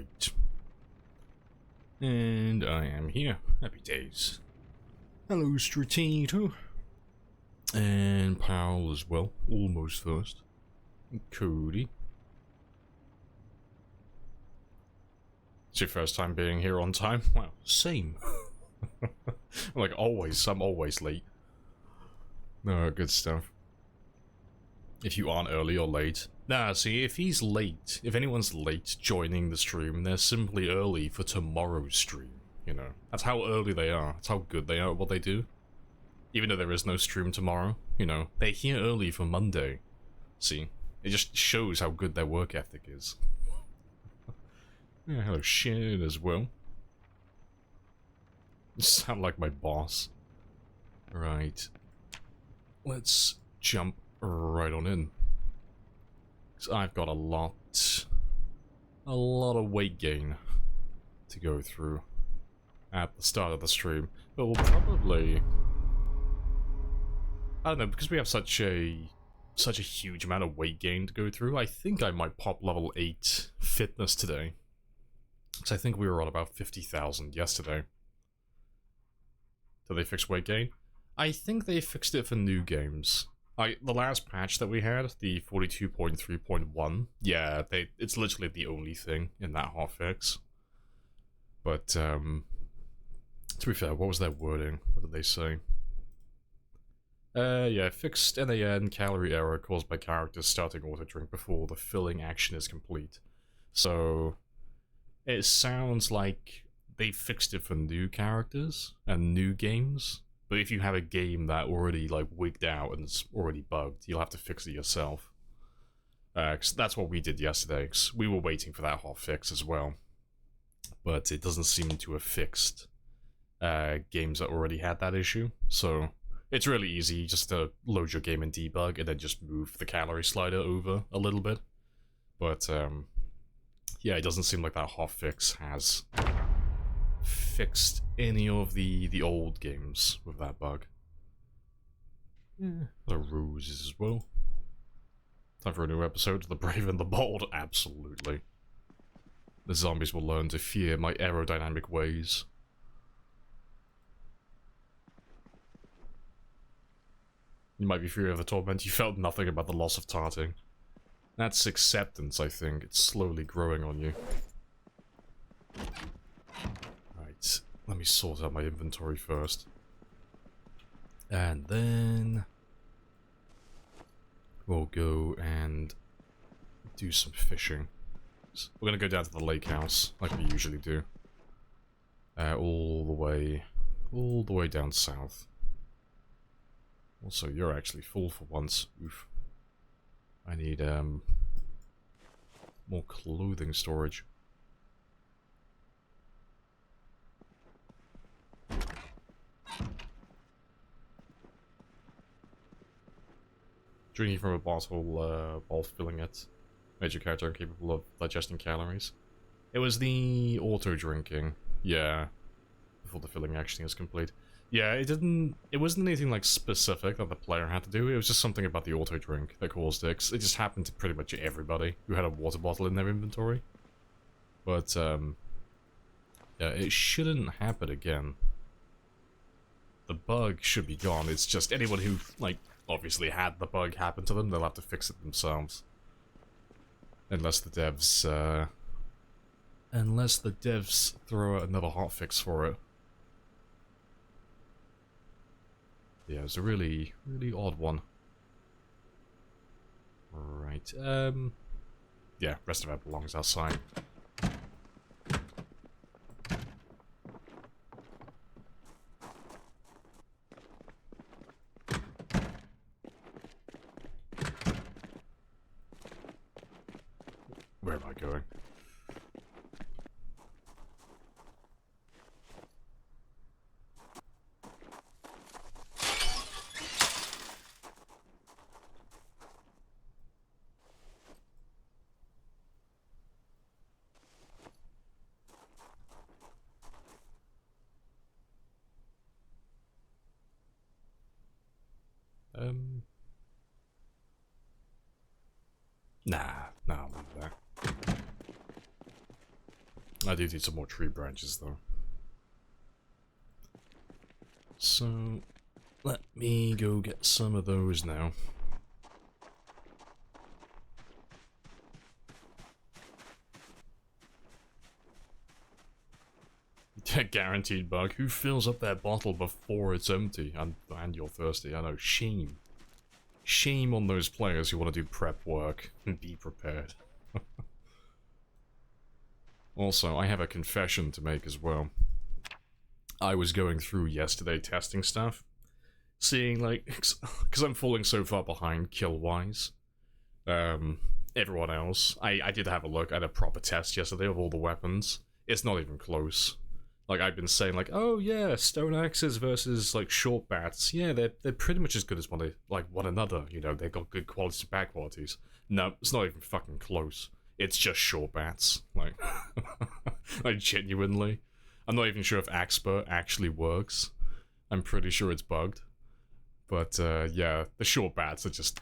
Right. And I am here. Happy days. Hello, Stratito. And Powell as well. Almost first. And Cody. It's your first time being here on time? Wow, same. Like always, I'm always late. No, good stuff. If you aren't early or late. Nah, see, if he's late, if anyone's late joining the stream, they're simply early for tomorrow's stream, you know. That's how early they are. That's how good they are at what they do. Even though there is no stream tomorrow, you know, they're here early for Monday. See, it just shows how good their work ethic is. Yeah, hello, Shed as well. You sound like my boss. Right. Let's jump right on in. Because I've got a lot of weight gain to go through at the start of the stream. But we'll probably... I don't know, because we have such a huge amount of weight gain to go through, I think I might pop level 8 fitness today. Because I think we were on about 50,000 yesterday. Did they fix weight gain? I think they fixed it for new games. The last patch that we had, the 42.3.1, yeah, it's literally the only thing in that hotfix. But, to be fair, what was their wording? What did they say? Yeah, fixed NAN calorie error caused by characters starting auto-drink before the filling action is complete. So, it sounds like they fixed it for new characters and new games. But if you have a game that already, like, wigged out and it's already bugged, you'll have to fix it yourself. 'Cause that's what we did yesterday, 'cause we were waiting for that hotfix as well. But it doesn't seem to have fixed games that already had that issue. So it's really easy just to load your game in debug and then just move the calorie slider over a little bit. But, yeah, it doesn't seem like that hotfix has fixed any of the old games with that bug. Yeah. The roses as well. Time for a new episode of The Brave and the Bold. Absolutely. The zombies will learn to fear my aerodynamic ways. You might be free of the torment. You felt nothing about the loss of tarting. That's acceptance, I think. It's slowly growing on you. Right, let me sort out my inventory first. And then... we'll go and do some fishing. So we're gonna go down to the lake house, like we usually do. All the way down south. Also, you're actually full for once. Oof. I need, more clothing storage. Drinking from a bottle while filling it made your character incapable of digesting calories. It was the auto-drinking, yeah, before the filling action is complete. Yeah, it wasn't anything like specific that the player had to do, it was just something about the auto-drink that caused it. It just happened to pretty much everybody who had a water bottle in their inventory. But, yeah, it shouldn't happen again. The bug should be gone, it's just anyone who, like, obviously had the bug happen to them, they'll have to fix it themselves. Unless the devs, throw out another hotfix for it. Yeah, it's a really odd one. Right, yeah, rest of it belongs outside. Where am I going? Nah, I'll leave that. I do need some more tree branches, though. So, let me go get some of those now. Guaranteed bug. Who fills up that bottle before it's empty and you're thirsty? I know, shame. Shame on those players who want to do prep work and be prepared. Also, I have a confession to make as well. I was going through yesterday testing stuff, seeing like, because I'm falling so far behind kill-wise, everyone else. I did have a look at a proper test yesterday of all the weapons. It's not even close. Like, I've been saying, like, oh yeah, stone axes versus, like, short bats. Yeah, they're pretty much as good as one another, you know, they've got good qualities and bad qualities. No, it's not even fucking close. It's just short bats. Like, like, genuinely. I'm not even sure if Expert actually works. I'm pretty sure it's bugged. But, yeah, the short bats are just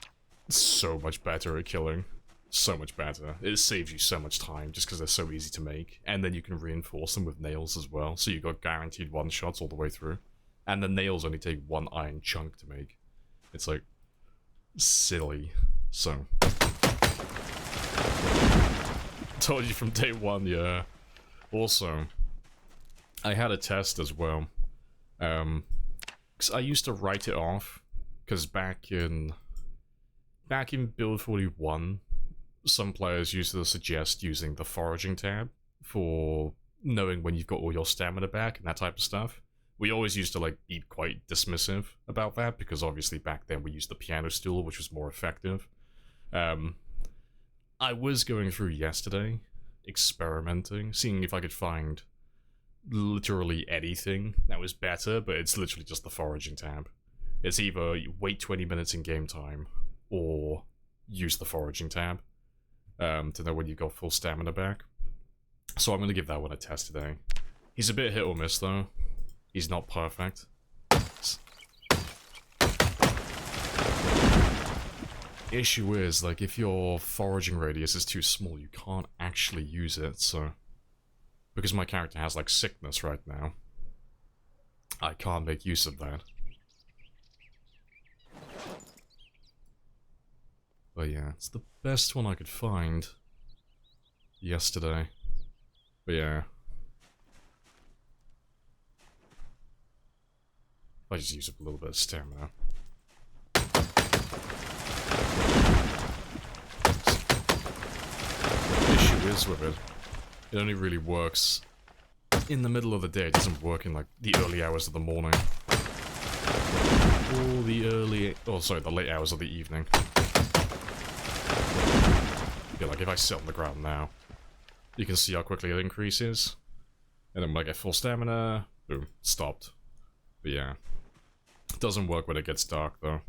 so much better at killing. So much better. It saves you so much time just because they're so easy to make. And then you can reinforce them with nails as well. So you got guaranteed one-shots all the way through. And the nails only take one iron chunk to make. It's like silly. So told you from day one, yeah. Also, I had a test as well. 'Cause I used to write it off. Because back in build 41, some players used to suggest using the foraging tab for knowing when you've got all your stamina back and that type of stuff. We always used to like be quite dismissive about that because obviously back then we used the piano stool, which was more effective. I was going through yesterday, experimenting, seeing if I could find literally anything that was better, but it's literally just the foraging tab. It's either wait 20 minutes in game time or use the foraging tab. To know when you got full stamina back. So I'm going to give that one a test today. He's a bit hit or miss though. He's not perfect. Issue is, like, if your foraging radius is too small, you can't actually use it, so... Because my character has, like, sickness right now, I can't make use of that. But yeah, it's the best one I could find yesterday. But yeah. If I just use up a little bit of stamina. The issue is with it, it only really works in the middle of the day. It doesn't work in like the early hours of the morning. Or the late hours of the evening. Yeah, like if I sit on the ground now, you can see how quickly it increases. And then when I get full stamina, boom, stopped. But yeah, it doesn't work when it gets dark though.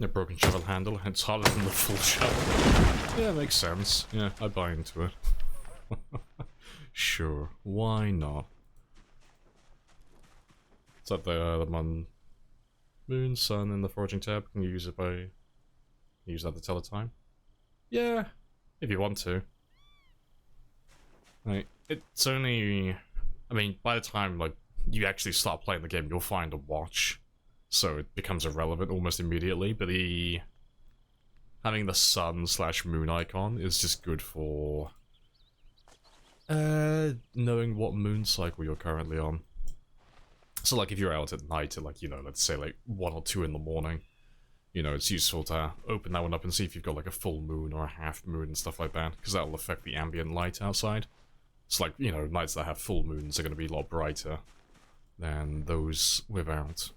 A broken shovel handle, it's harder than the full shovel. Yeah, makes sense. Yeah, I buy into it. Sure, why not? Is that the moon, sun, and the foraging tab? Can you use it by... use that to tell the time? Yeah, if you want to. Like, it's only... I mean, by the time, like, you actually start playing the game, you'll find a watch. So it becomes irrelevant almost immediately, but having the sun/moon icon is just good for knowing what moon cycle you're currently on. So like if you're out at night at like, you know, let's say like 1 or 2 in the morning, you know, it's useful to open that one up and see if you've got like a full moon or a half moon and stuff like that, because that'll affect the ambient light outside. It's like, you know, nights that have full moons are going to be a lot brighter than those without.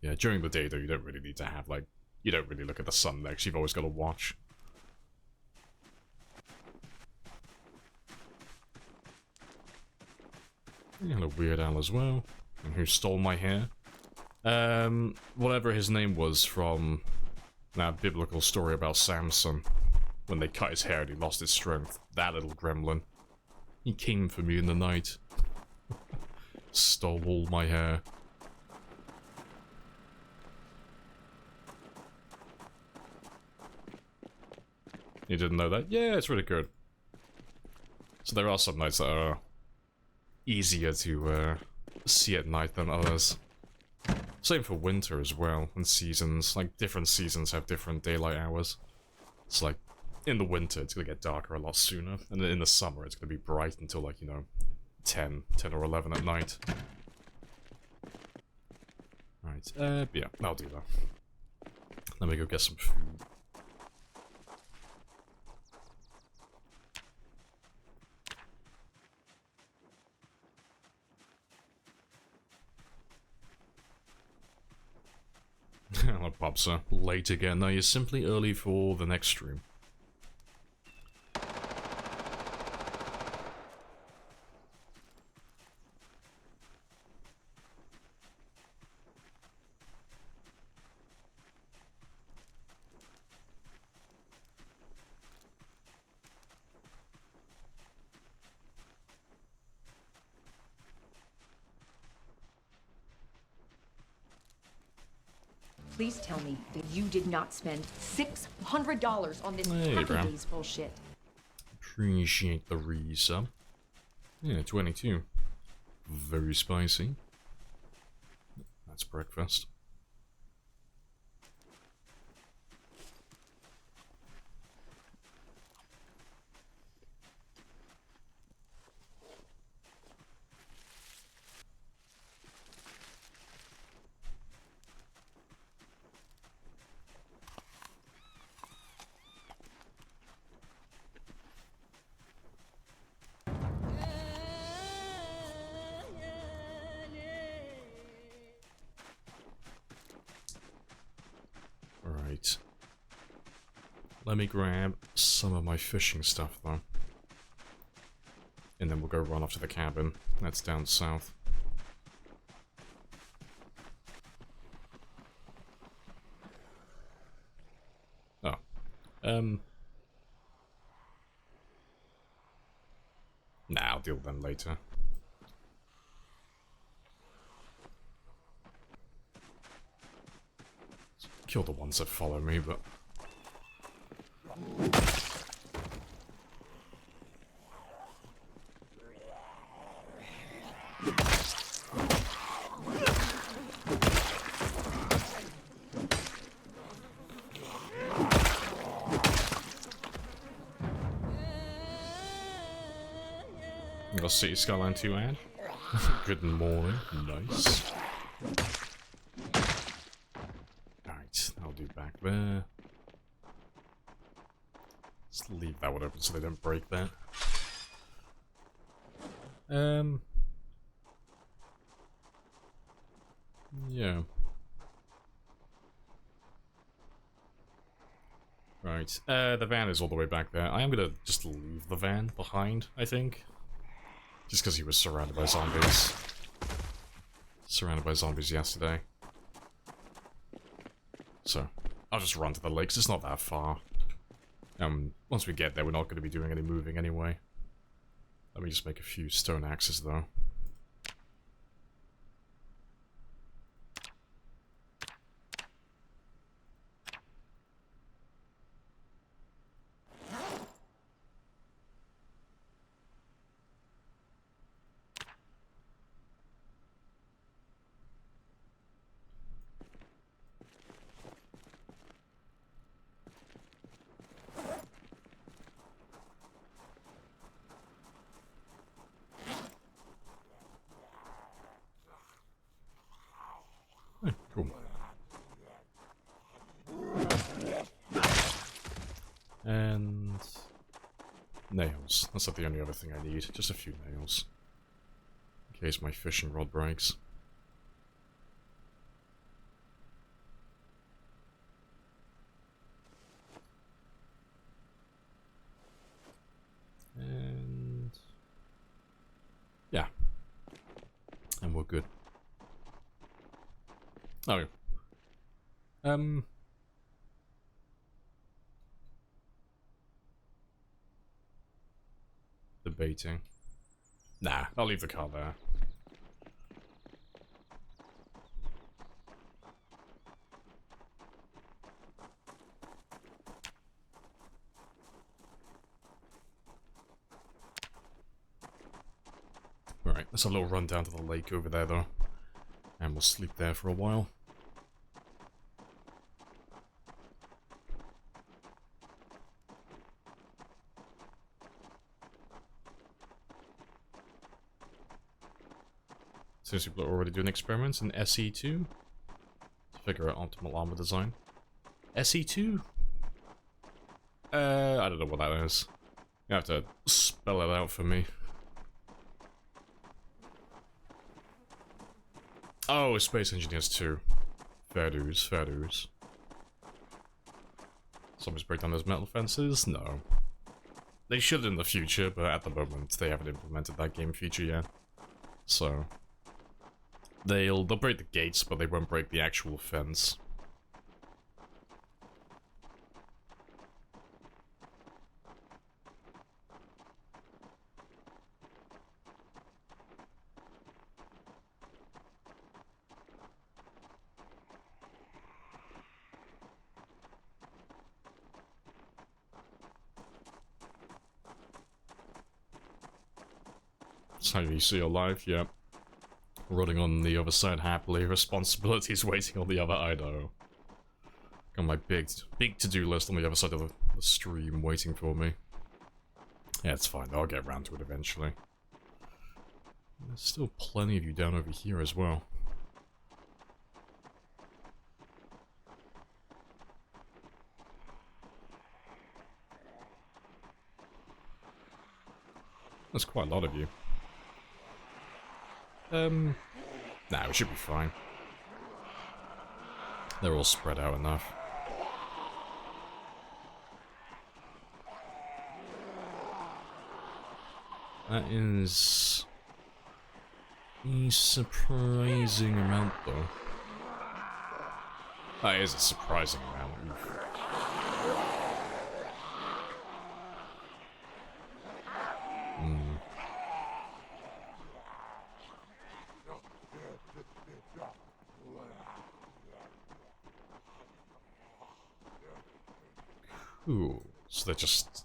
Yeah, during the day though, you don't really need to have like, you don't really look at the sun next, you've always got to watch. And a Weird Al as well, and who stole my hair. Whatever his name was from that biblical story about Samson, when they cut his hair and he lost his strength. That little gremlin. He came for me in the night. Stole all my hair. You didn't know that? Yeah, it's really good. So there are some nights that are easier to see at night than others. Same for winter as well, and seasons. Like, different seasons have different daylight hours. It's like, in the winter, it's gonna get darker a lot sooner, and in the summer, it's gonna be bright until, like, you know, 10 or 11 at night. Right, yeah, I'll do that. Let me go get some food. Hello, Bobsa. Late again. No, you're simply early for the next stream. Please tell me that you did not spend $600 on this Happy Days bullshit. Appreciate the resub. Yeah, 22. Very spicy. That's breakfast. Right. Let me grab some of my fishing stuff, though. And then we'll go run off to the cabin. That's down south. Oh. Nah, I'll deal with them later. Kill the ones that follow me, but... You got City Skyline 2 ad? Good morning. Nice. Alright, I'll do back there. Just leave that one open so they don't break that. Yeah. Right, the van is all the way back there. I am gonna just leave the van behind, I think. Just because he was surrounded by zombies. Surrounded by zombies yesterday. So, I'll just run to the lakes, it's not that far. Once we get there, we're not going to be doing any moving anyway. Let me just make a few stone axes, though. Nails. That's not the only other thing I need. Just a few nails. In case my fishing rod breaks. And... yeah. And we're good. Oh. Debating. Nah, I'll leave the car there. Alright, let's have a little run down to the lake over there though. And we'll sleep there for a while. Since people are already doing experiments in SE2 to figure out optimal armor design. SE2? I don't know what that is. You have to spell it out for me. Oh, Space Engineers 2. Fair dues, fair dues. Zombies break down those metal fences? No. They should in the future, but at the moment they haven't implemented that game feature yet. So... They'll break the gates, but they won't break the actual fence. That's how you see your life, yep. Running on the other side happily, responsibilities waiting on the other, I know. Got my big to-do list on the other side of the stream waiting for me. Yeah, it's fine, I'll get around to it eventually. There's still plenty of you down over here as well. There's quite a lot of you. Nah, we should be fine. They're all spread out enough. That is a surprising amount, though. That is a surprising amount. Oof. Ooh, so they're just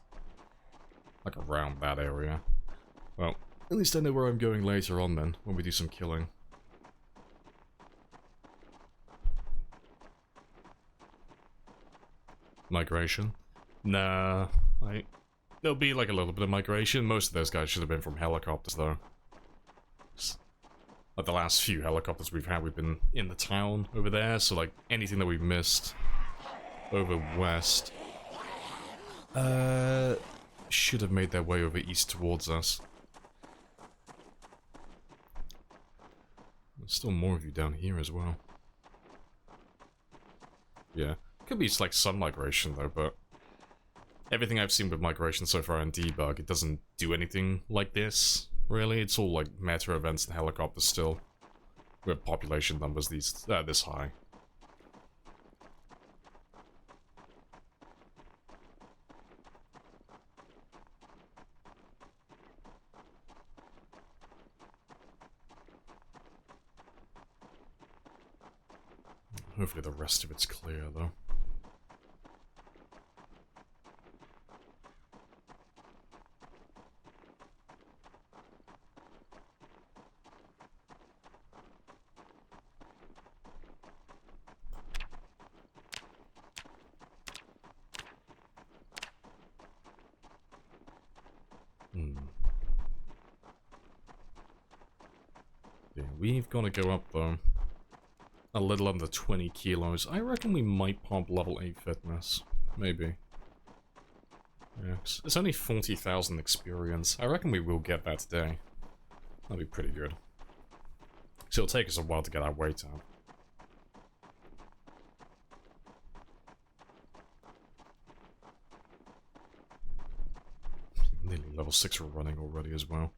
like around that area. Well, at least I know where I'm going later on then, when we do some killing. Migration? Nah, there'll be like a little bit of migration. Most of those guys should have been from helicopters though. Like the last few helicopters we've had, we've been in the town over there, so like anything that we've missed over west should have made their way over east towards us. There's still more of you down here as well. Yeah, could be like some migration though, but everything I've seen with migration so far in debug, it doesn't do anything like this, really. It's all like meta events and helicopters still, with population numbers this high. Hopefully the rest of it's clear, though. Yeah, we've got to go up, though. A little under 20 kilos. I reckon we might pump level 8 fitness. Maybe. Yeah, it's only 40,000 experience. I reckon we will get that today. That'll be pretty good. So it'll take us a while to get our weight up. Nearly level 6 we're running already as well.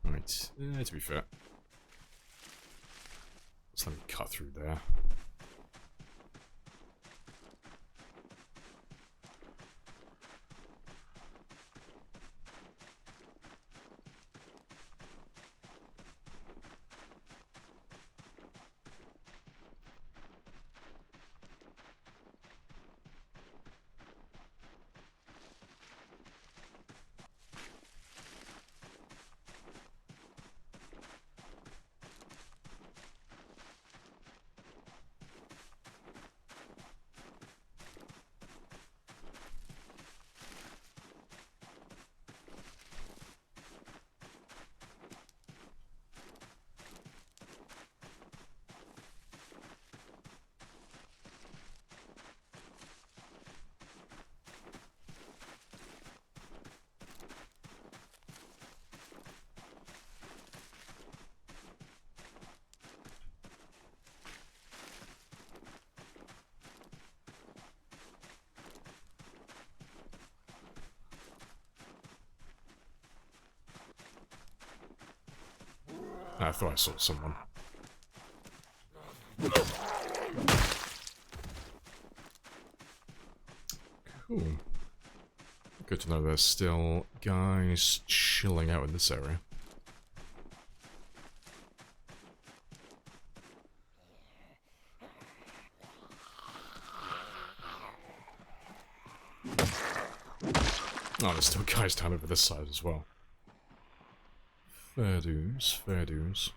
Right, to be fair. Let's let me cut through there. I thought I saw someone. Cool. Good to know there's still guys chilling out in this area. Oh, there's still guys down over this side as well. Fair dues, fair dues.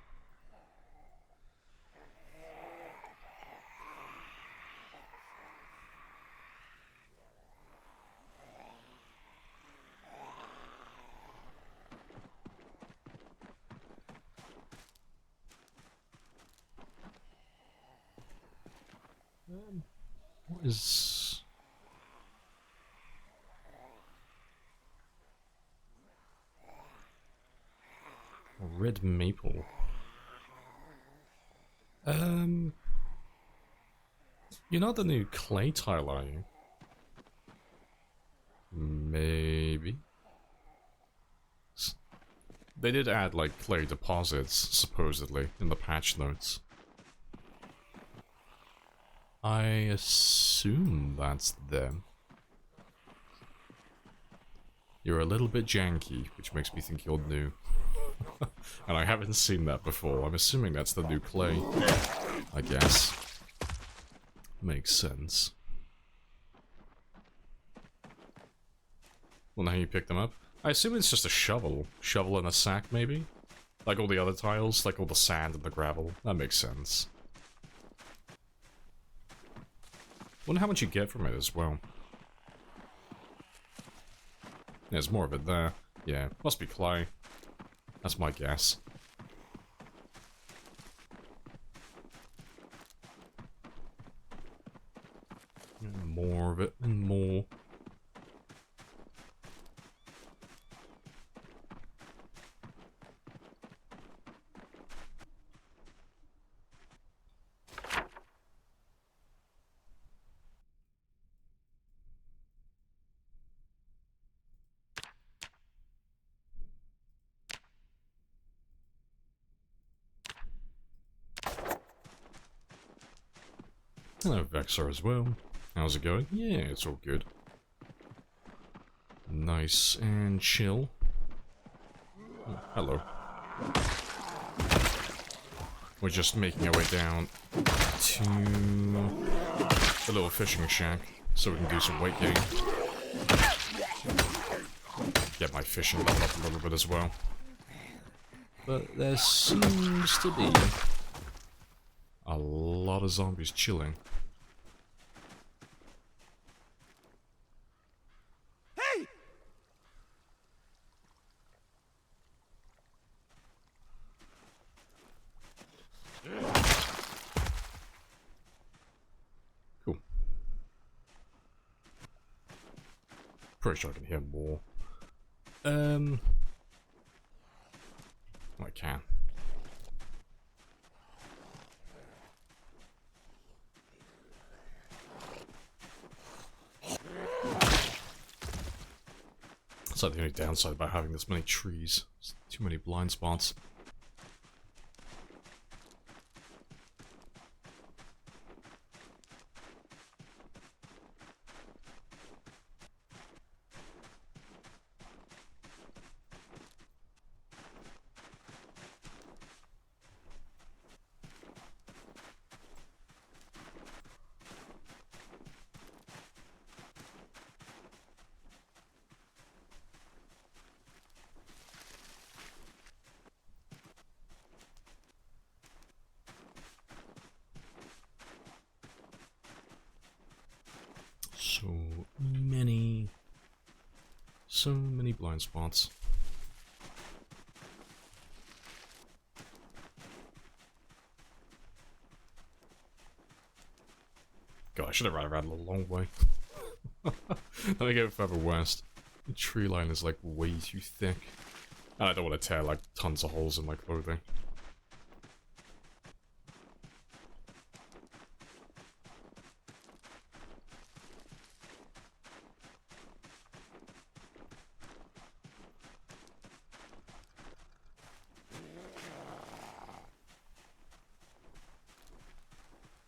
What is... Red maple. You're not the new clay tile, are you? Maybe. They did add, like, clay deposits, supposedly, in the patch notes. I assume that's them. You're a little bit janky, which makes me think you're new. And I haven't seen that before. I'm assuming that's the new clay, I guess. Makes sense. Well, now you pick them up. I assume it's just a shovel. Shovel and a sack, maybe? Like all the other tiles, like all the sand and the gravel. That makes sense. Wonder how much you get from it as well. There's more of it there. Yeah, must be clay. That's my guess. And more of it, and more. Hello, Vexor as well. How's it going? Yeah, it's all good. Nice and chill. Oh, hello. We're just making our way down to the little fishing shack so we can do some weight gain. Get my fishing level up a little bit as well. But there seems to be a lot of zombies chilling. Hey! Pretty sure I can hear more. I can. That's like the only downside about having this many trees. There's too many blind spots. So many blind spots. God, I should have ran around a long way. Let me go further west. The tree line is like way too thick. And I don't want to tear like tons of holes in my clothing.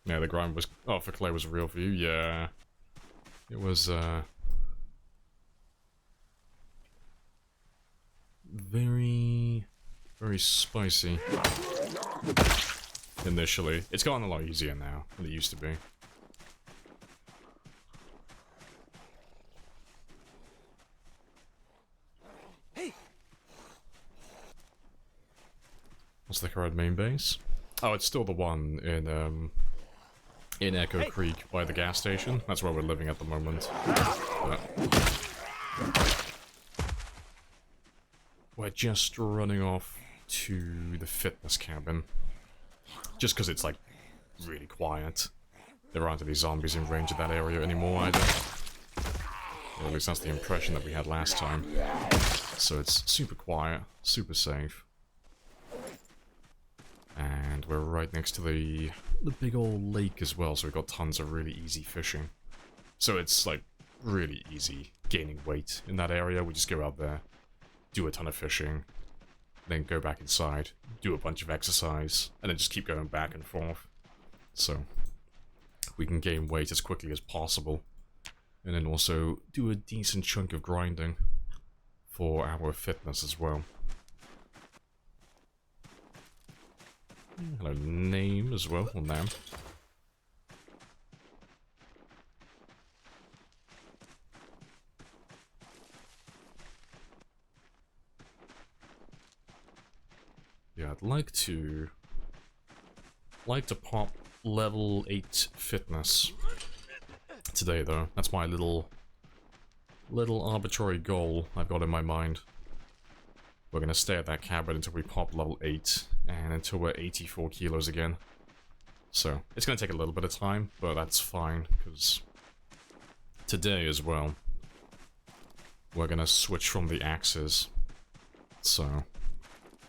Yeah, the grind was... Oh, for clay was real for you? Yeah. It was, very spicy. Initially. It's gotten a lot easier now than it used to be. What's the current main base? Oh, it's still the one in Echo Creek by the gas station. That's where we're living at the moment. We're just running off to the fitness cabin. Just because it's, like, really quiet. There aren't any zombies in range of that area anymore either. Or at least that's the impression that we had last time. So it's super quiet, super safe. And we're right next to the big old lake as well, so we've got tons of really easy fishing. So it's, like, really easy gaining weight in that area. We just go out there, do a ton of fishing, then go back inside, do a bunch of exercise, and then just keep going back and forth. So we can gain weight as quickly as possible, and then also do a decent chunk of grinding for our fitness as well. Hello, name as well, or Nam. Yeah, I'd like to pop level 8 fitness today, though. That's my little arbitrary goal I've got in my mind. We're gonna stay at that cabin until we pop level 8, and until we're 84 kilos again. So, it's gonna take a little bit of time, but that's fine, because today as well, we're gonna switch from the axes. So,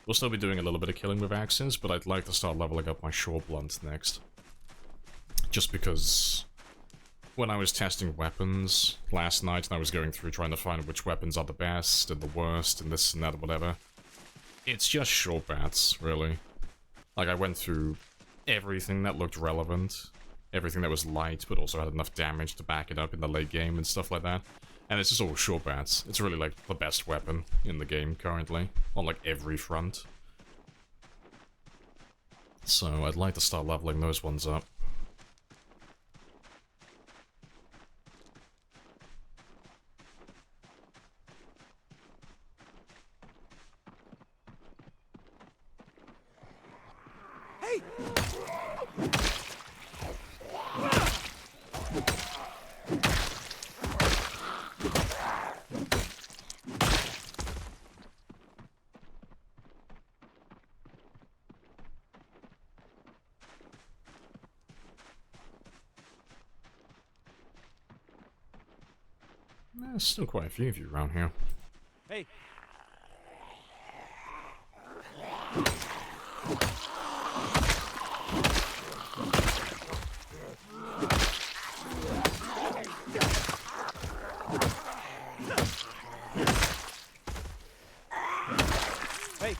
we'll still be doing a little bit of killing with axes, but I'd like to start leveling up my short blunt next. Just because when I was testing weapons last night and I was going through trying to find which weapons are the best and the worst and this and that and whatever, it's just short bats, really. Like, I went through everything that looked relevant, everything that was light but also had enough damage to back it up in the late game and stuff like that. And it's just all short bats. It's really, like, the best weapon in the game currently, on, like, every front. So I'd like to start leveling those ones up. Hey! There's still quite a few of you around here. Hey. Hey.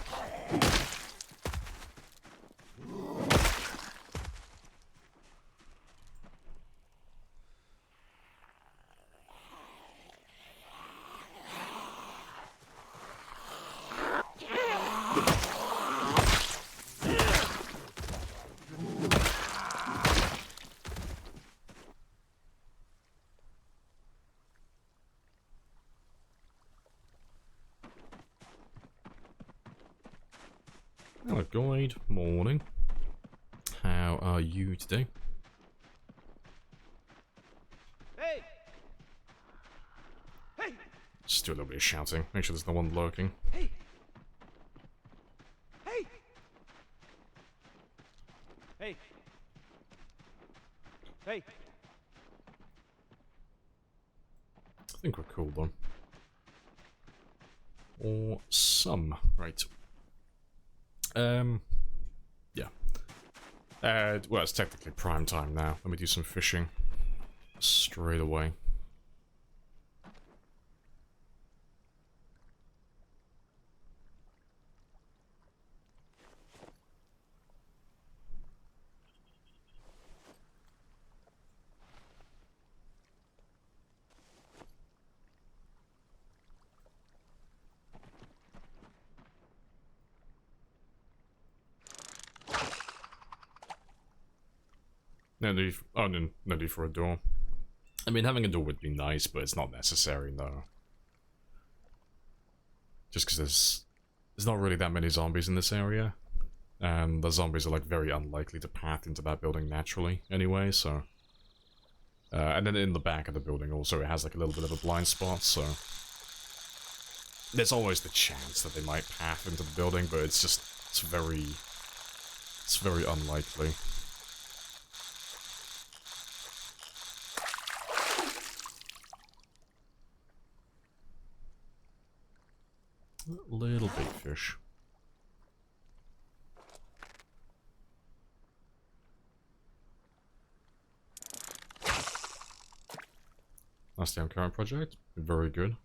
Hello, guide. Morning. How are you today? Hey. Hey. Just do a little bit of shouting. Make sure there's no one lurking. Hey. Hey. Hey. Hey. I think we're cool though. Awesome. Right. Yeah. Well, it's technically prime time now. Let me do some fishing. Straight away. No need, oh, no need for a door. I mean, having a door would be nice, but it's not necessary, no. Just because there's not really that many zombies in this area. And the zombies are, like, very unlikely to path into that building naturally, anyway, so... and then in the back of the building also, it has, like, a little bit of a blind spot, so... There's always the chance that they might path into the building, but it's just... It's very unlikely. Little big fish. That's the current project. Very good.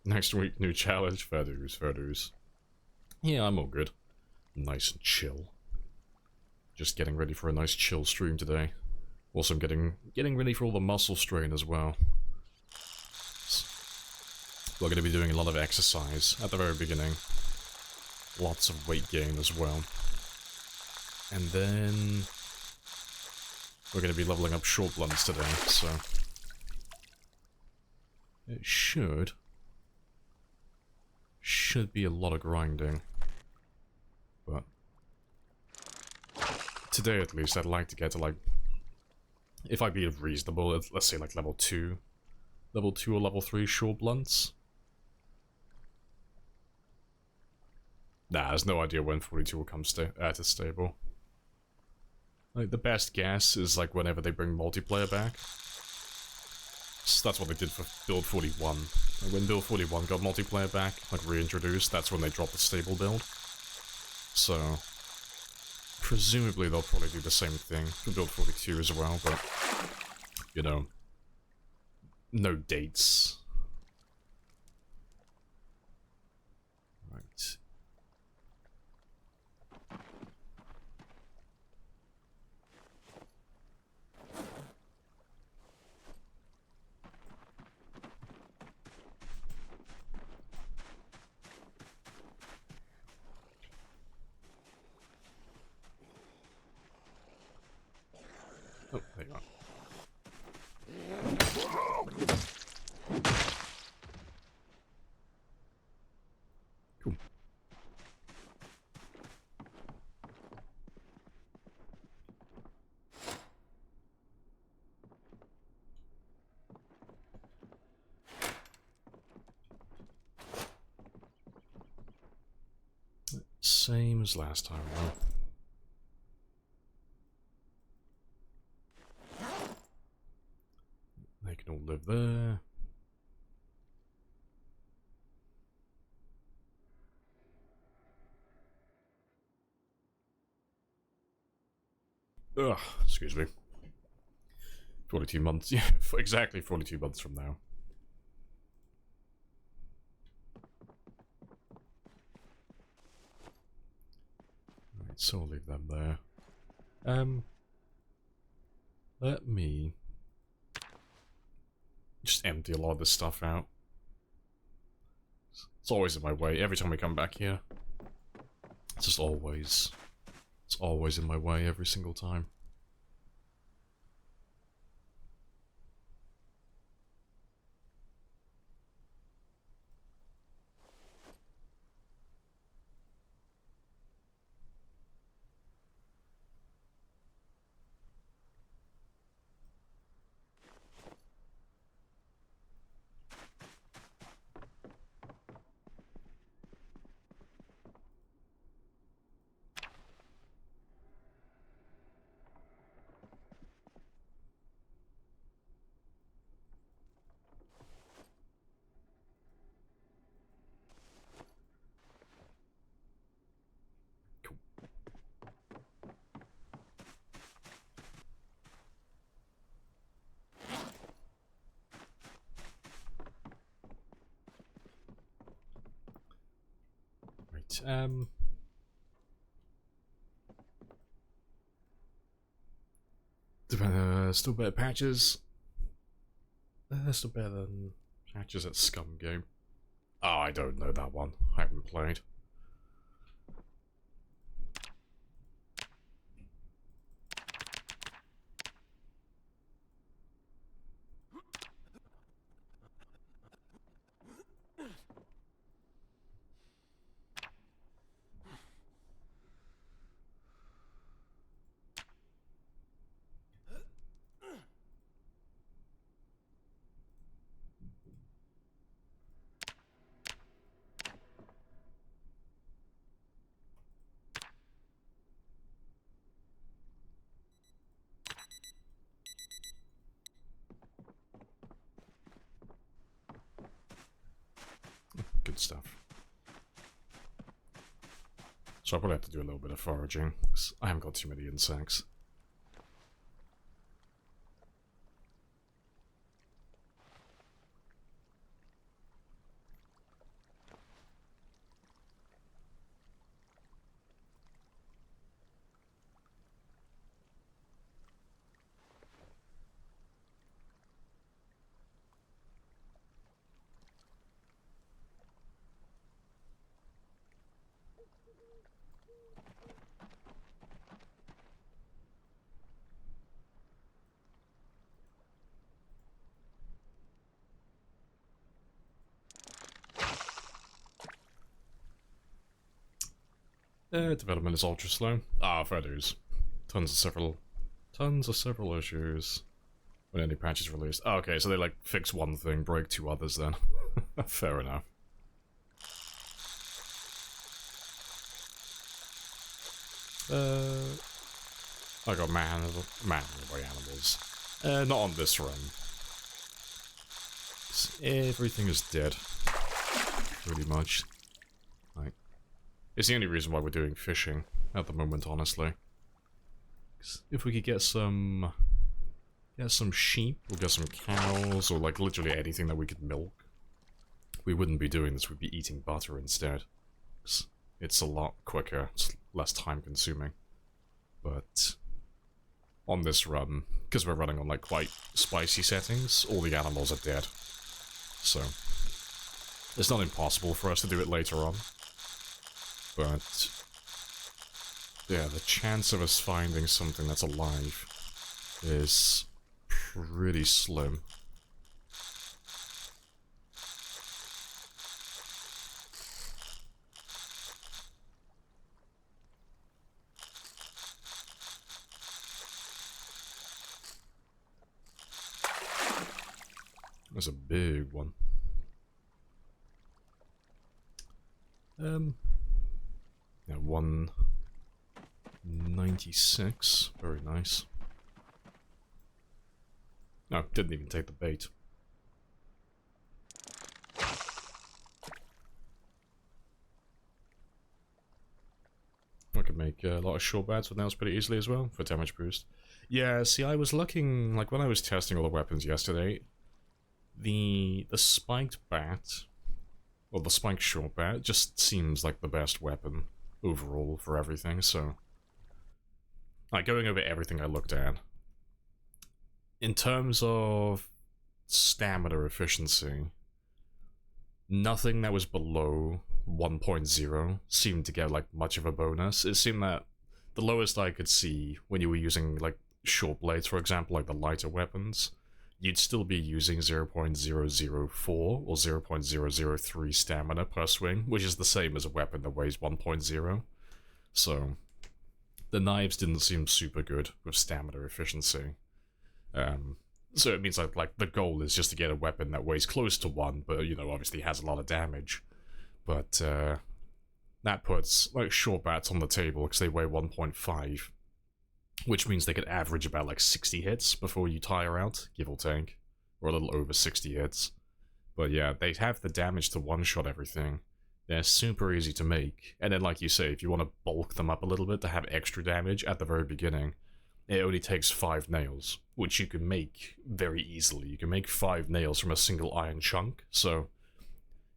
Next week, new challenge. Fair dues, fair dues. Yeah, I'm all good. Nice and chill. Just getting ready for a nice chill stream today. Also, I'm getting ready for all the muscle strain as well. We're going to be doing a lot of exercise at the very beginning. Lots of weight gain as well. And then... we're going to be leveling up short blunts today, so... it should be a lot of grinding. But... today at least, I'd like to get to like... if I be reasonable, let's say like level 2. Level 2 or level 3 short blunts. Nah, there's no idea when 42 will come to stable. Like, the best guess is, like, whenever they bring multiplayer back. So that's what they did for Build 41. Like, when Build 41 got multiplayer back, like, reintroduced, that's when they dropped the stable build. So... presumably they'll probably do the same thing for Build 42 as well, but... you know... no dates. Right. Oh, there you are. Cool. Same as last time, though. They can all live there. Ugh, excuse me. 42 months, yeah, exactly 42 months from now. Alright, so I'll leave them there. Let me just empty a lot of this stuff out. It's always in my way, every time we come back here. It's just always... It's always in my way every single time. Still better patches. Still better than patches at Scum Game. Oh, I don't know that one. I haven't played. Good stuff. So I'll probably have to do a little bit of foraging, because I haven't got too many insects. Development is ultra slow. Ah, fair dues. Tons of several issues when any patch is released. Oh, okay, so they like fix one thing, break two others then. Fair enough. I got man-handled by animals. Not on this run. Everything is dead. Pretty much. Like, it's the only reason why we're doing fishing at the moment, honestly. If we could get some sheep, or get some cows, or like literally anything that we could milk, we wouldn't be doing this, we'd be eating butter instead. It's a lot quicker, it's less time consuming. But on this run, because we're running on like quite spicy settings, all the animals are dead. So it's not impossible for us to do it later on. But yeah, the chance of us finding something that's alive is pretty slim. That's a big one. Yeah, 196. Very nice. No, didn't even take the bait. Okay, could make a lot of short bats with nails pretty easily as well for damage boost. Yeah, see, I was looking, like when I was testing all the weapons yesterday, the spiked bat, or the spiked short bat, just seems like the best weapon overall for everything, so... Like, going over everything I looked at, in terms of stamina efficiency, nothing that was below 1.0 seemed to get, like, much of a bonus. It seemed that the lowest I could see when you were using, like, short blades, for example, like the lighter weapons, you'd still be using 0.004 or 0.003 stamina per swing, which is the same as a weapon that weighs 1.0. So, the knives didn't seem super good with stamina efficiency. So it means like the goal is just to get a weapon that weighs close to 1, but, you know, obviously has a lot of damage. But that puts, like, short bats on the table because they weigh 1.5, which means they could average about, like, 60 hits before you tire out, give or take, or a little over 60 hits. But yeah, they have the damage to one-shot everything. They're super easy to make, and then, like you say, if you want to bulk them up a little bit to have extra damage at the very beginning, it only takes 5 nails, which you can make very easily. You can make 5 nails from a single iron chunk, so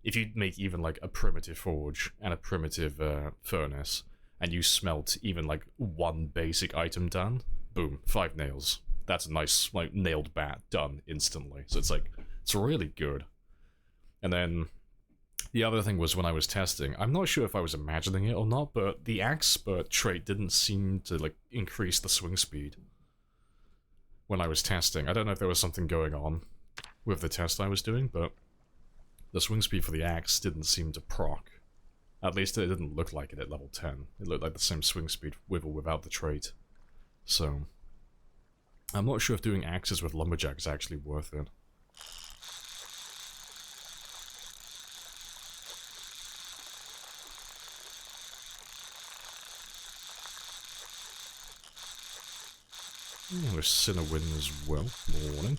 if you make even like a primitive forge and a primitive furnace, and you smelt even like 1 basic item done, boom, 5 nails. That's a nice, like, nailed bat done instantly. So it's like, it's really good. And then the other thing was when I was testing, I'm not sure if I was imagining it or not, but the expert trait didn't seem to, like, increase the swing speed when I was testing. I don't know if there was something going on with the test I was doing, but the swing speed for the axe didn't seem to proc. At least it didn't look like it at level 10. It looked like the same swing speed with or without the trait. So, I'm not sure if doing axes with lumberjack is actually worth it. There's Cinnawin as well. Morning.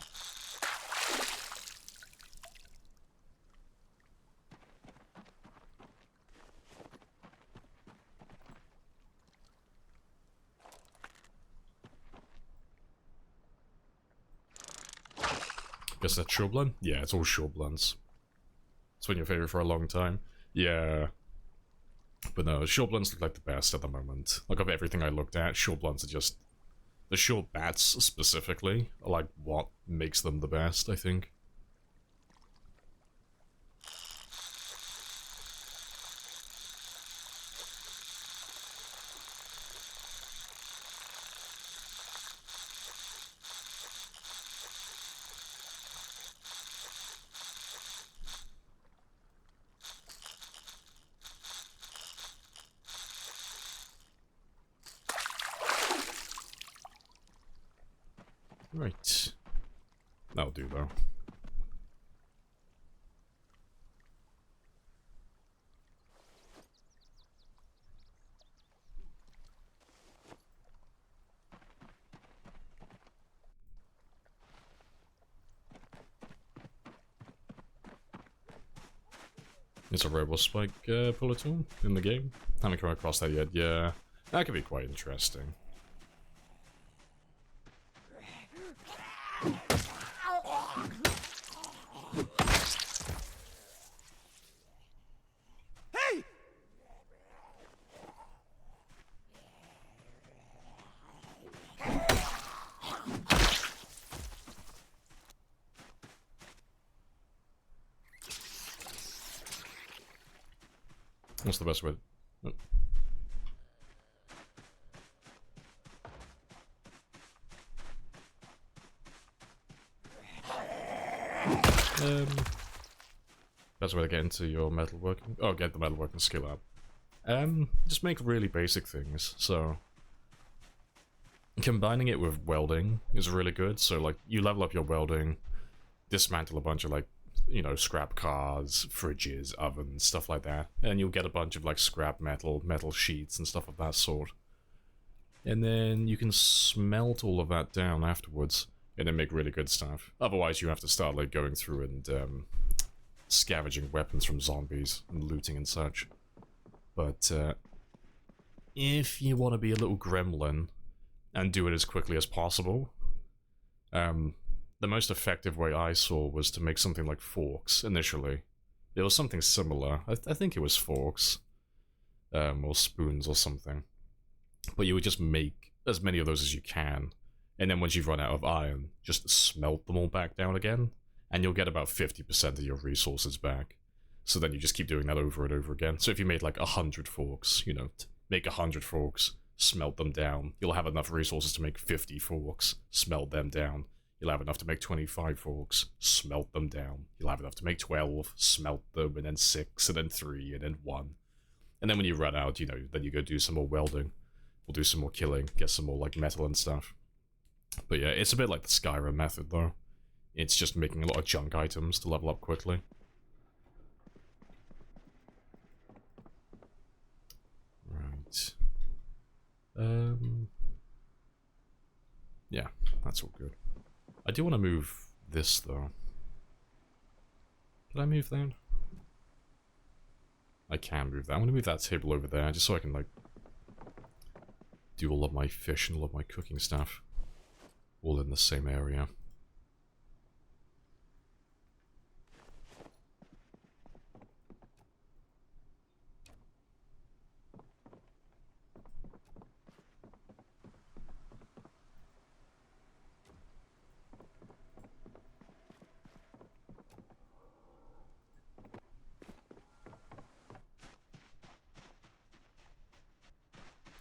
Guess that's Shoreblend? Yeah, it's all Shoreblends. It's been your favorite for a long time. Yeah. But no, Shoreblends look like the best at the moment. Like, of everything I looked at, Shoreblends are just... The short bats, specifically, are like what makes them the best, I think. Right. That'll do, though. It's a robot spike puller tool in the game. Haven't come across that yet. Yeah, that could be quite interesting. What's the best way? Oh. Best way to get into your metalworking? Oh, get the metalworking skill up. Just make really basic things. So, combining it with welding is really good. So, like, you level up your welding, dismantle a bunch of, like, you know, scrap cars, fridges, ovens, stuff like that. And you'll get a bunch of, like, scrap metal, metal sheets, and stuff of that sort. And then you can smelt all of that down afterwards, and then make really good stuff. Otherwise, you have to start, like, going through and, scavenging weapons from zombies, and looting and such. But, if you want to be a little gremlin and do it as quickly as possible, the most effective way I saw was to make something like forks initially. It was something similar. I think it was forks. Or spoons or something. But you would just make as many of those as you can, and then once you've run out of iron, just smelt them all back down again, and you'll get about 50% of your resources back. So then you just keep doing that over and over again. So if you made like 100 forks, you know, make 100 forks, smelt them down, you'll have enough resources to make 50 forks, smelt them down. You'll have enough to make 25 forks, smelt them down. You'll have enough to make 12, smelt them, and then 6, and then 3, and then 1. And then when you run out, you know, then you go do some more welding. We'll do some more killing, get some more, like, metal and stuff. But yeah, it's a bit like the Skyrim method, though. It's just making a lot of junk items to level up quickly. Right. Yeah, that's all good. I do want to move this, though. Can I move that? I can move that. I'm going to move that table over there, just so I can, like, do all of my fish and all of my cooking stuff. All in the same area.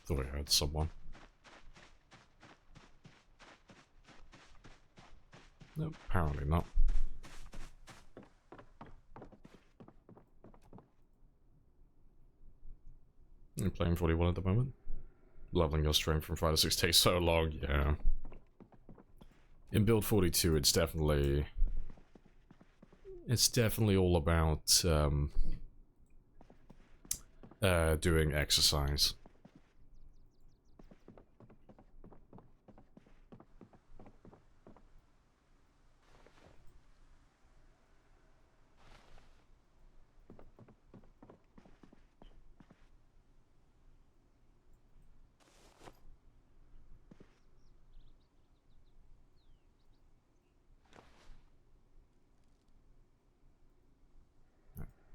Thought I heard someone. No, apparently not. I'm playing 41 at the moment. Leveling your strength from 5 to 6 takes so long, yeah. In build 42, it's definitely all about doing exercise.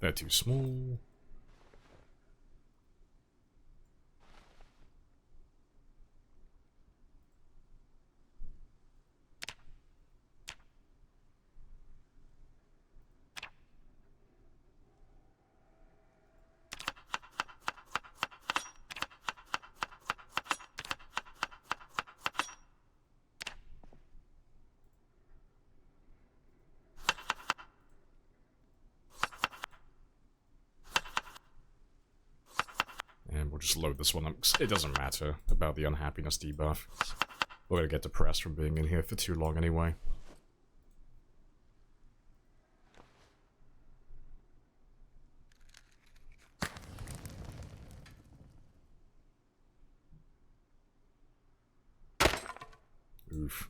They're too small. And we'll just load this one up. It doesn't matter about the unhappiness debuff. We're gonna get depressed from being in here for too long anyway. Oof.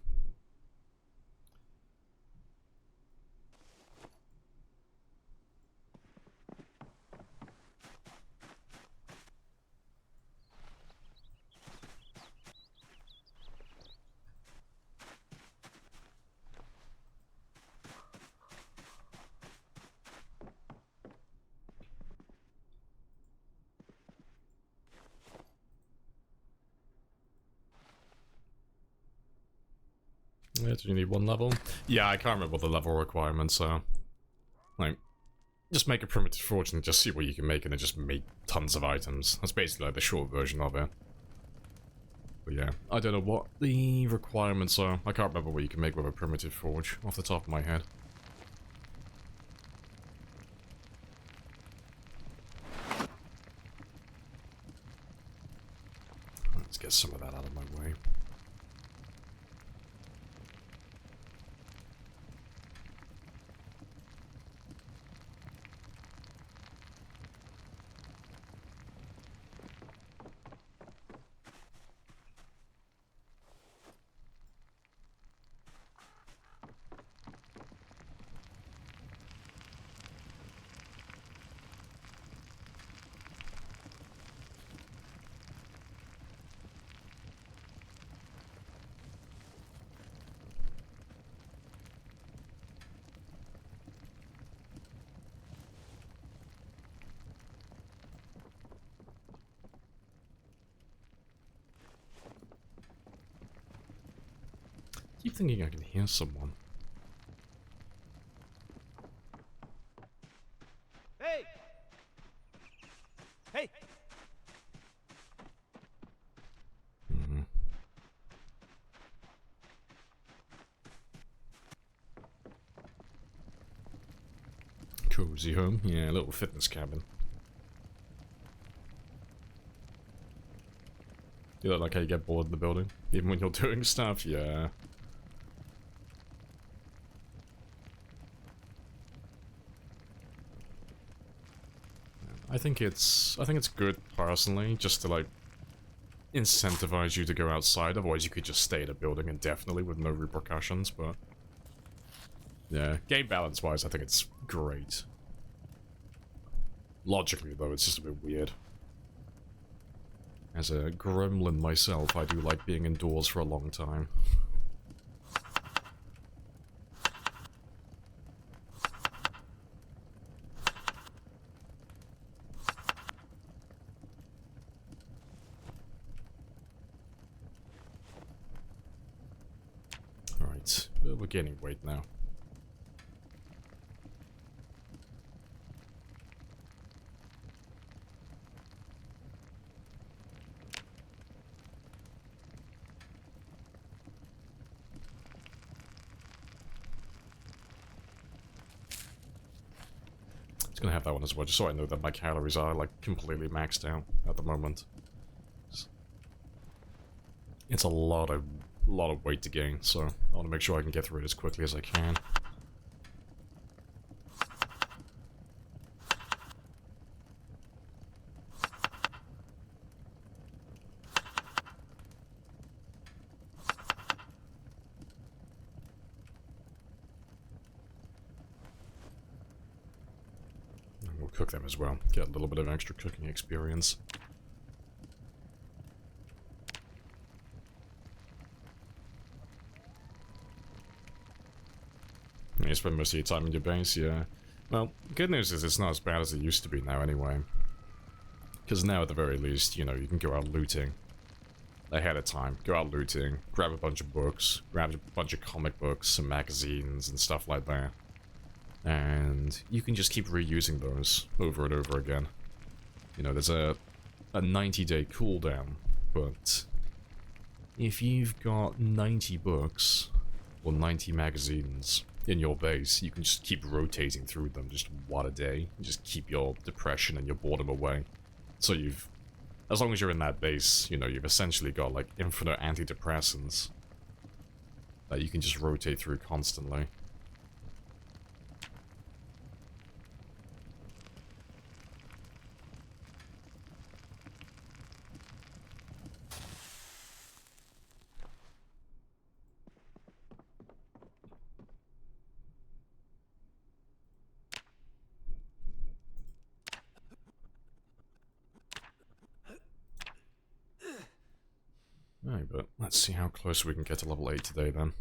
Yeah, do you need one level? Yeah, I can't remember what the level requirements are. Like, just make a primitive forge and just see what you can make and then just make tons of items. That's basically like the short version of it. But yeah, I don't know what the requirements are. I can't remember what you can make with a primitive forge off the top of my head. Let's get some of that out of my way. keep thinking I can hear someone. Hey! Hey! Mm-hmm. Cozy home. Yeah, a little fitness cabin. You look like how you get bored in the building, even when you're doing stuff, yeah. I think it's good, personally, just to, like, incentivize you to go outside. Otherwise, you could just stay in a building indefinitely with no repercussions, but... yeah, game balance-wise, I think it's great. Logically, though, it's just a bit weird. As a gremlin myself, I do like being indoors for a long time. Alright, we're gaining weight now. Gonna have that one as well, just so I know that my calories are, like, completely maxed out at the moment. It's a lot of weight to gain, so I want to make sure I can get through it as quickly as I can. And we'll cook them as well, get a little bit of extra cooking experience. You spend most of your time in your base, yeah. Well, good news is it's not as bad as it used to be now anyway. Because now at the very least, you know, you can go out looting ahead of time. Go out looting, grab a bunch of books, grab a bunch of comic books, some magazines and stuff like that. And you can just keep reusing those over and over again. You know, there's a 90-day cooldown, but if you've got 90 books or 90 magazines in your base, you can just keep rotating through them just one a day. Just keep your depression and your boredom away. So you've, as long as you're in that base, you know, you've essentially got like infinite antidepressants that you can just rotate through constantly. Right, but let's see how close we can get to level 8 today then.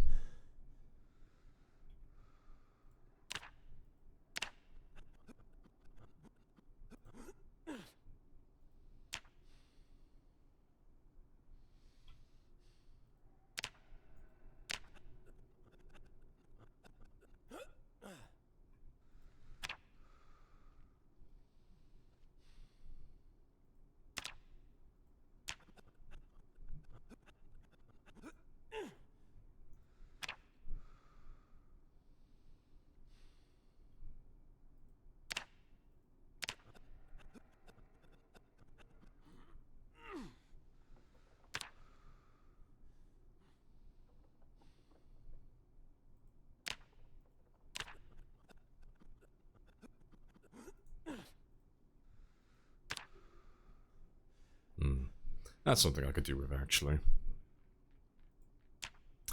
That's something I could do with, actually.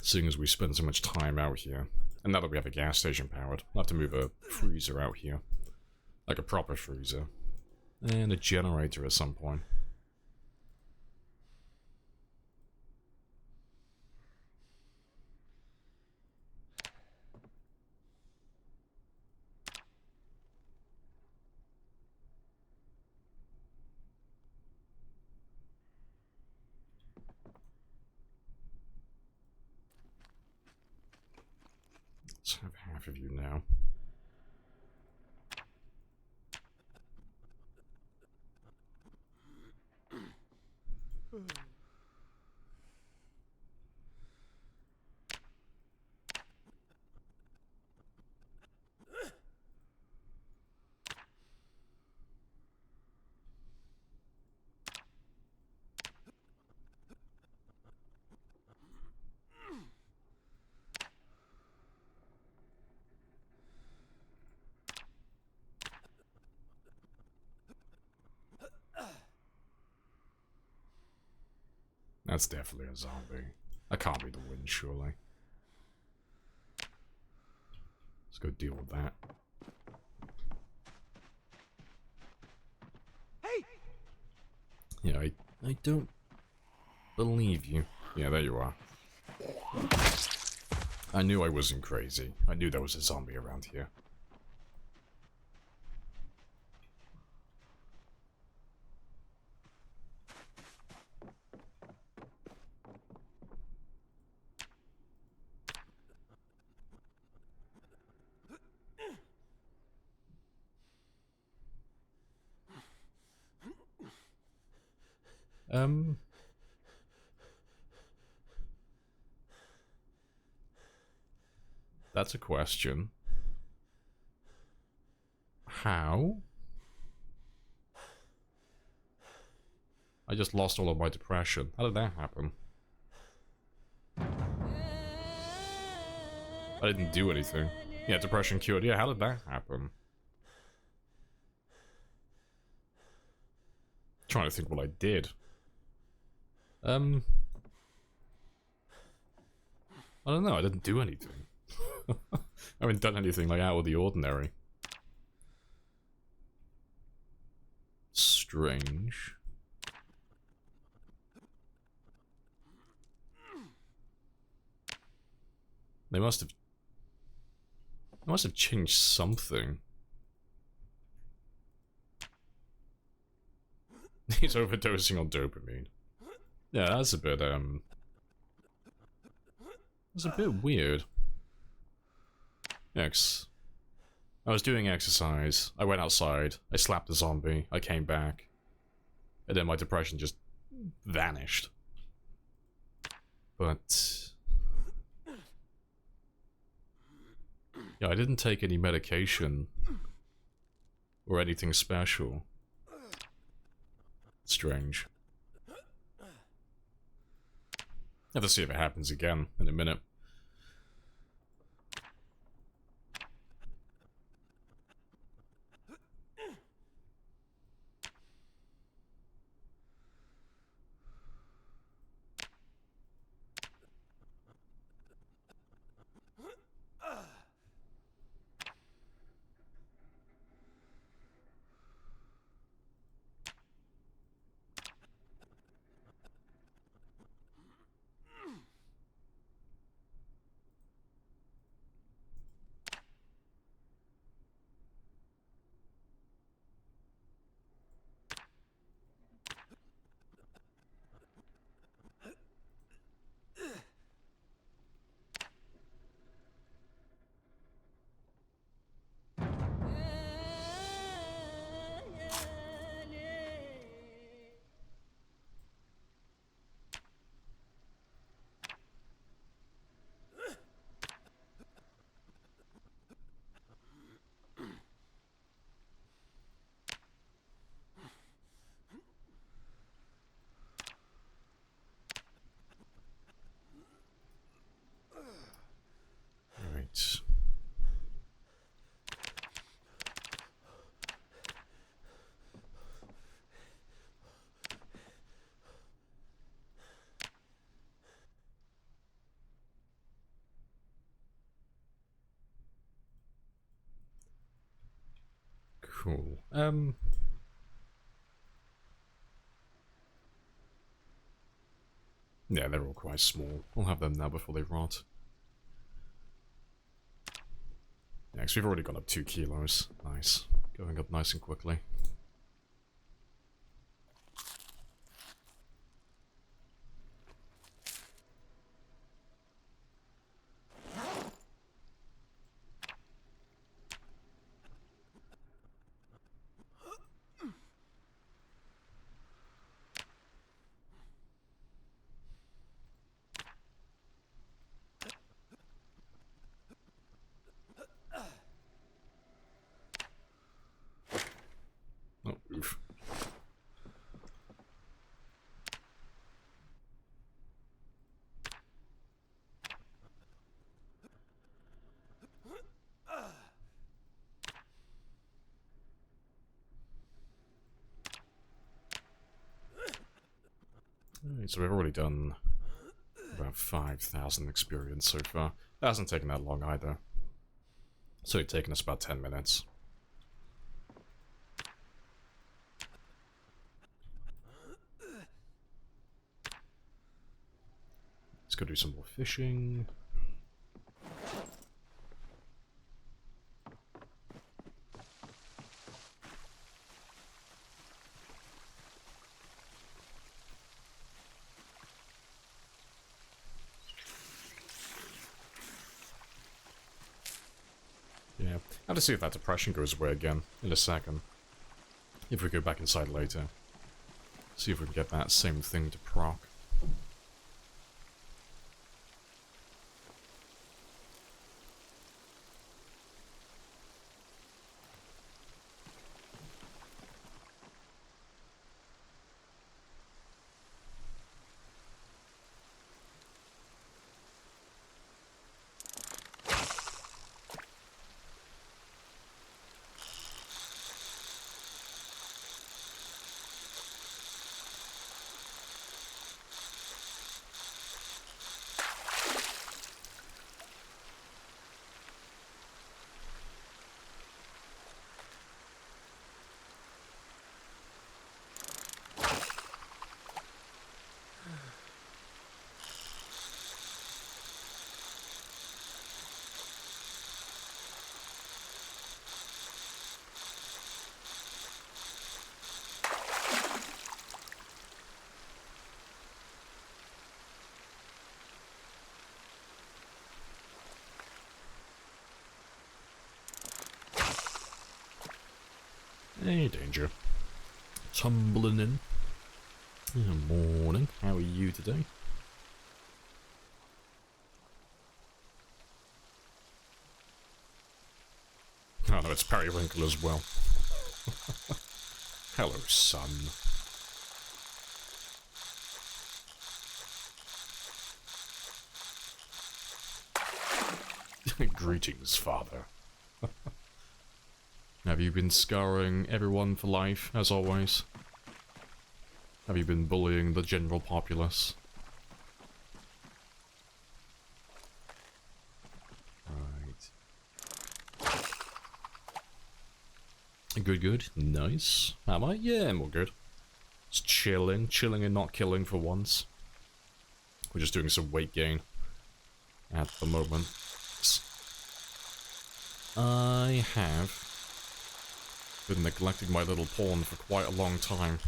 Seeing as we spend so much time out here, and now that we have a gas station powered, I'll have to move a freezer out here. Like a proper freezer. And a generator at some point. you now. That's definitely a zombie. That can't be the wind, surely. Let's go deal with that. Hey! Yeah, I don't believe you. Yeah, there you are. I knew I wasn't crazy. I knew there was a zombie around here. That's a question. How? I just lost all of my depression. How did that happen? I didn't do anything. Yeah, depression cured. Yeah, how did that happen? Trying to think what I did. I don't know, I didn't do anything. I haven't done anything like out of the ordinary. Strange. They must have changed something. He's overdosing on dopamine. Yeah, that's a bit, that's a bit weird. Yes. I was doing exercise, I went outside, I slapped a zombie, I came back, and then my depression just vanished. But... yeah, I didn't take any medication or anything special. Strange. Have to see if it happens again in a minute. Right. Cool. Yeah, they're all quite small. I'll have them now before they rot. Next, we've already gone up 2 kilos. Nice. Going up nice and quickly. Alright, so we've already done about 5,000 experience so far. That hasn't taken that long either. So it's taken us about 10 minutes. Let's go do some more fishing. Yeah, I have to see if that depression goes away again in a second. If we go back inside later. See if we can get that same thing to proc. Hey, danger. Tumbling in. Good morning. How are you today? Oh no, it's Periwinkle as well. Hello, son. Greetings, father. Have you been scarring everyone for life, as always? Have you been bullying the general populace? Right. Good, good. Nice. Am I? Yeah, I'm all good. Just chilling. Chilling and not killing for once. We're just doing some weight gain at the moment. I have been neglecting my little pawn for quite a long time.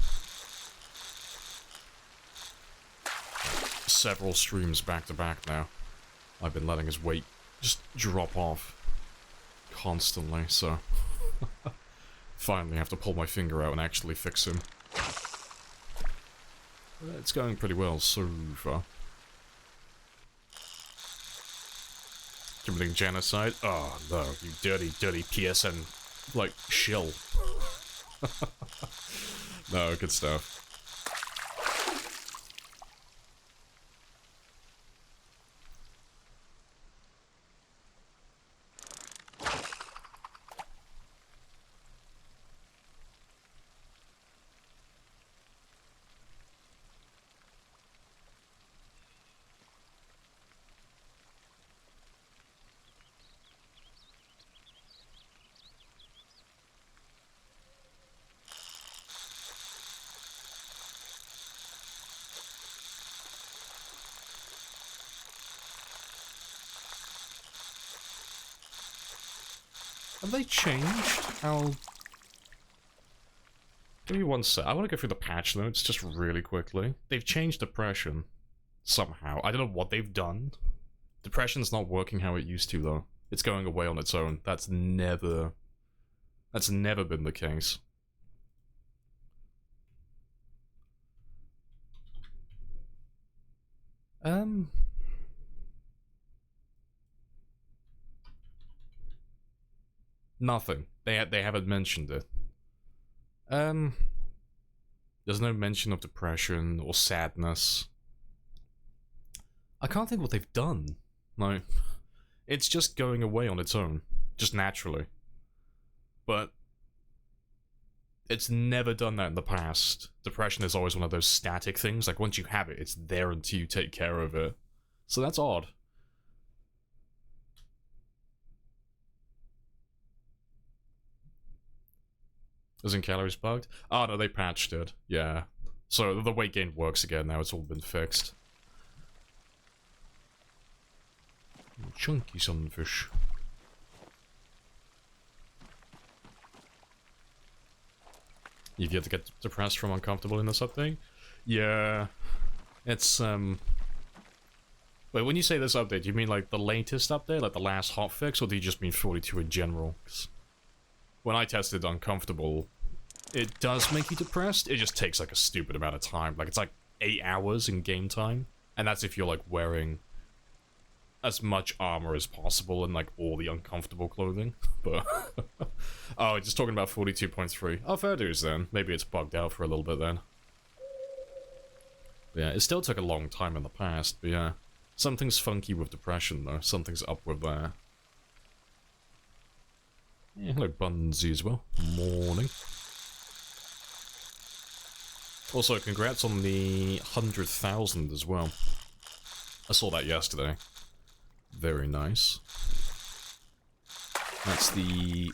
Several streams back to back now. I've been letting his weight just drop off constantly, so finally have to pull my finger out and actually fix him. It's going pretty well so far. Committing genocide? Oh no, you dirty, dirty PSN, like, shill. No, good stuff. Have they changed how... Give me one sec. I want to go through the patch notes just really quickly. They've changed depression. Somehow. I don't know what they've done. Depression's not working how it used to, though. It's going away on its own. That's never been the case. Nothing. They haven't mentioned it. There's no mention of depression or sadness. I can't think what they've done. No. It's just going away on its own. Just naturally. But It's never done that in the past. Depression is always one of those static things. Like, once you have it, it's there until you take care of it. So that's odd. Isn't calories bugged? Oh no, they patched it. Yeah. So the weight gain works again now. It's all been fixed. Chunky sunfish. You've yet to get depressed from uncomfortable in this update? Yeah. It's, Wait, when you say this update, do you mean like the latest update? Like the last hotfix? Or do you just mean 42 in general? 'Cause when I tested uncomfortable, it does make you depressed. It just takes like a stupid amount of time. Like, it's like 8 hours in game time. And that's if you're like wearing as much armor as possible and like all the uncomfortable clothing. But oh, just talking about 42.3. Oh, fair dues then. Maybe it's bugged out for a little bit then. But yeah, it still took a long time in the past, but yeah. Something's funky with depression though. Something's up with that. Yeah, hello Bunsy as well. Morning. Also, congrats on the 100,000 as well. I saw that yesterday. Very nice. That's the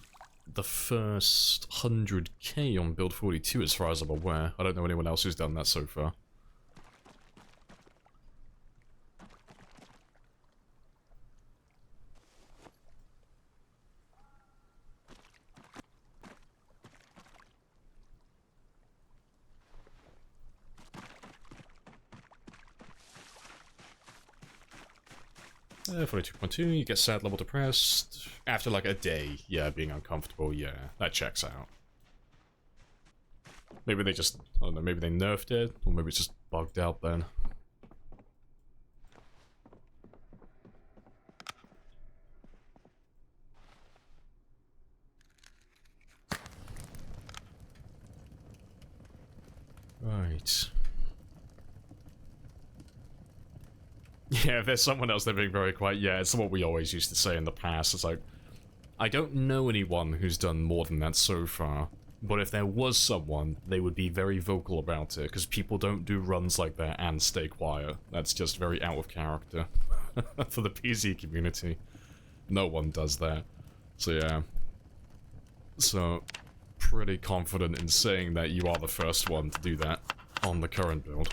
first 100k on build 42 as far as I'm aware. I don't know anyone else who's done that so far. 42.2, you get sad level depressed. After like a day, yeah, being uncomfortable, yeah, that checks out. Maybe they just, I don't know, maybe they nerfed it, or maybe it's just bugged out then. Right. Yeah, if there's someone else, they're being very quiet. Yeah, it's what we always used to say in the past. It's like, I don't know anyone who's done more than that so far. But if there was someone, they would be very vocal about it, because people don't do runs like that and stay quiet. That's just very out of character for the PZ community. No one does that. So yeah. So, pretty confident in saying that you are the first one to do that on the current build.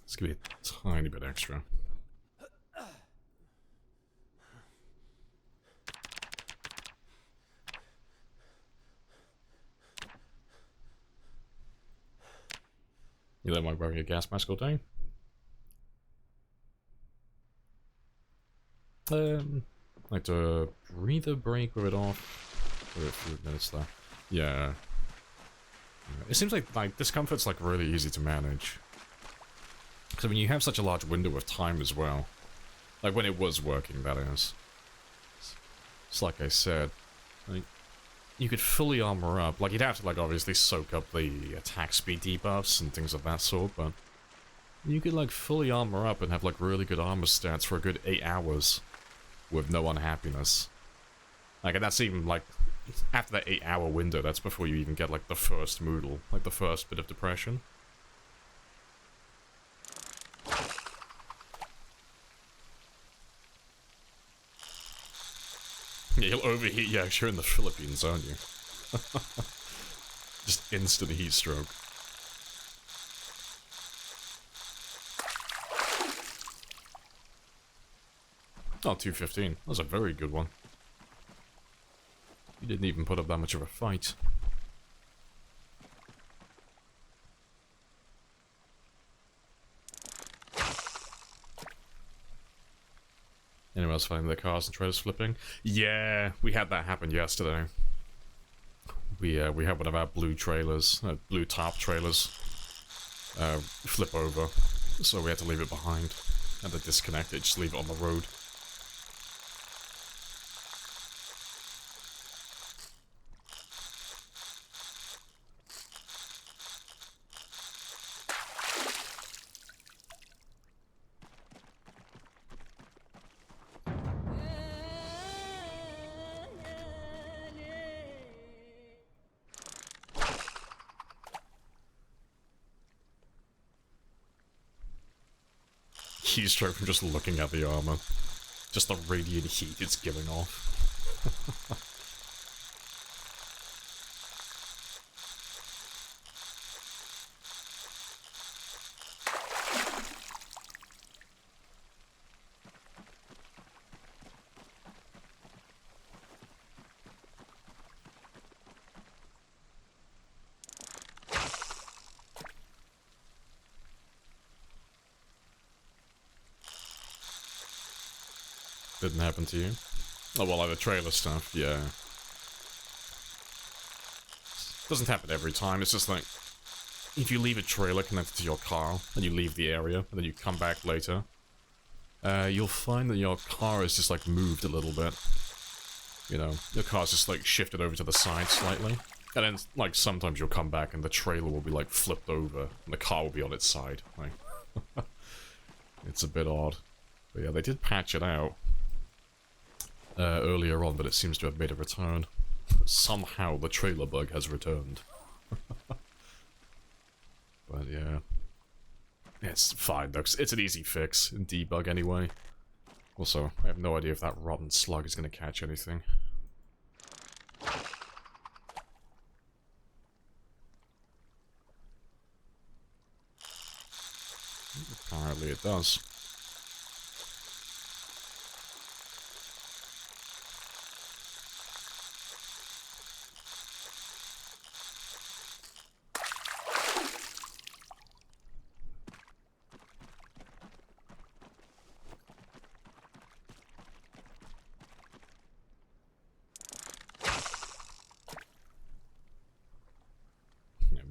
Let's give it a tiny bit extra. You don't mind wearing a gas mask all day? Like to breathe a break with it off for a few minutes there. Yeah. It seems like discomfort's like really easy to manage. Because I mean, you have such a large window of time as well. Like when it was working, that is. It's like I said, like, you could fully armor up. Like, you'd have to, like, obviously soak up the attack speed debuffs and things of that sort, but you could, like, fully armor up and have, like, really good armor stats for a good 8 hours with no unhappiness. Like, and that's even, like, after that 8-hour window, that's before you even get, like, the first moodle, like, the first bit of depression. Yeah, you'll overheat, yeah, 'cause you're in the Philippines, aren't you? Just instant heat stroke. Oh, 215. That was a very good one. You didn't even put up that much of a fight. Anyone else finding their cars and trailers flipping? Yeah, we had that happen yesterday. We had one of our blue trailers, blue tarp trailers, flip over. So we had to leave it behind. Had to disconnect it, just leave it on the road. Keystroke from just looking at the armor. Just the radiant heat it's giving off. Didn't happen to you? Oh, well, like the trailer stuff, yeah. Doesn't happen every time, it's just like, if you leave a trailer connected to your car, and you leave the area, and then you come back later, you'll find that your car is just like moved a little bit. You know, your car's just like shifted over to the side slightly. And then, like, sometimes you'll come back and the trailer will be like flipped over, and the car will be on its side. Like, it's a bit odd. But yeah, they did patch it out. Earlier on, but it seems to have made a return. Somehow the trailer bug has returned. But yeah. It's fine though, 'cause it's an easy fix and debug anyway. Also, I have no idea if that rotten slug is going to catch anything. Apparently it does.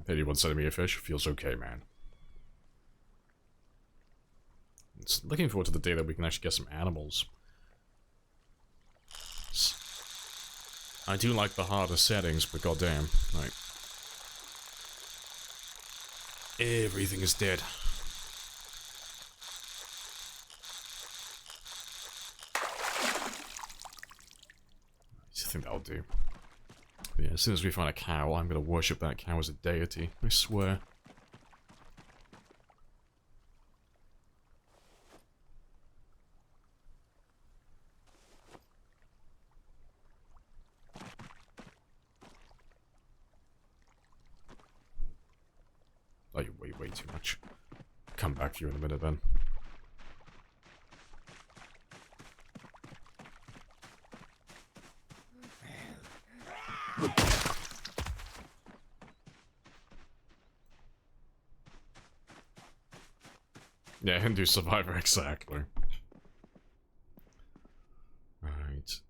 Anyone sending me a fish feels okay, man. It's looking forward to the day that we can actually get some animals. I do like the harder settings, but goddamn, like, everything is dead. I think that'll do. But yeah, as soon as we find a cow, I'm gonna worship that cow as a deity, I swear. Oh, you weigh way too much. Come back to you in a minute then. Yeah, Hindu Survivor, exactly. Right.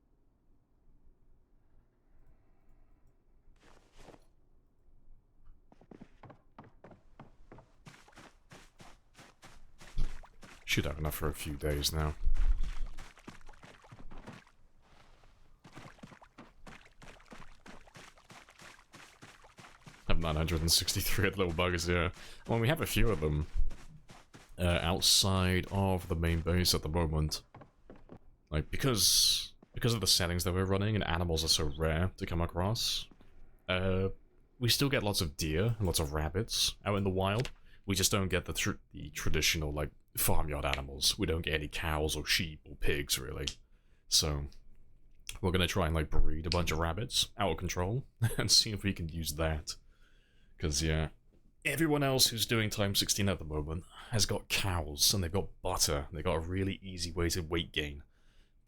Should have enough for a few days now. Have 963 little buggers here. Well, we have a few of them. Outside of the main base at the moment. Like, because of the settings that we're running and animals are so rare to come across, we still get lots of deer and lots of rabbits out in the wild. We just don't get the traditional, like, farmyard animals. We don't get any cows or sheep or pigs, really. So, we're gonna try and, like, breed a bunch of rabbits out of control and see if we can use that. Because, yeah, everyone else who's doing time 16 at the moment has got cows, and they've got butter, and they've got a really easy way to weight gain.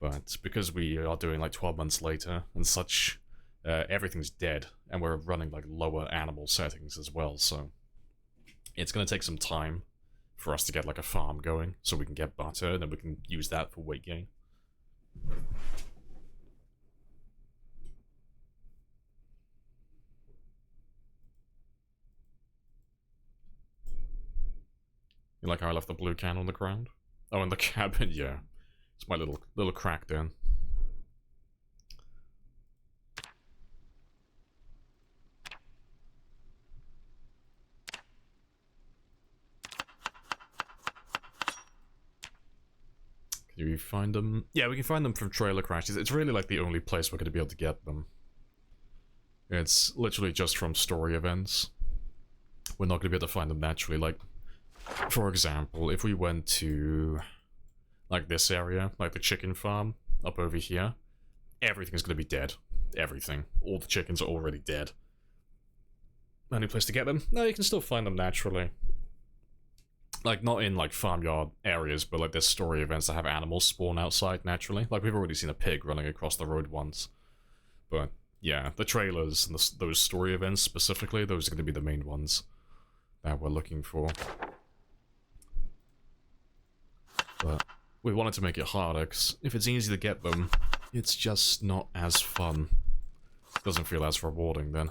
But because we are doing like 12 months later and such, everything's dead, and we're running like lower animal settings as well, so it's going to take some time for us to get like a farm going, so we can get butter, and then we can use that for weight gain. You like how I left the blue can on the ground? Oh, in the cabin, yeah. It's my little crack den. Can you find them? Yeah, we can find them from trailer crashes. It's really like the only place we're going to be able to get them. It's literally just from story events. We're not going to be able to find them naturally. Like, for example, if we went to like this area, like the chicken farm up over here, everything's going to be dead. Everything. All the chickens are already dead. Only place to get them? No, you can still find them naturally. Like, not in, like, farmyard areas, but, like, there's story events that have animals spawn outside naturally. Like, we've already seen a pig running across the road once. But, yeah, the trailers and those story events specifically, those are going to be the main ones that we're looking for. But we wanted to make it harder, because if it's easy to get them, it's just not as fun. It doesn't feel as rewarding then.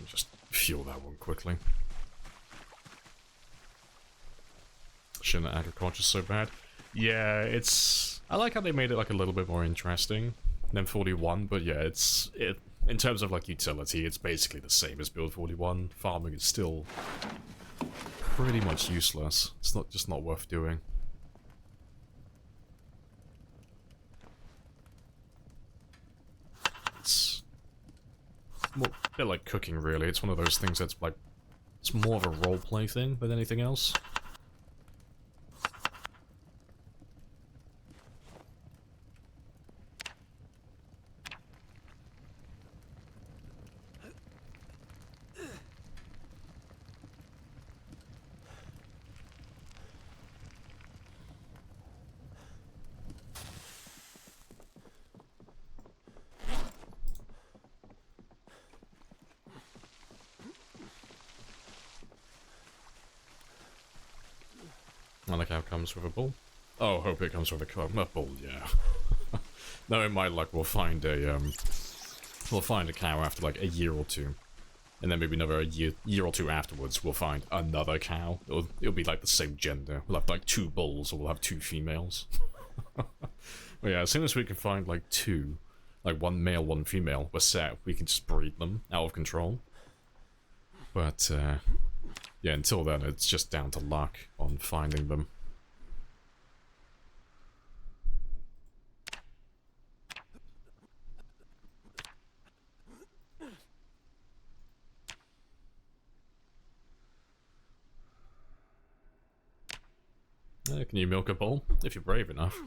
Just fuel that one quickly. Shouldn't agriculture so bad? Yeah, it's... I like how they made it like a little bit more interesting than 41, but yeah, in terms of like utility, it's basically the same as Build 41. Farming is still pretty much useless. It's just not worth doing. It's more, a bit like cooking, really. It's one of those things that's like, it's more of a roleplay thing than anything else. I like how it comes with a bull. Oh, hope it comes with a bull, yeah. No, in my luck, we'll find a cow after like a year or two. And then maybe another year or two afterwards, we'll find another cow. It'll be like the same gender. We'll have like 2 bulls, or we'll have 2 females. But yeah, as soon as we can find like 2, like 1 male, 1 female, we're set. We can just breed them out of control. But, yeah, until then, it's just down to luck on finding them. Can you milk a bull? If you're brave enough.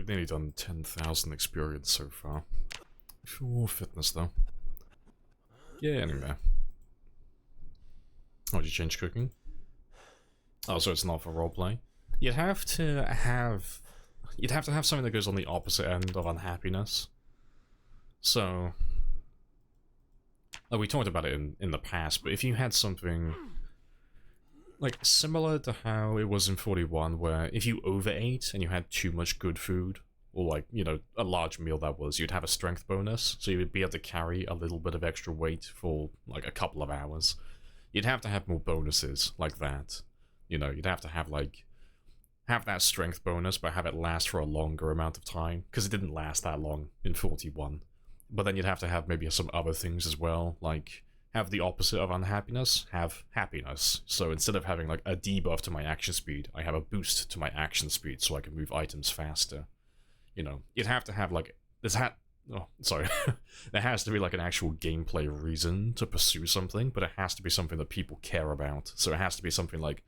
nearly done 10,000 experience so far. For fitness, though. Yeah, anyway. Oh, did you change cooking? Oh, so it's not for roleplay? You'd have to have something that goes on the opposite end of unhappiness. So, like we talked about it in the past, but if you had something like similar to how it was in 41, where if you overate and you had too much good food, or like, you know, a large meal that was, you'd have a strength bonus, so you would be able to carry a little bit of extra weight for like a couple of hours. You'd have to have more bonuses like that. You know, you'd have to have like have that strength bonus, but have it last for a longer amount of time, because it didn't last that long in 41. But then you'd have to have maybe some other things as well, like have the opposite of unhappiness, have happiness. So instead of having like a debuff to my action speed, I have a boost to my action speed so I can move items faster. You know, you'd have to have like there has to be like an actual gameplay reason to pursue something, but it has to be something that people care about. So it has to be something like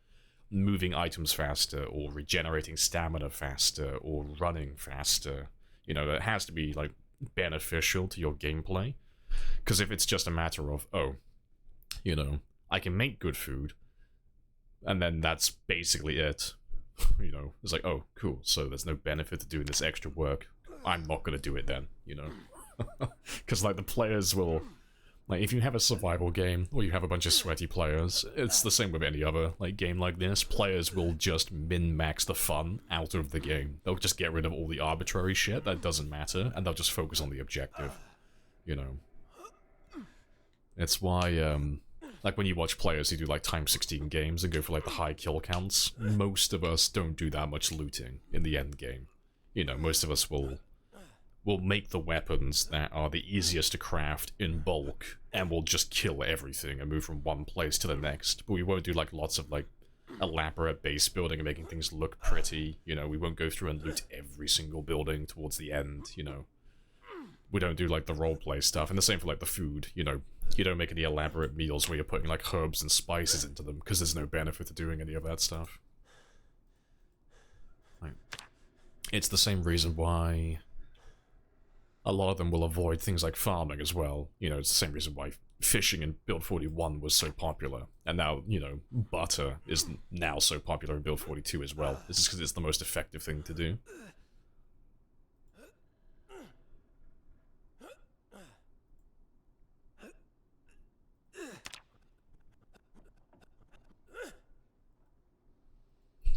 moving items faster, or regenerating stamina faster, or running faster. You know, that has to be like beneficial to your gameplay. Because if it's just a matter of, oh, you know, I can make good food, and then that's basically it, you know, it's like, oh, cool, so there's no benefit to doing this extra work, I'm not gonna do it then, you know? Because, like, the players will, like, if you have a survival game, or you have a bunch of sweaty players, it's the same with any other, like, game like this, players will just min-max the fun out of the game. They'll just get rid of all the arbitrary shit that doesn't matter, and they'll just focus on the objective, you know? It's why, like when you watch players who do like times 16 games and go for like the high kill counts, most of us don't do that much looting in the end game. You know, most of us will make the weapons that are the easiest to craft in bulk, and we'll just kill everything and move from one place to the next. But we won't do like lots of like elaborate base building and making things look pretty. You know, we won't go through and loot every single building towards the end, you know. We don't do like the roleplay stuff, and the same for like the food, you know. You don't make any elaborate meals where you're putting like herbs and spices into them, because there's no benefit to doing any of that stuff. Right. It's the same reason why a lot of them will avoid things like farming as well. You know, it's the same reason why fishing in Build 41 was so popular, and now, you know, butter is now so popular in Build 42 as well. This is because it's the most effective thing to do.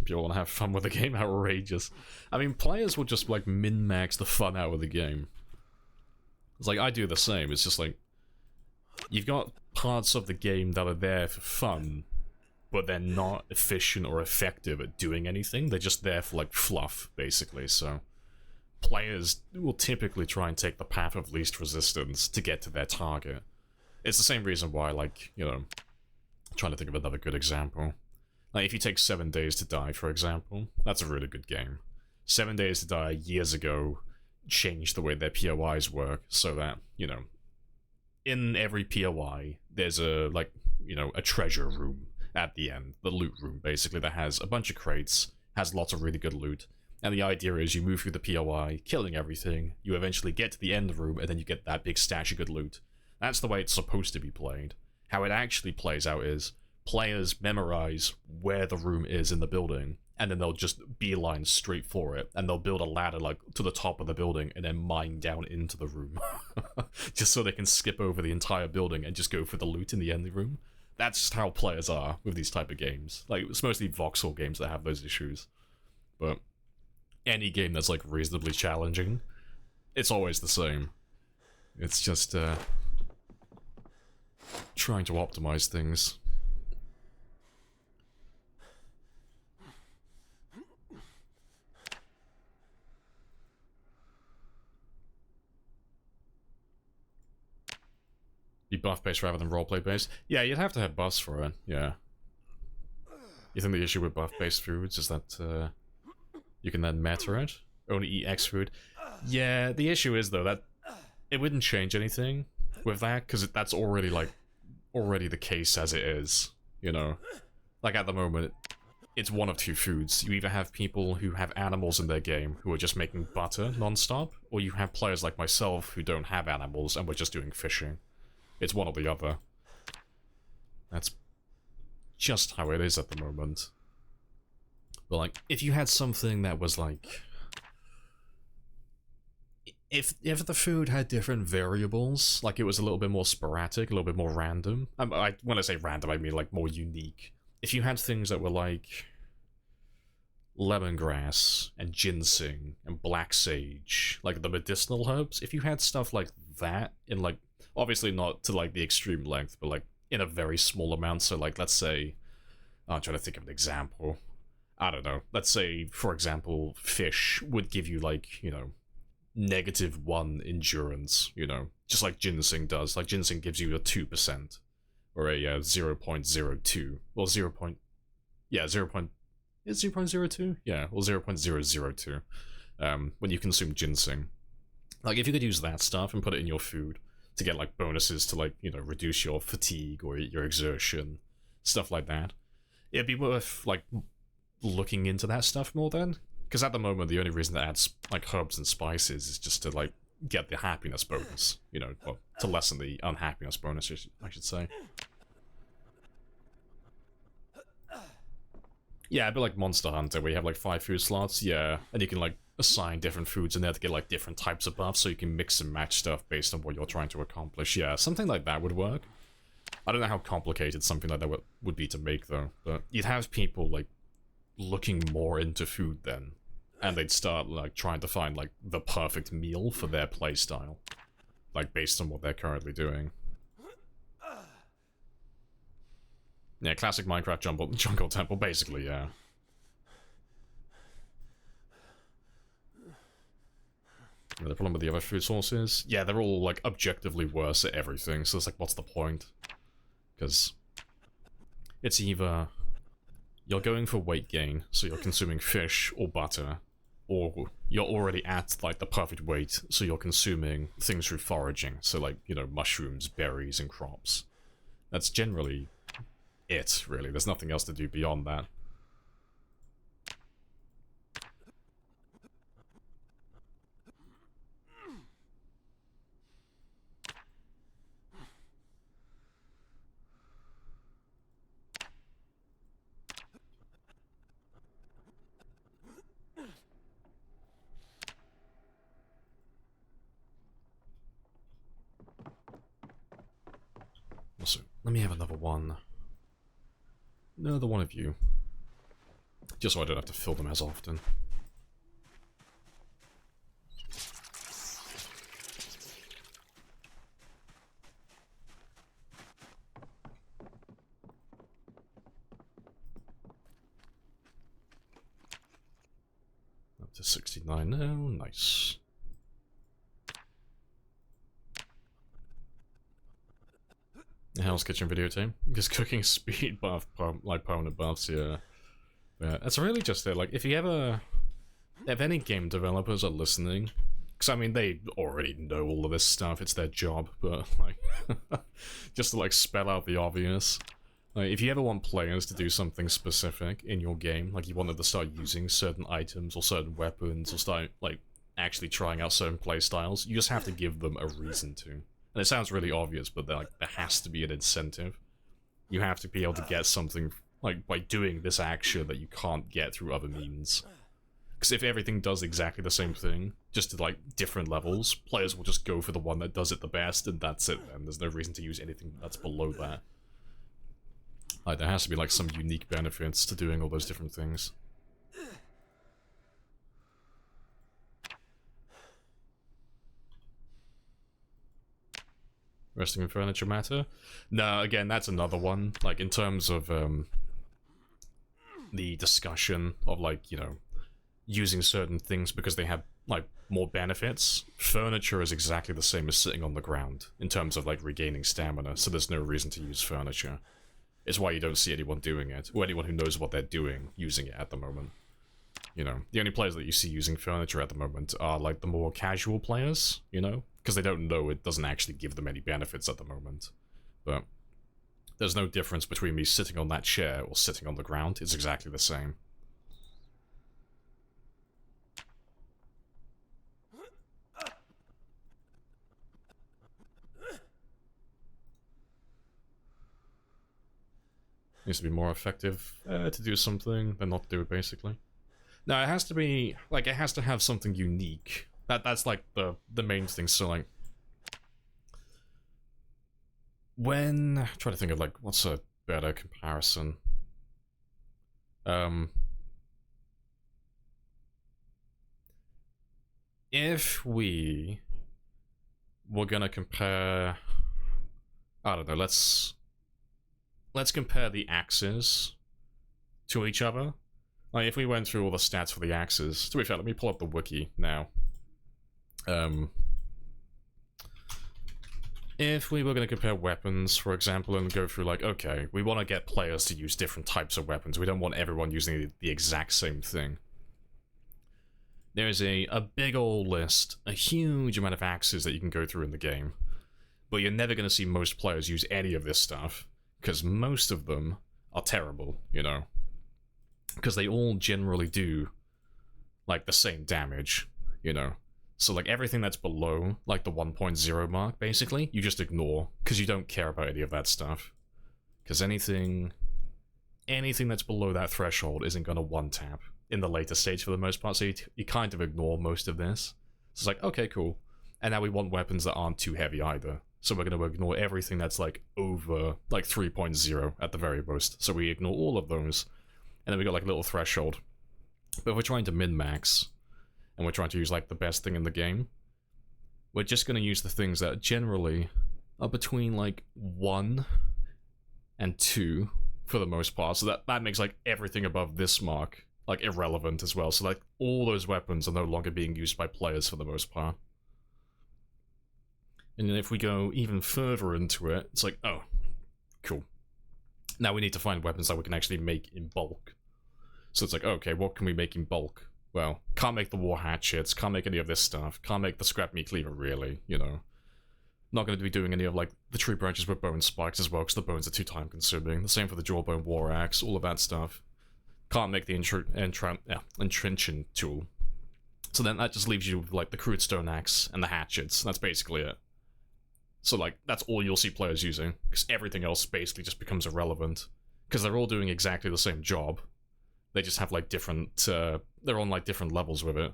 If you want to have fun with the game, outrageous. I mean, players will just, like, min-max the fun out of the game. It's like, I do the same. It's just like, you've got parts of the game that are there for fun, but they're not efficient or effective at doing anything. They're just there for, like, fluff, basically. So, players will typically try and take the path of least resistance to get to their target. It's the same reason why, like, you know, I'm trying to think of another good example. Like, if you take 7 Days to Die, for example, that's a really good game. 7 Days to Die years ago changed the way their POIs work, so that, you know, in every POI, there's a, like, you know, a treasure room at the end, the loot room, basically, that has a bunch of crates, has lots of really good loot, and the idea is you move through the POI, killing everything, you eventually get to the end room, and then you get that big stash of good loot. That's the way it's supposed to be played. How it actually plays out is, players memorize where the room is in the building, and then they'll just beeline straight for it, and they'll build a ladder like to the top of the building and then mine down into the room. Just so they can skip over the entire building and just go for the loot in the end room. That's just how players are with these type of games. Like, it's mostly voxel games that have those issues. But any game that's like reasonably challenging, it's always the same. It's just trying to optimize things. Be buff-based rather than roleplay-based? Yeah, you'd have to have buffs for it, yeah. You think the issue with buff-based foods is that you can then meta it? Only eat X food? Yeah, the issue is, though, that it wouldn't change anything with that, because that's already, like, already the case as it is, you know? Like, at the moment, it's one of two foods. You either have people who have animals in their game who are just making butter non-stop, or you have players like myself who don't have animals and we're just doing fishing. It's one or the other. That's just how it is at the moment. But like, if you had something that was like... If the food had different variables, like it was a little bit more sporadic, a little bit more random. When I say random, I mean like more unique. If you had things that were like lemongrass and ginseng and black sage, like the medicinal herbs, if you had stuff like that in like, obviously not to like the extreme length, but like in a very small amount, so like let's say, I'm trying to think of an example. I don't know, let's say, for example, fish would give you like, you know, -1 endurance, you know, just like ginseng does. Like ginseng gives you a 2%. Or a 0.02, well 0. Yeah, 0.02? Yeah, well 0.002, when you consume ginseng. Like, if you could use that stuff and put it in your food to get, like, bonuses to, like, you know, reduce your fatigue or your exertion, stuff like that, it'd be worth, like, looking into that stuff more then. Because at the moment, the only reason to add, like, herbs and spices is just to, like, get the happiness bonus, you know, well, to lessen the unhappiness bonus, I should say. Yeah, a bit like Monster Hunter, where you have like 5 food slots, yeah, and you can like assign different foods in there to get like different types of buffs, so you can mix and match stuff based on what you're trying to accomplish. Yeah, something like that would work. I don't know how complicated something like that would be to make, though, but you'd have people like looking more into food then, and they'd start like trying to find like the perfect meal for their playstyle, like based on what they're currently doing. Yeah, classic Minecraft jungle temple, basically, yeah. And the problem with the other food sources, yeah, they're all like objectively worse at everything, so it's like, what's the point? Because it's either you're going for weight gain, so you're consuming fish or butter, or you're already at like the perfect weight, so you're consuming things through foraging, so like, you know, mushrooms, berries, and crops. That's generally it, really. There's nothing else to do beyond that. Also, let me have another one. Another one of you. Just so I don't have to fill them as often. Up to 69 now, nice. Hell's Kitchen video team. Just cooking speed buff, like permanent buffs, yeah. Yeah, that's really just it. Like, if any game developers are listening, because I mean, they already know all of this stuff, it's their job, but like, just to like spell out the obvious. Like, if you ever want players to do something specific in your game, like you want them to start using certain items or certain weapons, or start like actually trying out certain playstyles, you just have to give them a reason to. And it sounds really obvious, but like, there has to be an incentive. You have to be able to get something, like, by doing this action that you can't get through other means. Because if everything does exactly the same thing, just at, like, different levels, players will just go for the one that does it the best, and that's it then. There's no reason to use anything that's below that. Like, there has to be, like, some unique benefits to doing all those different things. Resting in furniture matter? No, again, that's another one. Like, in terms of, the discussion of, like, you know, using certain things because they have, like, more benefits, furniture is exactly the same as sitting on the ground, in terms of, like, regaining stamina, so there's no reason to use furniture. It's why you don't see anyone doing it, or anyone who knows what they're doing using it at the moment. You know, the only players that you see using furniture at the moment are, like, the more casual players, you know? Because they don't know it doesn't actually give them any benefits at the moment. But There's no difference between me sitting on that chair or sitting on the ground. It's exactly the same. Needs to be more effective to do something than not do it, basically. No, it has to be, like, it has to have something unique. That's like the main thing. So like, when I'm trying to think of like what's a better comparison. If we were gonna compare, I don't know, let's compare the axes to each other. Like, if we went through all the stats for the axes, to be fair, let me pull up the wiki now. If we were going to compare weapons, for example, and go through, like, okay, we want to get players to use different types of weapons. We don't want everyone using the exact same thing. There's a big old list, a huge amount of axes that you can go through in the game. But you're never going to see most players use any of this stuff, because most of them are terrible, you know? Because they all generally do, like, the same damage, you know? So, like, everything that's below, like, the 1.0 mark, basically, you just ignore, because you don't care about any of that stuff. Because anything that's below that threshold isn't going to one-tap in the later stage for the most part, so you kind of ignore most of this. So it's like, okay, cool. And now we want weapons that aren't too heavy either. So we're going to ignore everything that's, like, over, like, 3.0 at the very most. So we ignore all of those. And then we got like a little threshold. But if we're trying to min-max, and we're trying to use like the best thing in the game, we're just going to use the things that generally are between like 1 and 2 for the most part. So that makes like everything above this mark like irrelevant as well. So like all those weapons are no longer being used by players for the most part. And then if we go even further into it, it's like, oh, cool. Now we need to find weapons that we can actually make in bulk. So it's like, okay, what can we make in bulk? Well, can't make the war hatchets, can't make any of this stuff, can't make the scrap meat cleaver, really, you know. Not going to be doing any of, like, the tree branches with bone spikes as well, because the bones are too time-consuming. The same for the jawbone war axe, all of that stuff. Can't make the entrenching tool. So then that just leaves you with, like, the crude stone axe and the hatchets. That's basically it. So, like, that's all you'll see players using, because everything else basically just becomes irrelevant. Because they're all doing exactly the same job. They just have, like, different, they're on, like, different levels with it.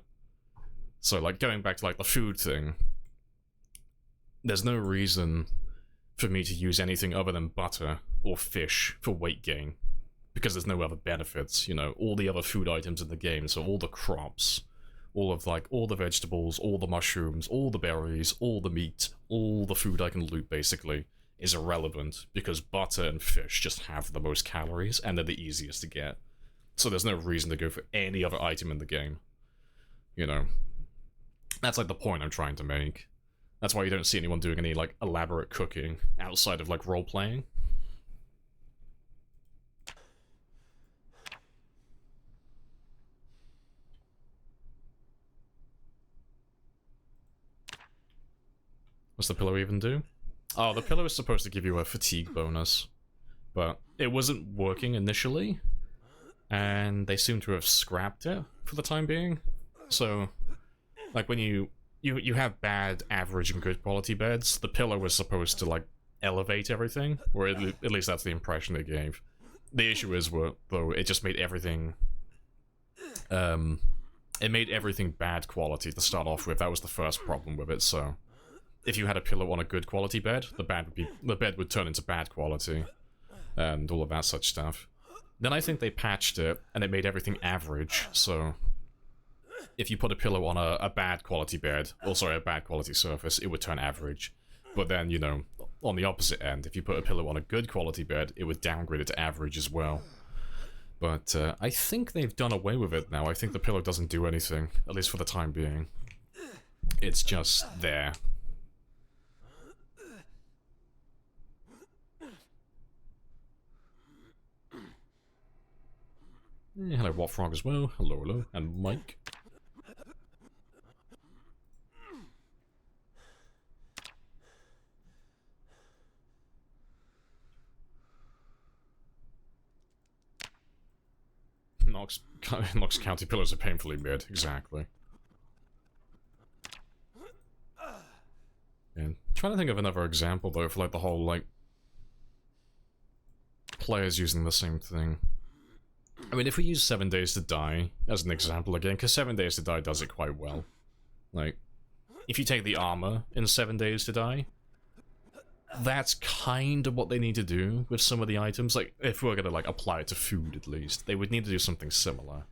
So, like, going back to, like, the food thing, there's no reason for me to use anything other than butter or fish for weight gain. Because there's no other benefits, you know. All the other food items in the game, so all the crops, all of, like, all the vegetables, all the mushrooms, all the berries, all the meat, all the food I can loot, basically, is irrelevant, because butter and fish just have the most calories, and they're the easiest to get. So there's no reason to go for any other item in the game. You know? That's, like, the point I'm trying to make. That's why you don't see anyone doing any, like, elaborate cooking outside of, like, role-playing. What's the pillow even do? Oh, the pillow is supposed to give you a fatigue bonus. But it wasn't working initially. And they seem to have scrapped it for the time being. So, like, when you have bad, average, and good quality beds, the pillow was supposed to, like, elevate everything. Or at least that's the impression it gave. The issue is, though, it just made everything... it made everything bad quality to start off with. That was the first problem with it, so... If you had a pillow on a good quality bed, the bed would turn into bad quality. And all of that such stuff. Then I think they patched it, and it made everything average, so... If you put a pillow on a bad quality bed, or sorry, a bad quality surface, it would turn average. But then, you know, on the opposite end, if you put a pillow on a good quality bed, it would downgrade it to average as well. But I think they've done away with it now. I think the pillow doesn't do anything, at least for the time being. It's just there. Yeah, hello, Watfrog as well. Hello, hello. And Mike. Knox County pillars are painfully mid, exactly. And trying to think of another example though for like the whole like players using the same thing. I mean, if we use 7 Days to Die as an example again, because 7 Days to Die does it quite well. Like, if you take the armor in 7 Days to Die, that's kind of what they need to do with some of the items. Like, if we're gonna like apply it to food at least, they would need to do something similar.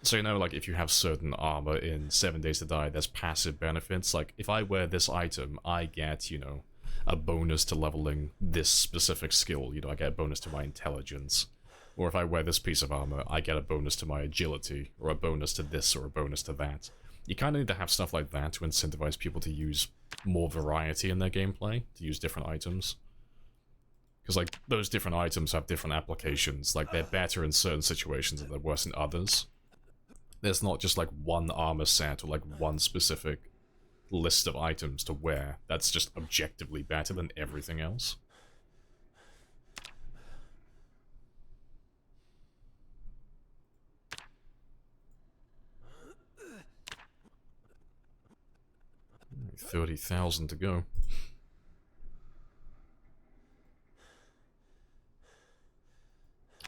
So, you know, like, if you have certain armor in 7 Days to Die, there's passive benefits. Like, if I wear this item, I get, you know, a bonus to leveling this specific skill. You know, I get a bonus to my intelligence. Or if I wear this piece of armor, I get a bonus to my agility, or a bonus to this, or a bonus to that. You kind of need to have stuff like that to incentivize people to use more variety in their gameplay, to use different items. Because, like, those different items have different applications. Like, they're better in certain situations and they're worse in others. There's not just like one armor set or like one specific list of items to wear that's just objectively better than everything else. $30,000 to go.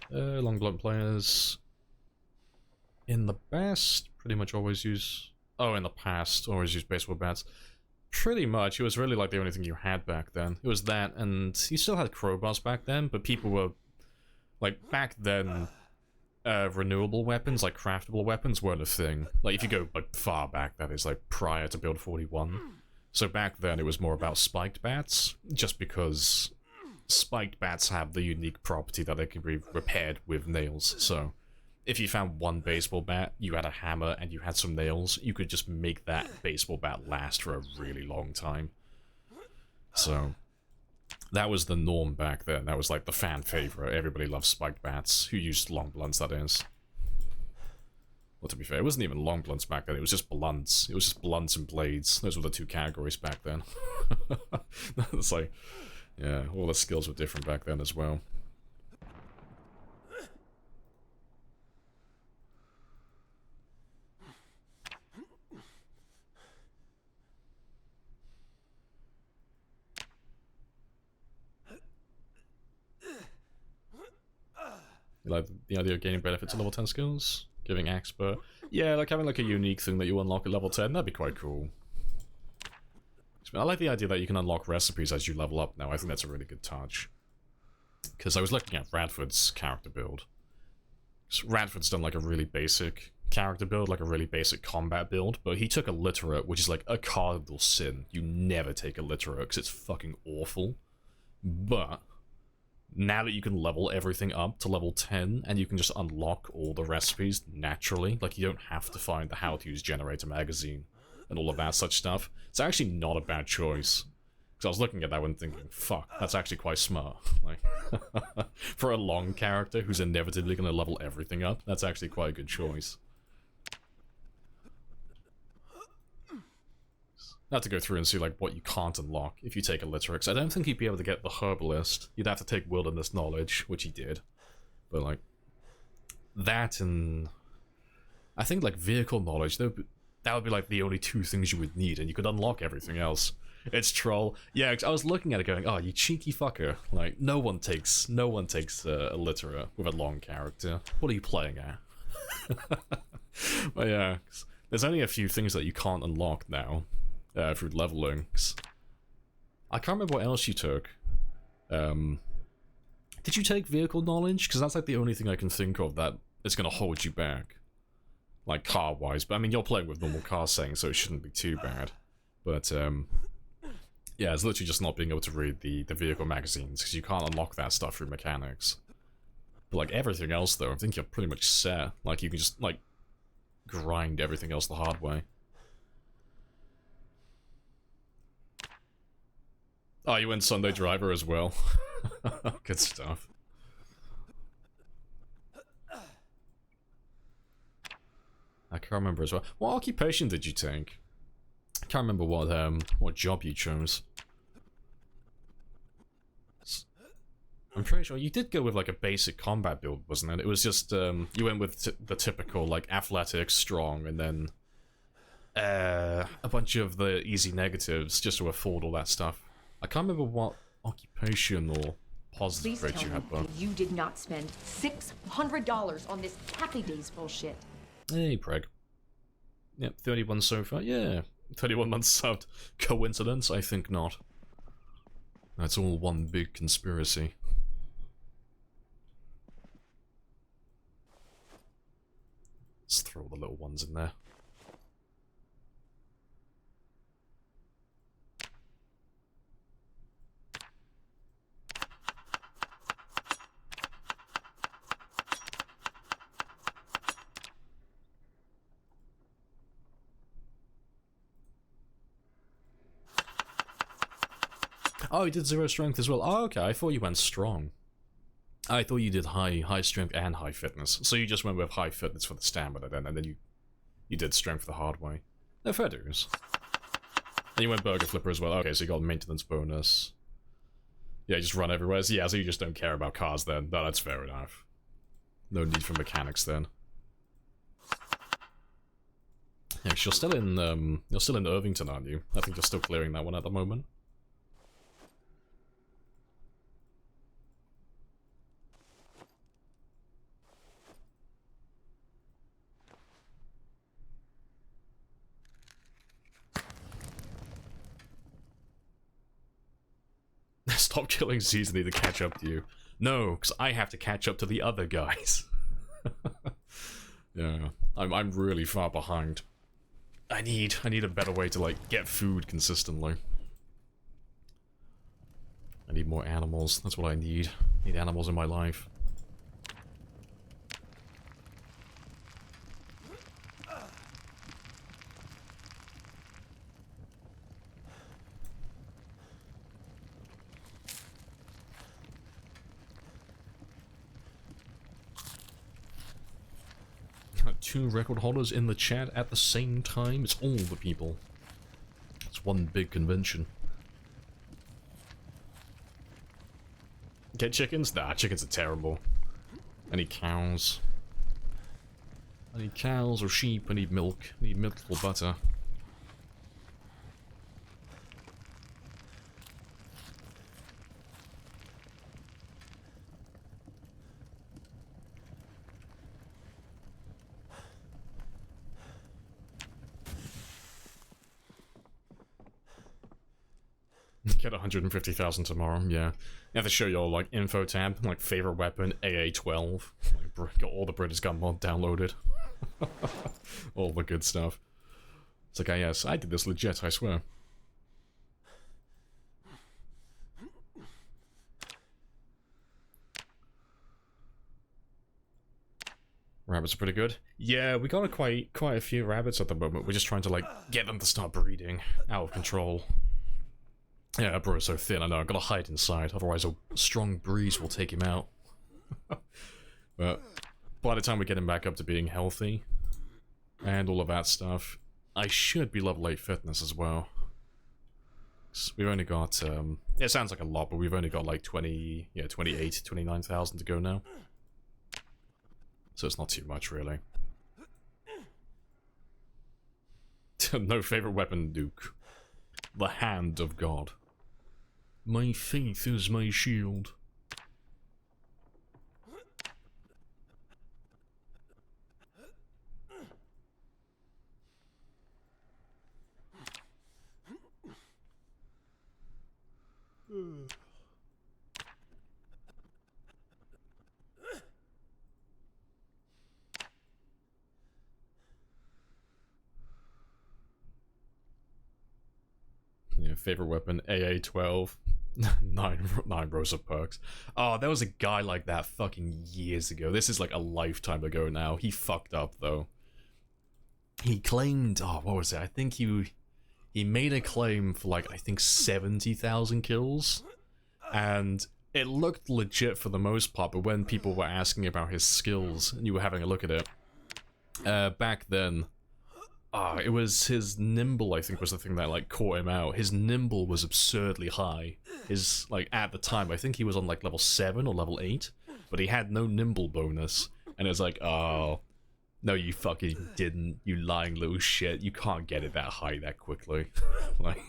Long blunt players. In the best, pretty much always use... Oh, in the past, always use baseball bats. Pretty much, it was really like the only thing you had back then. It was that, and you still had crowbars back then, but people were... Like, back then, renewable weapons, like craftable weapons, weren't a thing. Like, if you go, like, far back, that is, like, prior to Build 41. So back then, it was more about spiked bats, just because spiked bats have the unique property that they can be repaired with nails, so... If you found one baseball bat, you had a hammer, and you had some nails, you could just make that baseball bat last for a really long time. So, that was the norm back then. That was like the fan favorite. Everybody loved spiked bats, who used long blunts, that is. Well, to be fair, it wasn't even long blunts back then, it was just blunts. It was just blunts and blades. Those were the two categories back then. It's like, yeah, all the skills were different back then as well. You like the idea of gaining benefits of level 10 skills? Giving expert? Yeah, like having like a unique thing that you unlock at level 10, that'd be quite cool. I like the idea that you can unlock recipes as you level up now. I think that's a really good touch. Because I was looking at Radford's character build. So Radford's done like a really basic character build, like a really basic combat build, but he took illiterate, which is like a cardinal sin. You never take illiterate, because it's fucking awful. But... now that you can level everything up to level 10, and you can just unlock all the recipes naturally, like you don't have to find the how to use generator magazine and all of that such stuff, it's actually not a bad choice. Because I was looking at that one thinking, fuck, that's actually quite smart. Like, for a long character who's inevitably going to level everything up, that's actually quite a good choice. I have to go through and see like what you can't unlock if you take illiterate. I don't think you'd be able to get the herbalist. You'd have to take wilderness knowledge, which he did. But like that, and I think like vehicle knowledge, that would be like the only two things you would need, and you could unlock everything else. It's troll. Yeah, 'cause I was looking at it going, oh, you cheeky fucker. Like no one takes illiterate with a long character. What are you playing at? But yeah, there's only a few things that you can't unlock now. Through leveling. I can't remember what else you took. Did you take vehicle knowledge? Because that's like the only thing I can think of that is going to hold you back. Like car-wise. But I mean, you're playing with normal car settings, so it shouldn't be too bad. But, yeah, it's literally just not being able to read the vehicle magazines, because you can't unlock that stuff through mechanics. But like everything else, though, I think you're pretty much set. Like, you can just, like, grind everything else the hard way. Oh, you went Sunday Driver as well. Good stuff. I can't remember as well. What occupation did you take? I can't remember what job you chose. I'm pretty sure you did go with like a basic combat build, wasn't it? It was just you went with the typical like athletic, strong, and then a bunch of the easy negatives just to afford all that stuff. I can't remember what occupation or positive Please traits tell you me had, though. that you did not spend $600 on this Happy Days bullshit. Hey, Preg. Yep, 31 so far. Yeah, 31 months subbed. Coincidence? I think not. That's all one big conspiracy. Let's throw the little ones in there. Oh, you did 0 strength as well. Oh, okay. I thought you went strong. I thought you did high strength and high fitness. So you just went with high fitness for the stamina then, and then you did strength the hard way. No, fair dues. And you went burger flipper as well. Okay, so you got maintenance bonus. Yeah, you just run everywhere. So yeah, so you just don't care about cars then. No, that's fair enough. No need for mechanics then. Yeah, 'cause you're still in Irvington, aren't you? I think you're still clearing that one at the moment. Stop killing Z's and need to catch up to you. No, because I have to catch up to the other guys. Yeah, I'm really far behind. I need a better way to like get food consistently. I need more animals. That's what I need. I need animals in my life. Two record holders in the chat at the same time. It's all the people. It's one big convention. Get chickens? Nah, chickens are terrible. I need cows. I need cows or sheep. I need milk. I need milk or butter. Get 150,000 tomorrow, yeah. You have to show your, like, info tab, like, favorite weapon, AA-12. Like, got all the British gun mod downloaded. All the good stuff. It's like, yes, I did this legit, I swear. Rabbits are pretty good. Yeah, we got quite a few rabbits at the moment. We're just trying to, like, get them to start breeding. Out of control. Yeah, bro's so thin, I know, I've got to hide inside, otherwise a strong breeze will take him out. But by the time we get him back up to being healthy, and all of that stuff, I should be level 8 fitness as well. We've only got, it sounds like a lot, but we've only got like 29,000 to go now. So it's not too much, really. No favorite weapon, Duke. The Hand of God. My faith is my shield. Yeah, favorite weapon, AA-12. 9 rows of perks. Oh, there was a guy like that fucking years ago. This is like a lifetime ago now. He fucked up, though. He claimed... Oh, what was it? I think he made a claim for, like, I think 70,000 kills. And it looked legit for the most part, but when people were asking about his skills, and you were having a look at it, back then... it was his nimble, I think, was the thing that, like, caught him out. His nimble was absurdly high. His, like, at the time, I think he was on, like, level 7 or level 8, but he had no nimble bonus. And it was like, oh, no, you fucking didn't, you lying little shit. You can't get it that high that quickly. Like,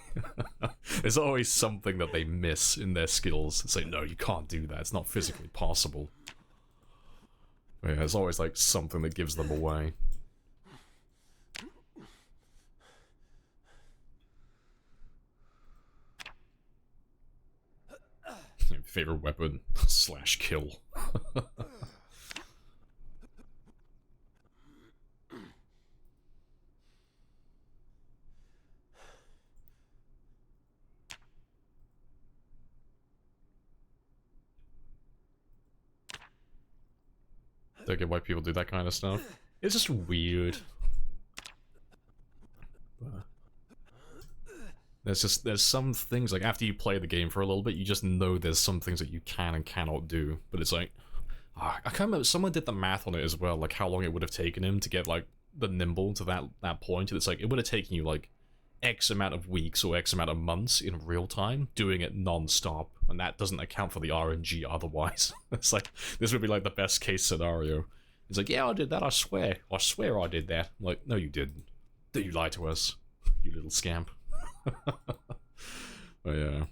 there's always something that they miss in their skills. It's like, no, you can't do that. It's not physically possible. But yeah, there's always, like, something that gives them away. Favorite weapon / kill. Don't get why people do that kind of stuff. It's just weird. There's some things, like, after you play the game for a little bit, you just know there's some things that you can and cannot do. But it's like, I can't remember, someone did the math on it as well, like how long it would have taken him to get, like, the nimble to that point. And it's like, it would have taken you, like, X amount of weeks or X amount of months in real time, doing it non-stop. And that doesn't account for the RNG otherwise. It's like, this would be, like, the best case scenario. It's like, yeah, I did that, I swear I did that. I'm like, no, you didn't. Did you lie to us, you little scamp? But yeah,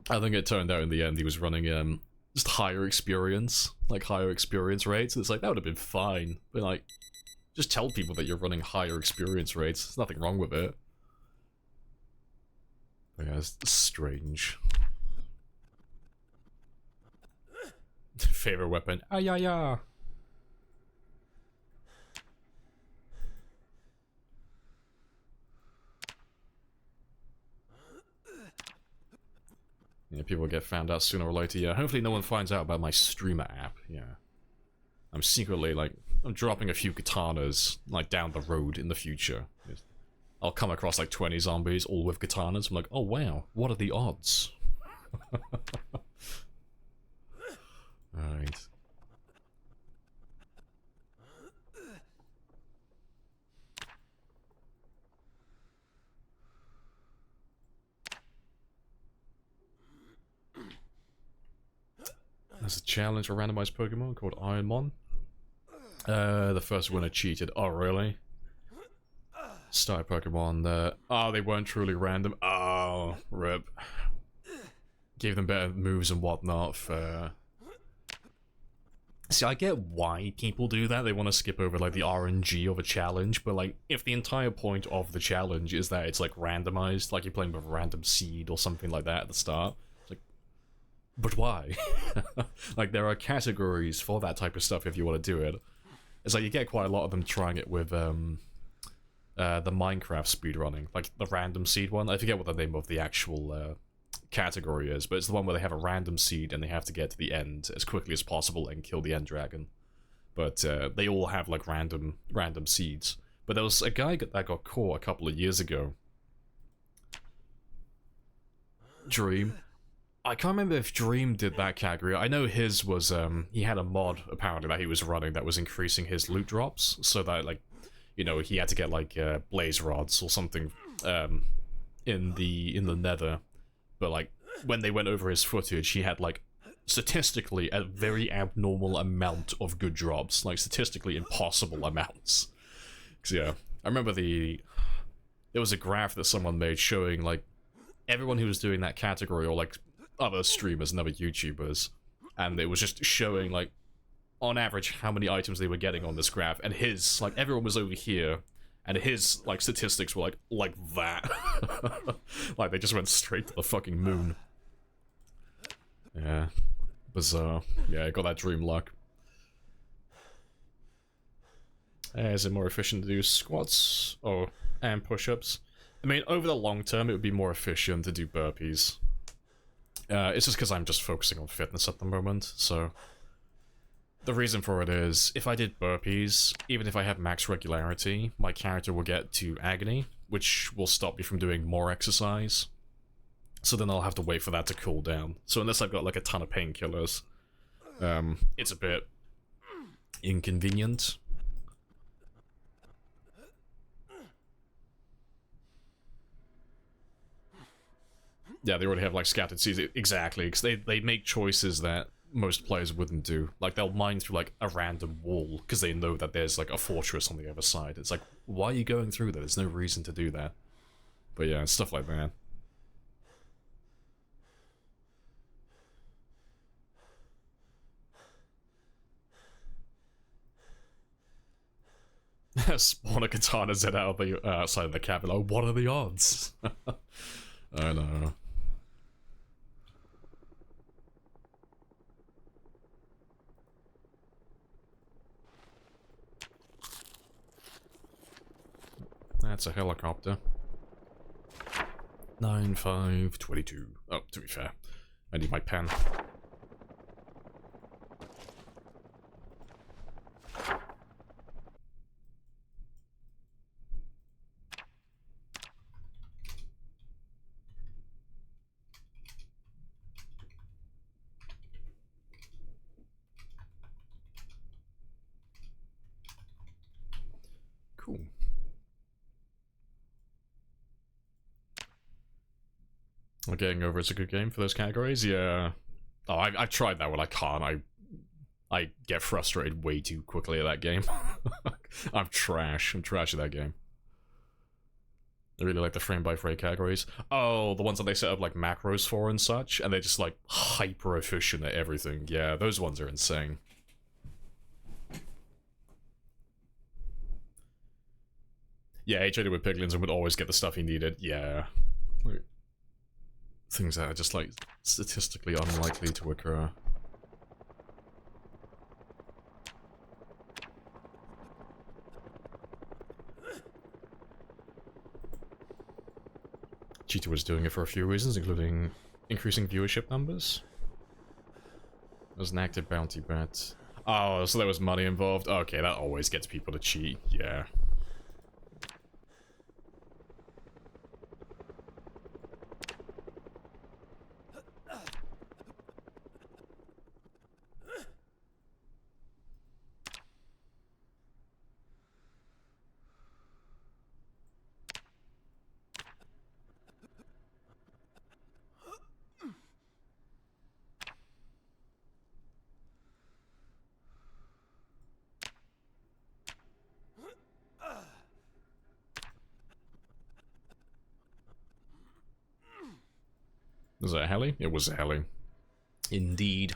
I think it turned out in the end he was running just higher experience rates. It's like, that would have been fine, but like, just tell people that you're running higher experience rates. There's nothing wrong with it. But yeah, it's strange. Favorite weapon? Ah, yeah, yeah. Yeah, people get found out sooner or later. Yeah, hopefully no one finds out about my streamer app. Yeah, I'm secretly, like, I'm dropping a few katanas, like, down the road in the future. I'll come across, like, 20 zombies, all with katanas. I'm like, oh wow, what are the odds? Alright. There's a challenge for randomized Pokemon called Ironmon. The first winner cheated. Oh, really? Starter Pokemon. Oh, they weren't truly random. Oh, rip. Gave them better moves and whatnot. See, I get why people do that. They want to skip over, like, the RNG of a challenge, but, like, if the entire point of the challenge is that it's, like, randomized, like you're playing with a random seed or something like that at the start, but why? Like, there are categories for that type of stuff if you want to do it. It's like, you get quite a lot of them trying it with, the Minecraft speedrunning. Like, the random seed one. I forget what the name of the actual, category is, but it's the one where they have a random seed and they have to get to the end as quickly as possible and kill the end dragon. But, they all have, like, random seeds. But there was a guy that got caught a couple of years ago. Dream. I can't remember if Dream did that category. I know his was, he had a mod, apparently, that he was running that was increasing his loot drops, so that, like, you know, he had to get, like, blaze rods or something, in the nether. But, like, when they went over his footage, he had, like, statistically a very abnormal amount of good drops. Like, statistically impossible amounts. Because, yeah, I remember there was a graph that someone made showing, like, everyone who was doing that category, or, like, other streamers and other YouTubers, and it was just showing, like, on average how many items they were getting on this graph, and his, like, everyone was over here, and his, like, statistics were like that. Like, they just went straight to the fucking moon. Yeah. Bizarre. Yeah, I got that dream luck. Is it more efficient to do squats? Oh, and push-ups? I mean, over the long term, it would be more efficient to do burpees. It's just because I'm just focusing on fitness at the moment, so... The reason for it is, if I did burpees, even if I have max regularity, my character will get to agony, which will stop me from doing more exercise. So then I'll have to wait for that to cool down. So unless I've got, like, a ton of painkillers, it's a bit inconvenient. Yeah, they already have, like, scattered seeds. Exactly, because they make choices that most players wouldn't do. Like, they'll mine through, like, a random wall, because they know that there's, like, a fortress on the other side. It's like, why are you going through that? There's no reason to do that. But yeah, stuff like that. Spawn a katana Z out of the outside of the cabin. Oh, what are the odds? I know. That's a helicopter. 9522. Oh, to be fair, I need my pen. Cool. Well, Getting Over is a good game for those categories, yeah. Oh, I tried that one, I can't. I get frustrated way too quickly at that game. I'm trash at that game. I really like the frame-by-frame categories. Oh, the ones that they set up like macros for and such, and they're just like hyper efficient at everything. Yeah, those ones are insane. Yeah, he traded with piglins and would always get the stuff he needed. Yeah. Like, things that are just like statistically unlikely to occur. Cheetah was doing it for a few reasons, including increasing viewership numbers. It was an active bounty bet. Oh, so there was money involved? Okay, that always gets people to cheat, yeah. Was it a heli? It was a heli. Indeed.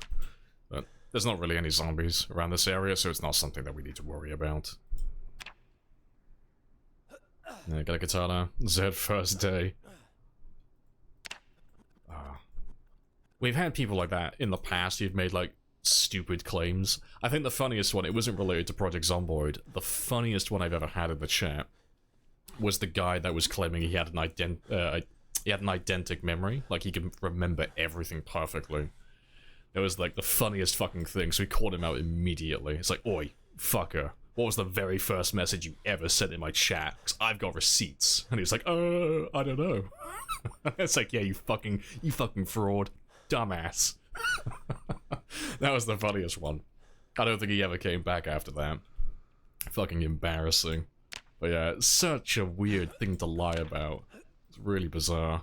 But there's not really any zombies around this area, so it's not something that we need to worry about. Yeah, got a katana. Zed first day. We've had people like that in the past who've made, like, stupid claims. I think the funniest one, it wasn't related to Project Zomboid. The funniest one I've ever had in the chat was the guy that was claiming he had an eidentic memory, like he can remember everything perfectly. It was like the funniest fucking thing, so we called him out immediately. It's like, oi, fucker, what was the very first message you ever sent in my chat? Because I've got receipts. And he was like, I don't know. It's like, yeah, you fucking fraud. Dumbass. That was the funniest one. I don't think he ever came back after that. Fucking embarrassing. But yeah, it's such a weird thing to lie about. It's really bizarre.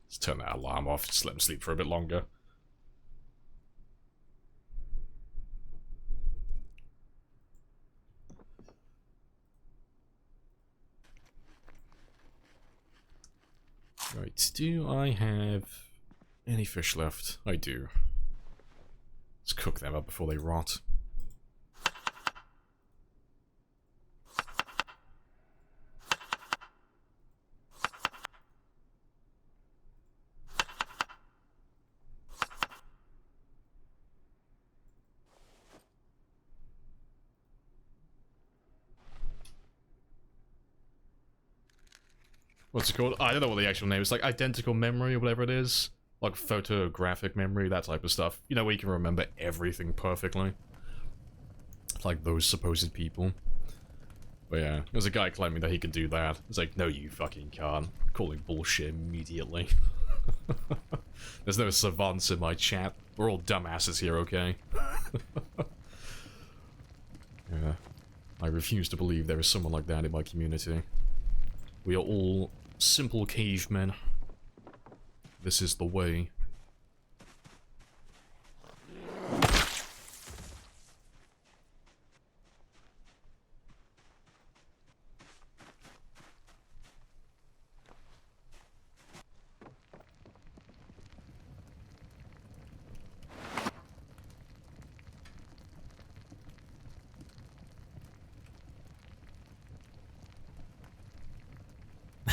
Let's turn that alarm off, just let him sleep for a bit longer. Right, do I have any fish left? I do. Let's cook them up before they rot. What's it called? I don't know what the actual name is. Like identical memory or whatever it is. Like photographic memory, that type of stuff. You know, where you can remember everything perfectly. Like those supposed people. But yeah, there's a guy claiming that he could do that. It's like, no you fucking can't. Calling bullshit immediately. There's no savants in my chat. We're all dumbasses here, okay? Yeah. I refuse to believe there is someone like that in my community. We are all simple cavemen. This is the way.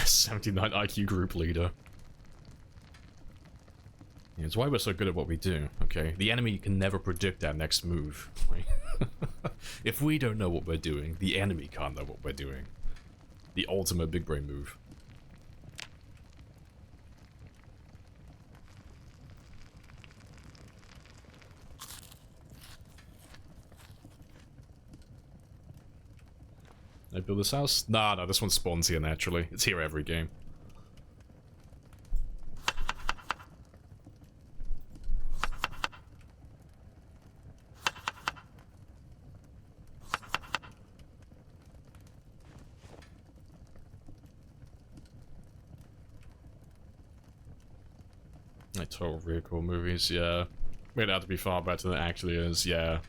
'79 IQ group leader. Yeah, it's why we're so good at what we do, okay? The enemy can never predict our next move. Right? If we don't know what we're doing, the enemy can't know what we're doing. The ultimate big brain move. I build this house? Nah, no, this one spawns here naturally. It's here every game. Like total vehicle movies, yeah. Made out to be far better than it actually is, yeah.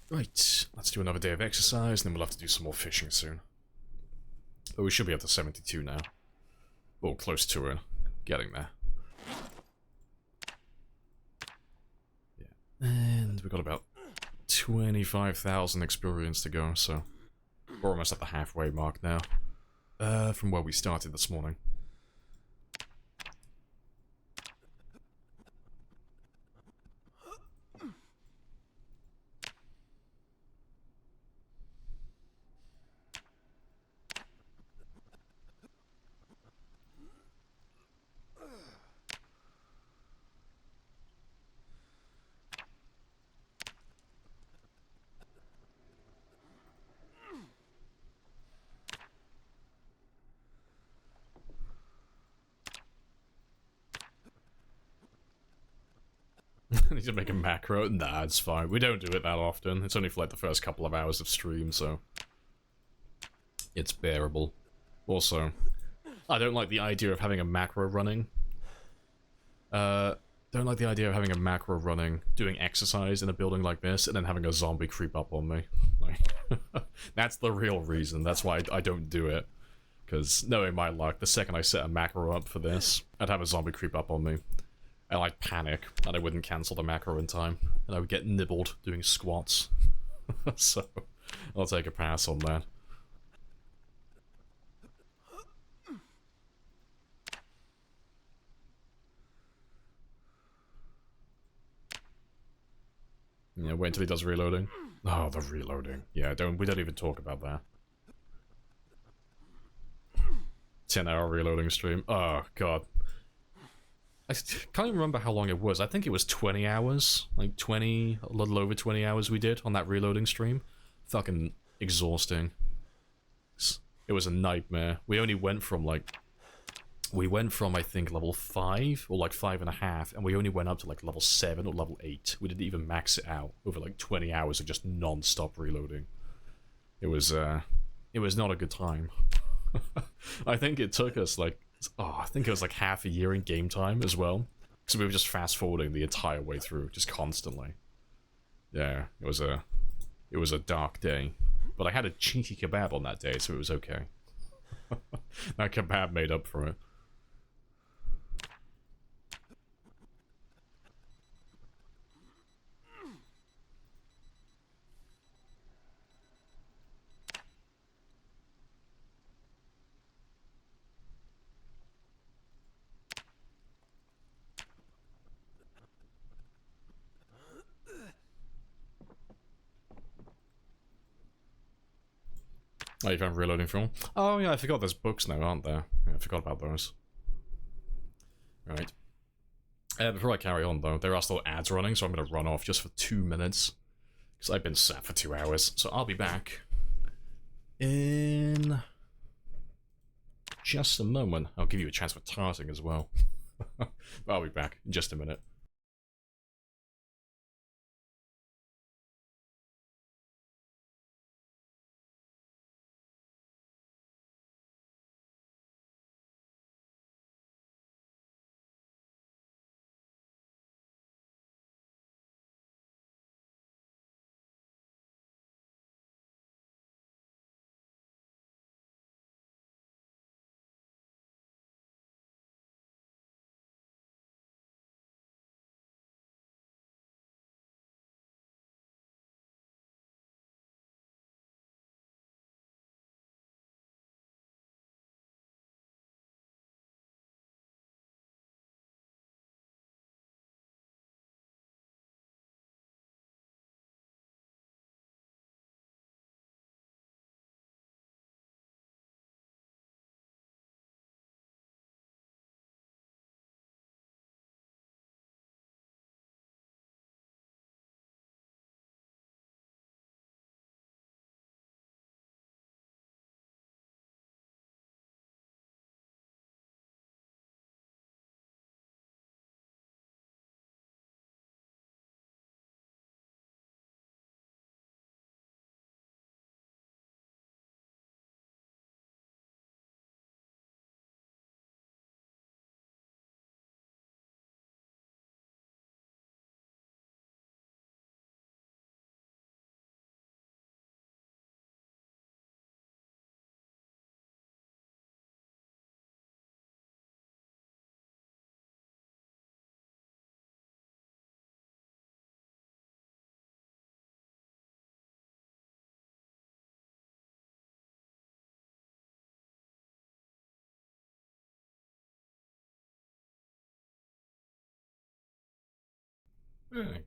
Right, let's do another day of exercise, and then we'll have to do some more fishing soon. But we should be up to 72 now. Well, close to it. Getting there. Yeah. And we've got about 25,000 experience to go, so we're almost at the halfway mark now. From where we started this morning. I need to make a macro. Nah, it's fine. We don't do it that often. It's only for like the first couple of hours of stream, so it's bearable. Also, I don't like the idea of having a macro running. Don't like the idea of having a macro running, doing exercise in a building like this, and then having a zombie creep up on me. Like, that's the real reason. That's why I don't do it. Because knowing my luck, the second I set a macro up for this, I'd have a zombie creep up on me. And I'd panic, and I wouldn't cancel the macro in time, and I would get nibbled doing squats. So, I'll take a pass on that. Yeah, wait until he does reloading. Oh, the reloading. Yeah, we don't even talk about that. 10-hour reloading stream. Oh, God. I can't even remember how long it was. I think it was 20 hours. Like 20, a little over 20 hours we did on that reloading stream. Fucking exhausting. It was a nightmare. We only went from like... We went from, I think, level 5, or like 5.5, and we only went up to like level 7 or level 8. We didn't even max it out over like 20 hours of just non-stop reloading. It was not a good time. I think it took us like... Oh, I think it was like half a year in game time as well. Because we were just fast-forwarding the entire way through, just constantly. Yeah, it was a dark day. But I had a cheeky kebab on that day, so it was okay. That kebab made up for it. Oh, you found reloading film? Oh yeah, I forgot there's books now, aren't there? Yeah, I forgot about those. Right. Before I carry on though, there are still ads running, so I'm going to run off just for 2 minutes. Because I've been sat for 2 hours, so I'll be back in just a moment. I'll give you a chance for tarting as well. But I'll be back in just a minute.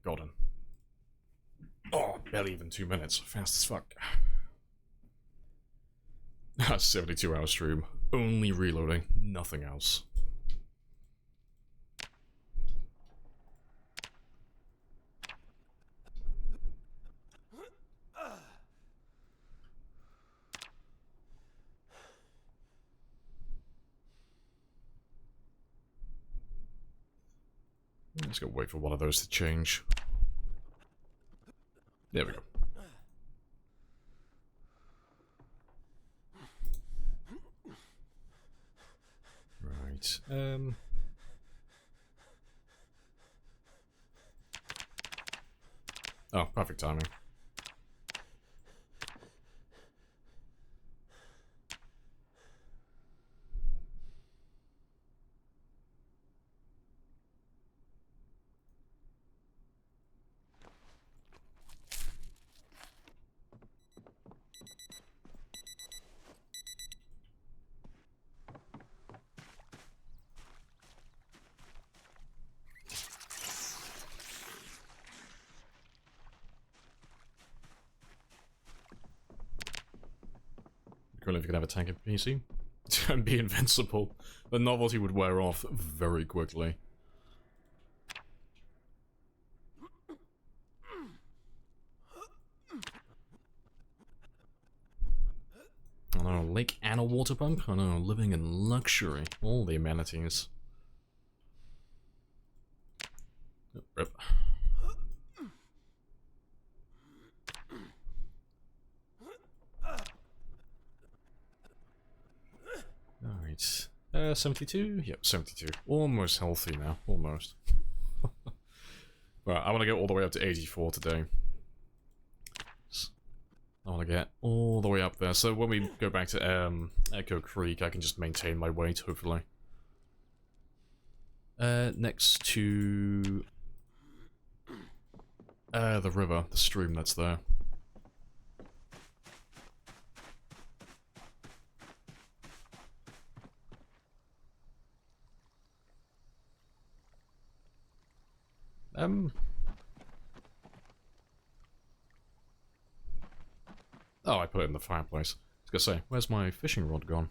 Got him. Oh, barely even 2 minutes. Fast as fuck. 72-hour stream. Only reloading. Nothing else. Let's go wait for one of those to change. There we go. Right. Oh, perfect timing. Cool if you could have a tank at PC and be invincible. The novelty would wear off very quickly. I know, lake and a water pump? I know, living in luxury. All the amenities. Oh, rip. Alright. 72? Yep, 72. Almost healthy now. Almost. Right, I want to go all the way up to 84 today. I want to get all the way up there. So when we go back to Echo Creek, I can just maintain my weight, hopefully. Next to the river, the stream that's there. Oh, I put it in the fireplace. I was gonna say, where's my fishing rod gone?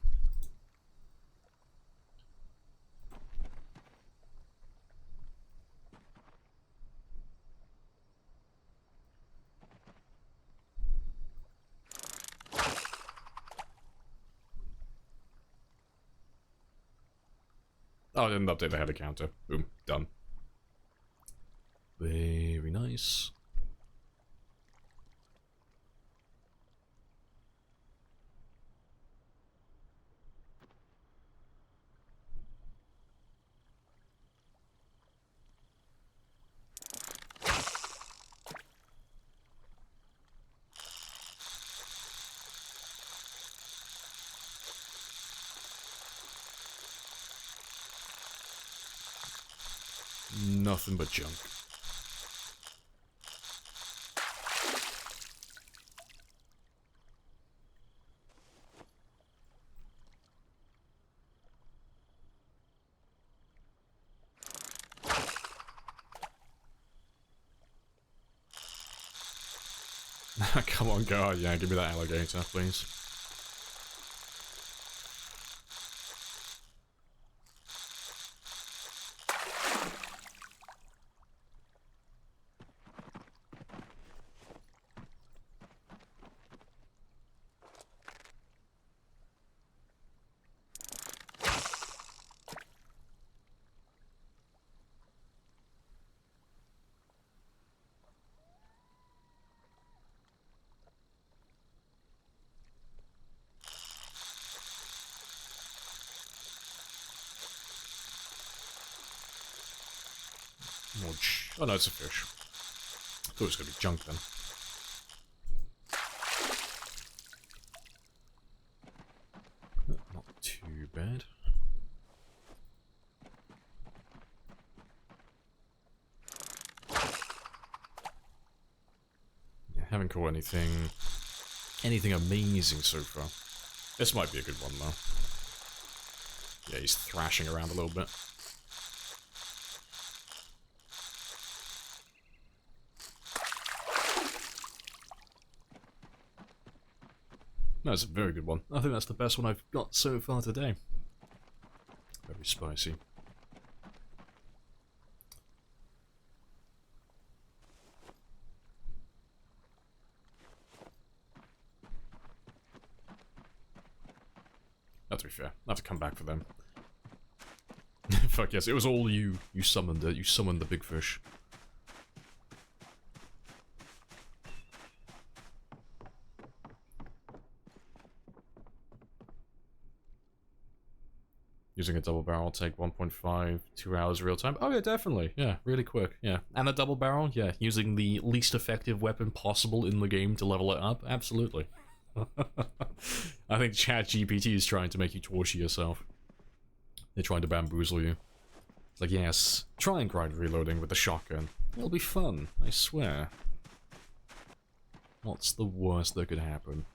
Oh, I didn't update the header counter. Boom, done. Very nice. Nothing but junk. Come on, God, yeah, give me that alligator, please. Oh no, it's a fish. I thought it was gonna be junk then. Not too bad. Yeah, haven't caught anything amazing so far. This might be a good one though. Yeah, he's thrashing around a little bit. That's a very good one. I think that's the best one I've got so far today. Very spicy. That's to be fair. I have to come back for them. Fuck yes, it was all you. You summoned it. You summoned the big fish. Using a double barrel take 1.5, 2 hours real time. Oh yeah, definitely. Yeah, really quick. Yeah. And a double barrel, yeah. Using the least effective weapon possible in the game to level it up. Absolutely. I think ChatGPT is trying to make you torture yourself. They're trying to bamboozle you. It's like, yes, try and grind reloading with the shotgun. It'll be fun, I swear. What's the worst that could happen?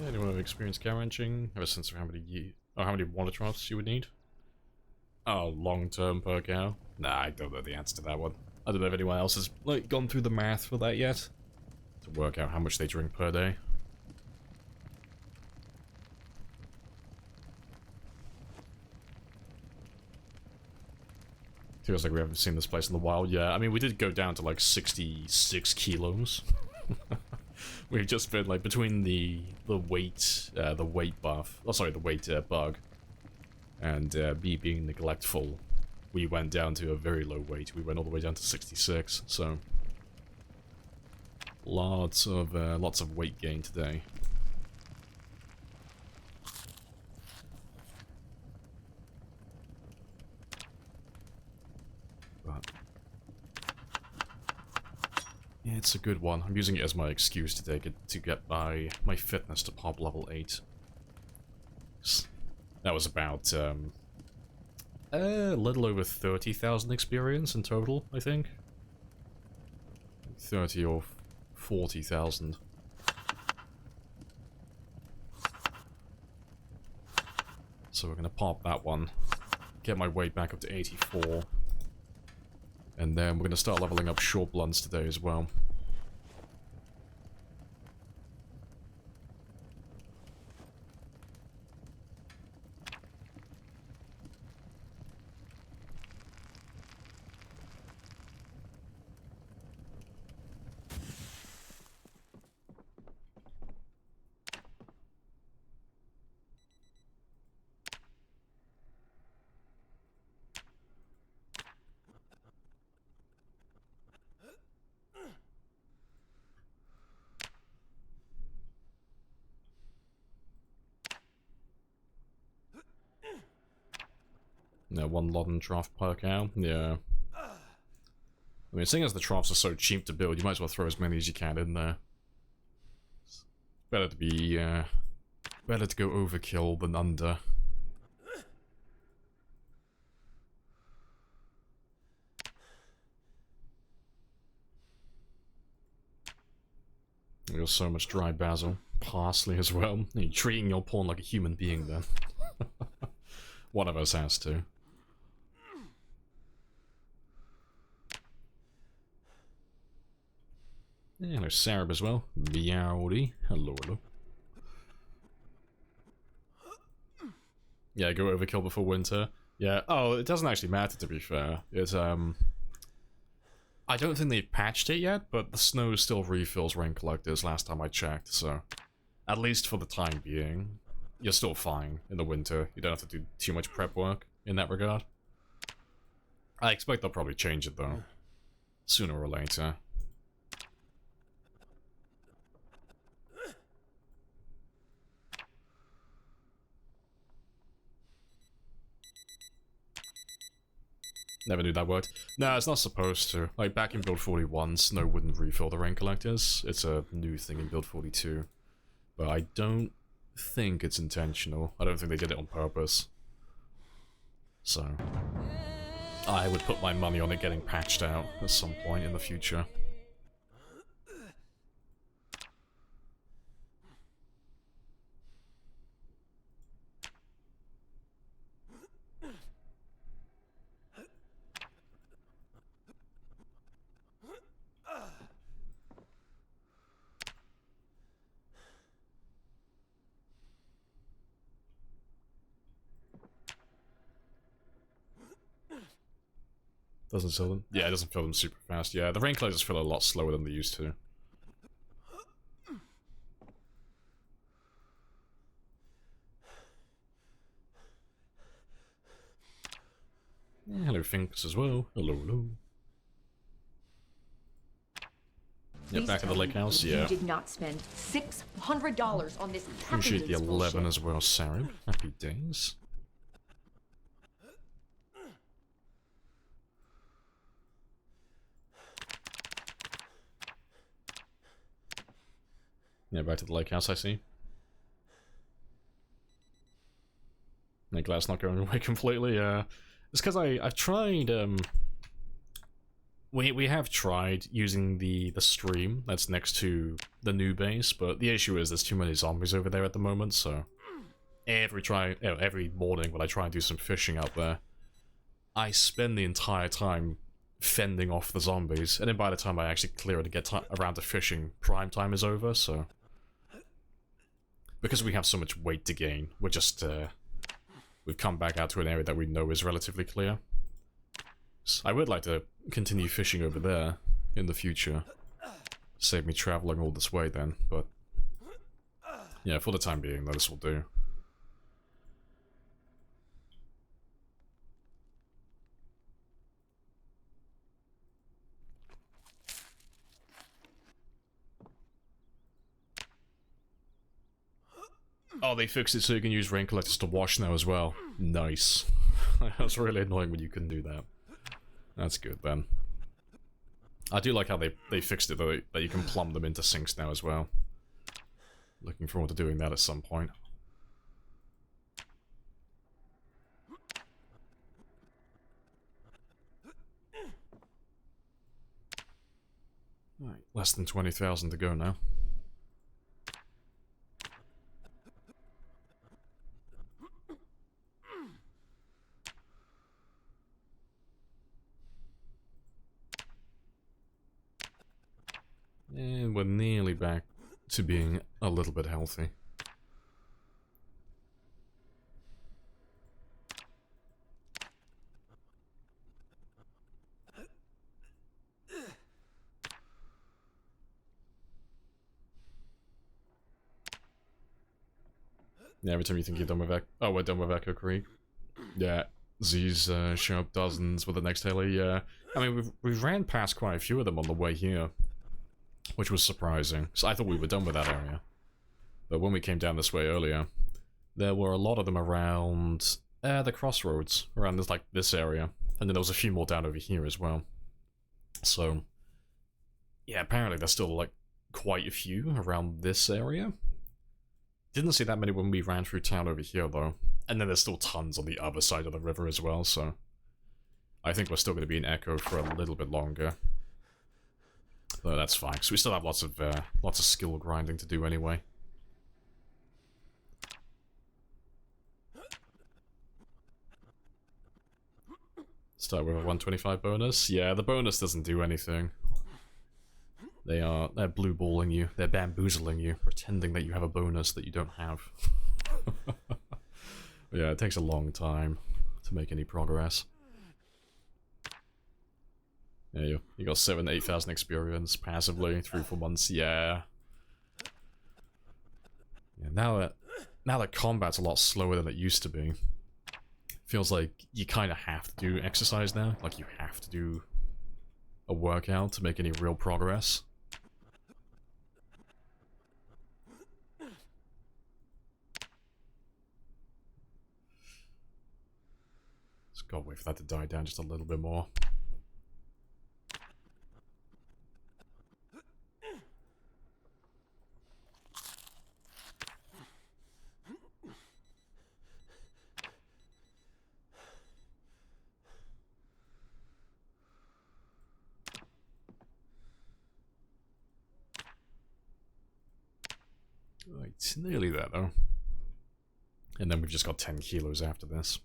Anyone have experience cow ranching? Have a sense of how many water troughs you would need? Oh, long-term per cow? Nah, I don't know the answer to that one. I don't know if anyone else has, like, gone through the math for that yet. To work out how much they drink per day. Feels like we haven't seen this place in the wild. Yeah, I mean, we did go down to, like, 66 kilos. We've just been, like, between the weight buff, oh sorry, the weight bug, and me being neglectful, we went down to a very low weight. We went all the way down to 66, so lots of weight gain today. But Yeah, it's a good one. I'm using it as my excuse to get my fitness to pop level 8. That was about a little over 30,000 experience in total, I think. 30 or 40,000. So we're gonna pop that one, get my weight back up to 84, and then we're gonna start leveling up short blunts today as well. Yeah, one Lodden trough per cow. Yeah. I mean, seeing as the troughs are so cheap to build, you might as well throw as many as you can in there. It's better to be, better to go overkill than under. There's so much dry basil. Parsley as well. You're treating your pawn like a human being then. One of us has to. Yeah, hello Sarab as well. Meowdy. Hello, hello. Yeah, go overkill before winter. Yeah, oh, it doesn't actually matter to be fair. It's, I don't think they've patched it yet, but the snow still refills rain collectors last time I checked, so... At least for the time being, you're still fine in the winter. You don't have to do too much prep work in that regard. I expect they'll probably change it though. Sooner or later. Never knew that worked. No, it's not supposed to. Like, back in Build 41, snow wouldn't refill the rain collectors. It's a new thing in Build 42. But I don't think it's intentional. I don't think they did it on purpose. So, I would put my money on it getting patched out at some point in the future. Doesn't fill them? Yeah, it doesn't fill them super fast. Yeah, the rain collectors fill a lot slower than they used to. Yeah, hello Finks as well. Hello, hello. Yeah, back in the lake house, yeah. You did not spend $600 on this. Appreciate the 11 as well, Sarab. Happy days. Yeah, back to the lake house, I see. Yeah, glad it's not going away completely. It's because I've tried. We have tried using the stream that's next to the new base, but the issue is there's too many zombies over there at the moment. So every morning when I try and do some fishing out there, I spend the entire time fending off the zombies, and then by the time I actually clear it and get around to fishing, prime time is over. So because we have so much weight to gain, we're just we've come back out to an area that we know is relatively clear. So I would like to continue fishing over there in the future. Save me traveling all this way then, but yeah, for the time being, though, this will do. Oh, they fixed it so you can use rain collectors to wash now as well. Nice. That was really annoying when you couldn't do that. That's good then. I do like how they fixed it, though, that you can plumb them into sinks now as well. Looking forward to doing that at some point. Right, less than 20,000 to go now. And we're nearly back to being a little bit healthy. Yeah, every time you think you're done with oh, we're done with Echo Creek. Yeah, Z's show up dozens with the next heli, yeah. I mean, we've ran past quite a few of them on the way here, which was surprising. So I thought we were done with that area. But when we came down this way earlier, there were a lot of them around the crossroads, around this, like, this area. And then there was a few more down over here as well. So, yeah, apparently there's still, like, quite a few around this area. Didn't see that many when we ran through town over here, though. And then there's still tons on the other side of the river as well, so... I think we're still going to be in Echo for a little bit longer. But that's fine, because we still have lots of skill grinding to do anyway. Start with a 125 bonus. Yeah, the bonus doesn't do anything. They're blue-balling you, they're bamboozling you, pretending that you have a bonus that you don't have. Yeah, it takes a long time to make any progress. Yeah, you got 7,000 to 8,000 experience passively, 3-4 months, yeah. Yeah, now that combat's a lot slower than it used to be. Feels like you kind of have to do exercise now, like you have to do a workout to make any real progress. Just gotta wait for that to die down just a little bit more. Right, nearly there though. And then we've just got 10 kilos after this.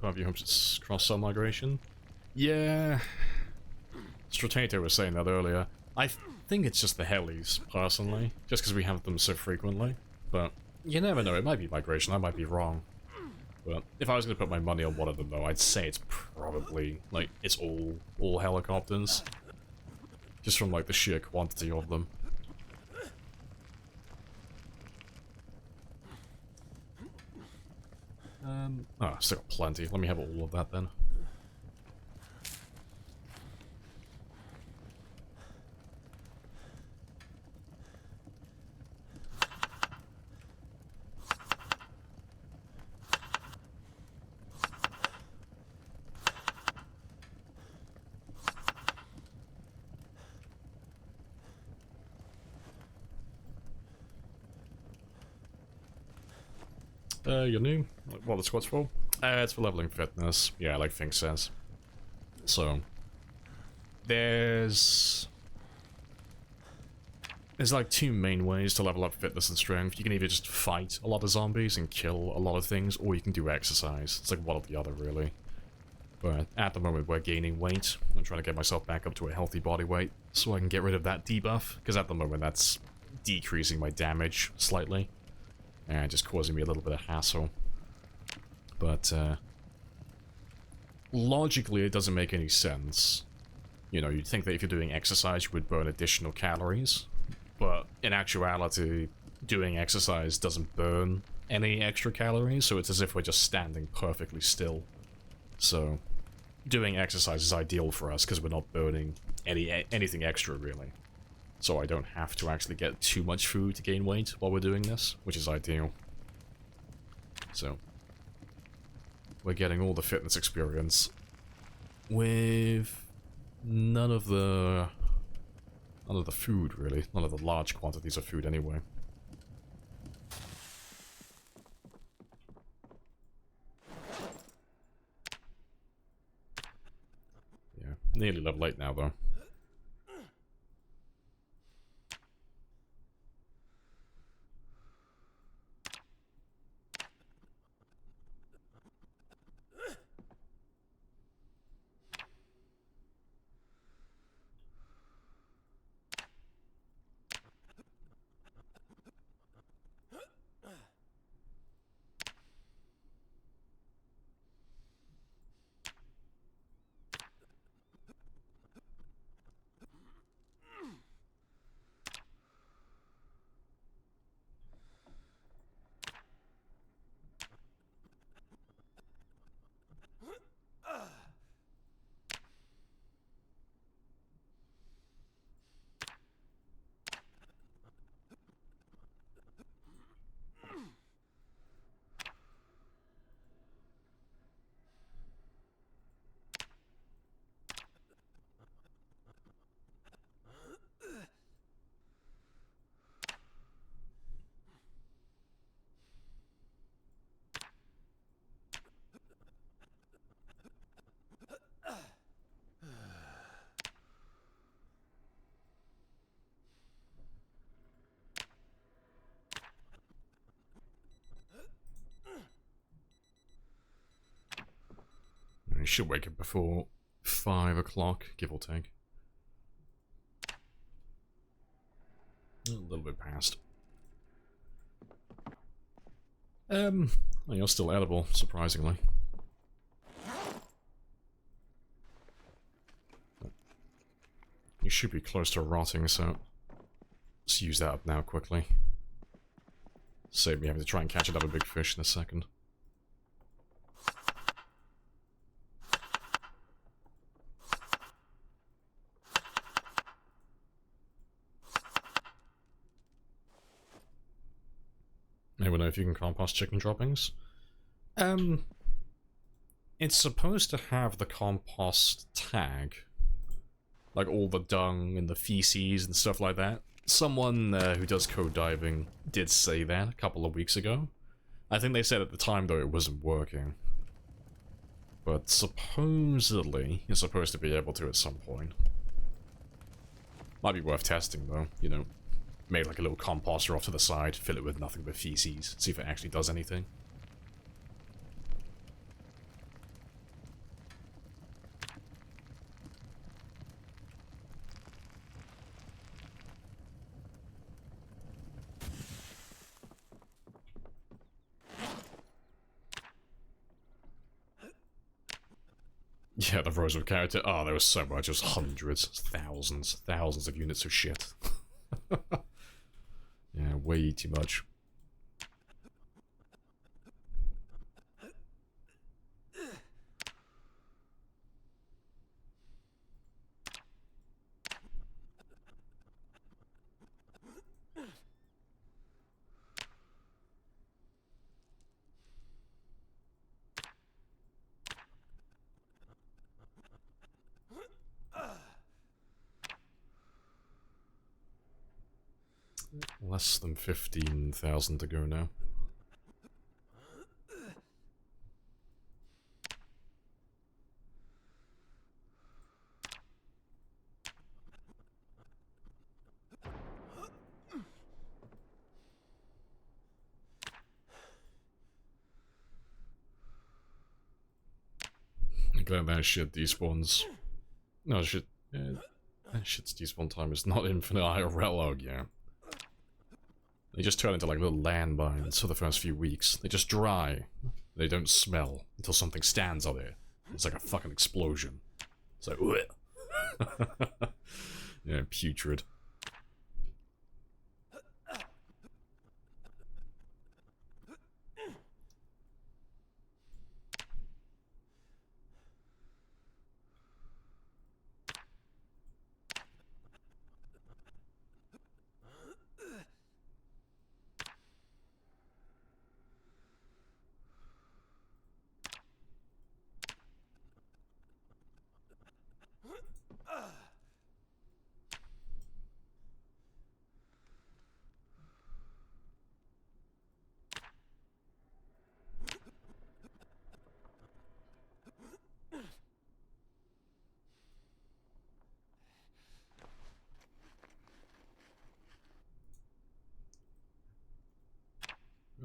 Part of your hopes it's cross-cell migration? Yeah. Stratato was saying that earlier. I think it's just the Helis, personally. Just because we have them so frequently. But you never know, it might be migration, I might be wrong. But if I was going to put my money on one of them though, I'd say it's probably, like, it's all helicopters. Just from, like, the sheer quantity of them. Oh, still got plenty. Let me have all of that then. You're new? What the squad's for? It's for leveling fitness. Yeah, like Fink says. So, There's like two main ways to level up fitness and strength. You can either just fight a lot of zombies and kill a lot of things, or you can do exercise. It's like one or the other, really. But at the moment, we're gaining weight. I'm trying to get myself back up to a healthy body weight so I can get rid of that debuff, because at the moment that's decreasing my damage slightly and just causing me a little bit of hassle. But logically, it doesn't make any sense. You know, you'd think that if you're doing exercise, you would burn additional calories, but in actuality, doing exercise doesn't burn any extra calories, so it's as if we're just standing perfectly still. So doing exercise is ideal for us because we're not burning anything extra, really. So I don't have to actually get too much food to gain weight while we're doing this, which is ideal. So we're getting all the fitness experience with none of the food, really. None of the large quantities of food, anyway. Yeah, nearly level 8 now, though. I should wake up before 5 o'clock, give or take. A little bit past. Well, you're still edible, surprisingly. You should be close to rotting, so let's use that up now quickly. Save me having to try and catch another big fish in a second. Anyone know if you can compost chicken droppings? It's supposed to have the compost tag. Like all the dung and the feces and stuff like that. Someone who does code diving did say that a couple of weeks ago. I think they said at the time, though, it wasn't working. But supposedly, you're supposed to be able to at some point. Might be worth testing, though, you know. Make like a little composter off to the side, fill it with nothing but feces, see if it actually does anything. Yeah, the Rosewood character. Oh, there was so much. It was hundreds, thousands of units of shit. Yeah, way too much. Less than 15,000 to go now. that shit despawns. No, shit. That shit's despawn time is not infinite IRL, oh yeah. They just turn into like little landmines for the first few weeks. They just dry. They don't smell until something stands on it. It's like a fucking explosion. It's like, yeah, putrid.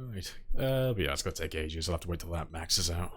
Right. But yeah, it's gonna take ages. I'll have to wait till that maxes out.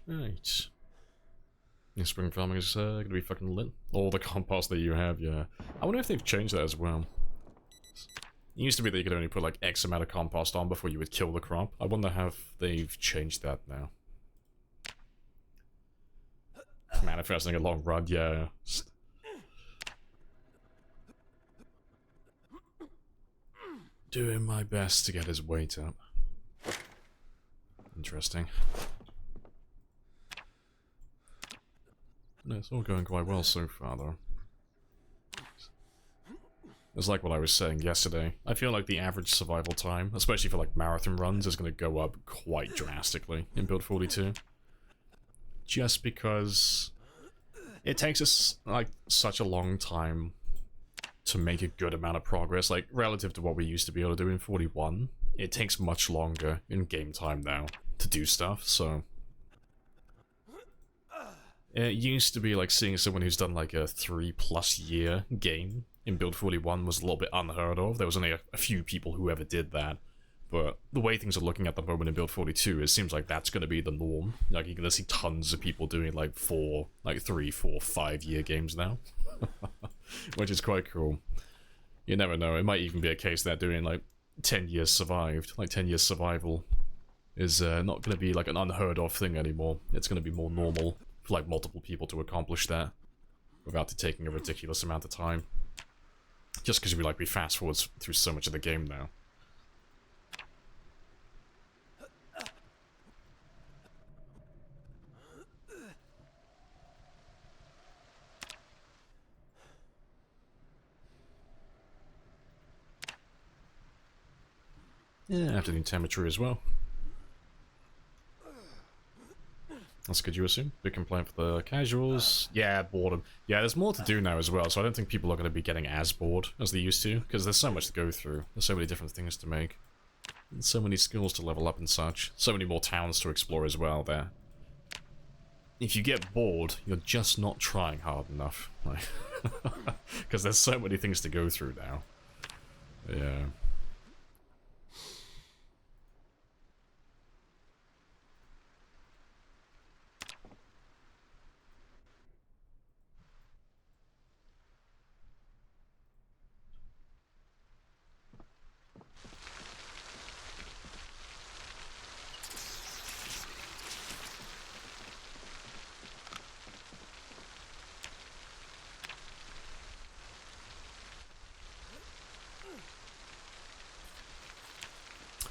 Right. Yeah, spring farming is gonna be fucking lit. All the compost that you have, yeah. I wonder if they've changed that as well. It used to be that you could only put like X amount of compost on before you would kill the crop. I wonder how they've changed that now. Manifesting a long run, yeah. Doing my best to get his weight up. Interesting. No, it's all going quite well so far, though. It's like what I was saying yesterday. I feel like the average survival time, especially for like marathon runs, is going to go up quite drastically in Build 42. Just because it takes us like such a long time to make a good amount of progress, like relative to what we used to be able to do in 41. It takes much longer in game time now to do stuff, so it used to be like seeing someone who's done like a 3+ year game in Build 41 was a little bit unheard of. There was only a few people who ever did that. But the way things are looking at the moment in Build 42, it seems like that's going to be the norm. Like you're going to see tons of people doing like 3, 4, 5 year games now. Which is quite cool. You never know, it might even be a case that doing like 10 years survived, like 10 years survival is not going to be like an unheard of thing anymore. It's going to be more normal for like multiple people to accomplish that without it taking a ridiculous amount of time. Just because we fast forwards through so much of the game now. Yeah, afternoon temperature as well. That's good, you assume? Big complaint for the casuals. Yeah, boredom. Yeah, there's more to do now as well, so I don't think people are going to be getting as bored as they used to, because there's so much to go through. There's so many different things to make. And so many skills to level up and such. So many more towns to explore as well there. If you get bored, you're just not trying hard enough. Because there's so many things to go through now. Yeah.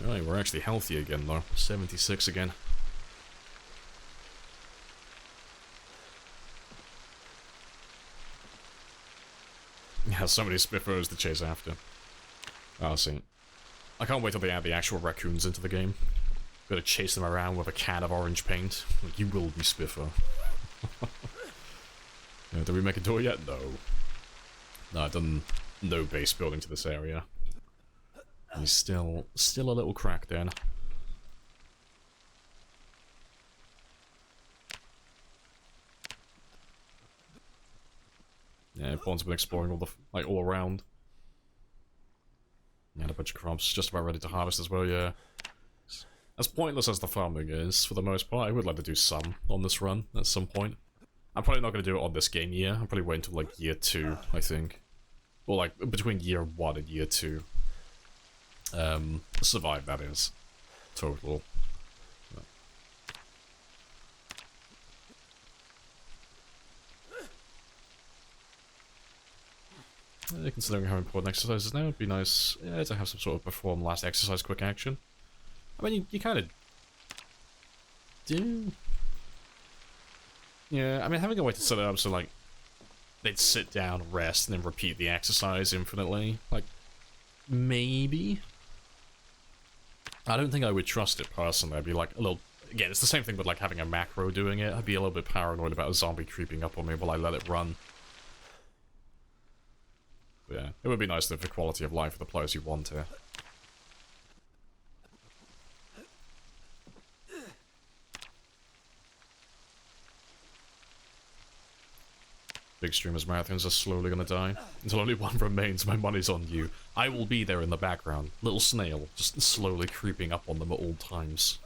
Right, we're actually healthy again though. 76 again. so many Spiffos to chase after. Oh, see. I can't wait till they add the actual raccoons into the game. Gotta chase them around with a can of orange paint. Like, you will be Spiffer. Yeah, did we make a door yet? No. No, I've done no base building to this area. He's still a little cracked then. Yeah, Pawn's been exploring all the, like, all around. Yeah, a bunch of crops just about ready to harvest as well, yeah. As pointless as the farming is, for the most part, I would like to do some on this run at some point. I'm probably not going to do it on this game year. I'll probably wait until, like, year 2, I think. Or, like, between year 1 and year 2. Survive, that is. Total. Considering how important exercise is now, it'd be nice to have some sort of perform last exercise quick action. I mean, you kind of do. Yeah, I mean, having a way to set it up so, like, they'd sit down, rest, and then repeat the exercise infinitely. Like, maybe? I don't think I would trust it personally. I'd be like, a little... Again, it's the same thing with, like, having a macro doing it. I'd be a little bit paranoid about a zombie creeping up on me while I let it run. But yeah, it would be nice to have the quality of life for the players who want it. Big streamers' marathons are slowly gonna die. Until only one remains, my money's on you. I will be there in the background. Little snail, just slowly creeping up on them at all times.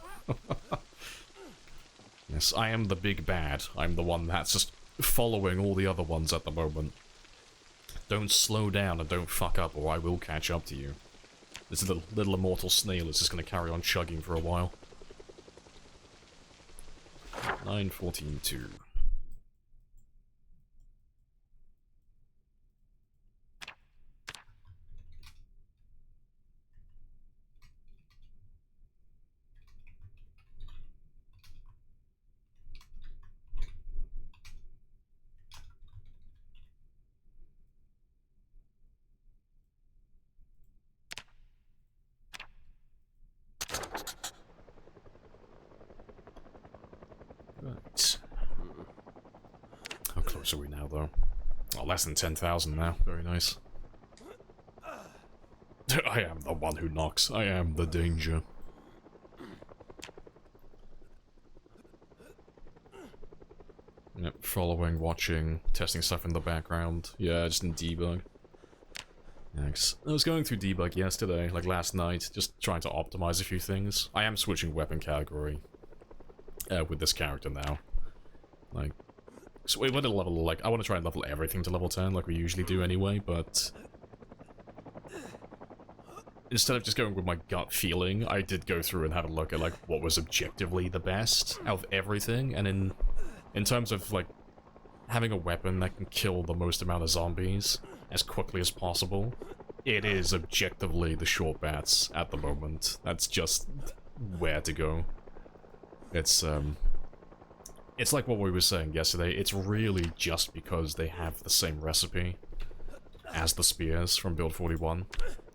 Yes, I am the big bad. I'm the one that's just following all the other ones at the moment. Don't slow down and don't fuck up or I will catch up to you. This little immortal snail is just gonna carry on chugging for a while. 9:14:2. Right. How close are we now, though? Oh, less than 10,000 now. Very nice. I am the one who knocks. I am the danger. Yep, following, watching, testing stuff in the background. Yeah, just in debug. Thanks. I was going through debug yesterday, like last night, just trying to optimize a few things. I am switching weapon category with this character now. Like, so we went to level, like, I want to try and level everything to level 10, like we usually do anyway, but instead of just going with my gut feeling, I did go through and have a look at, like, what was objectively the best out of everything, and in terms of, like, having a weapon that can kill the most amount of zombies as quickly as possible, it is objectively the short bats at the moment. That's just where to go. It's like what we were saying yesterday, it's really just because they have the same recipe as the spears from Build 41.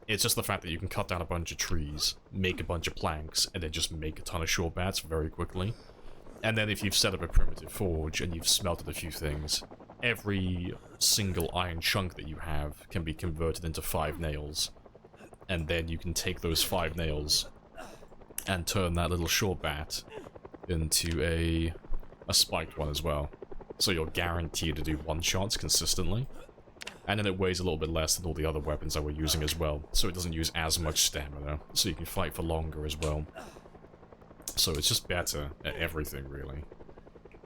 It's just the fact that you can cut down a bunch of trees, make a bunch of planks, and then just make a ton of short bats very quickly. And then if you've set up a primitive forge and you've smelted a few things, every single iron chunk that you have can be converted into 5 nails. And then you can take those 5 nails and turn that little short bat into a spiked one as well. So you're guaranteed to do one-shots consistently. And then it weighs a little bit less than all the other weapons that we're using as well, so it doesn't use as much stamina, so you can fight for longer as well. So it's just better at everything, really.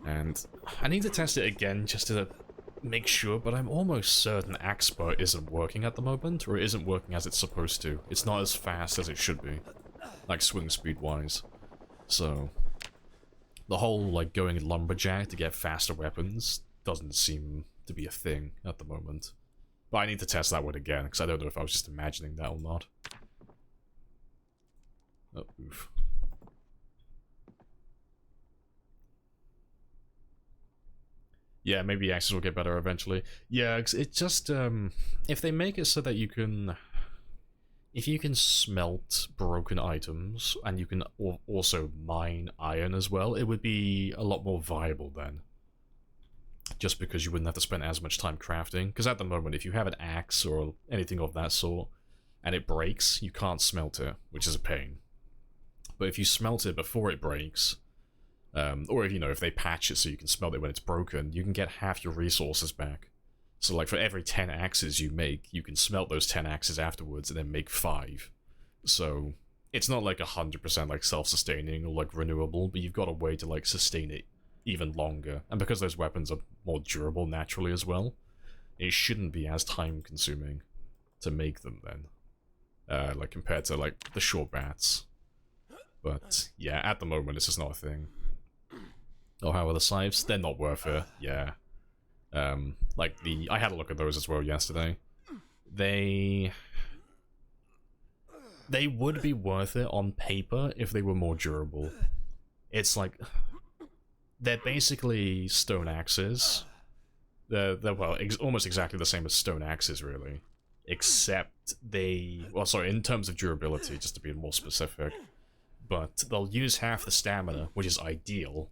And I need to test it again just to make sure, but I'm almost certain Axpa isn't working at the moment, or it isn't working as it's supposed to. It's not as fast as it should be, like swing speed-wise. So the whole, like, going lumberjack to get faster weapons doesn't seem to be a thing at the moment. But I need to test that one again, because I don't know if I was just imagining that or not. Oh, oof. Yeah, maybe axes will get better eventually. Yeah, it just if they make it so that you can, if you can smelt broken items and you can also mine iron as well, it would be a lot more viable then. Just because you wouldn't have to spend as much time crafting. Because at the moment, if you have an axe or anything of that sort, and it breaks, you can't smelt it, which is a pain. But if you smelt it before it breaks, or if, you know, if they patch it so you can smelt it when it's broken, you can get half your resources back. So like for every 10 axes you make, you can smelt those 10 axes afterwards and then make 5. So it's not like 100% like self-sustaining or like renewable, but you've got a way to like sustain it even longer. And because those weapons are more durable naturally as well, it shouldn't be as time consuming to make them then. Like compared to like the short bats. But yeah, at the moment it's just not a thing. Oh, how are the scythes? They're not worth it, yeah. Like I had a look at those as well yesterday. They would be worth it on paper if they were more durable. It's like, they're basically stone axes. They're well, almost exactly the same as stone axes, really. Except well, sorry, in terms of durability, just to be more specific. But they'll use half the stamina, which is ideal,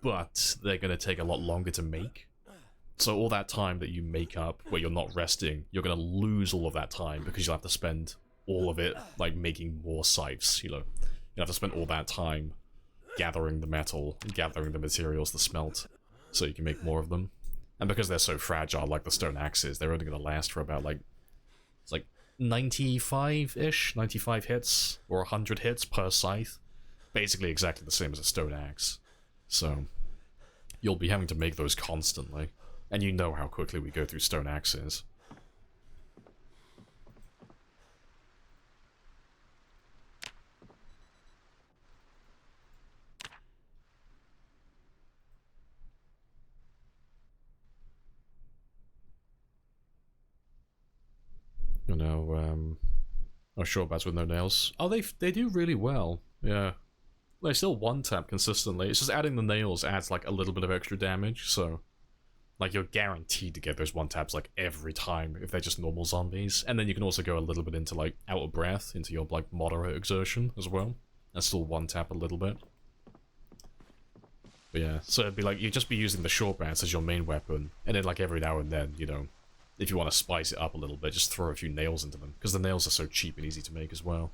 but they're going to take a lot longer to make. So all that time that you make up where you're not resting, you're going to lose all of that time because you'll have to spend all of it, like, making more scythes, you know. You have to spend all that time gathering the metal, gathering the materials to smelt, so you can make more of them. And because they're so fragile, like the stone axes, they're only going to last for about, like, it's like 95-ish, 95 hits, or 100 hits per scythe. Basically exactly the same as a stone axe. So, you'll be having to make those constantly. And you know how quickly we go through stone axes. You know, oh, short bats with no nails. Oh, they do really well. Yeah. They still one-tap consistently. It's just adding the nails adds, like, a little bit of extra damage, so... Like, you're guaranteed to get those one-taps, like, every time if they're just normal zombies. And then you can also go a little bit into, like, out of breath, into your, like, moderate exertion as well. And still one-tap a little bit. But yeah, so it'd be like, you'd just be using the short bats as your main weapon. And then, like, every now and then, you know, if you want to spice it up a little bit, just throw a few nails into them. Because the nails are so cheap and easy to make as well.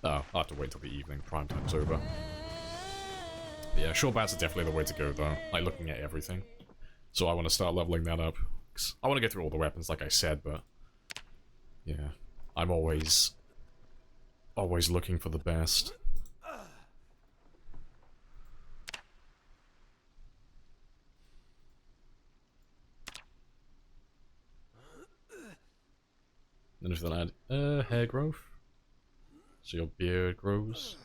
Oh, I'll have to wait till the evening. Prime time's over. But yeah, short bats are definitely the way to go, though. Like, looking at everything. So I want to start leveling that up. I want to get through all the weapons, like I said, but... Yeah. I'm always looking for the best. Anything to add? Hair growth? So your beard grows?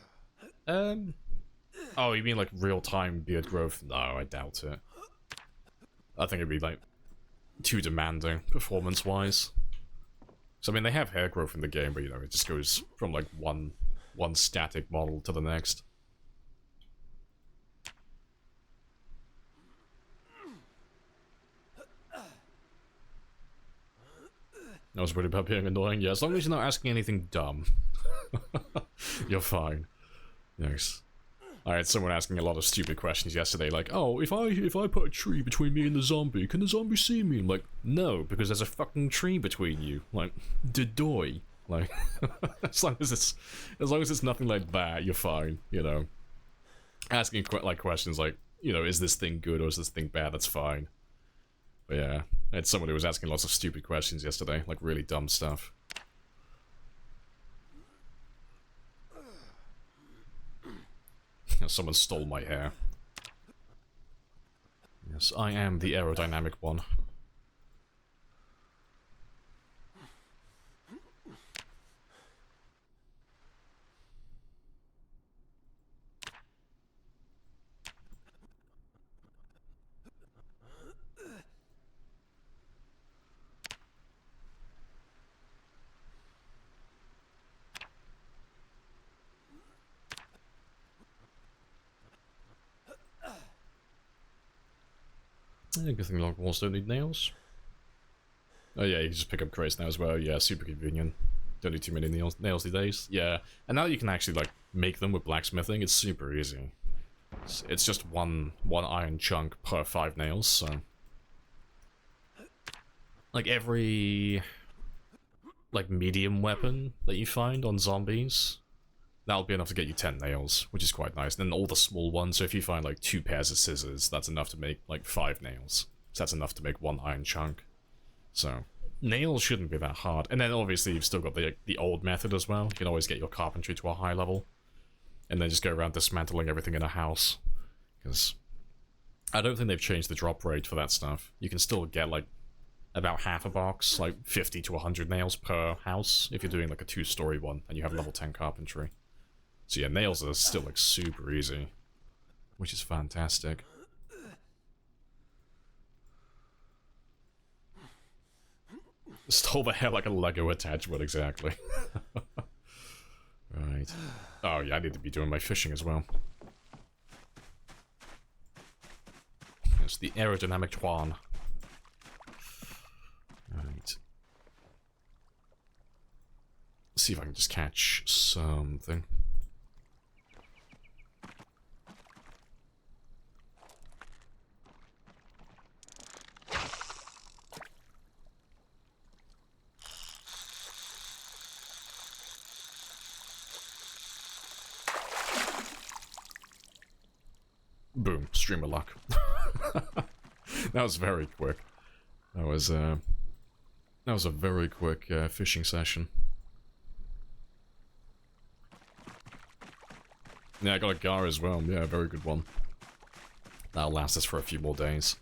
Oh, you mean like real-time beard growth? No, I doubt it. I think it'd be like too demanding, performance-wise. So I mean, they have hair growth in the game, but you know, it just goes from like one static model to the next. I was worried about being annoying. Yeah, as long as you're not asking anything dumb, you're fine. Nice. I had someone asking a lot of stupid questions yesterday, like, oh, if I put a tree between me and the zombie, can the zombie see me? I'm like, no, because there's a fucking tree between you. Like, dedoy. Like, as long as it's nothing like that, you're fine, you know. Asking like questions like, you know, is this thing good or is this thing bad? That's fine. But yeah, I had someone who was asking lots of stupid questions yesterday, like really dumb stuff. Someone stole my hair. Yes, I am the aerodynamic one. Yeah, good thing long walls don't need nails. Oh yeah, you can just pick up crates now as well. Yeah, super convenient. Don't need too many nails these days. Yeah, and now you can actually like make them with blacksmithing. It's super easy. It's just one iron chunk per 5 nails. So like every like medium weapon that you find on zombies, that'll be enough to get you 10 nails, which is quite nice. And then all the small ones. So if you find like 2 pairs of scissors, that's enough to make like 5 nails. So that's enough to make 1 iron chunk. So, nails shouldn't be that hard. And then obviously you've still got the old method as well. You can always get your carpentry to a high level. And then just go around dismantling everything in a house. Because I don't think they've changed the drop rate for that stuff. You can still get like about half a box, like 50 to 100 nails per house, if you're doing like a 2-story one and you have level 10 carpentry. So yeah, nails are still like super easy. Which is fantastic. Stole the hair like a Lego attachment, exactly. Right. Oh yeah, I need to be doing my fishing as well. It's the aerodynamic Twan. Right. Let's see if I can just catch something. Boom, streamer luck. That was very quick. That was a very quick fishing session. Yeah, I got a gar as well. Yeah, a very good one. That'll last us for a few more days.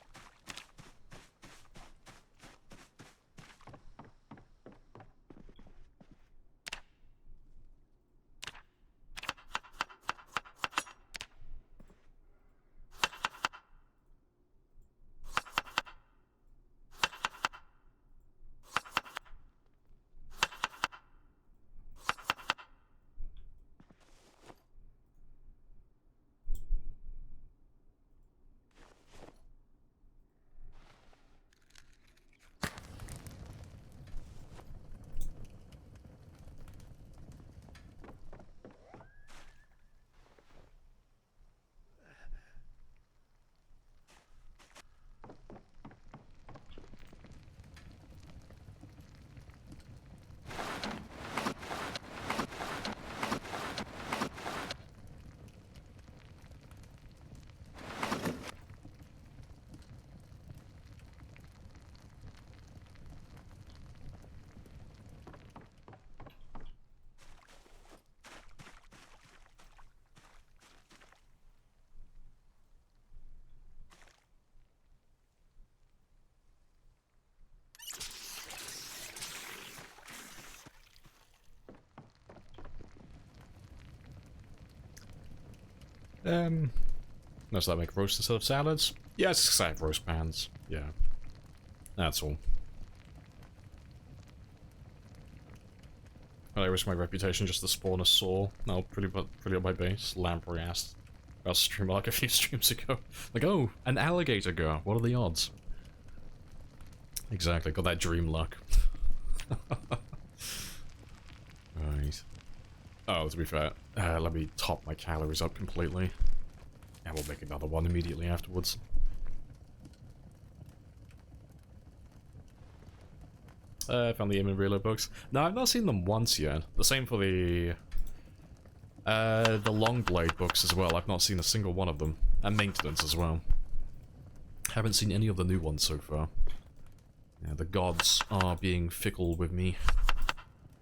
Does that make roast instead of salads? Yes, because I have roast pans. Yeah. That's all. I risk my reputation just to spawn a saw. No, pretty up my base. Lamprey asked about stream like a few streams ago. Like, oh, an alligator girl. What are the odds? Exactly, got that dream luck. Right. Oh, to be fair, let me top my calories up completely. And we'll make another one immediately afterwards. Found the aim and reload books. No, I've not seen them once yet. The same for the long blade books as well. I've not seen a single one of them. And maintenance as well. Haven't seen any of the new ones so far. Yeah, the gods are being fickle with me.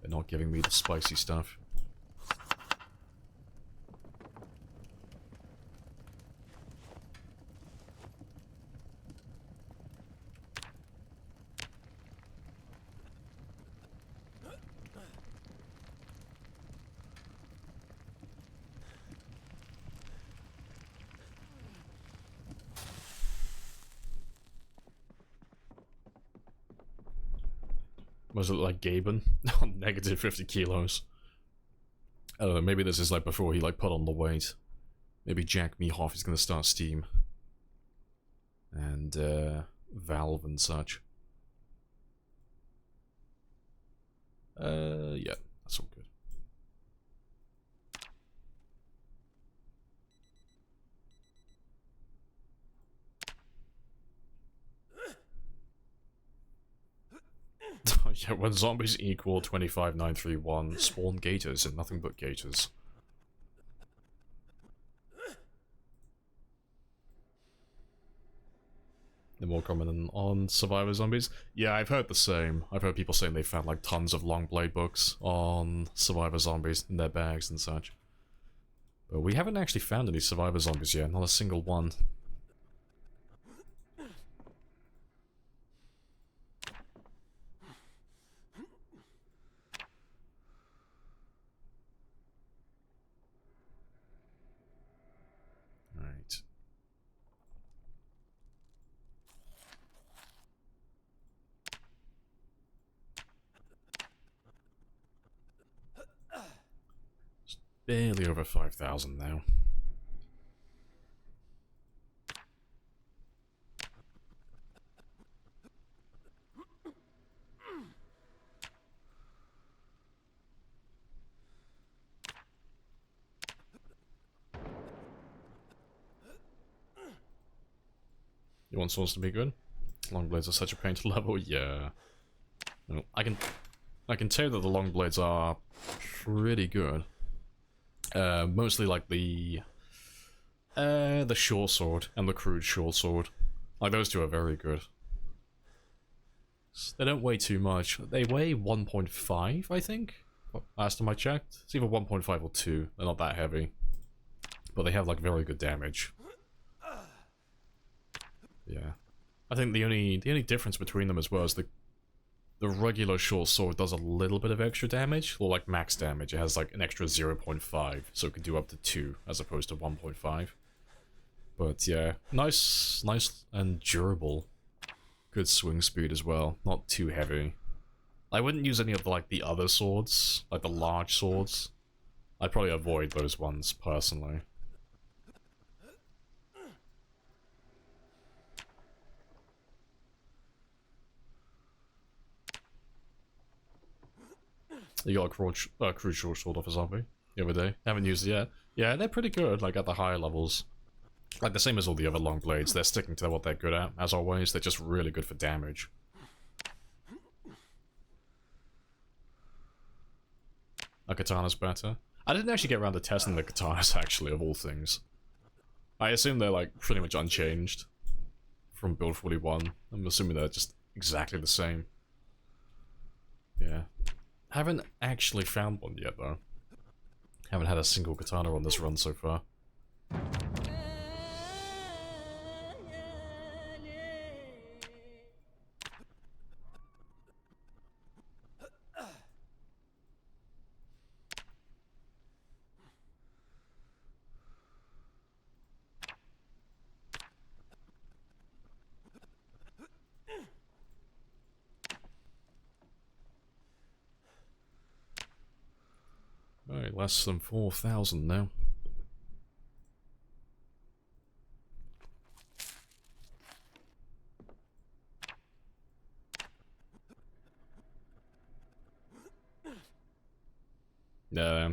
They're not giving me the spicy stuff. Was it like Gaben? Negative 50 kilos. I don't know, maybe this is like before he like put on the weight. Maybe MiHoff is gonna start Steam. and Valve and such. Yeah, that's all good. Yeah, when zombies equal 25931, spawn gators and nothing but gators. They're more common on survivor zombies. Yeah, I've heard the same. I've heard people saying they found like tons of long blade books on survivor zombies in their bags and such. But we haven't actually found any survivor zombies yet, not a single one. Right. Just barely over 5,000 now. You want swords to be good? Long blades are such a pain to level. Yeah. Well, I can tell that the long blades are pretty good. Mostly like the short sword and the crude short sword. Like those two are very good. They don't weigh too much. They weigh 1.5, I think. Last time I checked, it's either 1.5 or 2. They're not that heavy, but they have like very good damage. Yeah, I think the only difference between them as well is the regular short sword does a little bit of extra damage, or like max damage. It has like an extra 0.5, so it can do up to 2 as opposed to 1.5. But yeah, nice and durable. Good swing speed as well, not too heavy. I wouldn't use any of the other swords, like the large swords. I'd probably avoid those ones personally. You got a crude short sword off a zombie the other day. Haven't used it yet. Yeah, they're pretty good, like at the higher levels. Like the same as all the other long blades, they're sticking to what they're good at, as always. They're just really good for damage. A katana's better. I didn't actually get around to testing the katanas, actually, of all things. I assume they're like pretty much unchanged from build 41. I'm assuming they're just exactly the same. Yeah. Haven't actually found one yet, though. Haven't had a single katana on this run so far. Alright, less than 4,000 now.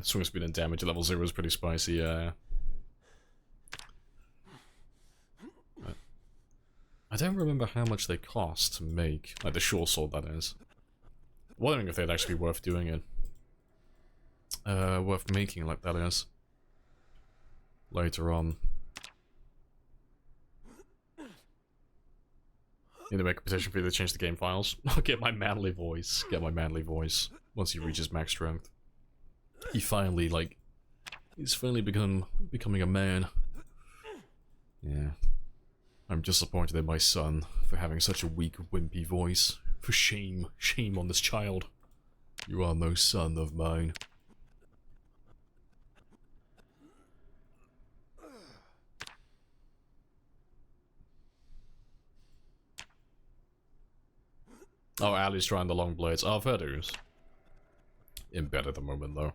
Swing speed and damage at level 0 is pretty spicy, yeah. I don't remember how much they cost to make, like the short sword, that is. Wondering if they'd actually be worth doing it. Worth making, like that is. Later on. Need to make a petition for you to change the game files. I'll get my manly voice. Get my manly voice. Once he reaches max strength. He's finally becoming a man. Yeah. I'm disappointed in my son for having such a weak, wimpy voice. For shame. Shame on this child. You are no son of mine. Oh, Ali's trying the long blades. Oh, fair dues. In bed at the moment, though.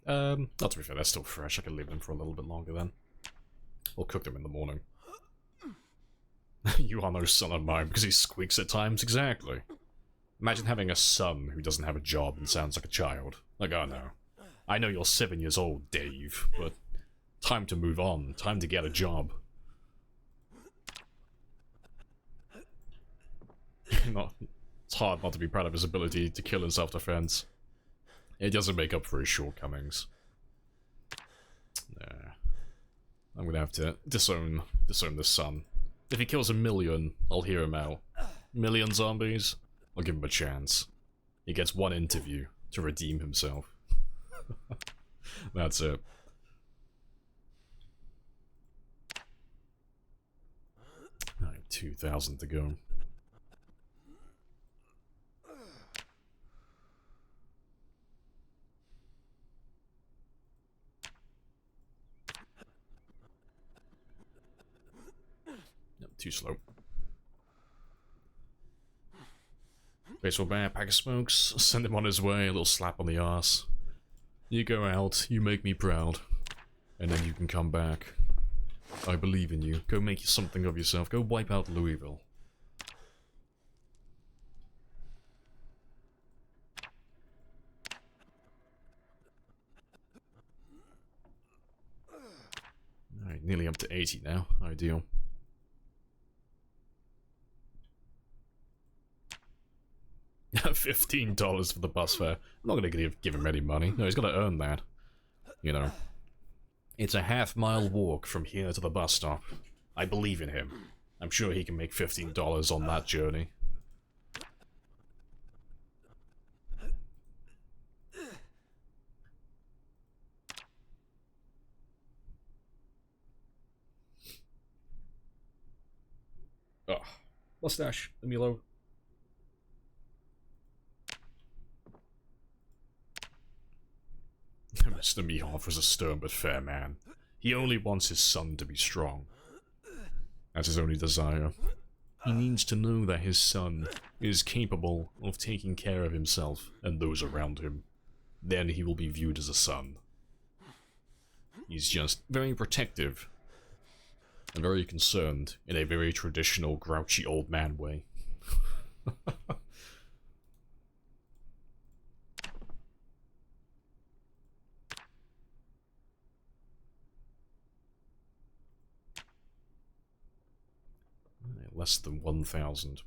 Not to be fair, they're still fresh. I can leave them for a little bit longer then. Or cook them in the morning. You are no son of mine because he squeaks at times, exactly. Imagine having a son who doesn't have a job and sounds like a child. Like, oh no. I know you're 7 years old, Dave, but time to move on. Time to get a job. It's hard not to be proud of his ability to kill in self-defense. It doesn't make up for his shortcomings. Nah. I'm gonna have to disown this son. If he kills 1,000,000, I'll hear him out. 1,000,000 zombies? I'll give him a chance. He gets one interview to redeem himself. That's it. Alright, 2,000 to go. Too slow. Baseball bat, pack of smokes, send him on his way, a little slap on the arse. You go out, you make me proud, and then you can come back. I believe in you. Go make something of yourself. Go wipe out Louisville. Alright, nearly up to 80 now. Ideal. $15 for the bus fare. I'm not gonna give him any money. No, he's gotta earn that. You know. It's a half-mile walk from here to the bus stop. I believe in him. I'm sure he can make $15 on that journey. Oh, mustache, Emilio. Mr. MiHoff was a stern but fair man. He only wants his son to be strong. That's his only desire. He needs to know that his son is capable of taking care of himself and those around him. Then he will be viewed as a son. He's just very protective and very concerned in a very traditional grouchy old man way. Less than 1,000.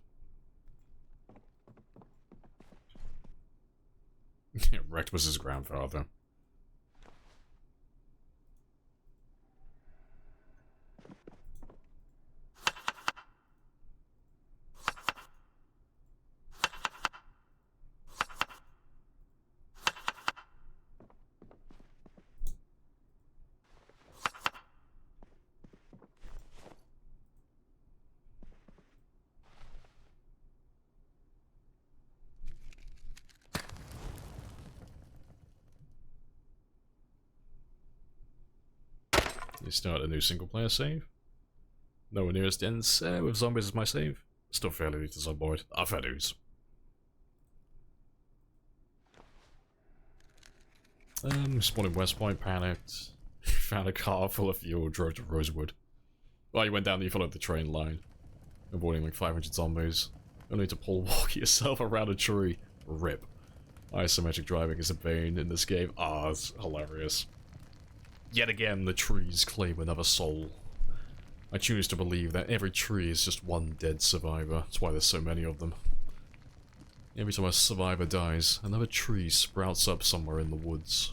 Rex was his grandfather. You start a new single-player save. Nowhere near as dense with zombies as my save. Still fairly new to Zomboid. I've had news. Spawned in West Point, panicked. Found a car full of fuel, drove to Rosewood. Well, you went down and you followed the train line. Avoiding like 500 zombies. Only to pull walk yourself around a tree. RIP. Isometric driving is a bane in this game. Ah, it's hilarious. Yet again, the trees claim another soul. I choose to believe that every tree is just one dead survivor. That's why there's so many of them. Every time a survivor dies, another tree sprouts up somewhere in the woods.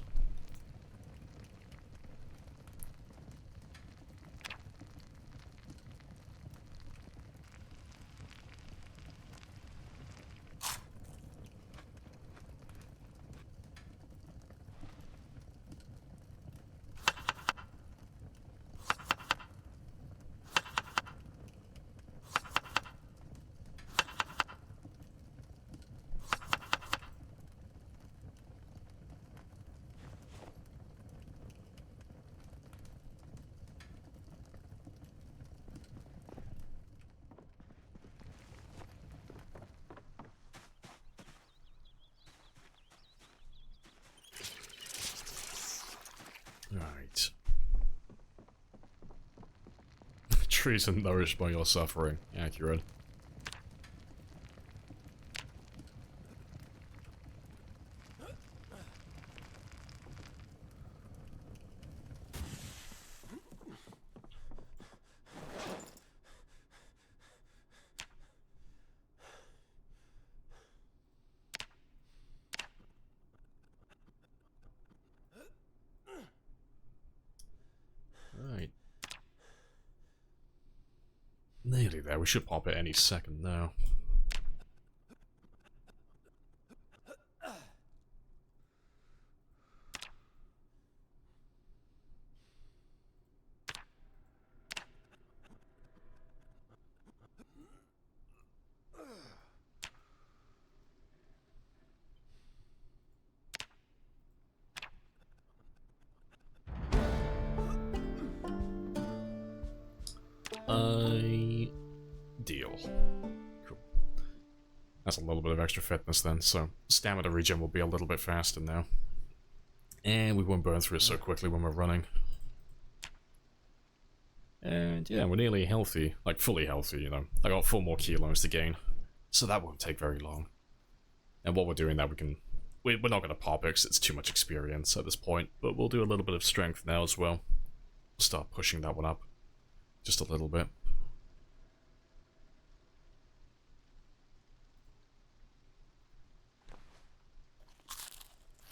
Right. Trees are nourished by your suffering. Accurate. Right. Nearly there. We should pop it any second now. Deal. Cool. That's a little bit of extra fitness then, so stamina regen will be a little bit faster now. And we won't burn through it so quickly when we're running. And yeah, we're nearly healthy, like fully healthy, you know. I got 4 more kilos to gain, so that won't take very long. And while we're doing that, we're not going to pop it because it's too much experience at this point, but we'll do a little bit of strength now as well. Start pushing that one up just a little bit.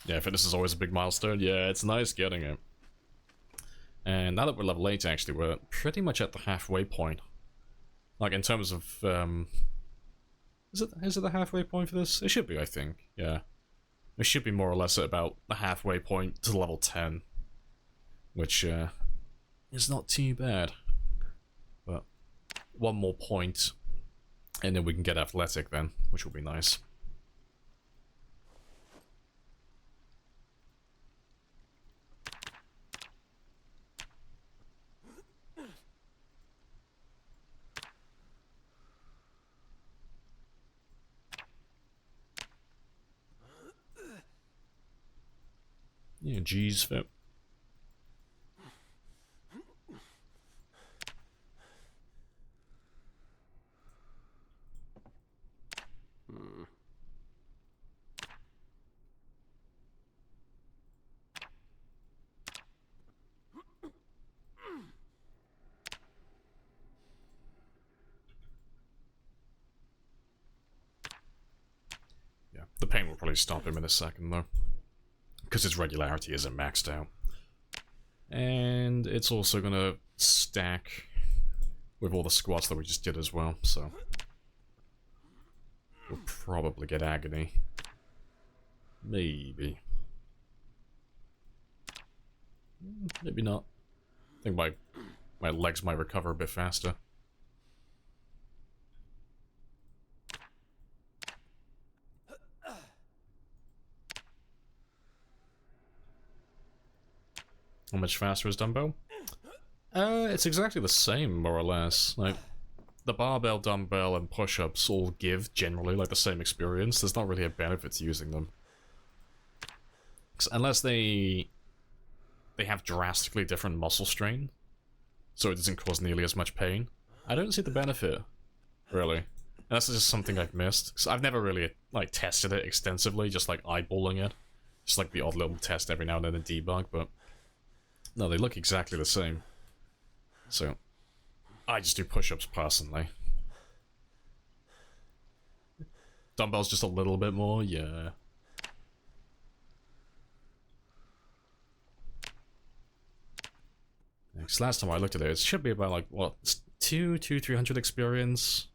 Yeah, fitness is always a big milestone. Yeah, it's nice getting it. And now that we're level 8, actually, we're pretty much at the halfway point. Like, in terms of, is it the halfway point for this? It should be, I think, yeah. It should be more or less at about the halfway point to level 10. Which, is not too bad. But, 1 more point, and then we can get athletic then, which will be nice. Yeah, G's fit. Yeah, the pain will probably stop him in a second though, because his regularity isn't maxed out. And it's also gonna stack with all the squats that we just did as well, so we'll probably get agony. Maybe. Maybe not. I think my legs might recover a bit faster. How much faster is dumbbell? It's exactly the same, more or less. Like, the barbell, dumbbell, and push-ups all give, generally, like, the same experience. There's not really a benefit to using them. Unless they have drastically different muscle strain, so it doesn't cause nearly as much pain. I don't see the benefit, really. Unless it's just something I've missed. Because I've never really, like, tested it extensively, just, like, eyeballing it. Just, like, the odd little test every now and then in debug, but... No, they look exactly the same. So, I just do push-ups personally. Dumbbells just a little bit more, yeah. Because last time I looked at it, it should be about like, what, 300 experience?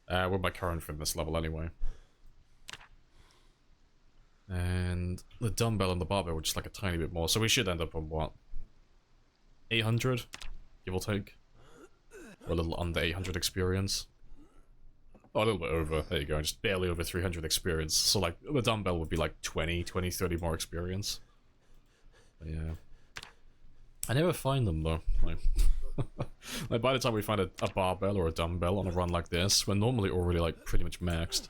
With my current fitness level anyway. And the dumbbell and the barbell were just like a tiny bit more, so we should end up on what? 800, give or take. Or a little under 800 experience. Oh, a little bit over, there you go, just barely over 300 experience. So like, the dumbbell would be like 20, 30 more experience. But yeah. I never find them though. Like by the time we find a barbell or a dumbbell on a run like this, we're normally already like pretty much maxed.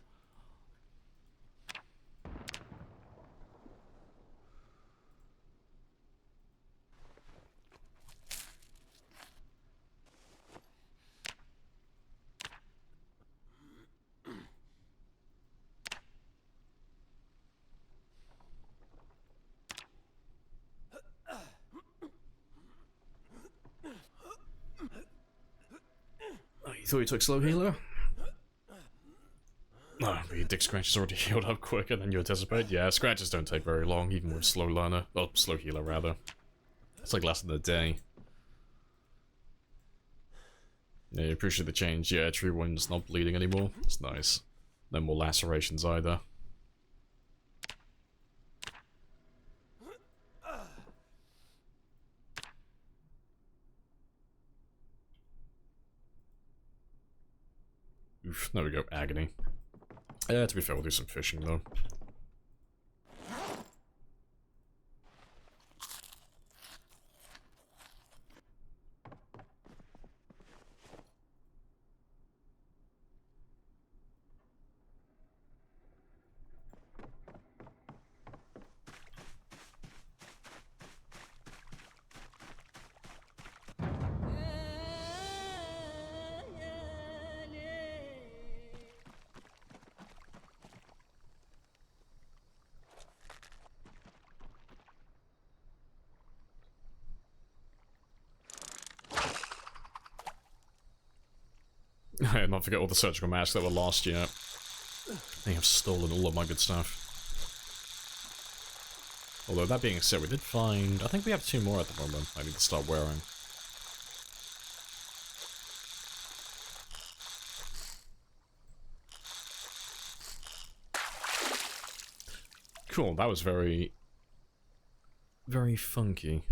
You thought you took slow healer? No, but your dick scratch is already healed up quicker than you anticipate. Yeah, scratches don't take very long, even with slow learner. Well, slow healer, rather. It's like less than a day. Yeah, you appreciate the change. Yeah, true wound's not bleeding anymore. It's nice. No more lacerations either. Oof, there we go, agony. To be fair, we'll do some fishing though. I not forget all the surgical masks that were lost yet. They have stolen all of my good stuff. Although, that being said, we did find... I think we have 2 more at the moment I need to start wearing. Cool, that was very... very funky.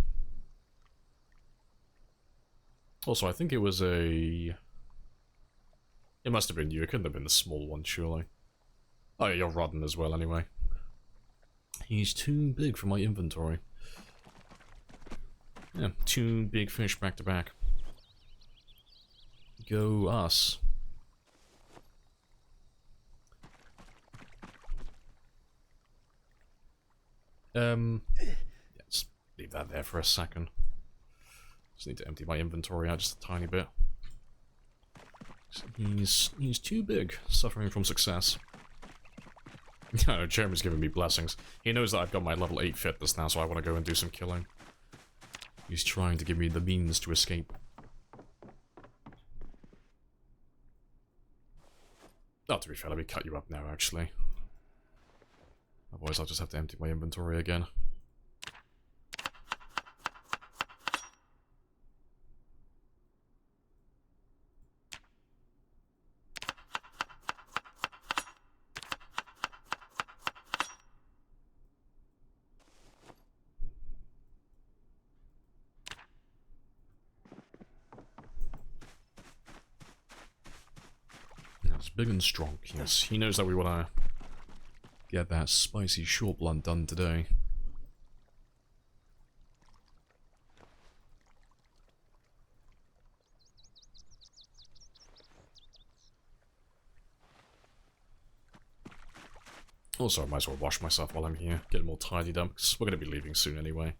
Also, I think it was a... It must have been you, it couldn't have been the small one, surely. Oh yeah, you're rotten as well, anyway. He's too big for my inventory. Yeah, 2 big fish back to back. Go us. Let's leave that there for a second. Just need to empty my inventory out just a tiny bit. He's too big, suffering from success. No, Jeremy's giving me blessings. He knows that I've got my level 8 fitness now, so I want to go and do some killing. He's trying to give me the means to escape. Oh, to be fair, let me cut you up now, actually. Otherwise, I'll just have to empty my inventory again. Yes, big and strong, yes. He knows that we want to get that spicy short blunt done today. Also, I might as well wash myself while I'm here, get them all tidied up, because we're going to be leaving soon anyway.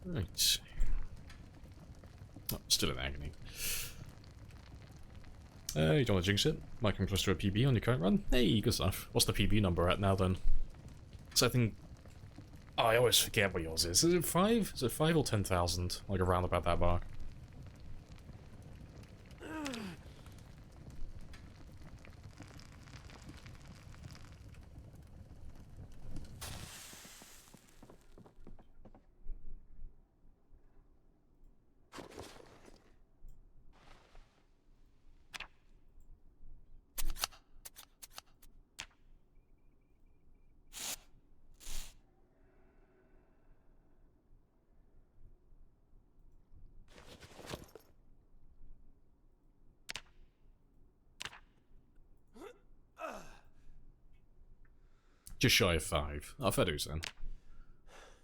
Right. Oh, still in agony. You don't want to jinx it? Might come close to a PB on your current run? Hey, good stuff. What's the PB number at now then? So I think... Oh, I always forget what yours is. Is it 5? Is it 5 or 10,000? Like around about that mark. Just shy of 5. Oh, fair dues then.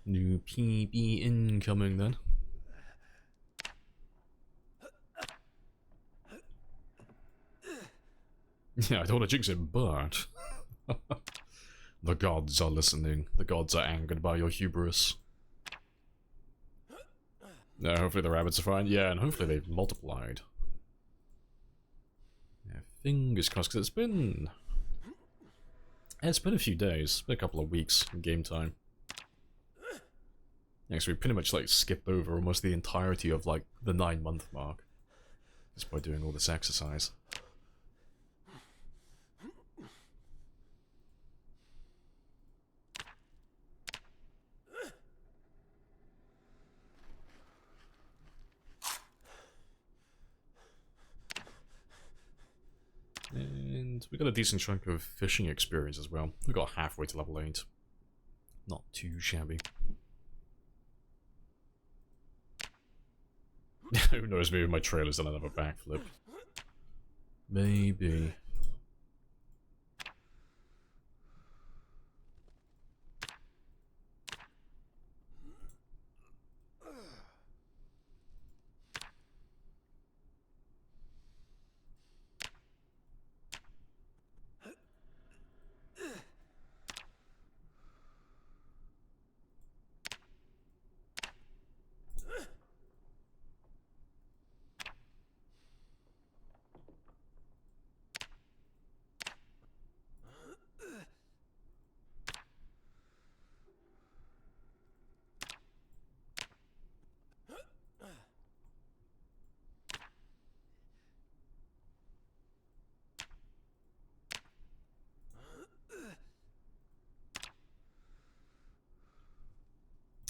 New PB incoming then. Yeah, I don't want to jinx it, but... the gods are listening. The gods are angered by your hubris. No, hopefully the rabbits are fine. Yeah, and hopefully they've multiplied. Yeah, fingers crossed, because it's been a few days. It's been a couple of weeks in game time. Yeah, so we pretty much like skipped over almost the entirety of like the 9-month mark. Just by doing all this exercise. And we got a decent chunk of fishing experience as well. We got halfway to level 8. Not too shabby. Who knows, maybe my trailer's done another backflip. Maybe.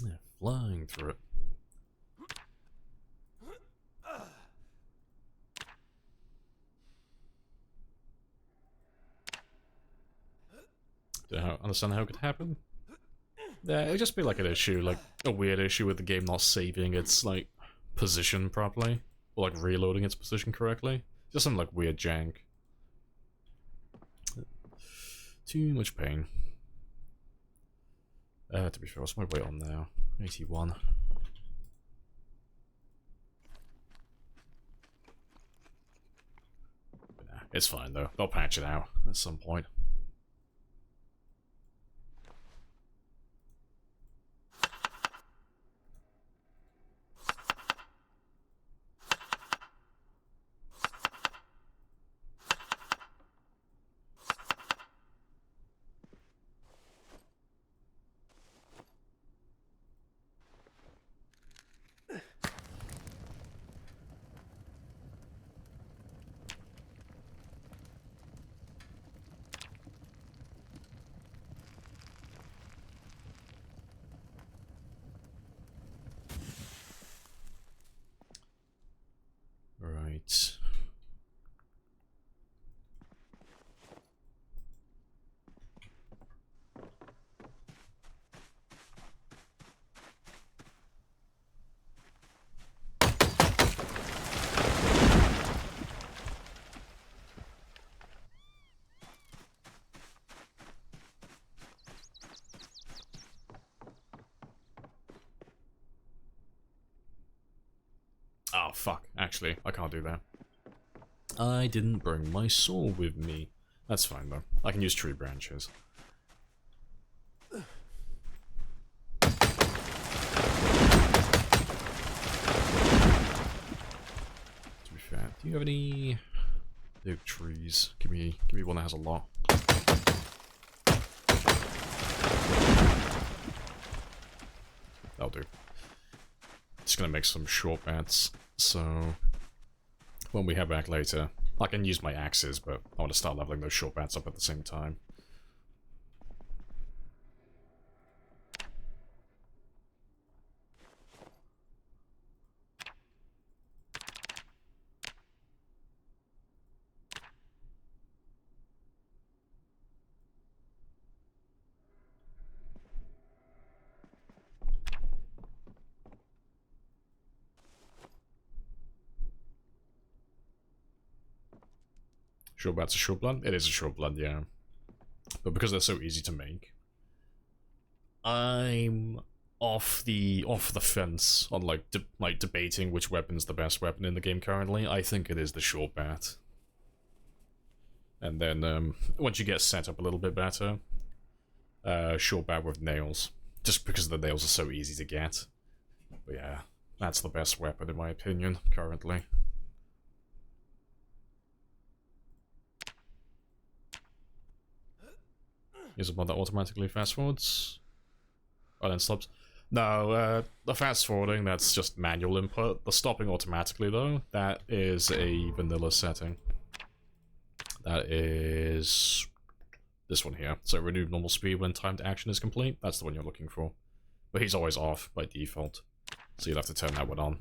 Yeah, flying through it. Don't understand how it could happen. Yeah, it'd just be like an issue, like a weird issue with the game not saving its like position properly, or like reloading its position correctly. Just some like weird jank. Too much pain. To be fair, what's my weight on now? 81. But nah, it's fine though. They'll patch it out at some point. Right. Oh, fuck. Actually, I can't do that. I didn't bring my saw with me. That's fine, though. I can use tree branches. To be fair, do you have any big trees? Give me one that has a lot. That'll do. Just gonna make some short bats, so when we head back later, I can use my axes, but I want to start leveling those short bats up at the same time. Short bat's a short blood? It is a short blood, yeah. But because they're so easy to make, I'm off the fence on like debating which weapon's the best weapon in the game currently. I think it is the short bat. And then once you get set up a little bit better, short bat with nails, just because the nails are so easy to get. But yeah, that's the best weapon in my opinion currently. Is it one that automatically fast forwards? Oh, then stops. No, the fast forwarding, that's just manual input. The stopping automatically though, that is a vanilla setting. That is this one here. So renew normal speed when timed action is complete. That's the one you're looking for. But he's always off by default. So you'll have to turn that one on.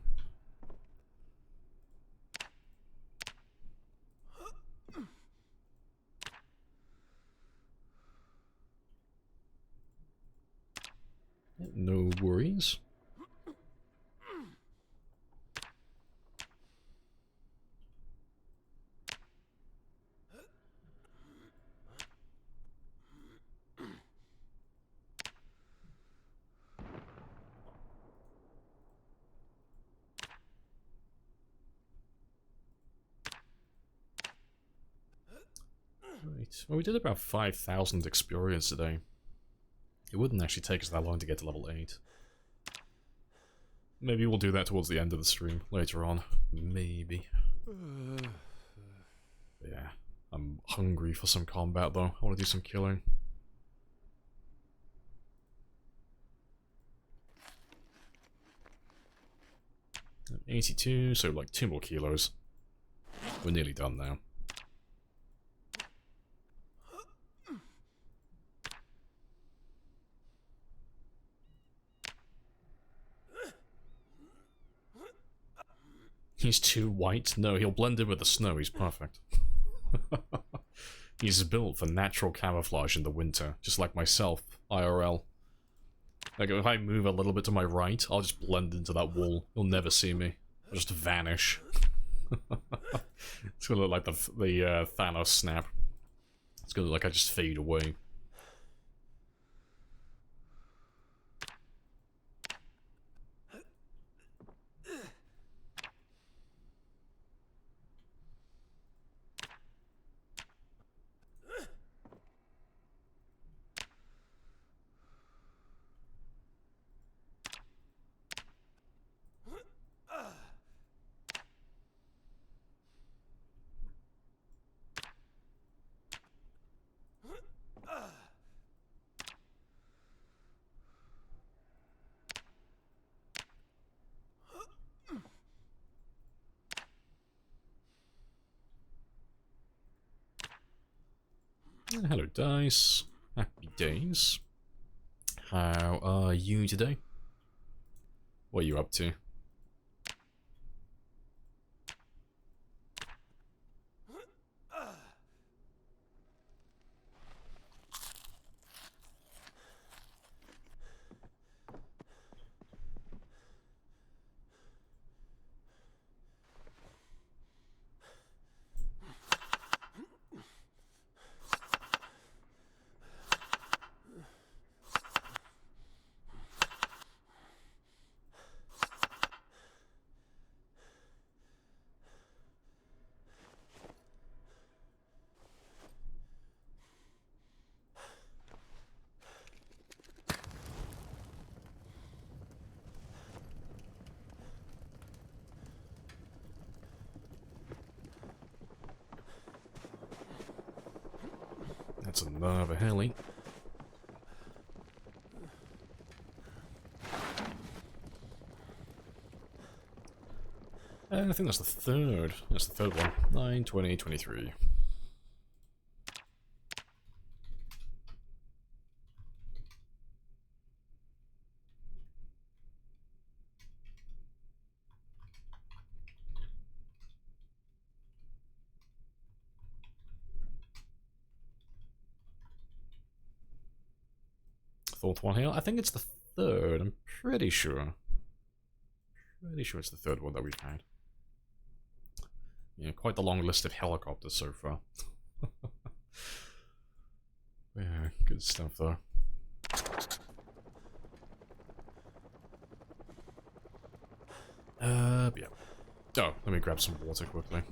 No worries. Right. Well, we did about 5,000 experience today. It wouldn't actually take us that long to get to level 8. Maybe we'll do that towards the end of the stream later on. Maybe. But yeah, I'm hungry for some combat though. I want to do some killing. At 82, so like 2 more kilos. We're nearly done now. He's too white? No, he'll blend in with the snow, he's perfect. He's built for natural camouflage in the winter, just like myself, IRL. Like, if I move a little bit to my right, I'll just blend into that wall. You'll never see me. I'll just vanish. It's gonna look like the Thanos snap. It's gonna look like I just fade away. Hello, Dice. Happy days. How are you today? What are you up to? That's another heli. I think that's the third. That's the third one. 9, 20, 23. Fourth one here. I think it's the third. I'm pretty sure. Pretty sure it's the third one that we've had. Yeah, quite the long list of helicopters so far. Yeah, good stuff though. Yeah. Oh, let me grab some water quickly.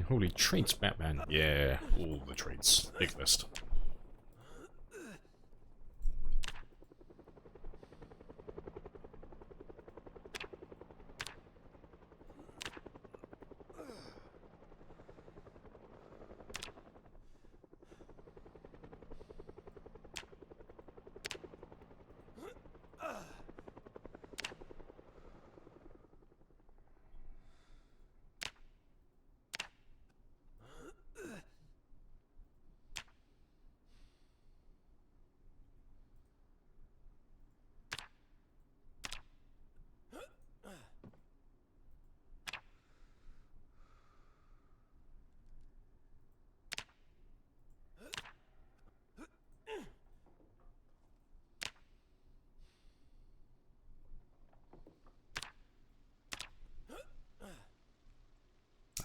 Holy traits, Batman. Yeah, all the traits. Big list.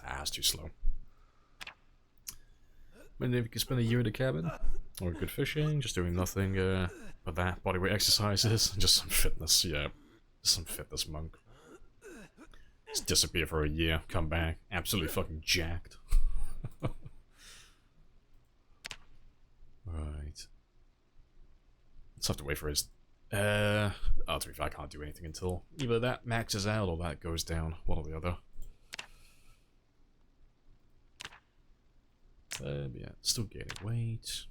Ah, it's too slow. Maybe if you could spend a year in the cabin, or good fishing, just doing nothing but that, bodyweight exercises, just some fitness, yeah. Just some fitness monk. Just disappear for a year, come back, absolutely fucking jacked. Right. Let's have to wait for his... oh, to be fair, I can't do anything until either that maxes out or that goes down, one or the other. Yeah, still gaining weight.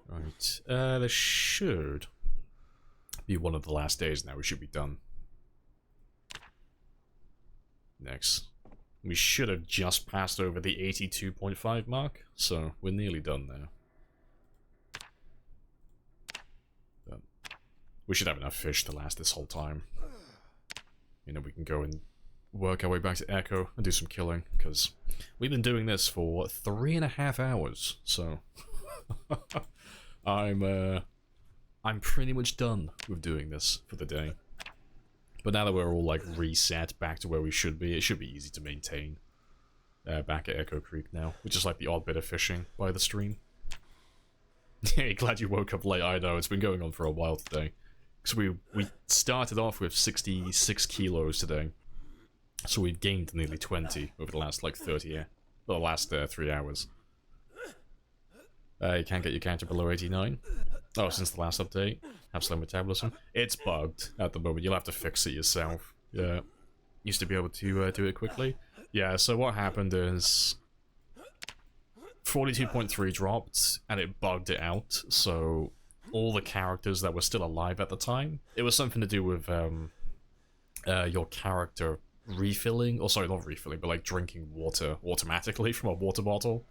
Right, there should be one of the last days now. We should be done. Next. We should have just passed over the 82.5 mark, so we're nearly done there. But we should have enough fish to last this whole time. You know, we can go and work our way back to Echo and do some killing, because we've been doing this for 3.5 hours, so... I'm pretty much done with doing this for the day. But now that we're all like reset back to where we should be, it should be easy to maintain back at Echo Creek now, which is like the odd bit of fishing by the stream. Hey, glad you woke up late. I know, it's been going on for a while today. Because we started off with 66 kilos today. So we've gained nearly 20 over the last like 3 hours. You can't get your counter below 89. Oh, since the last update. Have slow metabolism. It's bugged at the moment. You'll have to fix it yourself. Yeah. Used to be able to do it quickly. Yeah, so what happened is... 42.3 dropped, and it bugged it out, so... all the characters that were still alive at the time, it was something to do with your character refilling, or sorry, not refilling, but like drinking water automatically from a water bottle.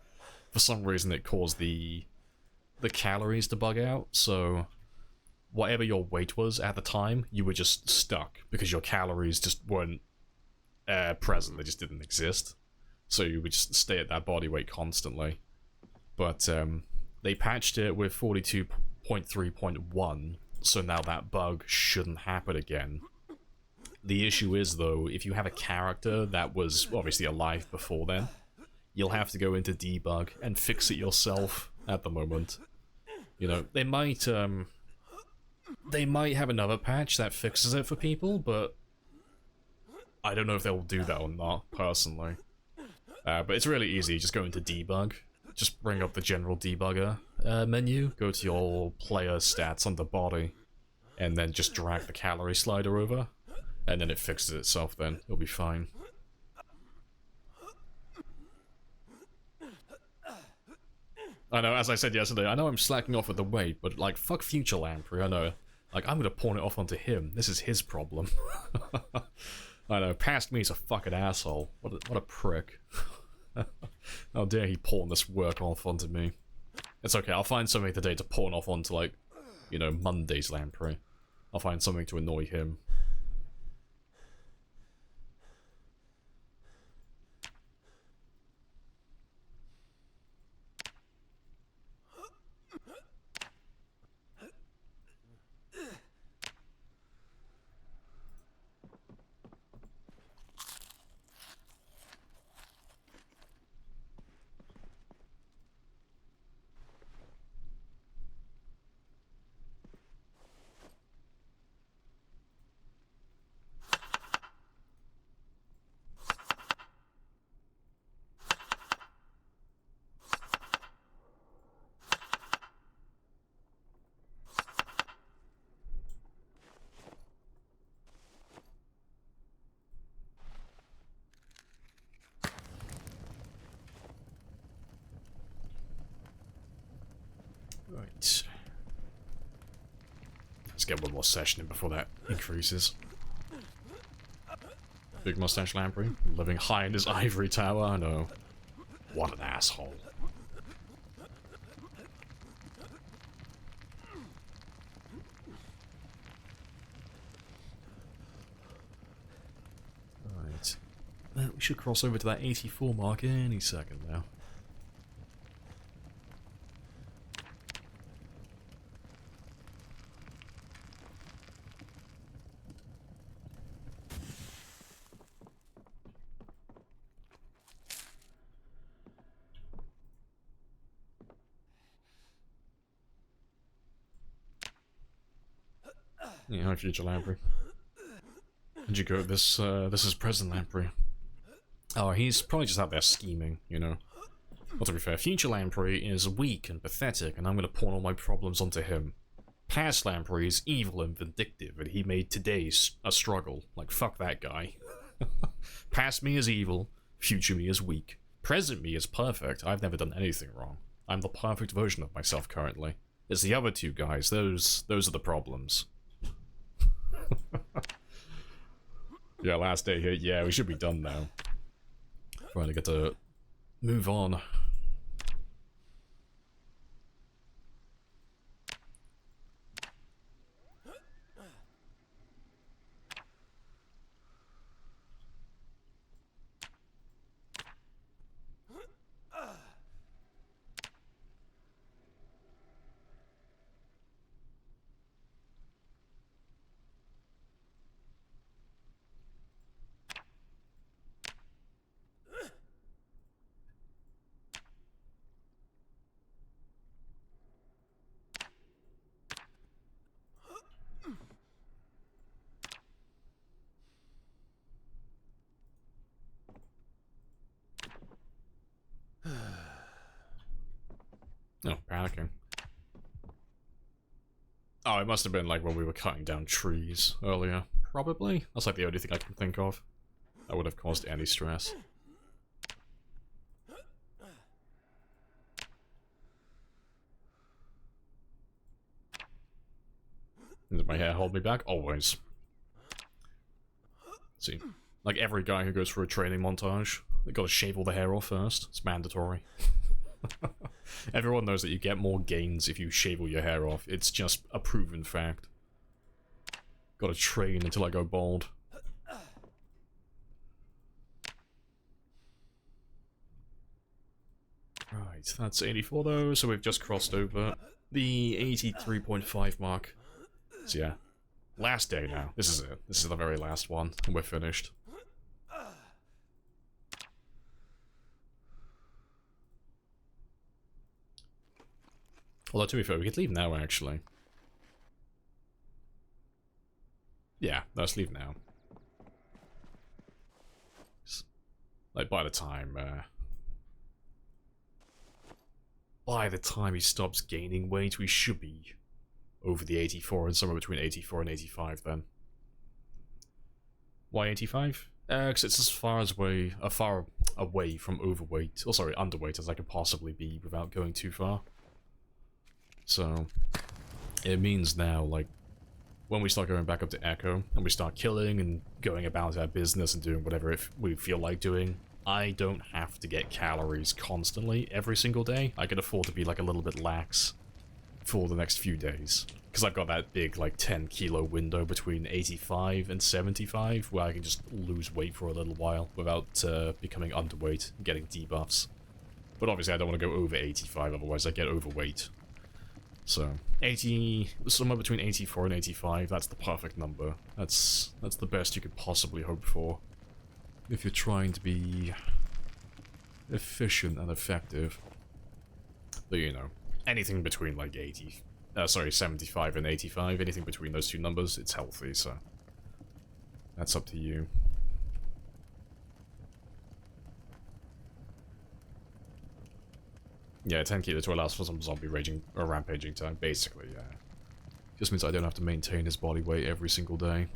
For some reason it caused the calories to bug out, so whatever your weight was at the time, you were just stuck, because your calories just weren't present, they just didn't exist. So you would just stay at that body weight constantly. But they patched it with 42.3.1, so now that bug shouldn't happen again. The issue is, though, if you have a character that was obviously alive before then, you'll have to go into debug and fix it yourself at the moment. You know, they might have another patch that fixes it for people, but I don't know if they'll do that or not, personally. But it's really easy, just go into debug. Just bring up the general debugger menu, go to your player stats on the body, and then just drag the calorie slider over, and then it fixes itself then. It'll be fine. I know, as I said yesterday, I know I'm slacking off with the weight, but like, fuck future Lamprey, I know. Like, I'm gonna pawn it off onto him. This is his problem. I know, past me is a fucking asshole. What a prick. How dare he pawn this work off onto me. It's okay, I'll find something today to pawn off onto, like, you know, Monday's Lamprey. I'll find something to annoy him. Right. Let's get one more session in before that increases. Big mustache Lamprey, living high in his ivory tower, I know. What an asshole. Right. Well, we should cross over to that 84 mark any second now. Yeah, hi, future Lamprey. How'd you go? This is present Lamprey. Oh, he's probably just out there scheming, you know. Well, to be fair, future Lamprey is weak and pathetic, and I'm gonna pawn all my problems onto him. Past Lamprey is evil and vindictive, and he made today's a struggle. Like, fuck that guy. Past me is evil, future me is weak. Present me is perfect, I've never done anything wrong. I'm the perfect version of myself currently. It's the other two guys, those are the problems. Yeah, last day here. Yeah, we should be done now. Finally get to move on. Oh, panicking. Oh, it must have been like when we were cutting down trees earlier. Probably. That's like the only thing I can think of that would have caused any stress. Does my hair hold me back? Always. See, like every guy who goes for a training montage, they gotta shave all the hair off first. It's mandatory. Everyone knows that you get more gains if you shave all your hair off. It's just a proven fact. Gotta train until I go bald. Right, that's 84 though, so we've just crossed over the 83.5 mark. So yeah, last day now. This is it. This is the very last one, and we're finished. Although, to be fair, we could leave now, actually. Yeah, let's leave now. Like, by the time he stops gaining weight, we should be over the 84 and somewhere between 84 and 85 then. Why 85? Because it's as far away from overweight, or sorry, underweight as I could possibly be without going too far. So, it means now, like, when we start going back up to Echo, and we start killing and going about our business and doing whatever we feel like doing, I don't have to get calories constantly every single day. I can afford to be like a little bit lax for the next few days. Because I've got that big like 10 kilo window between 85 and 75 where I can just lose weight for a little while without becoming underweight and getting debuffs. But obviously I don't want to go over 85, otherwise I get overweight. So, somewhere between 84 and 85, that's the perfect number. That's the best you could possibly hope for if you're trying to be efficient and effective. But you know, anything between like 75 and 85, anything between those two numbers, it's healthy, so that's up to you. Yeah, 10 kilo to allows for some zombie raging or rampaging time, basically, yeah. Just means I don't have to maintain his body weight every single day.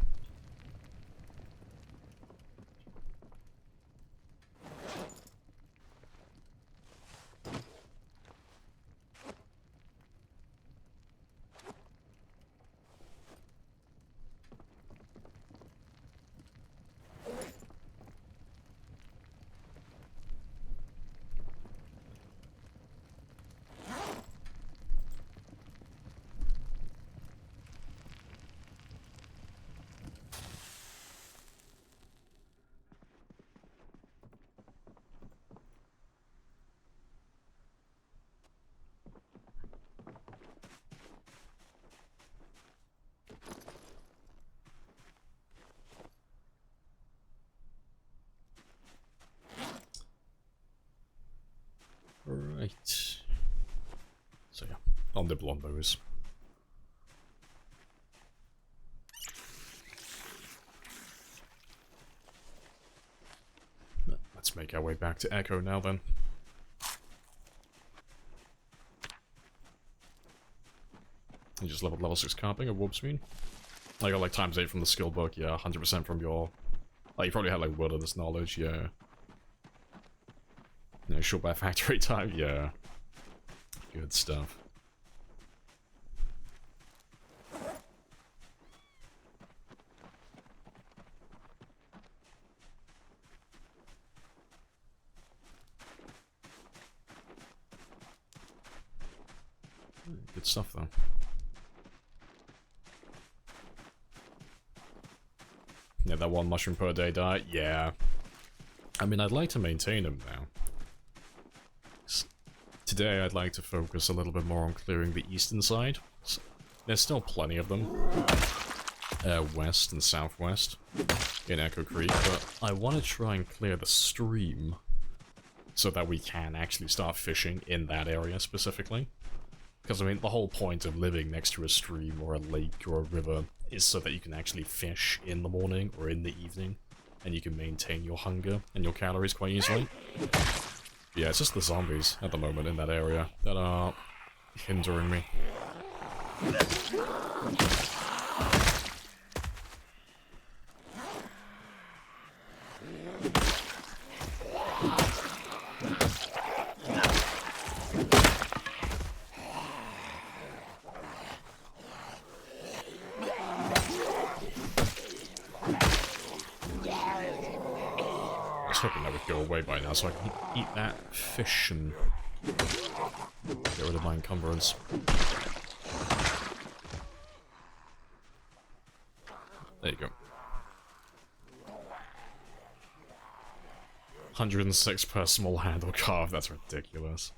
Right. So yeah, I'll nibble on those. Let's make our way back to Echo now then. You just leveled level 6 carping, a warp speed. I got like ×8 from the skill book, yeah, 100% from your... Oh, you probably had like wilderness knowledge, yeah. No, short by factory time, yeah. Good stuff. Good stuff though. Yeah, that one mushroom per day diet, yeah. I mean, I'd like to maintain them now. Today, I'd like to focus a little bit more on clearing the eastern side. There's still plenty of them. West and southwest in Echo Creek, but I want to try and clear the stream so that we can actually start fishing in that area specifically. Because, I mean, the whole point of living next to a stream or a lake or a river is so that you can actually fish in the morning or in the evening, and you can maintain your hunger and your calories quite easily. Yeah, it's just the zombies at the moment in that area that are hindering me. I was hoping that would go away by now so I can eat that fish and get rid of my encumbrance. There you go. 106 per small handle carve, that's ridiculous.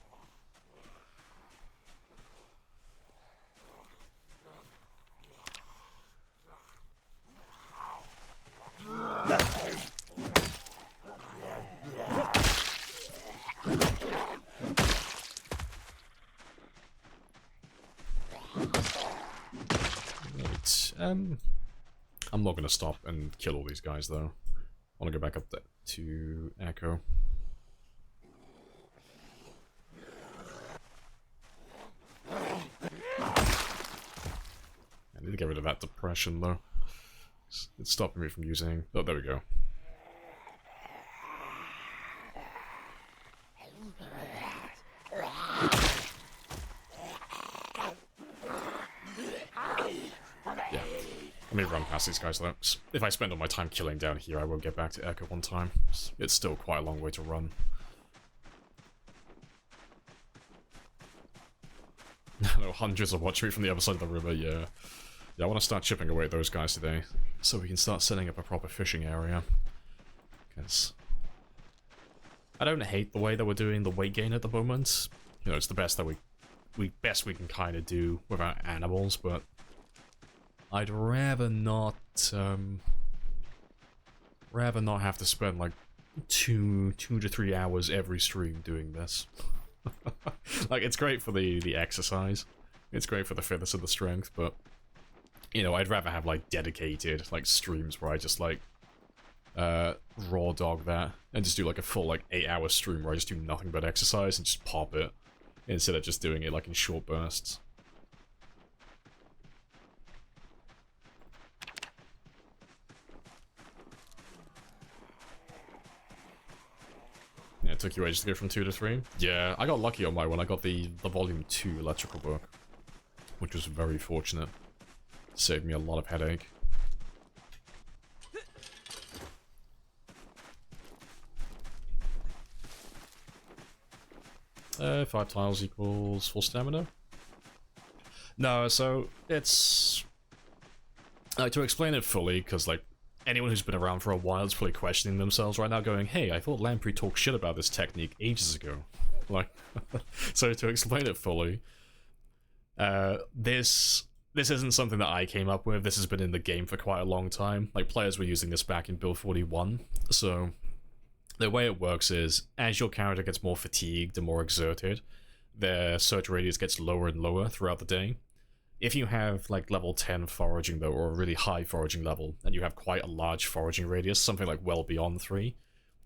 I'm not gonna stop and kill all these guys though. I wanna go back up there to Echo. I need to get rid of that depression though. It's stopping me from using... Oh, there we go. me run past these guys, though. If I spend all my time killing down here, I won't get back to Echo on time. It's still quite a long way to run. I know hundreds are watching me from the other side of the river, yeah. Yeah, I want to start chipping away at those guys today, so we can start setting up a proper fishing area. Because I don't hate the way that we're doing the weight gain at the moment. You know, it's the best that we can kind of do without animals, but I'd rather not have to spend like two to 3 hours every stream doing this. Like, it's great for the exercise, it's great for the fitness and the strength, but you know, I'd rather have like dedicated like streams where I just like raw dog that and just do like a full like 8-hour stream where I just do nothing but exercise and just pop it instead of just doing it like in short bursts. Yeah, it took you ages to go from 2 to 3. Yeah, I got lucky on my one. I got the volume 2 electrical book, which was very fortunate. Saved me a lot of headache. Five tiles equals full stamina? No, so it's... Like, to explain it fully, because, like, anyone who's been around for a while is probably questioning themselves right now, going, hey, I thought Lamprey talked shit about this technique ages ago. Like, so to explain it fully, this isn't something that I came up with. This has been in the game for quite a long time. Like, players were using this back in Build 41, so the way it works is, as your character gets more fatigued and more exerted, their search radius gets lower and lower throughout the day. If you have, like, level 10 foraging, though, or a really high foraging level, and you have quite a large foraging radius, something like well beyond 3,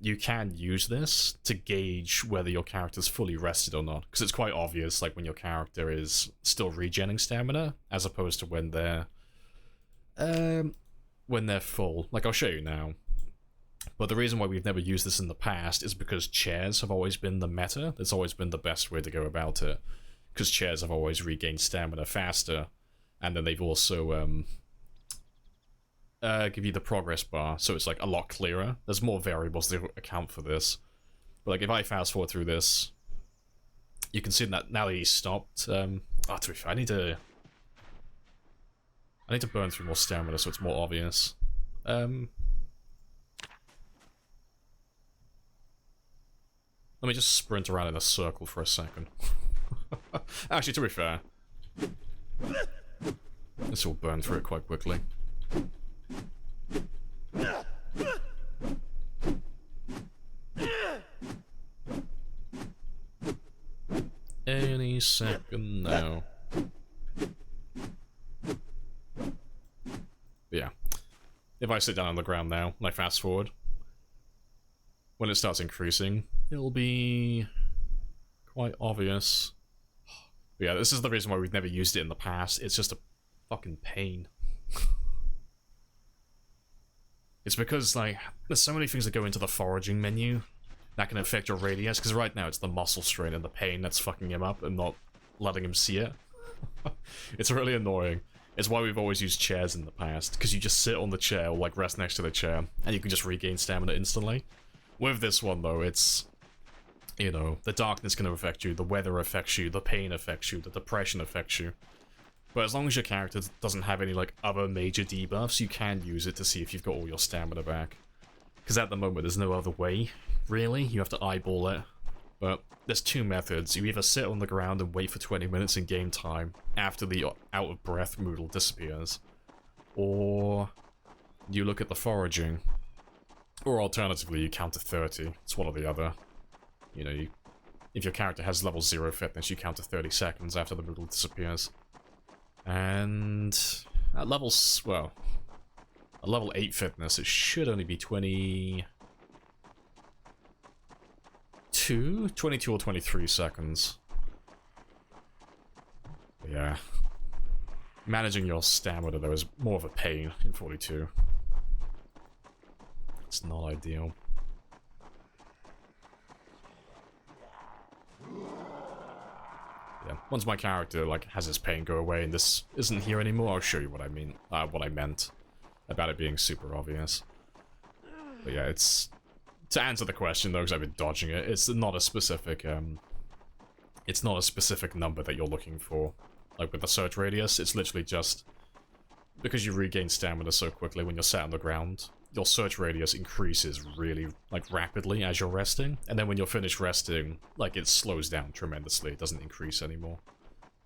you can use this to gauge whether your character's fully rested or not. Because it's quite obvious, like, when your character is still regenning stamina, as opposed to when they're full. Like, I'll show you now. But the reason why we've never used this in the past is because chairs have always been the meta. It's always been the best way to go about it. Because chairs have always regained stamina faster, and then they've also give you the progress bar, so it's like a lot clearer. There's more variables to account for this. But like, if I fast forward through this, you can see that now that he's stopped. To be fair, I need to burn through more stamina so it's more obvious. Let me just sprint around in a circle for a second. Actually, to be fair, this will burn through it quite quickly. Any second now. But yeah. If I sit down on the ground now, and I fast forward, when it starts increasing, it'll be quite obvious. But yeah, this is the reason why we've never used it in the past. It's just a fucking pain. It's because, like, there's so many things that go into the foraging menu that can affect your radius, because right now it's the muscle strain and the pain that's fucking him up and not letting him see it. It's really annoying. It's why we've always used chairs in the past, because you just sit on the chair or, like, rest next to the chair, and you can just regain stamina instantly. With this one, though, it's... You know, the darkness can affect you, the weather affects you, the pain affects you, the depression affects you. But as long as your character doesn't have any, like, other major debuffs, you can use it to see if you've got all your stamina back. Because at the moment, there's no other way, really. You have to eyeball it. But there's two methods. You either sit on the ground and wait for 20 minutes in game time after the out-of-breath Moodle disappears. Or you look at the foraging. Or alternatively, you count to 30. It's one or the other. You know, if your character has level 0 fitness, you count to 30 seconds after the Moodle disappears. And at levels, well, at level 8 fitness, it should only be 22 or 23 seconds. But yeah. Managing your stamina, though, is more of a pain in 42. It's not ideal. Yeah, once my character, like, has his pain go away and this isn't here anymore, I'll show you what I mean, what I meant. about it being super obvious. But yeah, it's... To answer the question though, because I've been dodging it, it's not a specific, it's not a specific number that you're looking for. Like with the search radius, it's literally just... Because you regain stamina so quickly when you're sat on the ground, your search radius increases really, like, rapidly as you're resting. And then when you're finished resting, like, it slows down tremendously. It doesn't increase anymore.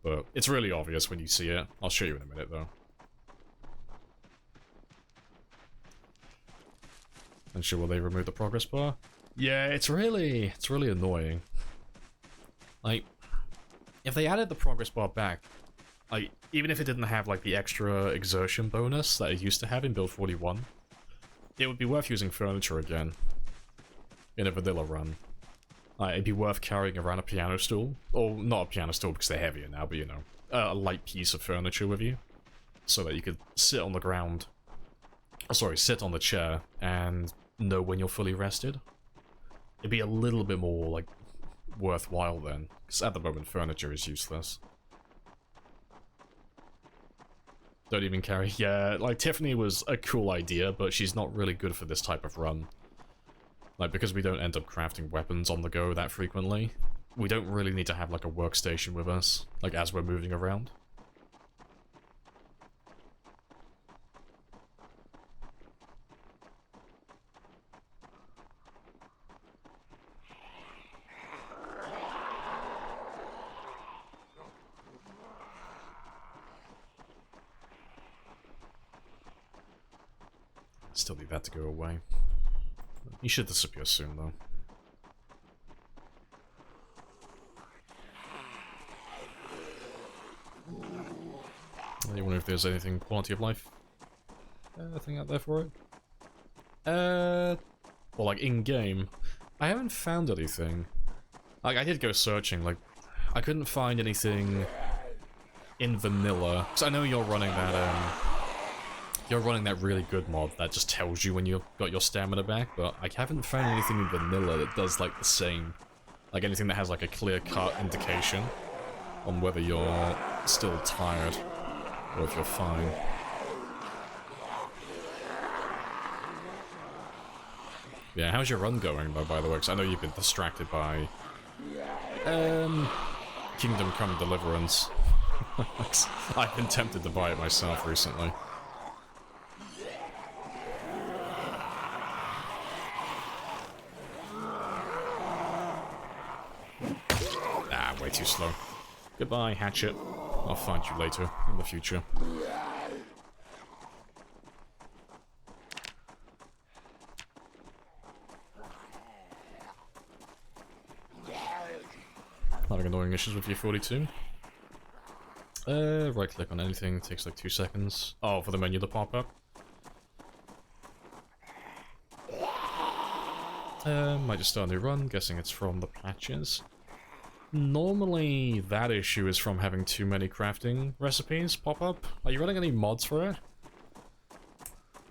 But it's really obvious when you see it. I'll show you in a minute, though. And sure, will they remove the progress bar? Yeah, it's really annoying. Like, if they added the progress bar back, like, even if it didn't have, like, the extra exertion bonus that it used to have in Build 41, it would be worth using furniture again in a vanilla run. It'd be worth carrying around a piano stool, or not a piano stool because they're heavier now, but you know, a light piece of furniture with you, so that you could sit on the ground, oh, sorry, sit on the chair and know when you're fully rested. It'd be a little bit more, like, worthwhile then, because at the moment furniture is useless. Don't even carry. Yeah, like, Tiffany was a cool idea, but she's not really good for this type of run. Like, because we don't end up crafting weapons on the go that frequently, we don't really need to have, like, a workstation with us, like, as we're moving around. Still need that to go away. He should disappear soon, though. I wonder if there's anything quality of life thing out there for it. Well, like in-game, I haven't found anything. Like, I did go searching, like, I couldn't find anything in vanilla. So I know you're running that, you're running that really good mod that just tells you when you've got your stamina back, but I haven't found anything in vanilla that does, like, the same. Like, anything that has, like, a clear-cut indication on whether you're still tired or if you're fine. Yeah, how's your run going, though, by the way? Because I know you've been distracted by... Kingdom Come Deliverance. I've been tempted to buy it myself recently. Way too slow. Goodbye, Hatchet. I'll find you later, in the future. Having annoying issues with your 42? Right click on anything, takes like 2 seconds. Oh, for the menu to pop up. Might just start a new run, guessing it's from the patches. Normally, that issue is from having too many crafting recipes pop up. Are you running any mods for it?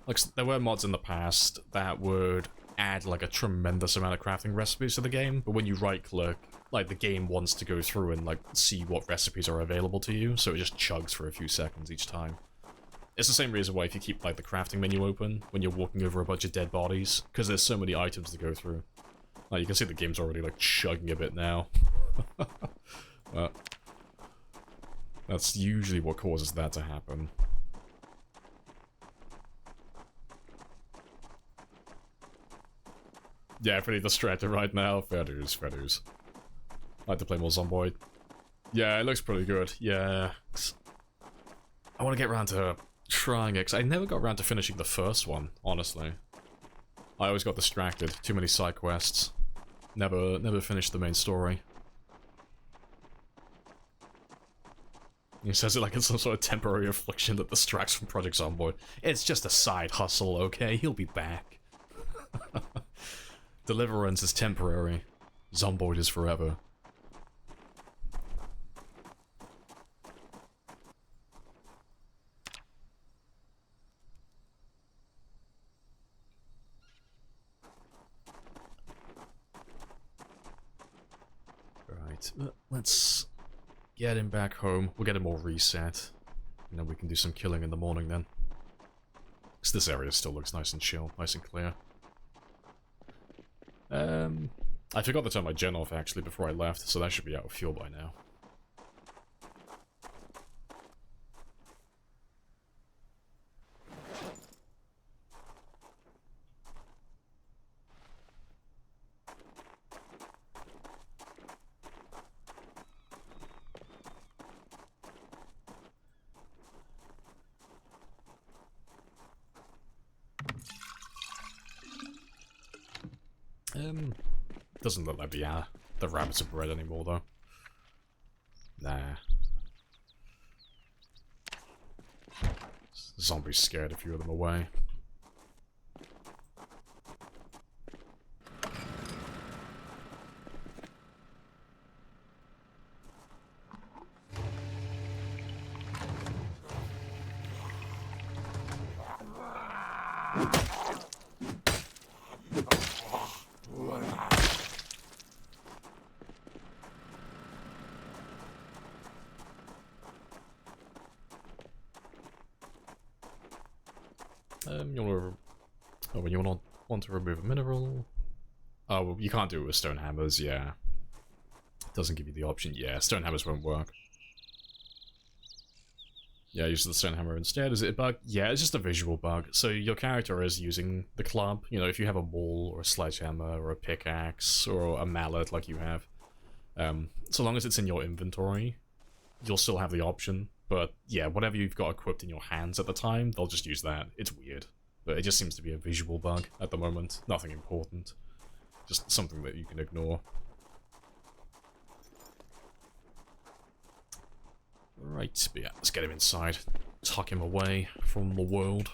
Like, there were mods in the past that would add, like, a tremendous amount of crafting recipes to the game, but when you right-click, like, the game wants to go through and, like, see what recipes are available to you, so it just chugs for a few seconds each time. It's the same reason why if you keep, like, the crafting menu open when you're walking over a bunch of dead bodies, because there's so many items to go through. Like, you can see the game's already, like, chugging a bit now. That's usually what causes that to happen. Yeah, pretty distracted right now. Fair dues, fair dues. I'd like to play more Zomboid. Yeah, it looks pretty good. Yeah. I want to get around to trying it, because I never got around to finishing the first one, honestly. I always got distracted. Too many side quests. Never finished the main story. He says it like it's some sort of temporary affliction that distracts from Project Zomboid. It's just a side hustle, okay? He'll be back. Deliverance is temporary. Zomboid is forever. Right, let's get him back home. We'll get him all reset. And then we can do some killing in the morning then. Because this area still looks nice and chill, nice and clear. I forgot to turn my gen off actually before I left, so that should be out of fuel by now. Doesn't look like the rabbits are bred anymore though. Nah. Zombies scared a few of them away. You want to remove a mineral. Oh, well, you can't do it with stone hammers, yeah. Doesn't give you the option. Yeah, stone hammers won't work. Yeah, use the stone hammer instead. Is it a bug? Yeah, it's just a visual bug. So your character is using the club. You know, if you have a maul or a sledgehammer or a pickaxe or a mallet like you have, so long as it's in your inventory, you'll still have the option. But yeah, whatever you've got equipped in your hands at the time, they'll just use that. It's weird. But it just seems to be a visual bug at the moment. Nothing important. Just something that you can ignore. Right, but yeah, let's get him inside. Tuck him away from the world.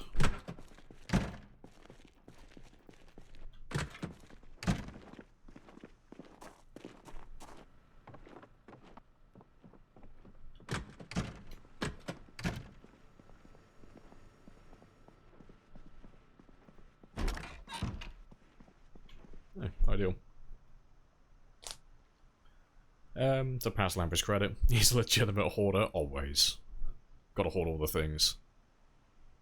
Ideal. To pass Lamprey's credit, he's a legitimate hoarder, always. Gotta hoard all the things.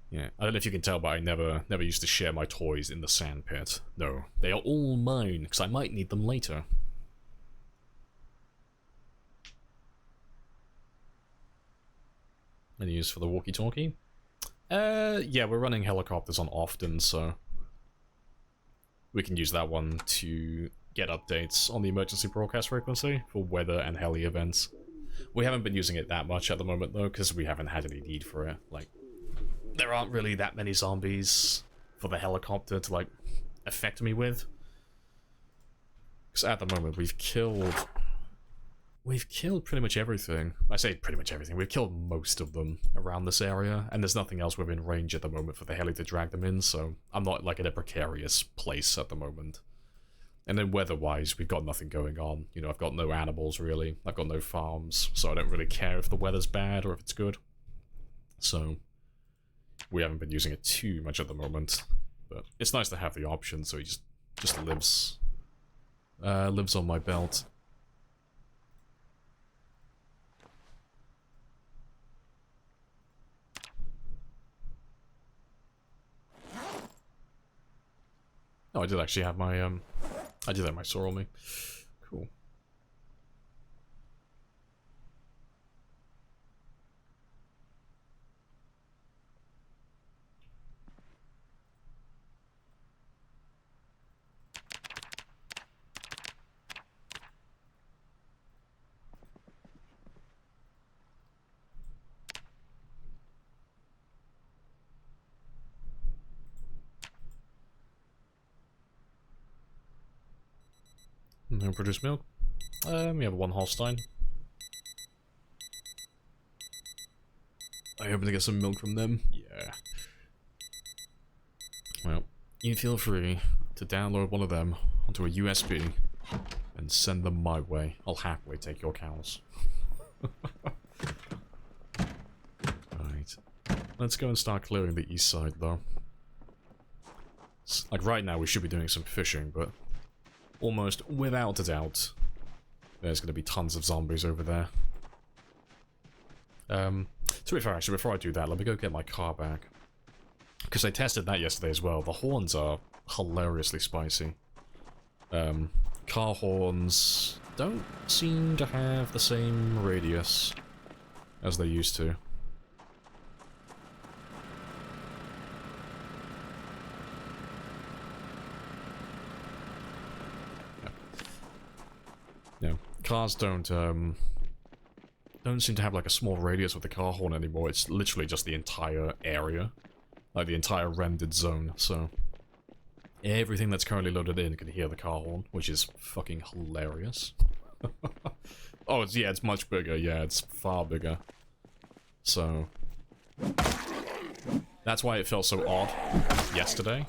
Yeah, I don't know if you can tell, but I never used to share my toys in the sand pit. No, they are all mine, because I might need them later. Any use for the walkie-talkie? Yeah, we're running helicopters on often, so we can use that one to get updates on the emergency broadcast frequency for weather and heli events. We haven't been using it that much at the moment though, because we haven't had any need for it. Like, there aren't really that many zombies for the helicopter to, like, affect me with. Because at the moment we've killed pretty much everything. I say pretty much everything. We've killed most of them around this area, and there's nothing else within range at the moment for the heli to drag them in, so I'm not, like, in a precarious place at the moment. And then weather-wise, we've got nothing going on. You know, I've got no animals, really. I've got no farms, so I don't really care if the weather's bad or if it's good. So, we haven't been using it too much at the moment. But it's nice to have the option, so he just lives on my belt. Oh, I did actually have my, I did have my sword on me. Cool. No produce milk. We have one Holstein. I hope to get some milk from them. Yeah. Well, you feel free to download one of them onto a USB and send them my way. I'll happily take your cows. Right. Let's go and start clearing the east side, though. Like, right now we should be doing some fishing, but almost without a doubt, there's going to be tons of zombies over there. To be fair, actually, before I do that, let me go get my car back. Because I tested that yesterday as well. The horns are hilariously spicy. Car horns don't seem to have the same radius as they used to. Yeah, cars don't seem to have like a small radius with the car horn anymore. It's literally just the entire area, like the entire rendered zone. So everything that's currently loaded in can hear the car horn, which is fucking hilarious. Oh, it's much bigger. Yeah, it's far bigger. So that's why it felt so odd yesterday.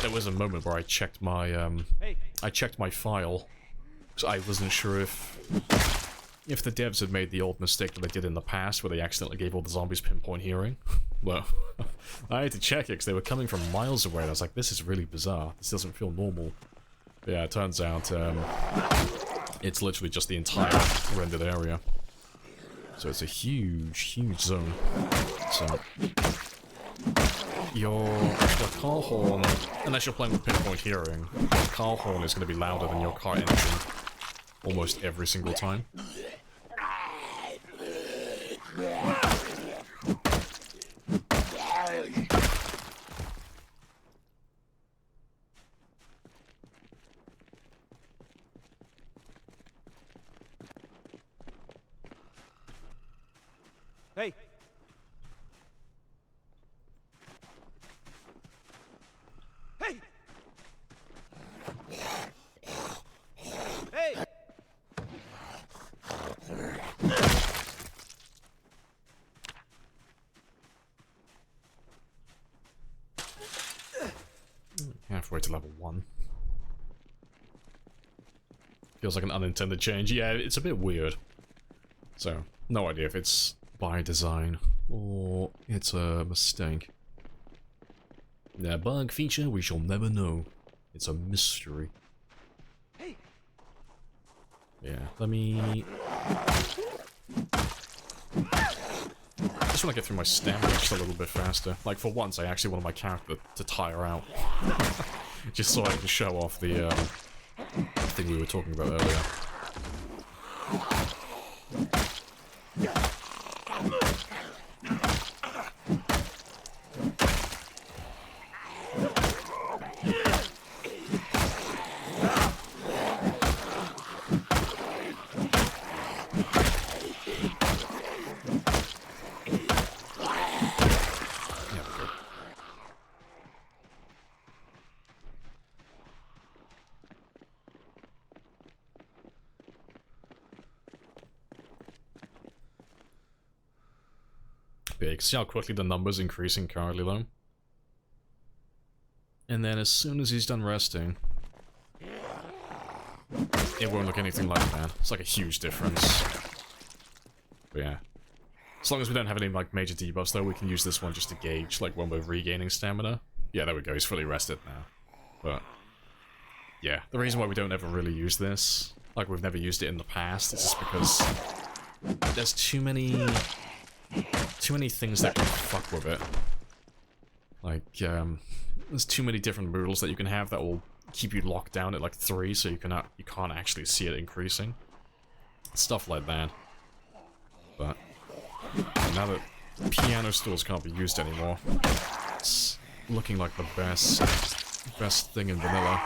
There was a moment where I checked my file, because I wasn't sure if the devs had made the old mistake that they did in the past, where they accidentally gave all the zombies pinpoint hearing. Well, I had to check it because they were coming from miles away, and I was like, this is really bizarre. This doesn't feel normal. But yeah, it turns out it's literally just the entire rendered area. So it's a huge, huge zone. So your car horn, unless you're playing with pinpoint hearing, your car horn is going to be louder than your car engine almost every single time. Hey! Hey! Hey! Halfway to level 1. Feels like an unintended change. Yeah, it's a bit weird. So, no idea if it's by design or it's a mistake. Yeah, bug feature, we shall never know. It's a mystery. Hey! Yeah, let me... I just want to get through my stamina just a little bit faster. Like, for once, I actually wanted my character to tire out. Just so I can show off the thing we were talking about earlier. Yeah, you can see how quickly the number's increasing currently, though. And then as soon as he's done resting, it won't look anything like that. It's like a huge difference. But yeah. As long as we don't have any, like, major debuffs, though, we can use this one just to gauge, like, when we're regaining stamina. Yeah, there we go, he's fully rested now. But, yeah, the reason why we don't ever really use this, like, we've never used it in the past, is just because there's too many things that can fuck with it. Like, there's too many different rules that you can have that will keep you locked down at like 3, so you can't actually see it increasing. Stuff like that. But now that piano stools can't be used anymore, it's looking like the best thing in vanilla.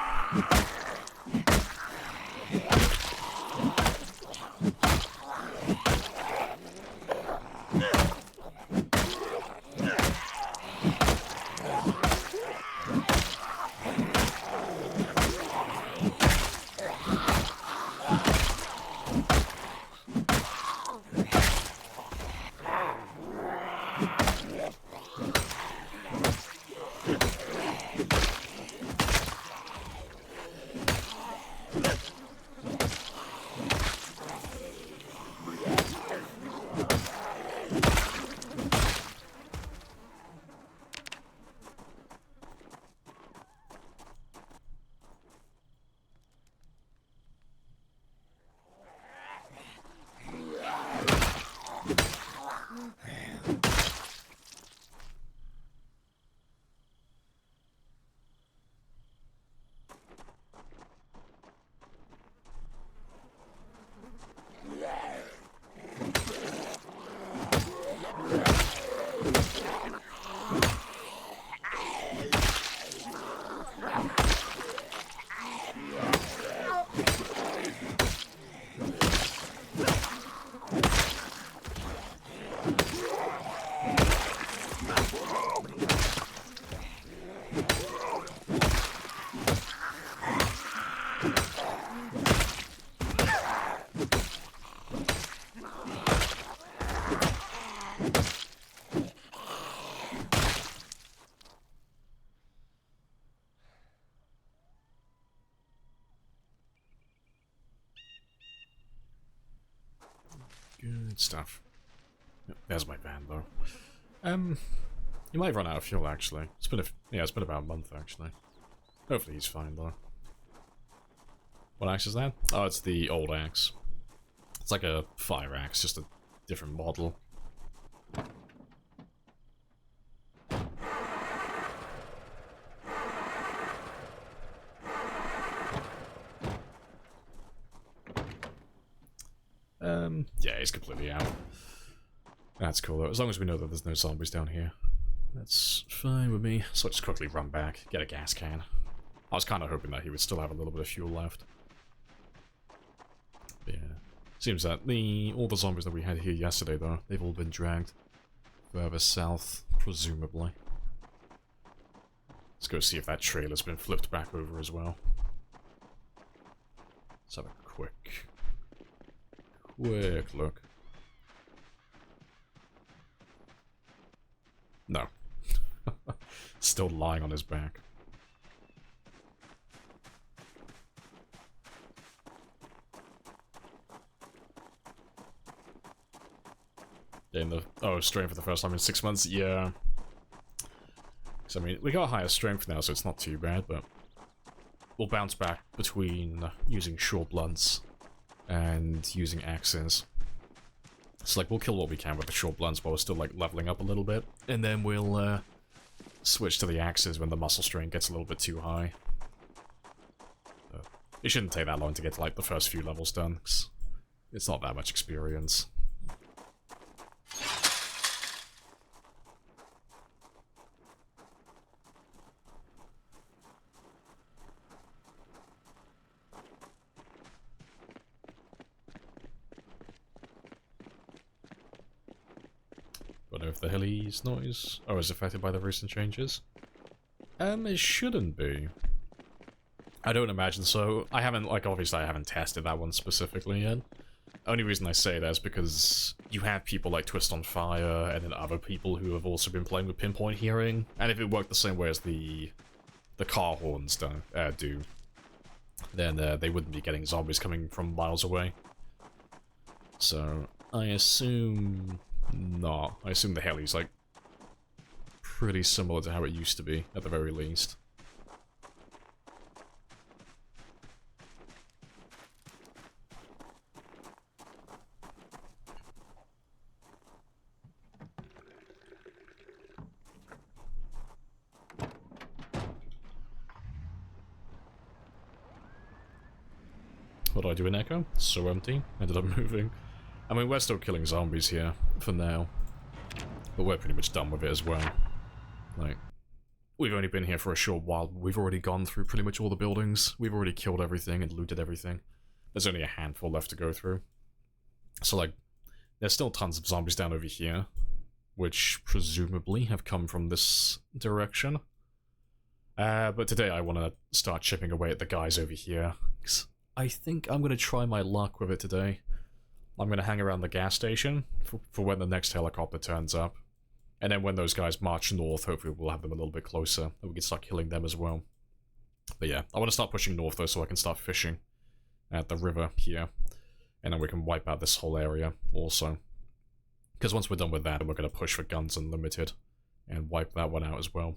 Good stuff. Yep, there's my van, though. You might run out of fuel, actually. It's been it's been about a month, actually. Hopefully he's fine, though. What axe is that? Oh, it's the old axe. It's like a fire axe, just a different model. Yeah, he's completely out. That's cool, though. As long as we know that there's no zombies down here. That's fine with me. So I'll just quickly run back, get a gas can. I was kind of hoping that he would still have a little bit of fuel left. But yeah. Seems that all the zombies that we had here yesterday, though, they've all been dragged further south, presumably. Let's go see if that trailer's been flipped back over as well. Let's have a quick look. No. Still lying on his back. Strength for the first time in 6 months? Yeah. So, I mean, we got higher strength now, so it's not too bad, but we'll bounce back between using short blunts and using axes. It's like, we'll kill what we can with the short blunts, but we're still, like, leveling up a little bit. And then we'll, switch to the axes when the muscle strain gets a little bit too high. It shouldn't take that long to get to, like, the first few levels done, 'cause it's not that much experience. Don't know if the Helis noise is affected by the recent changes. It shouldn't be. I don't imagine so. I haven't, like, obviously I haven't tested that one specifically yet. Only reason I say that is because you have people like Twist on Fire, and then other people who have also been playing with pinpoint hearing, and if it worked the same way as the car horns do, then they wouldn't be getting zombies coming from miles away. So, I assume not. I assume the Heli's, like, pretty similar to how it used to be, at the very least. What do I do in Echo? So empty. Ended up moving. I mean, we're still killing zombies here, for now. But we're pretty much done with it as well. Like, we've only been here for a short while. We've already gone through pretty much all the buildings. We've already killed everything and looted everything. There's only a handful left to go through. So, like, there's still tons of zombies down over here, which presumably have come from this direction. But today I want to start chipping away at the guys over here. 'Cause I think I'm going to try my luck with it today. I'm going to hang around the gas station for when the next helicopter turns up. And then when those guys march north, hopefully we'll have them a little bit closer, and we can start killing them as well. But yeah, I want to start pushing north though, so I can start fishing at the river here. And then we can wipe out this whole area also. Because once we're done with that, we're going to push for Guns Unlimited and wipe that one out as well.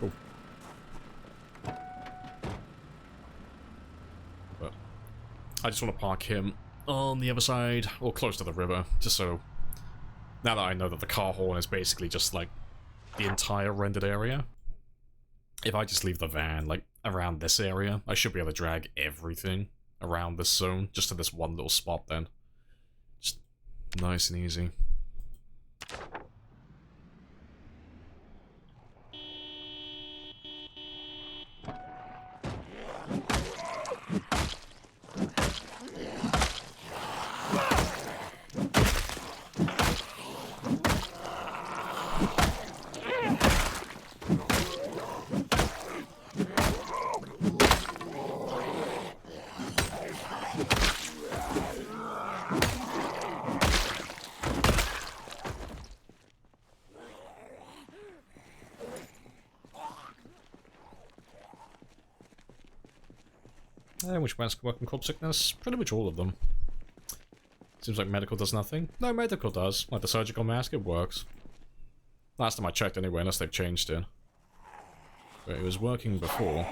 Cool. But I just want to park him on the other side, or close to the river, just so... Now that I know that the car horn is basically just, like, the entire rendered area, if I just leave the van, like, around this area, I should be able to drag everything around this zone, just to this one little spot then. Just nice and easy. Which ones can work in corpse sickness? Pretty much all of them. Seems like medical does nothing. No, medical does. Like the surgical mask, it works. Last time I checked anyway, unless they've changed it. But it was working before.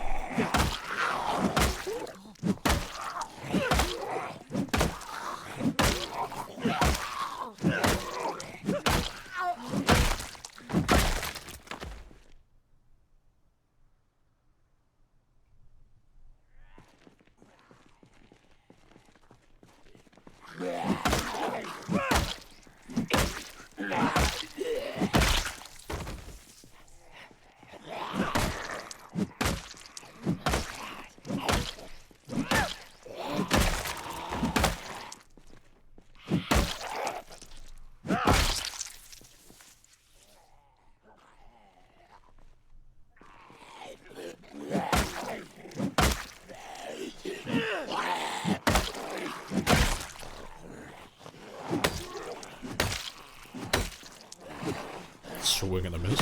Swing and a miss.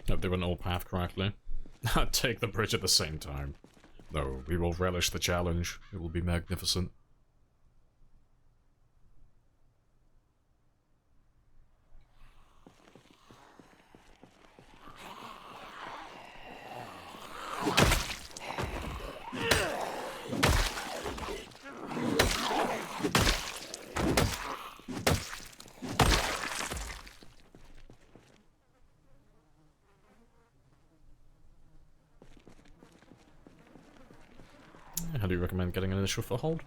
Hope they went all path correctly. Take the bridge at the same time. No, we will relish the challenge. It will be magnificent. How do you recommend getting an initial foothold?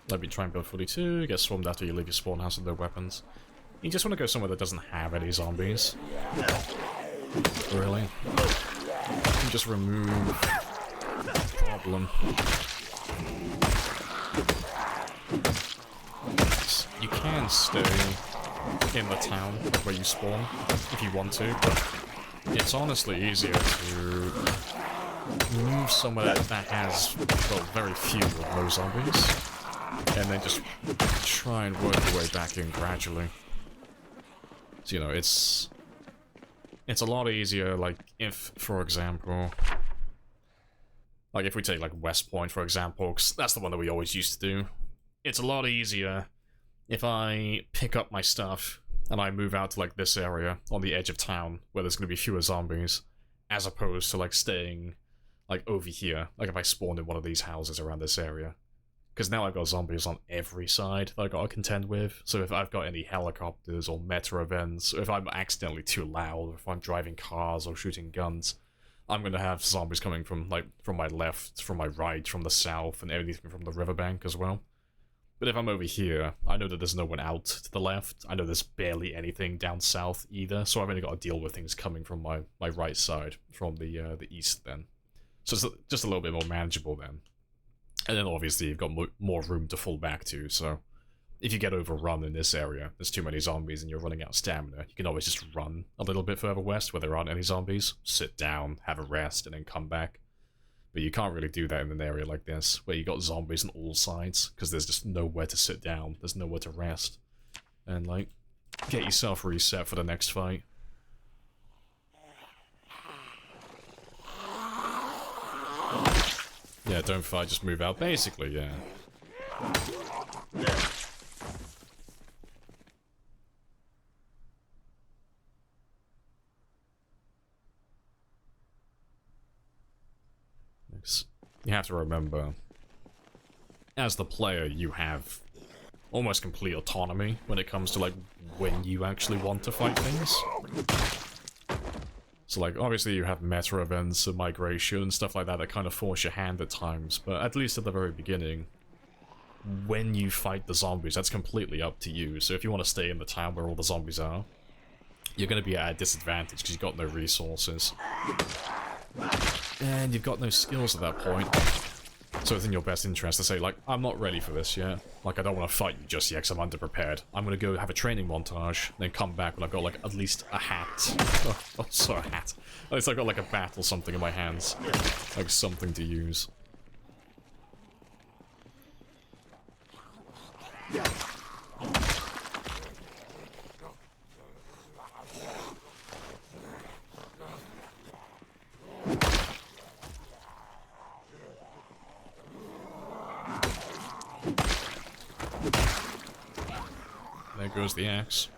Let me try and build 42, get swarmed after you leave your spawn house with no weapons. You just want to go somewhere that doesn't have any zombies. Really? You just remove the problem. You can stay in the town where you spawn if you want to, but it's honestly easier to move somewhere that has, well, very few or no zombies, and then just try and work your way back in gradually. So, you know, it's a lot easier, like, if, for example, like, if we take, like, West Point, for example, 'cause that's the one that we always used to do. It's a lot easier if I pick up my stuff and I move out to, like, this area on the edge of town, where there's gonna be fewer zombies, as opposed to, like, staying like over here, like if I spawned in one of these houses around this area. Because now I've got zombies on every side that I've got to contend with, so if I've got any helicopters or meta events, or if I'm accidentally too loud, or if I'm driving cars or shooting guns, I'm gonna have zombies coming from, like, from my left, from my right, from the south, and everything from the riverbank as well. But if I'm over here, I know that there's no one out to the left, I know there's barely anything down south either, so I've only got to deal with things coming from my right side, from the east then. So it's just a little bit more manageable then. And then obviously you've got more room to fall back to, so if you get overrun in this area, there's too many zombies and you're running out of stamina, you can always just run a little bit further west where there aren't any zombies, sit down, have a rest, and then come back. But you can't really do that in an area like this, where you got zombies on all sides, because there's just nowhere to sit down, there's nowhere to rest. And, like, get yourself reset for the next fight. Yeah, don't fight, just move out. Basically, yeah. You have to remember, as the player, you have almost complete autonomy when it comes to, like, when you actually want to fight things. So, like, obviously you have meta events and migration and stuff like that that kind of force your hand at times, but at least at the very beginning, when you fight the zombies, that's completely up to you. So if you want to stay in the town where all the zombies are, you're going to be at a disadvantage because you've got no resources. And you've got no skills at that point. So it's in your best interest to say, like, I'm not ready for this yet. Like, I don't want to fight you just yet because I'm underprepared. I'm going to go have a training montage, then come back when I've got, like, at least a hat. Oh, sorry, a hat. At least I've got, like, a bat or something in my hands. Like, something to use. There goes the axe.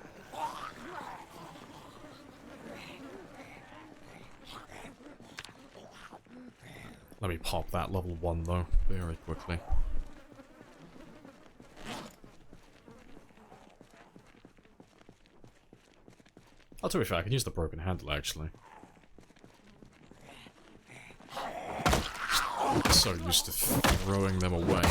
Let me pop that level 1 though, very quickly. I'll tell you if I can use the broken handle actually. So used to throwing them away.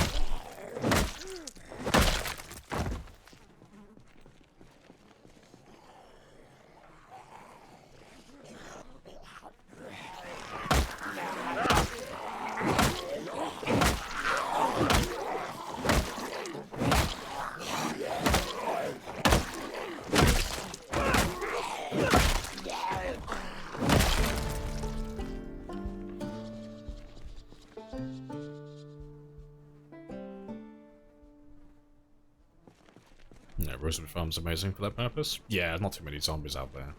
Yeah, Rosewood Farm's amazing for that purpose. Yeah, not too many zombies out there.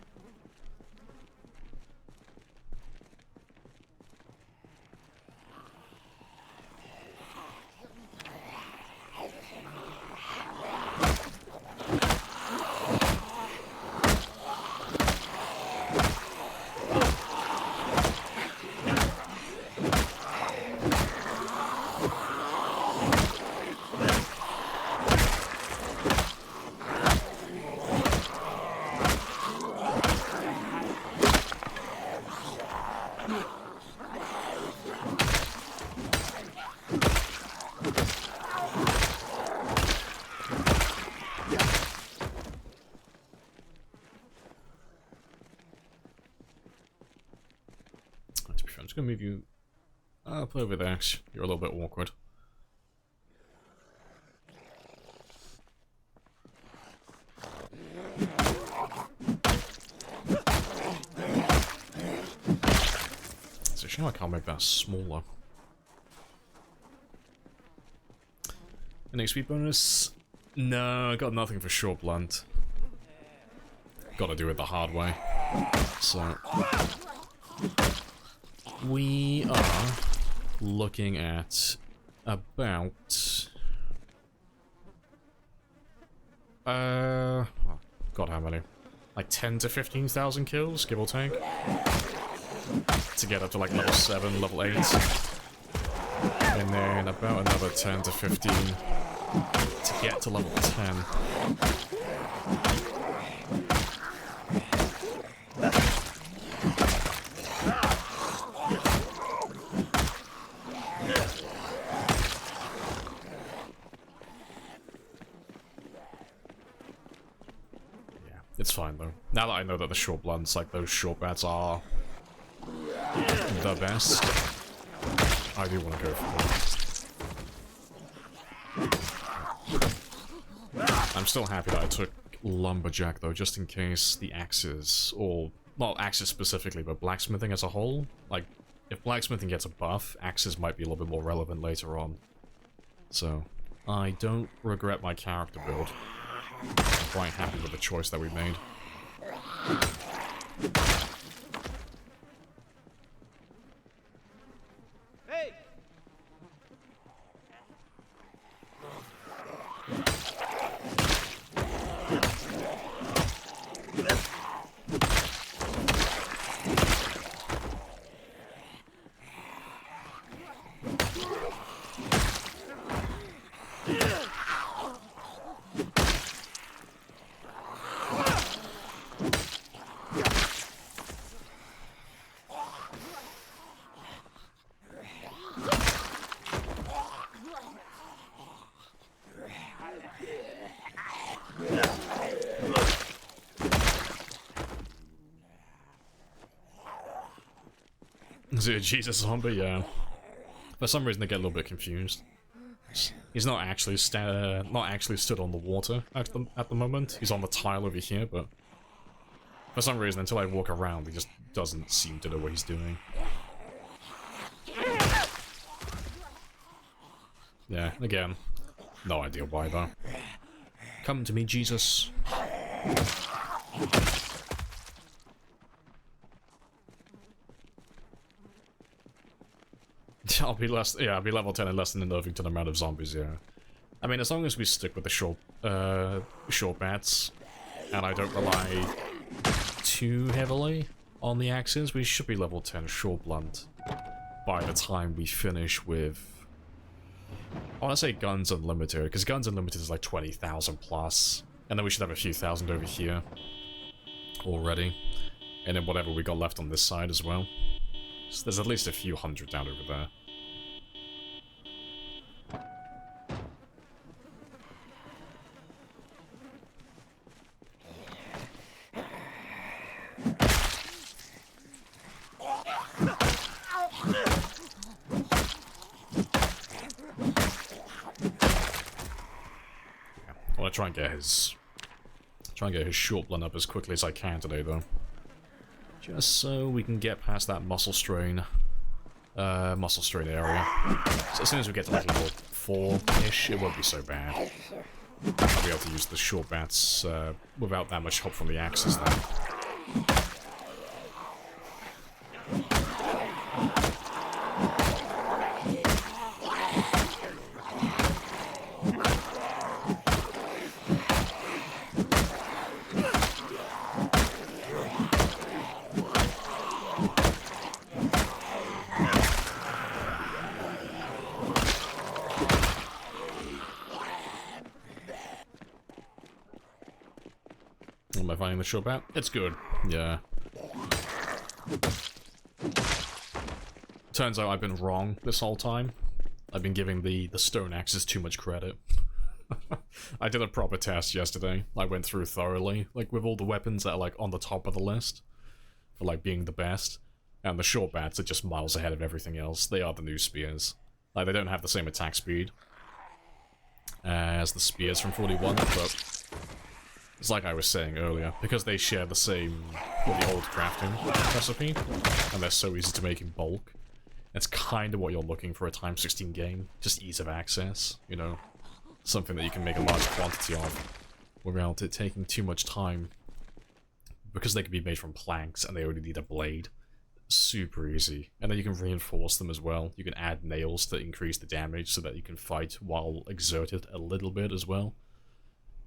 I'm just gonna move you up over there. You're a little bit awkward. It's a shame I can't make that smaller. An XP bonus? No, I got nothing for short blunt. Gotta do it the hard way. So we are looking at about God, how many? Like 10 to 15,000 kills, give or take, to get up to like level 7, level 8, and then about another 10 to 15 to get to level 10. It's fine though. Now that I know that the short blunts, like those short bats, are the best, I do want to go for them. I'm still happy that I took Lumberjack though, just in case the axes, or not axes specifically, but blacksmithing as a whole. Like, if blacksmithing gets a buff, axes might be a little bit more relevant later on. So, I don't regret my character build. I'm quite happy with the choice that we made. Hey! Is it a Jesus zombie? Yeah. For some reason, they get a little bit confused. He's not actually stood on the water at the moment. He's on the tile over here, but for some reason, until I walk around, he just doesn't seem to know what he's doing. Yeah, again, no idea why though. Come to me, Jesus. I'll be level 10 in less than an Irvington amount of zombies, yeah. I mean, as long as we stick with the short bats, and I don't rely too heavily on the axes, we should be level 10 short blunt by the time we finish with... I want to say Guns Unlimited, because Guns Unlimited is like 20,000 plus, and then we should have a few thousand over here already, and then whatever we got left on this side as well. So there's at least a few hundred down over there. I want to try and get his short blunt up as quickly as I can today, though. Just so we can get past that muscle strain area. So as soon as we get to like level 4-ish, it won't be so bad. I'll be able to use the short bats without that much help from the axes then. Am I finding the short bat? It's good. Yeah. Turns out I've been wrong this whole time. I've been giving the stone axes too much credit. I did a proper test yesterday. I went through thoroughly, like with all the weapons that are like on the top of the list for like being the best. And the short bats are just miles ahead of everything else. They are the new spears. Like they don't have the same attack speed as the spears from 41, but it's like I was saying earlier, because they share the same, well, the old crafting recipe, and they're so easy to make in bulk. It's kind of what you're looking for a Time 16 game, just ease of access, you know? Something that you can make a large quantity of without it taking too much time. Because they can be made from planks and they only need a blade. Super easy. And then you can reinforce them as well. You can add nails to increase the damage so that you can fight while exerted a little bit as well.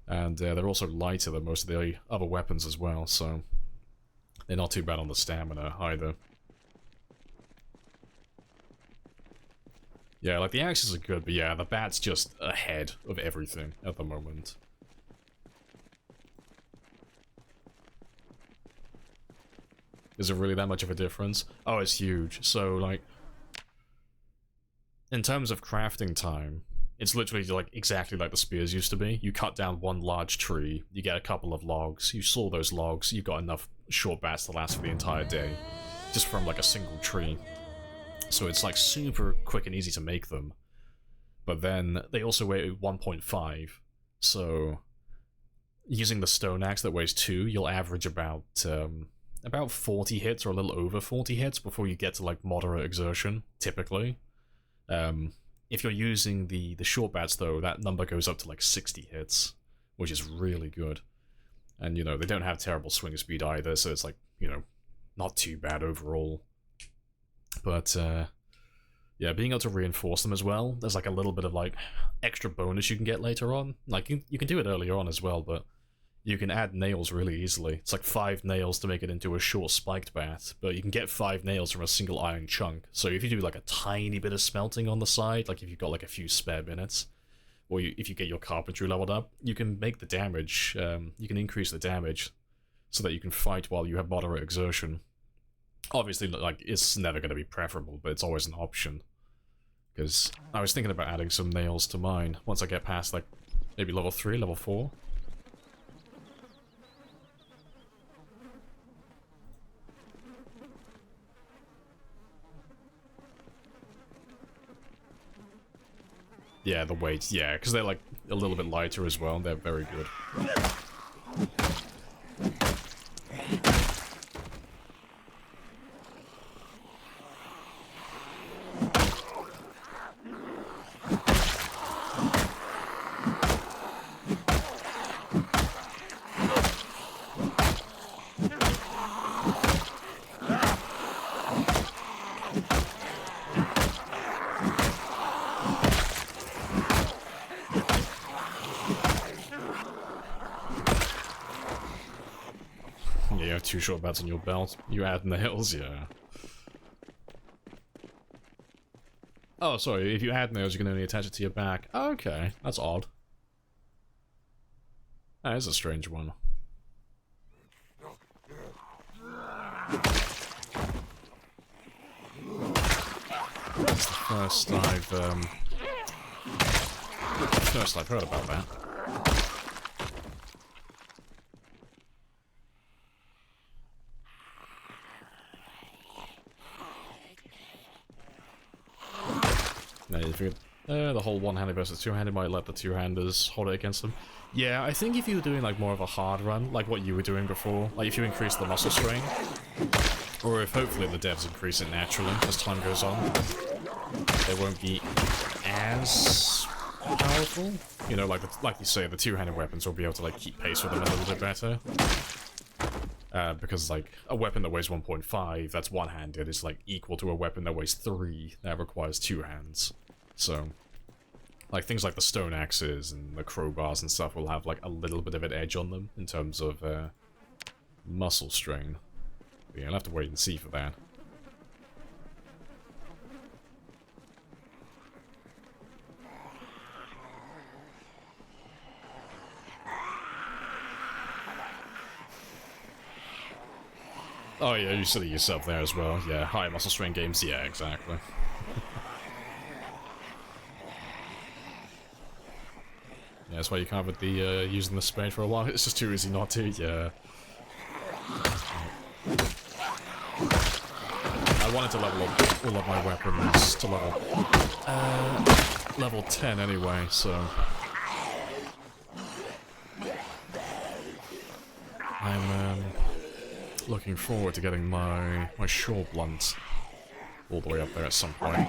And they're also lighter than most of the other weapons as well, so they're not too bad on the stamina either. Yeah, like the axes are good, but yeah, the bat's just ahead of everything at the moment. Is it really that much of a difference? Oh, it's huge. So, like, in terms of crafting time, it's literally like exactly like the spears used to be. You cut down one large tree, you get a couple of logs, you saw those logs, you've got enough short bats to last for the entire day. Just from like a single tree. So it's like super quick and easy to make them. But then they also weigh 1.5, so using the stone axe that weighs 2, you'll average about 40 hits or a little over 40 hits before you get to like moderate exertion, typically. If you're using the short bats though, that number goes up to like 60 hits, which is really good. And, you know, they don't have terrible swing speed either, so it's like, you know, not too bad overall. But, yeah, being able to reinforce them as well, there's like a little bit of like extra bonus you can get later on. Like, you can do it earlier on as well, but you can add nails really easily. It's like 5 nails to make it into a short spiked bat, but you can get 5 nails from a single iron chunk. So if you do like a tiny bit of smelting on the side, like if you've got like a few spare minutes, or if you get your carpentry leveled up, you can make the damage, you can increase the damage so that you can fight while you have moderate exertion. Obviously, like, it's never going to be preferable, but it's always an option. Because I was thinking about adding some nails to mine once I get past, like, maybe level 3, level 4. Yeah, the weights, yeah, because they're, like, a little bit lighter as well. They're very good. Yeah, you have 2 short bats on your belt. You add nails, yeah. Oh, sorry, if you add nails, you can only attach it to your back. Oh, okay, that's odd. That is a strange one. That's the first I've heard about that. No, you figured the whole one-handed versus two-handed might let the two-handers hold it against them. Yeah, I think if you were doing like more of a hard run, like what you were doing before, like if you increase the muscle strain, or if hopefully the devs increase it naturally as time goes on, they won't be as powerful. You know, like you say, the two-handed weapons will be able to like keep pace with them a little bit better. Because like a weapon that weighs 1.5 that's one-handed is like equal to a weapon that weighs 3 that requires 2 hands. So, like things like the stone axes and the crowbars and stuff will have like a little bit of an edge on them in terms of muscle strain. But yeah, I'll have to wait and see for that. Oh yeah, you said it yourself there as well. Yeah, high muscle strain games, yeah, exactly. Yeah, that's why you can't with the using the spade for a while. It's just too easy not to, yeah. I wanted to level up all of my weapons to level 10 anyway, so I'm looking forward to getting my short blunt all the way up there at some point.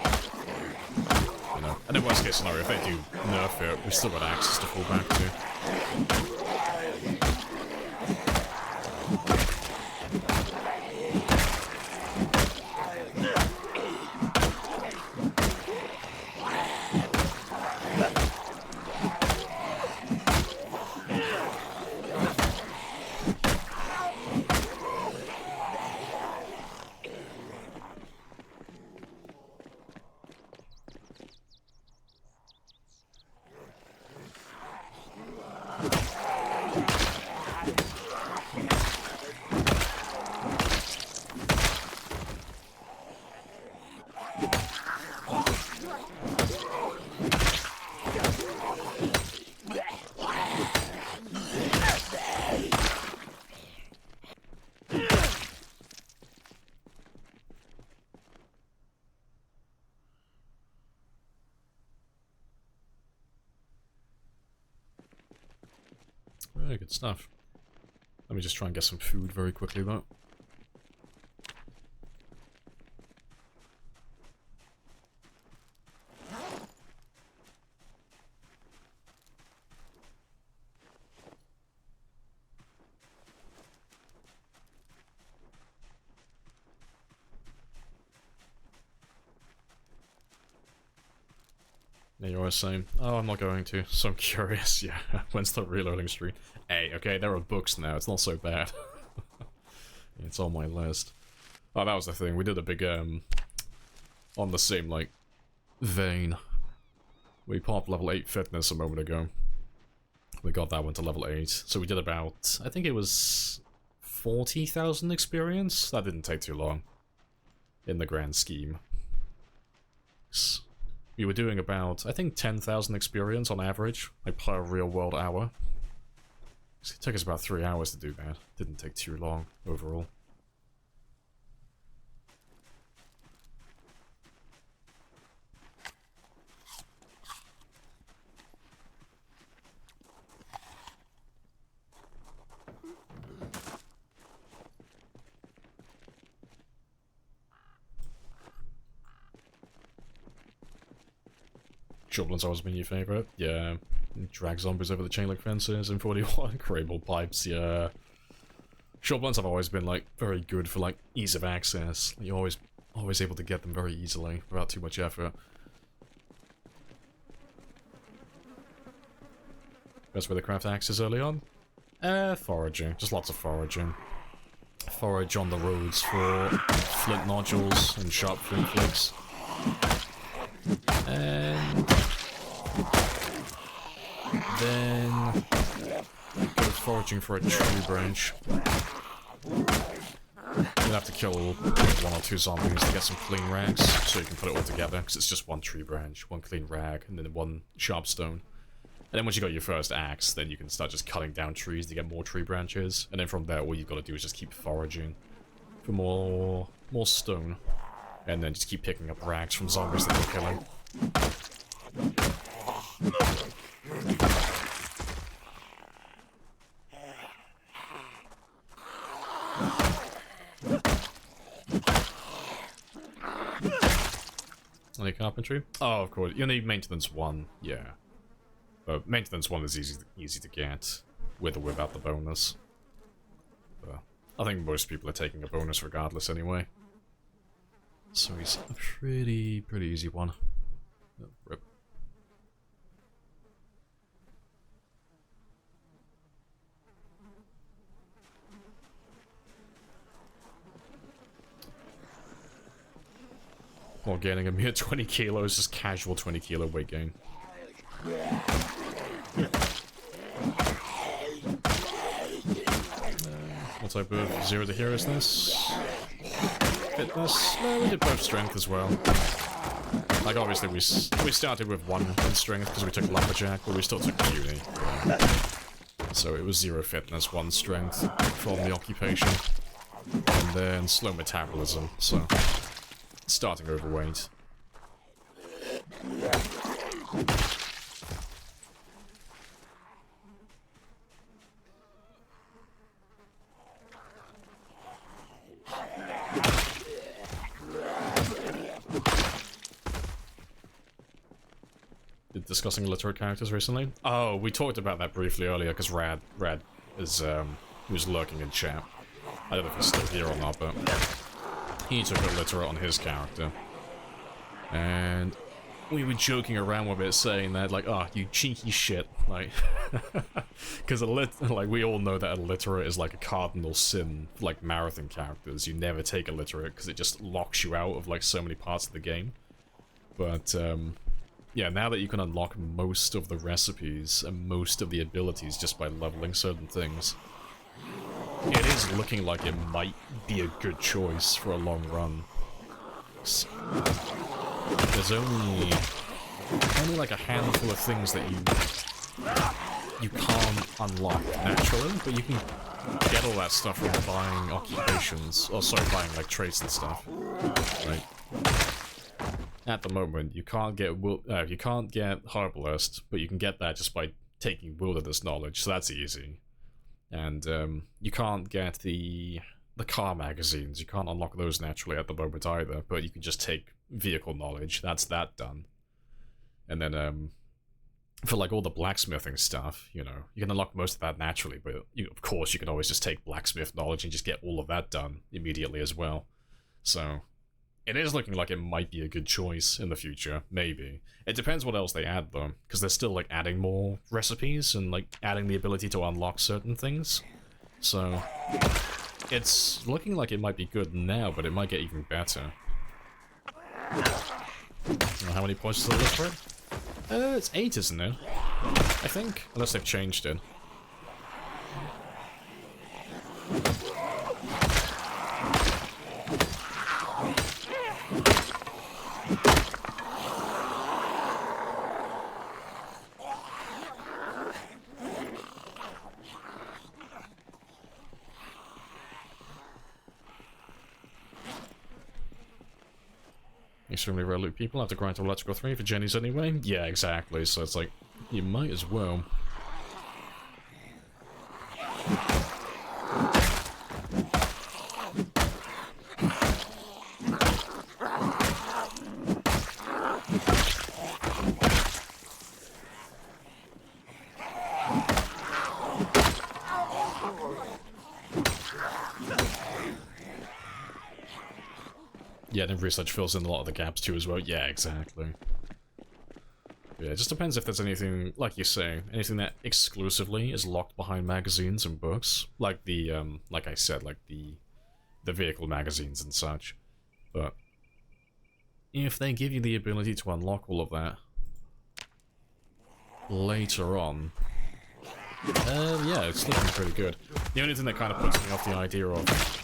You know, and in worst case scenario, if they do nerf it, we've still got access to fall back to. Very good stuff. Let me just try and get some food very quickly though. Yeah, you're always saying, oh, I'm not going to, so I'm curious. Yeah, when's the reloading stream? Hey, okay, there are books now, it's not so bad. It's on my list. Oh, that was the thing, we did a big, on the same, like, vein. We popped level 8 fitness a moment ago. We got that one to level 8, so we did about, I think it was 40,000 experience? That didn't take too long, in the grand scheme. We were doing about, I think, 10,000 experience on average, like per real-world hour. It took us about 3 hours to do that. Didn't take too long, overall. Shortblunt's always been your favourite? Yeah. Drag zombies over the chain link fences in 41. Crable pipes, yeah. Shortblunts have always been, like, very good for, like, ease of access. You're always able to get them very easily, without too much effort. Best way to craft axes early on? Foraging. Just lots of foraging. Forage on the roads for flint nodules and sharp flint flakes. And then go foraging for a tree branch. You'll have to kill 1 or 2 zombies to get some clean rags, so you can put it all together, because it's just 1 tree branch, 1 clean rag, and then 1 sharp stone. And then once you got your first axe, then you can start just cutting down trees to get more tree branches, and then from there all you've got to do is just keep foraging for more stone, and then just keep picking up rags from zombies that you're killing. Any carpentry? Oh, of course. You need maintenance 1, yeah. But maintenance 1 is easy to get, with or without the bonus. But I think most people are taking a bonus regardless anyway. So he's a pretty easy one. Oh, rip. While gaining a mere 20 kilos, just casual 20 kilo weight gain. What type of 0 to hero is this? Fitness? No, we did both strength as well. Like, obviously, we started with 1 in strength because we took Lumberjack, but we still took Puny. So it was 0 fitness, 1 strength from the occupation. And then slow metabolism, so starting overweight. Discussing illiterate characters recently? Oh, we talked about that briefly earlier because Rad is he was lurking in chat. I don't know if he's still here or not, but he took illiterate on his character. And we were joking around with it, saying that, like, oh, you cheeky shit, like, because like, we all know that illiterate is like a cardinal sin for, like, marathon characters. You never take illiterate because it just locks you out of, like, so many parts of the game. But, yeah, now that you can unlock most of the recipes and most of the abilities just by leveling certain things, it is looking like it might be a good choice for a long run. There's only like a handful of things that you can't unlock naturally, but you can get all that stuff from buying occupations, or sorry, buying like traits and stuff. Like, at the moment, you can't get Herbalist, but you can get that just by taking Wilderness Knowledge, so that's easy. And you can't get the car magazines. You can't unlock those naturally at the moment either, but you can just take Vehicle Knowledge. That's that done. And then for like all the blacksmithing stuff, you know, you can unlock most of that naturally, but of course you can always just take Blacksmith Knowledge and just get all of that done immediately as well. So it is looking like it might be a good choice in the future, maybe. It depends what else they add, though, because they're still, like, adding more recipes and, like, adding the ability to unlock certain things. So, it's looking like it might be good now, but it might get even better. How many points is the list for it? It's 8, isn't it? I think, unless they've changed it. Extremely rare loot people have to grind to electrical 3 for Jenny's anyway. Yeah, exactly, so it's like, you might as well. Yeah, and research fills in a lot of the gaps too as well. Yeah, exactly. Yeah, it just depends if there's anything, like you say, anything that exclusively is locked behind magazines and books. Like the, like I said, like the vehicle magazines and such. But if they give you the ability to unlock all of that later on, yeah, it's looking pretty good. The only thing that kind of puts me off the idea of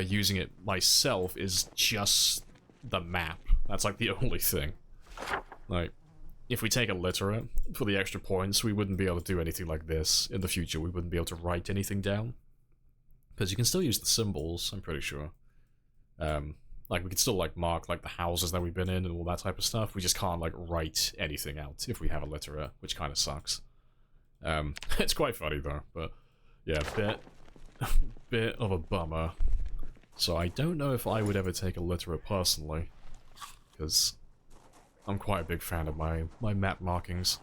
using it myself is just the map. That's like the only thing. Like, if we take a literate for the extra points, we wouldn't be able to do anything like this in the future. We wouldn't be able to write anything down. Because you can still use the symbols, I'm pretty sure. Like, we can still, like, mark, like, the houses that we've been in and all that type of stuff. We just can't, like, write anything out if we have a literate, which kind of sucks. It's quite funny, though, but, yeah, bit of a bummer. So I don't know if I would ever take a literate personally, because I'm quite a big fan of my map markings.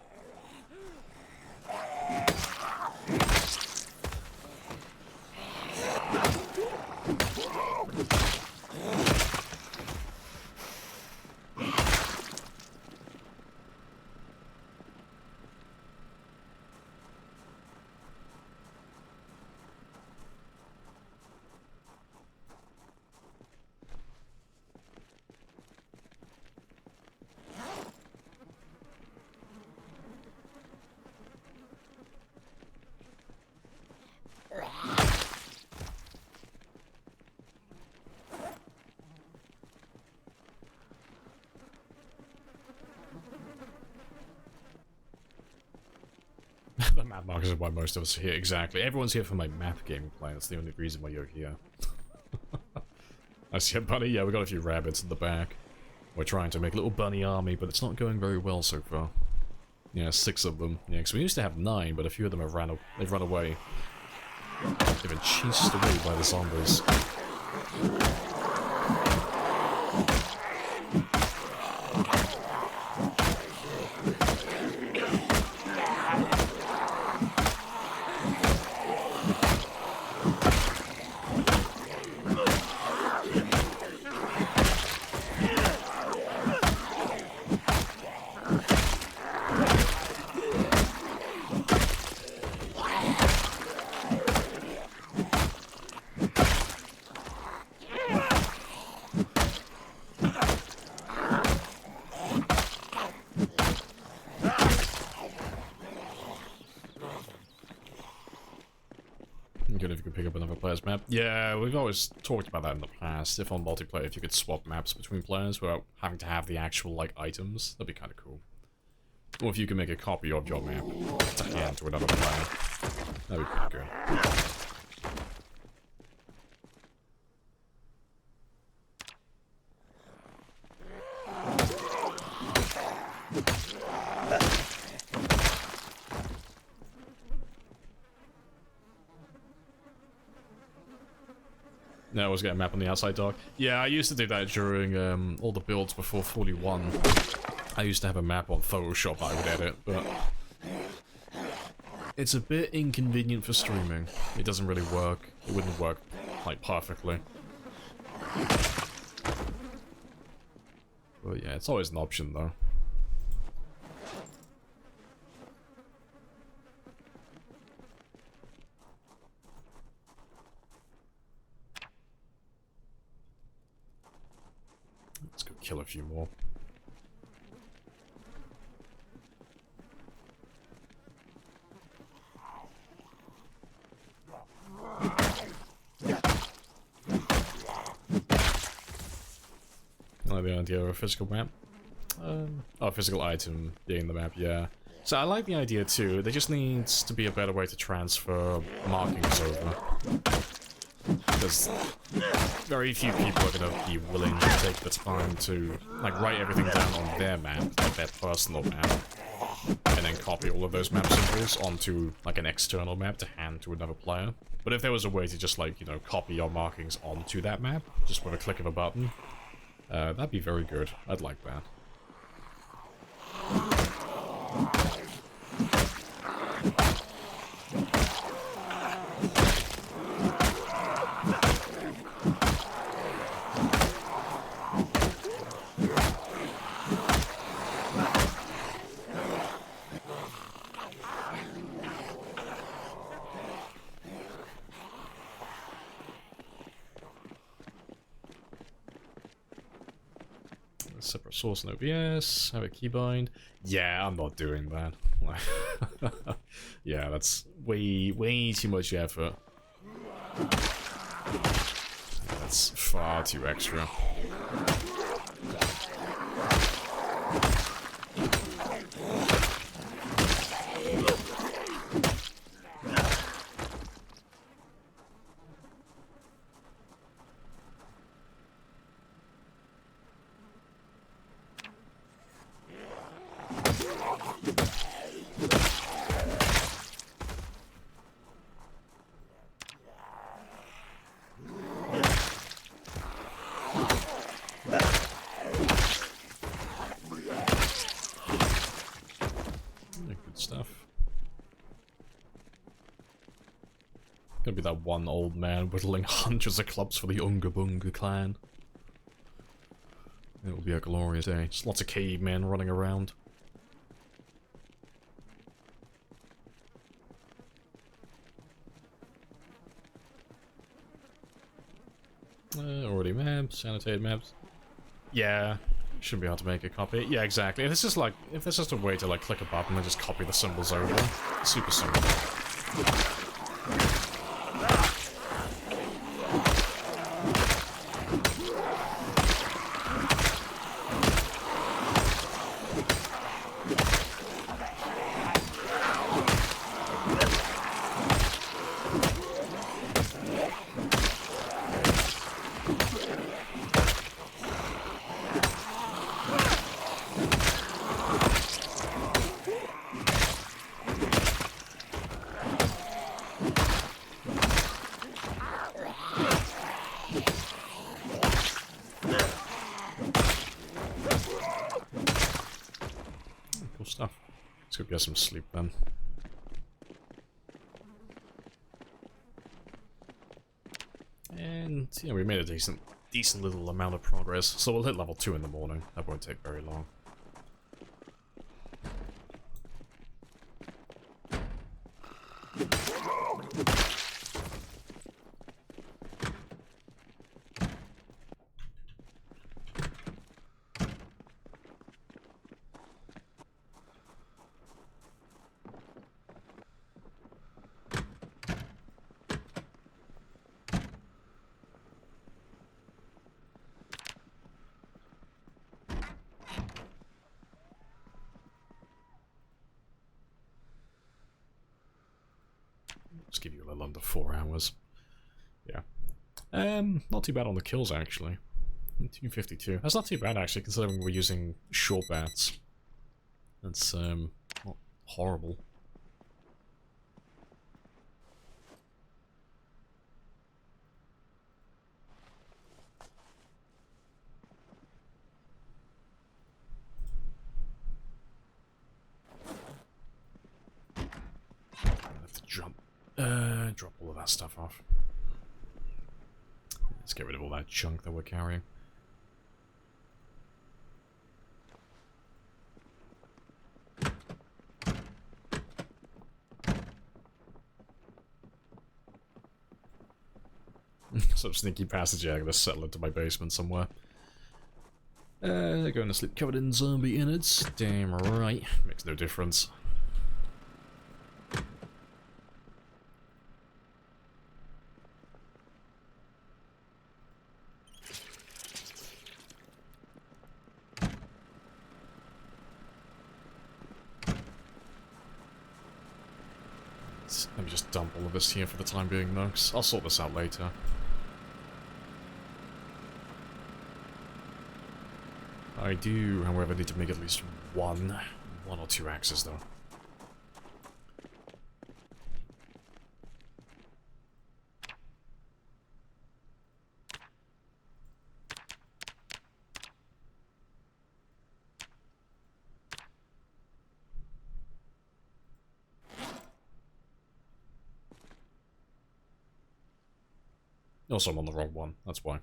The map markers are why most of us are here, exactly. Everyone's here for my map gameplay, that's the only reason why you're here. I see a bunny, yeah, we got a few rabbits in the back. We're trying to make a little bunny army, but it's not going very well so far. Yeah, 6 of them. Yeah, because we used to have 9, but a few of them have they've run away. They've been chased away by the zombies. Good if you could pick up another player's map. Yeah, we've always talked about that in the past. If on multiplayer, if you could swap maps between players without having to have the actual, like, items, that'd be kind of cool. Or if you can make a copy of your map to hand to another player, that'd be pretty good. No, I was getting a map on the outside dock. Yeah, I used to do that during all the builds before 41. I used to have a map on Photoshop that I would edit, but it's a bit inconvenient for streaming. It doesn't really work. It wouldn't work, like, perfectly. But yeah, it's always an option though. Let's go kill a few more. I like the idea of a physical map. Oh, physical item being the map, yeah. So I like the idea too. There just needs to be a better way to transfer markings over. Because very few people are going to be willing to take the time to like write everything down on their map, like their personal map, and then copy all of those map symbols onto like an external map to hand to another player. But if there was a way to just like, you know, copy your markings onto that map, just with a click of a button, that'd be very good. I'd like that. Separate source and OBS, have a keybind. Yeah, I'm not doing that. Yeah, that's way too much effort. That's far too extra. Gonna be that one old man whittling hundreds of clubs for the Unga Bunga clan. It will be a glorious day. Just lots of cavemen running around. Already maps, annotated maps. Yeah, shouldn't be hard to make a copy. Yeah, exactly. If it's just like, if there's just a way to like click a button and just copy the symbols over, super simple. Stuff. Let's go get some sleep then. And yeah, we made a decent little amount of progress. So we'll hit level 2 in the morning. That won't take very long. Just give you a little under 4 hours. Yeah. Not too bad on the kills, actually. 252. That's not too bad, actually, considering we're using short bats. That's, not horrible. Drop all of that stuff off. Let's get rid of all that junk that we're carrying. Some sneaky passage, yeah, I'm gonna settle into my basement somewhere. Going to sleep covered in zombie innards. Damn right. Makes no difference. Let me just dump all of this here for the time being, though. I'll sort this out later. I do, however, need to make at least one or two axes, though. Also, I'm on the wrong one, that's why.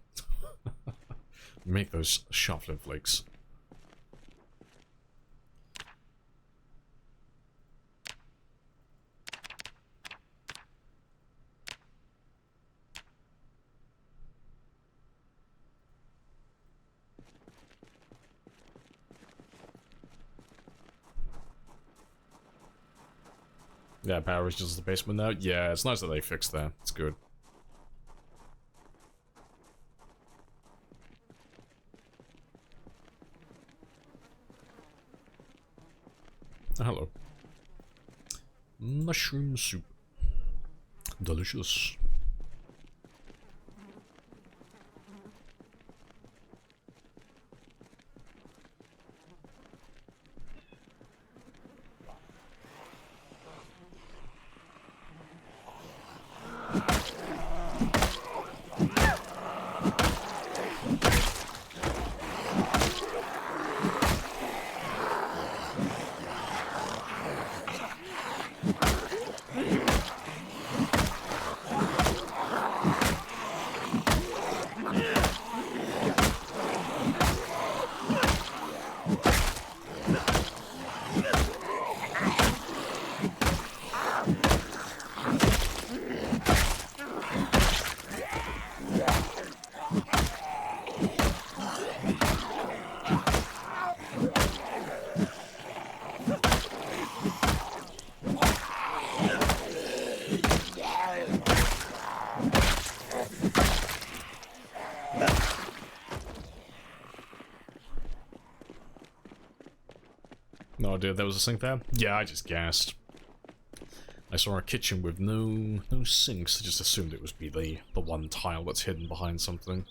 Make those shuffling flakes. Yeah, power is just the basement now. Yeah, it's nice that they fixed that. It's good. Hello. Mushroom soup. Delicious. No idea there was a sink there? Yeah, I just guessed. I saw a kitchen with no sinks. I just assumed it would be the one tile that's hidden behind something.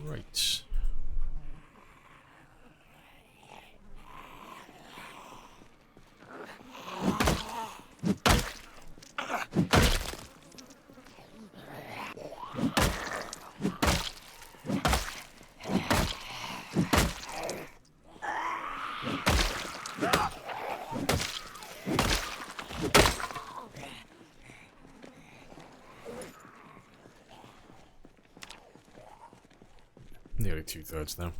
Right. Nearly 2/3 now.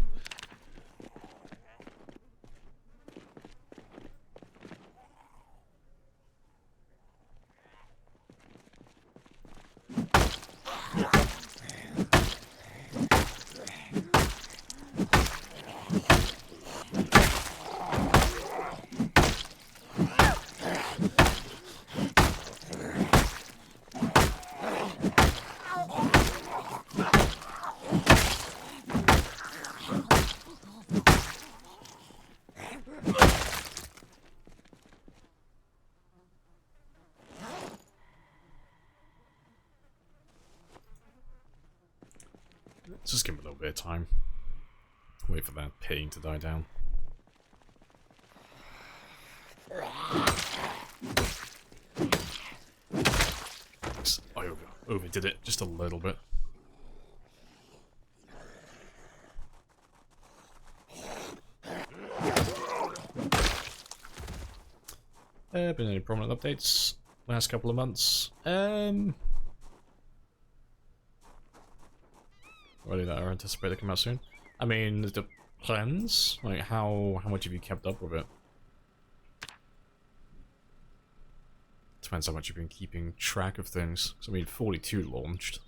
Let's just give him a little bit of time. Wait for that pain to die down. I overdid it just a little bit. Been any prominent updates last couple of months? Already that are anticipated to come out soon. I mean, the plans, like how much have you kept up with it? Depends how much you've been keeping track of things. So, I mean, 42 launched.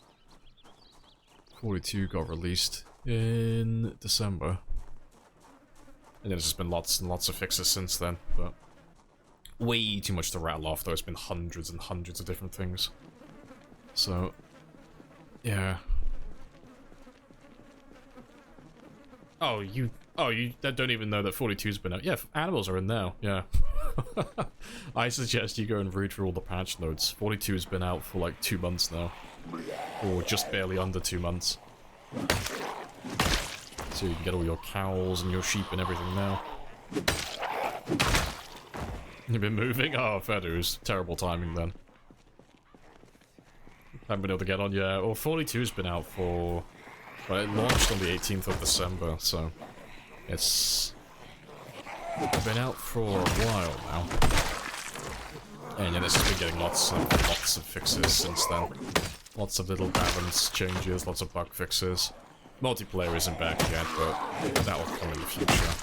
42 got released in December. And then there's just been lots and lots of fixes since then, but way too much to rattle off, though. It's been hundreds and hundreds of different things. So, yeah. Oh, you don't even know that 42's been out. Yeah, animals are in now, yeah. I suggest you go and read through all the patch notes. 42's been out for like 2 months now. Or just barely under 2 months. So you can get all your cows and your sheep and everything now. You've been moving? Oh, fair dues. Terrible timing then. Haven't been able to get on yet. Well, 42's been out for... Well, it launched on the 18th of December, so... It's... been out for a while now. And yeah, this has been getting lots of fixes since then. Lots of little balance changes, lots of bug fixes. Multiplayer isn't back yet, but that will come in the future.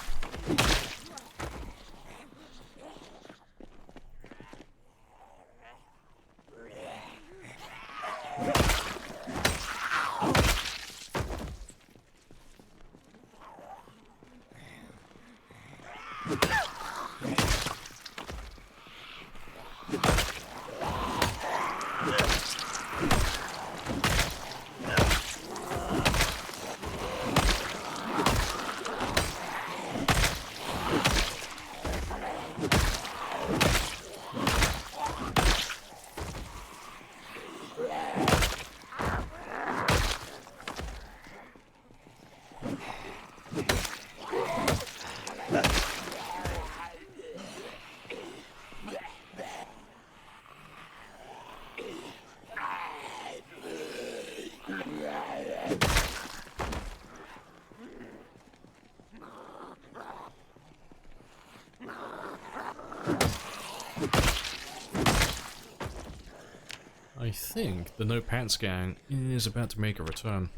I think the No Pants Gang is about to make a return.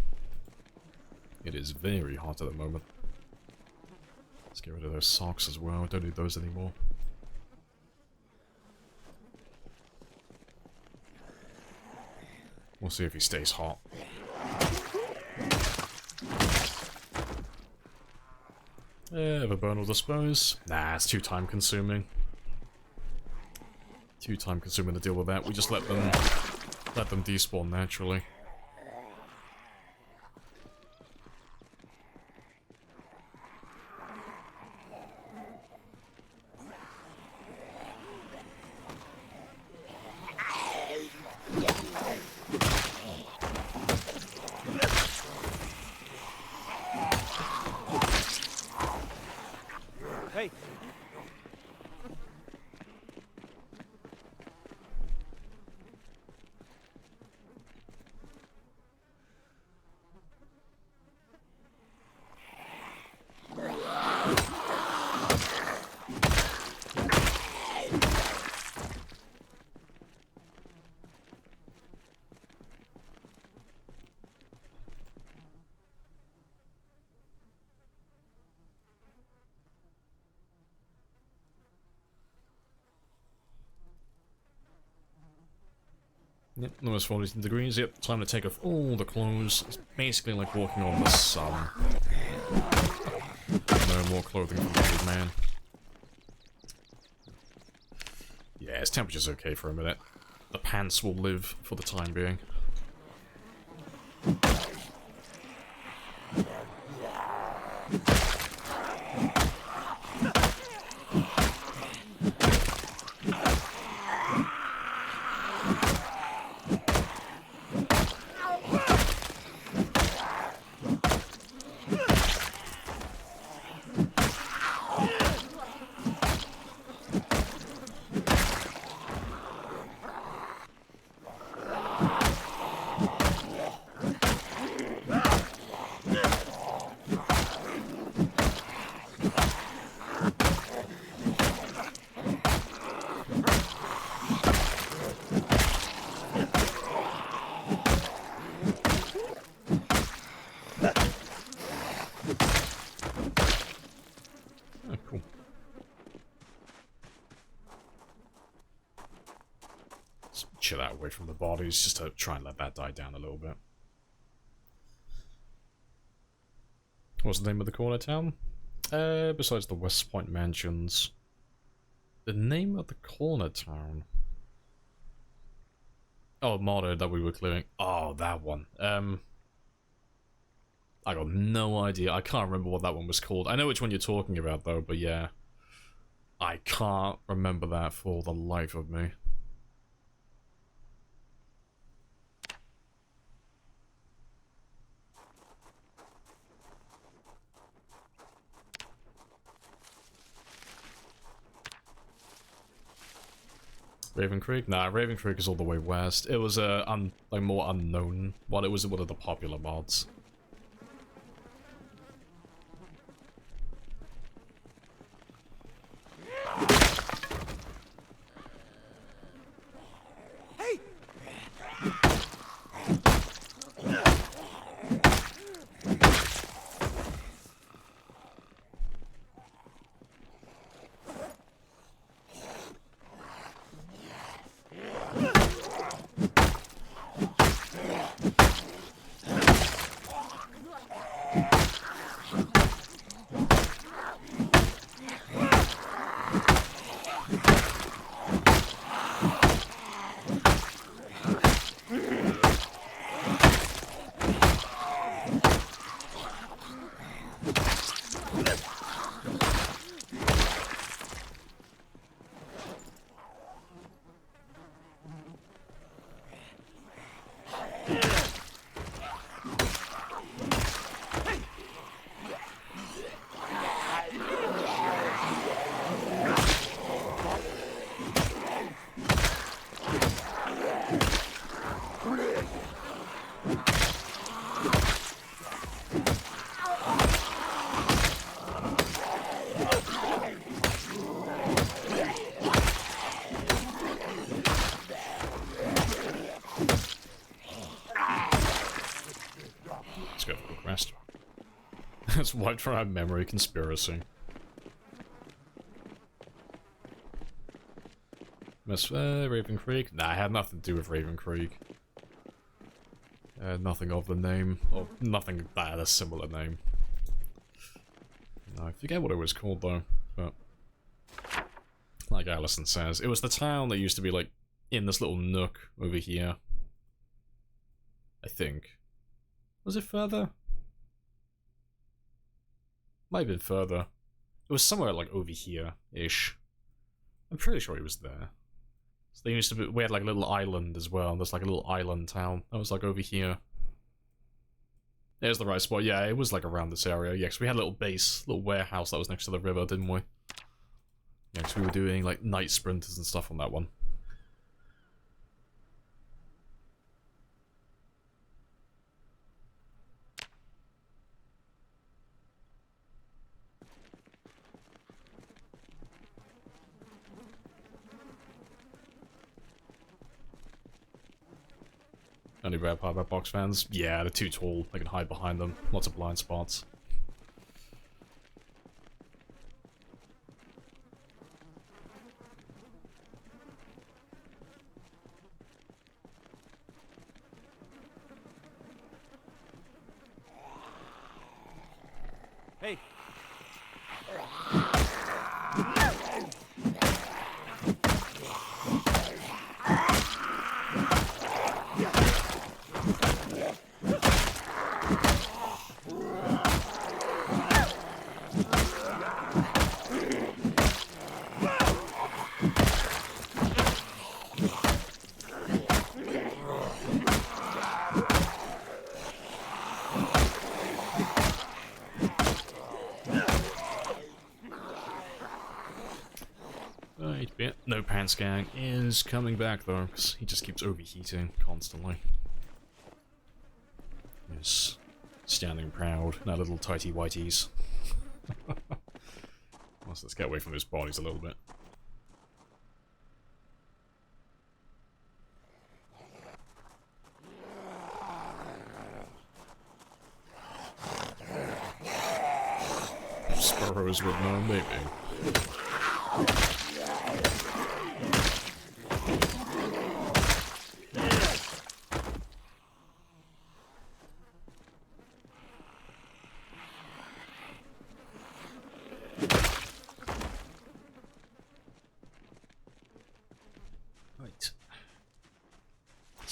It is very hot at the moment. Let's get rid of those socks as well. Don't need those anymore. We'll see if he stays hot. Ever burn or dispose? Nah, it's too time consuming. Too time consuming to deal with that. We just let them despawn naturally. Hey. Yep, almost 40 degrees. Yep, time to take off all the clothes. It's basically like walking on the sun. No more clothing for the old man. Yeah, his temperature's okay for a minute. The pants will live for the time being. chill out away from the bodies, just to try and let that die down a little bit. What's the name of the corner town? Besides the West Point Mansions. The name of the corner town? Oh, motto that we were clearing. Oh, that one. I got no idea. I can't remember what that one was called. I know which one you're talking about, though, but yeah. I can't remember that for the life of me. Raven Creek? Nah, Raven Creek is all the way west. It was a like more unknown one. It was one of the popular mods. That's wiped from our memory. Conspiracy. Raven Creek? Nah, I had nothing to do with Raven Creek. Nothing of the name, or nothing that had a similar name. No, I forget what it was called though, but like Allison says, it was the town that used to be like in this little nook over here. I think. Was it further? Might have been further. It was somewhere like over here-ish. I'm pretty sure it was there. So they used to be, we had like a little island as well. There's like a little island town. That was like over here. There's the right spot. Yeah, it was like around this area. Yeah, because we had a little base, little warehouse that was next to the river, didn't we? Yeah, because we were doing like night sprinters and stuff on that one. Only bad part about box fans? Yeah, they're too tall. I can hide behind them. Lots of blind spots. Hey. No Pants Gang is coming back though, because he just keeps overheating constantly. Yes, standing proud in our little tighty whities. Let's get away from those bodies a little bit. Sparrows would know, maybe.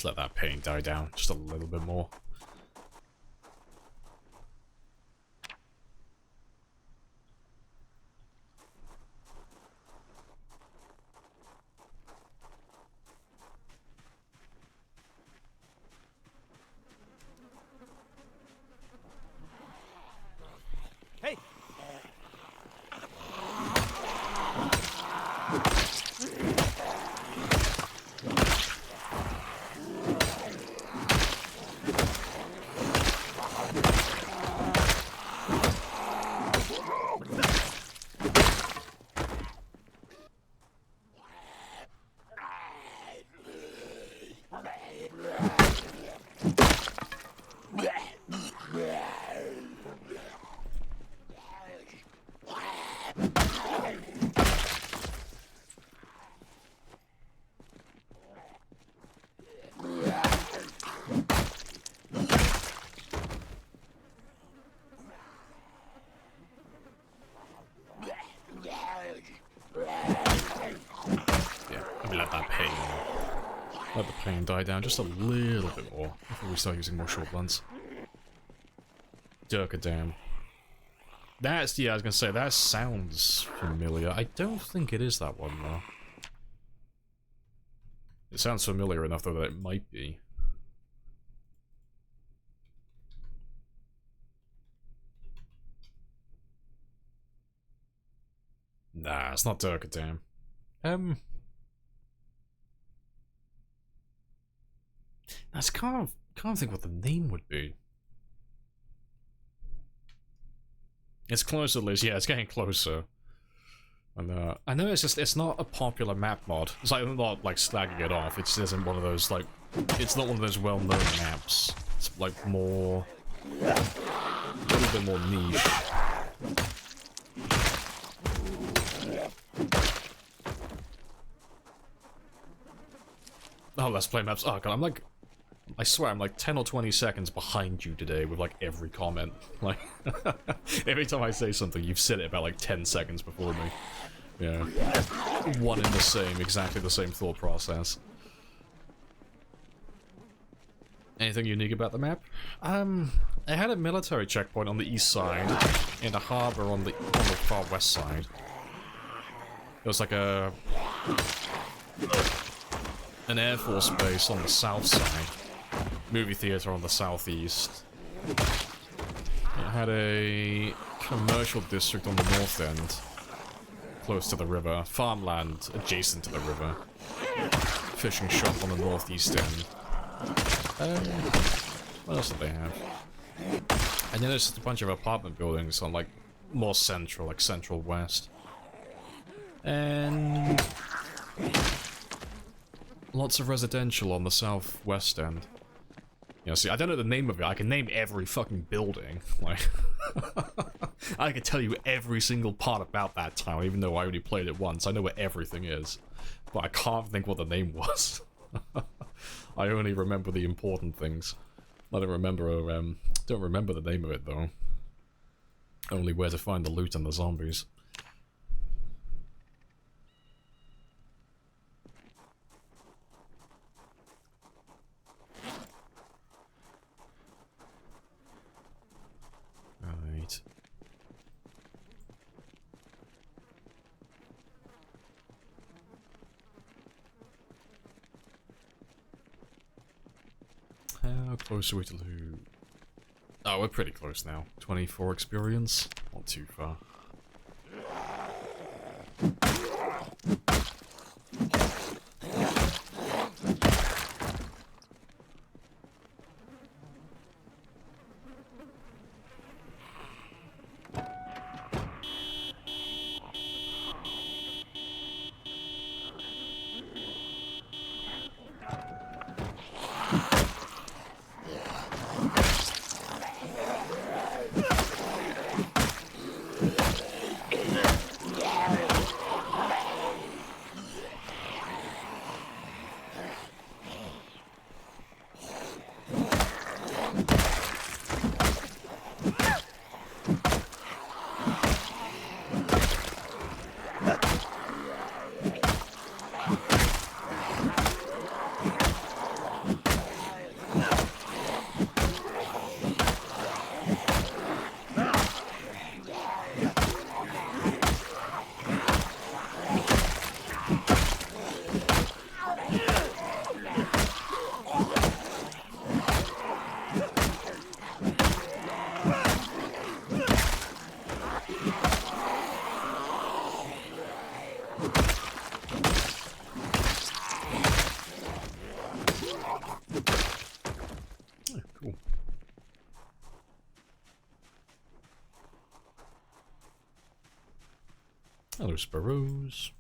Let's let that pain die down just a little bit more. Hey! Let the pain die down just a little bit more before we start using more short blunts. Durkadam. That's, yeah, I was gonna say, that sounds familiar. I don't think it is that one, though. It sounds familiar enough, though, that it might be. Nah, it's not Durkadam. I just can't think what the name would be. It's close at least, yeah, it's getting closer. And I know it's not a popular map mod. It's like, I'm not like slagging it off, it just isn't one of those like, it's not one of those well-known maps. It's like more, a little bit more niche. Oh, let's play maps. Oh god, I swear I'm like 10 or 20 seconds behind you today with like every comment. Like, every time I say something, you've said it about like 10 seconds before me. Yeah. One in the same, exactly the same thought process. Anything unique about the map? It had a military checkpoint on the east side, and a harbor on the far west side. There was like an Air Force base on the south side. Movie theater on the southeast. It had a commercial district on the north end, close to the river. Farmland adjacent to the river. Fishing shop on the northeast end. What else did they have? And then there's just a bunch of apartment buildings on like more central, like central west. And lots of residential on the southwest end. You know, see, I don't know the name of it. I can name every fucking building. Like, I can tell you every single part about that town, even though I only played it once. I know where everything is, but I can't think what the name was. I only remember the important things. I don't remember the name of it though. Only where to find the loot and the zombies. Right. How close are we to loot? Oh, we're pretty close now. 24 experience? Not too far. Oh, cool. Hello, sparrows.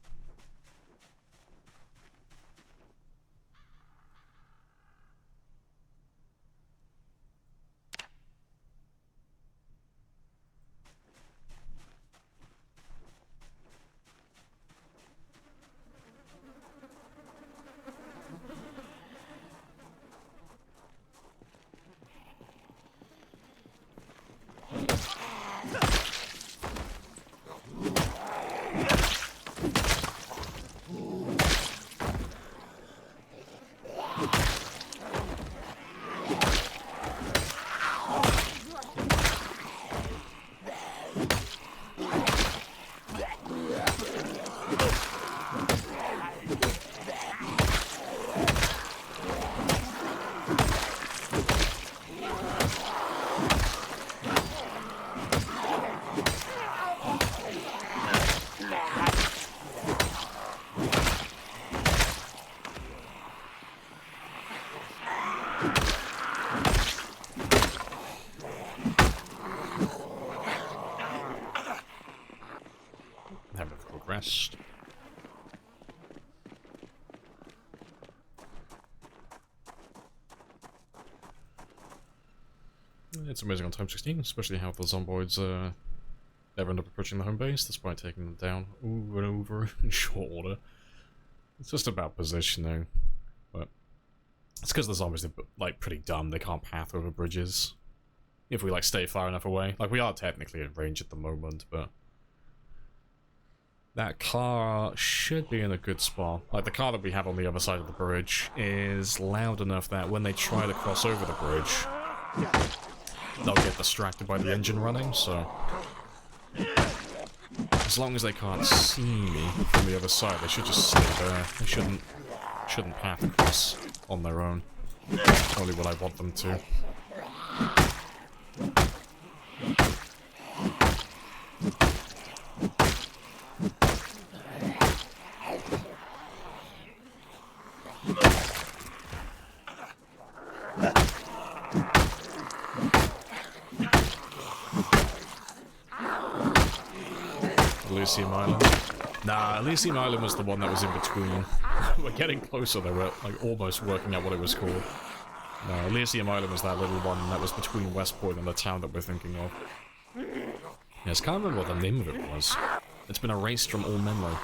Have a quick rest. It's amazing on time 16, especially how the zomboids never end up approaching the home base, despite taking them down over and over in short order. It's just about positioning, but it's because the zombies are like pretty dumb. They can't path over bridges if we like stay far enough away. Like we are technically in range at the moment, but that car should be in a good spot. Like the car that we have on the other side of the bridge is loud enough that when they try to cross over the bridge, they'll get distracted by the engine running, so as long as they can't see me from the other side, they should just stay there. They shouldn't path across on their own. Only when I want them to. Elysium Island. Nah, Elysium Island was the one that was in between. We're getting closer, they were like almost working out what it was called. No, Elysium Island was that little one that was between West Point and the town that we're thinking of. Yes, can't remember what the name of it was. It's been erased from all memory.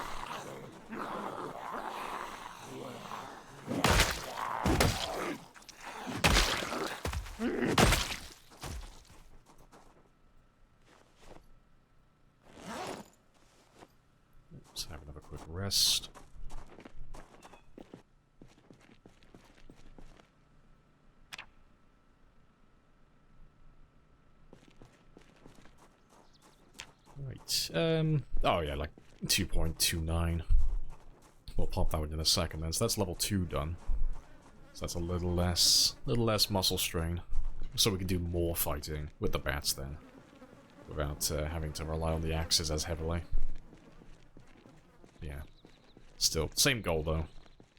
Let's have another quick rest. Right, oh yeah, like 2.29. We'll pop that one in a second then, so that's level 2 done. So that's a little less muscle strain. So we can do more fighting with the bats then, without having to rely on the axes as heavily. Yeah, still, same goal though.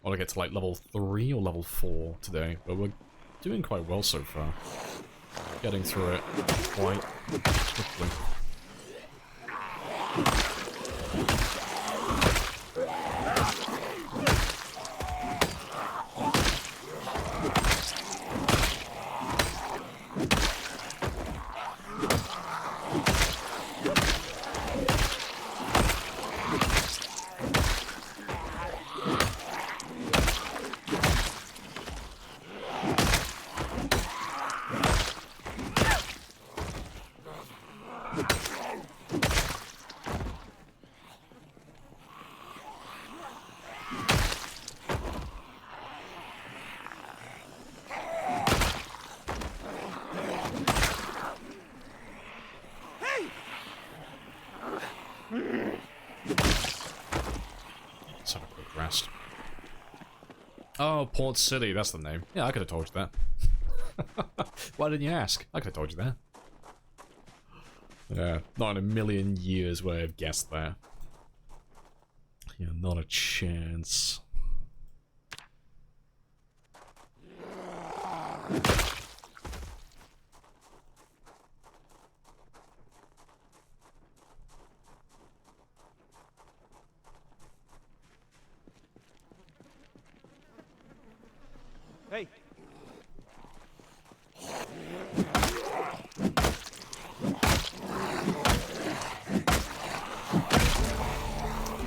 I want to get to like level 3 or level 4 today, but we're doing quite well so far. Getting through it quite quickly. Let's have a quick rest. Oh, Port City, that's the name. Yeah, I could have told you that. Why didn't you ask? I could have told you that. Yeah, not in a million years would I have guessed that. Yeah, not a chance. Hey.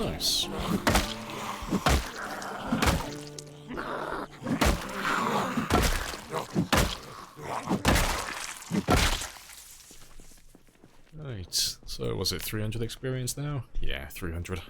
Nice. Right, so was it 300 experience now? Yeah, 300.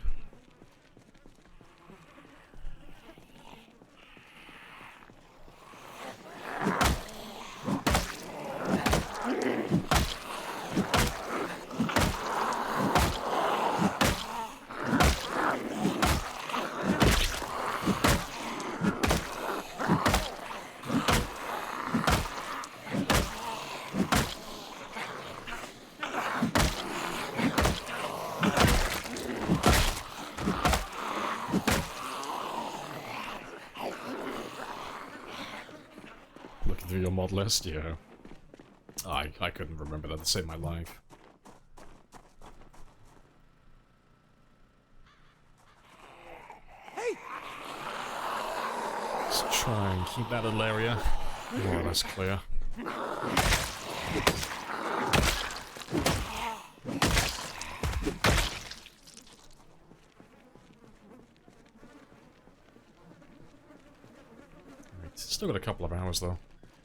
Looking through your mod list, yeah. I couldn't remember that to save my life. Hey. Let's try and keep that little area more or less clear. Right, still got a couple of hours though.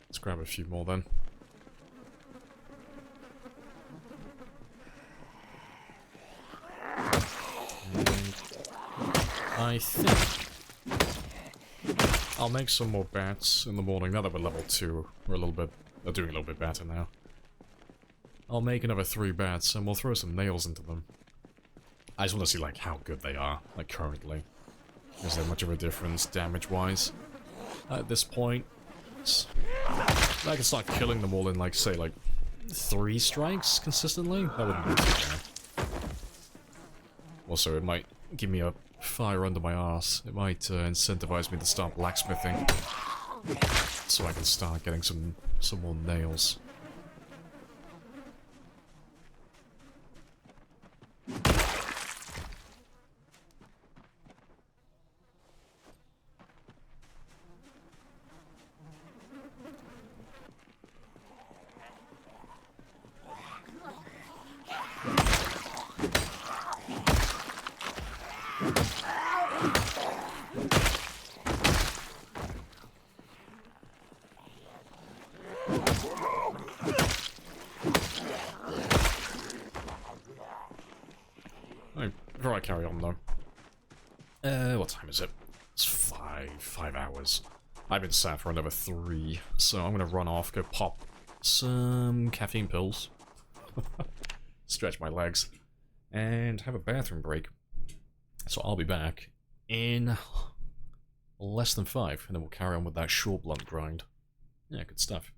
Let's grab a few more then. I think I'll make some more bats in the morning. Now that we're level 2, we're doing a little bit better now. I'll make another 3 bats and we'll throw some nails into them. I just want to see like how good they are, like currently. Is there much of a difference damage-wise? At this point, I can start killing them all in like, say, like 3 strikes consistently? That wouldn't be too bad. Also, it might give me a fire under my arse. It might incentivize me to start blacksmithing. So I can start getting some more nails. Before I carry on though. What time is it? It's 5 hours. I've been sat for another 3, so I'm gonna run off, go pop some caffeine pills, stretch my legs, and have a bathroom break. So I'll be back in less than 5, and then we'll carry on with that short blunt grind. Yeah, good stuff.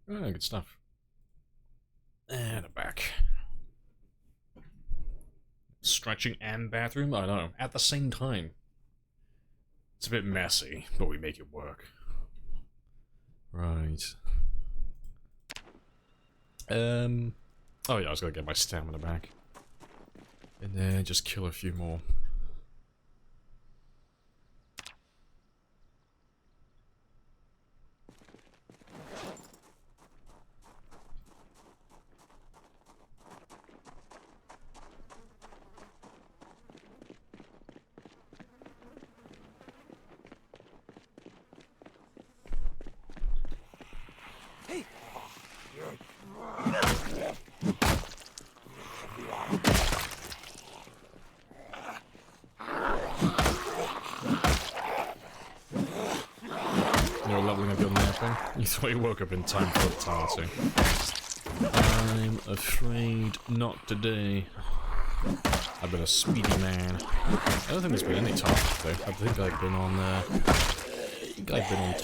Oh, good stuff. And I'm back. Stretching and bathroom? I don't know. At the same time. It's a bit messy, but we make it work. Right. Oh yeah, I was gonna get my stamina back. And then just kill a few more. Hey! You're leveling up your napping? You thought you woke up in time for the party. I'm afraid not today. I've been a speedy man. I don't think there's been any time today. I think I've been on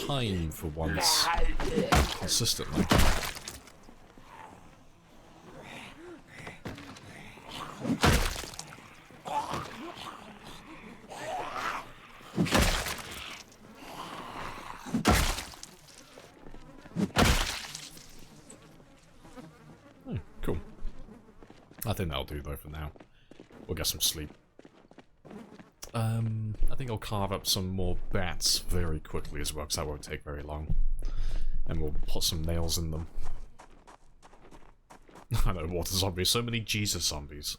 time for once. Consistently. Cool. I think that'll do though for now. We'll get some sleep. I think I'll carve up some more bats very quickly as well, because that won't take very long. And we'll put some nails in them. I know, water zombies, so many Jesus zombies.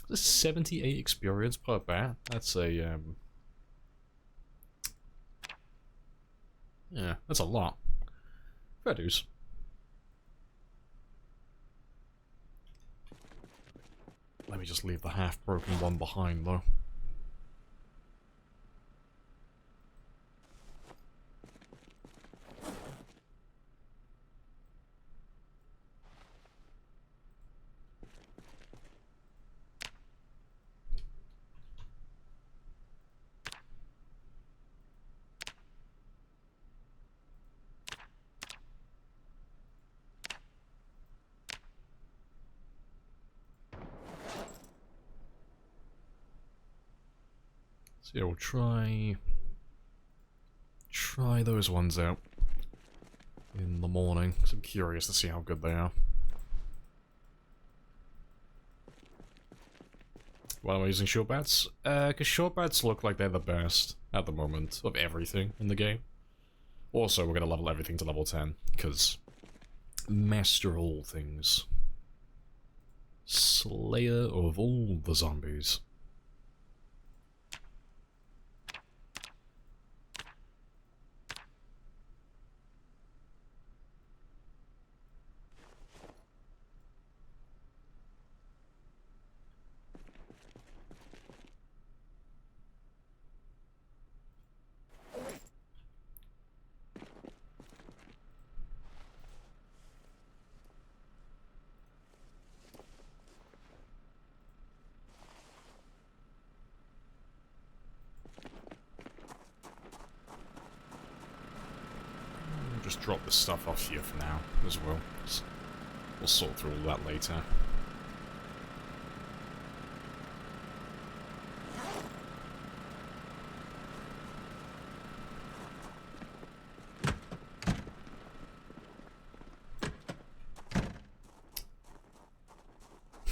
There's 78 experience per bat. That's a yeah, that's a lot. Fair dues. Let me just leave the half-broken one behind, though. So yeah, we'll try those ones out in the morning, because I'm curious to see how good they are. Why am I using short bats? Because short bats look like they're the best at the moment of everything in the game. Also, we're going to level everything to level 10, because master all things. Slayer of all the zombies. Just drop this stuff off here for now, as well. We'll sort through all that later.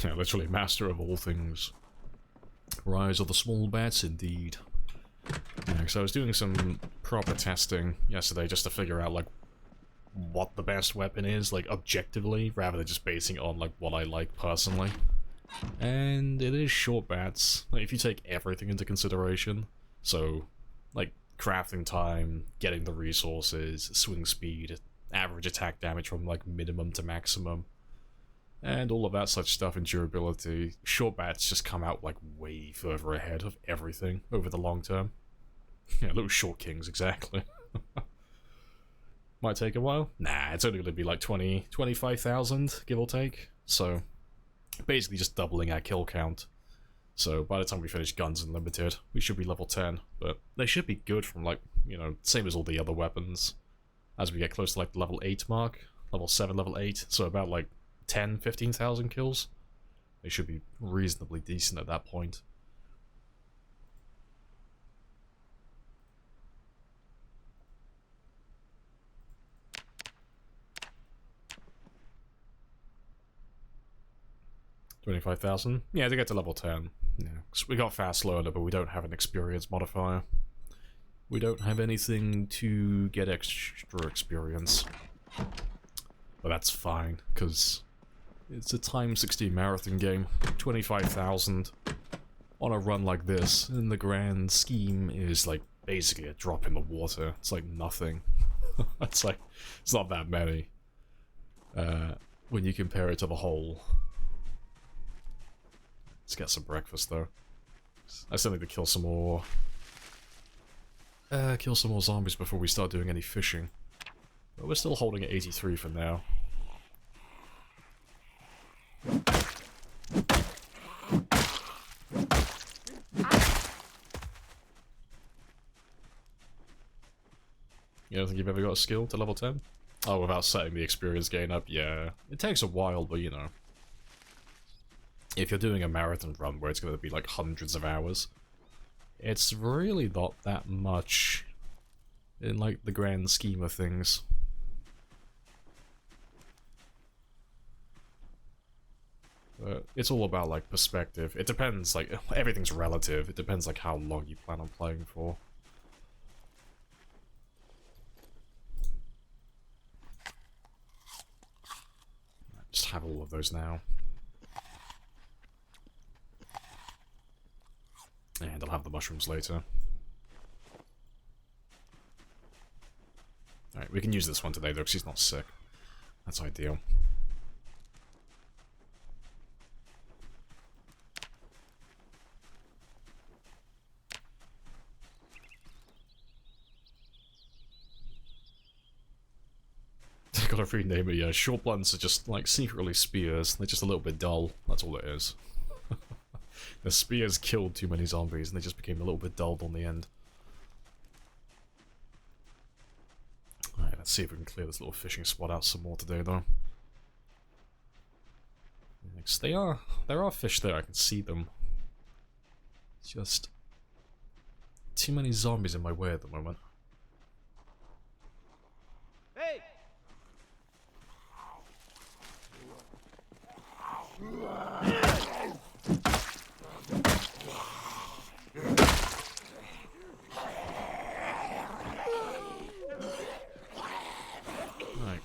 Yeah, literally master of all things. Rise of the small bats, indeed. Yeah, so I was doing some proper testing yesterday just to figure out, like, what the best weapon is, like, objectively, rather than just basing it on, like, what I like personally. And it is short bats, like, if you take everything into consideration. So, like, crafting time, getting the resources, swing speed, average attack damage from like minimum to maximum, and all of that such stuff, and durability. Short bats just come out like way further ahead of everything over the long term. Yeah, little short kings, exactly. Might take a while. Nah, it's only going to be like 25,000, give or take. So, basically just doubling our kill count. So, by the time we finish Guns Unlimited, we should be level 10. But they should be good from, like, you know, same as all the other weapons. As we get close to, like, the level 8 mark. Level 7, level 8. So about, like, 10, 15,000 kills. They should be reasonably decent at that point. $25,000? Yeah, to get to level 10. Yeah, so we got fast learner, but we don't have an experience modifier. We don't have anything to get extra experience. But that's fine, because it's a time 16 marathon game. 25,000 on a run like this, in the grand scheme, is like basically a drop in the water. It's like nothing. It's like, it's not that many. When you compare it to the whole. Let's get some breakfast though. I still need to kill some more zombies before we start doing any fishing. But we're still holding at 83 for now. You don't think you've ever got a skill to level 10? Oh, without setting the experience gain up? Yeah. It takes a while, but you know. If you're doing a marathon run where it's going to be like hundreds of hours, it's really not that much in like the grand scheme of things. But it's all about like perspective. It depends, like everything's relative. It depends like how long you plan on playing for. Just have all of those now. And I'll have the mushrooms later. Alright, we can use this one today though, because he's not sick. That's ideal. Gotta rename it, yeah. Short blunts are just, like, secretly spears. They're just a little bit dull. That's all it is. The spears killed too many zombies, and they just became a little bit dulled on the end. Alright, let's see if we can clear this little fishing spot out some more today, though. Next, there are fish there, I can see them. It's just too many zombies in my way at the moment. Hey! Right.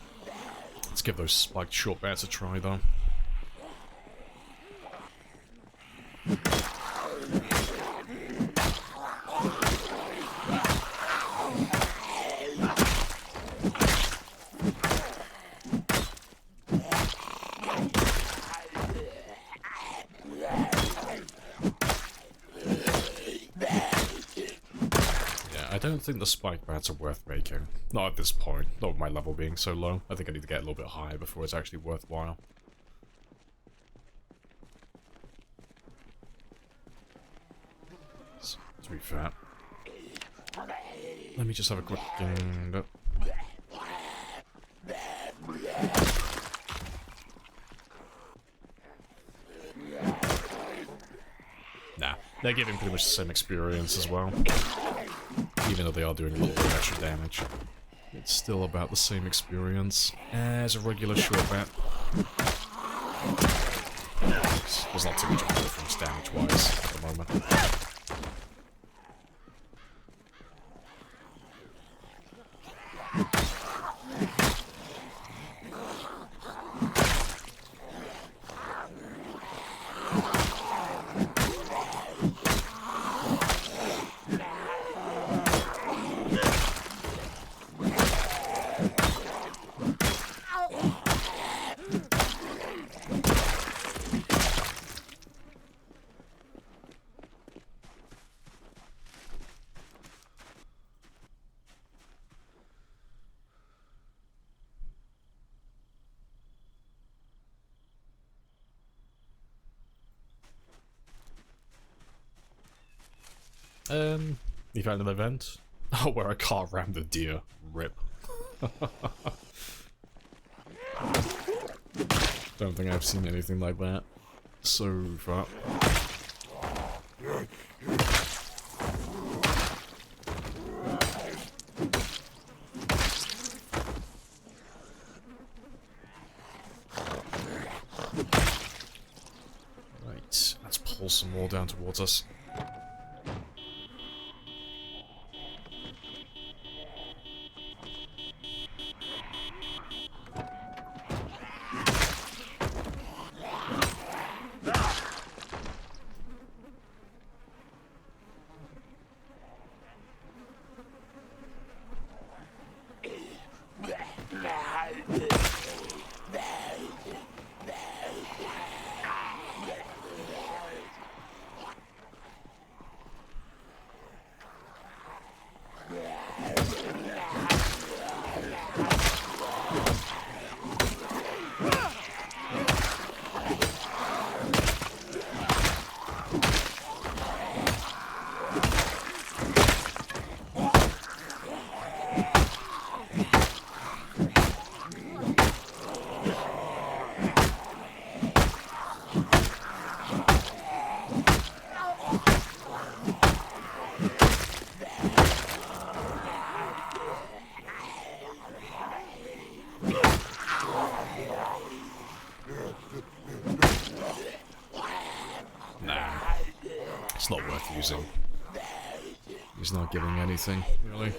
Let's give those spiked short bats a try, though. I don't think the spike bats are worth making. Not at this point, not with my level being so low. I think I need to get a little bit higher before it's actually worthwhile. To be fair. Let me just have a quick look. Nah, they're giving pretty much the same experience as well. Even though they are doing a little bit of extra damage. It's still about the same experience as a regular short bat. There's not too much of a difference damage-wise at the moment. You found an event? Oh, where a car rammed a deer. Rip. Don't think I've seen anything like that so far. Right, let's pull some more down towards us. It's not worth using. He's not giving anything, really.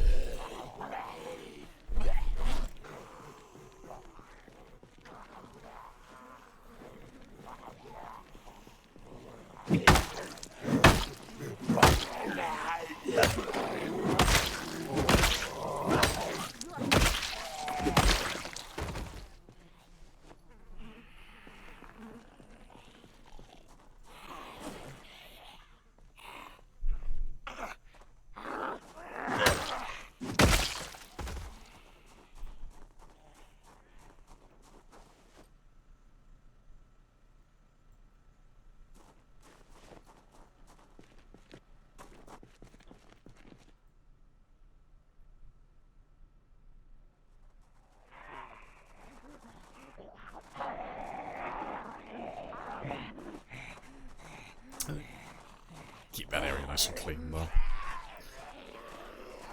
Keep that area nice and clean, though.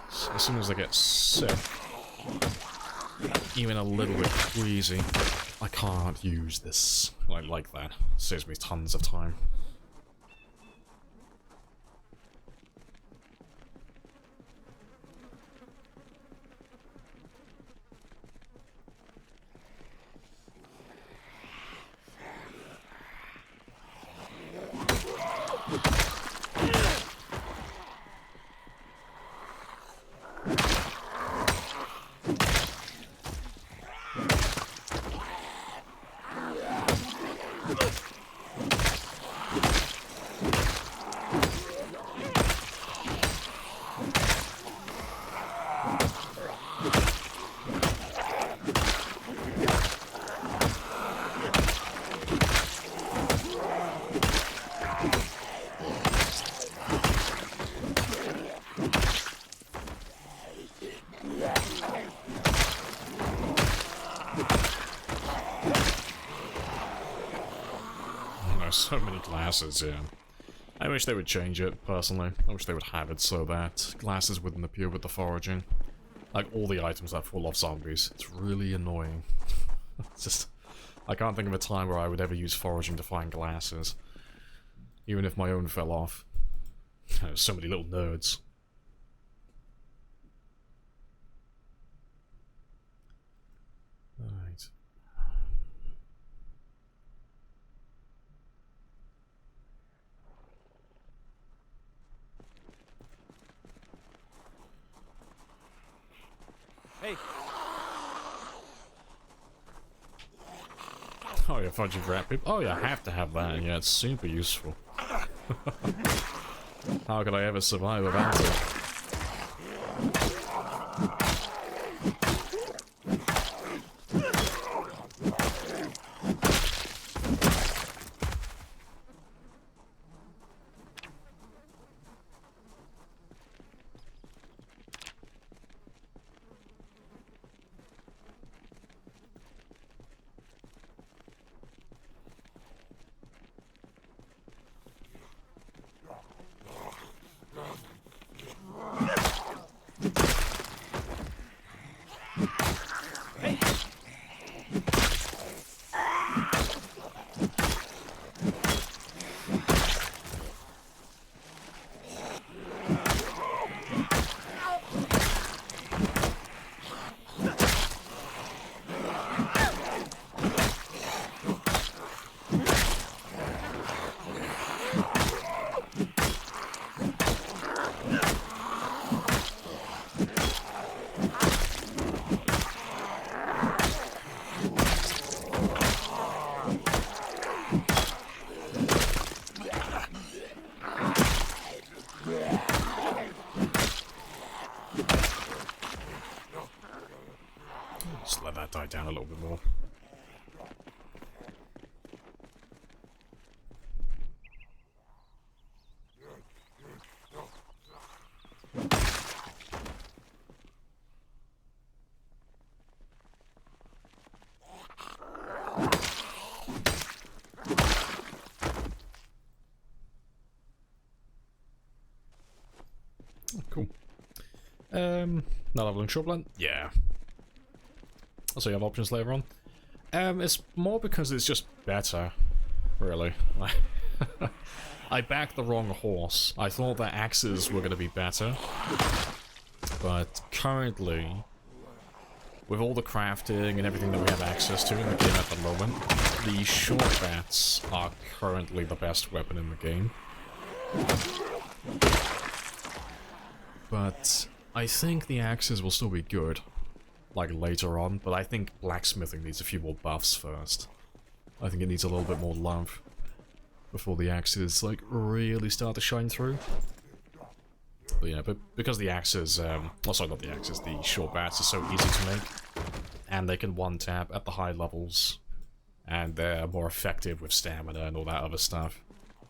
So as soon as I get sick, even a little bit queasy, I can't use this like that. Saves me tons of time. So many glasses, yeah. I wish they would change it, personally. I wish they would have it so that glasses wouldn't appear with the foraging. Like, all the items that fall off zombies. It's really annoying. It's just... I can't think of a time where I would ever use foraging to find glasses. Even if my own fell off. There's so many little nerds. Right. Hey. Oh yeah, fudgy wrap people. Oh yeah, I have to have that. Yeah, it's super useful. How could I ever survive without it? little bit more. Cool. Not leveling shrubland? Yeah. So you have options later on. It's more because it's just better, really. I backed the wrong horse. I thought that axes were going to be better. But currently, with all the crafting and everything that we have access to in the game at the moment, the short bats are currently the best weapon in the game. But I think the axes will still be good, like later on, but I think blacksmithing needs a few more buffs first. I think it needs a little bit more love before the axes, like, really start to shine through. But yeah, but because the axes, oh sorry, not the axes, the short bats are so easy to make, and they can one-tap at the high levels, and they're more effective with stamina and all that other stuff.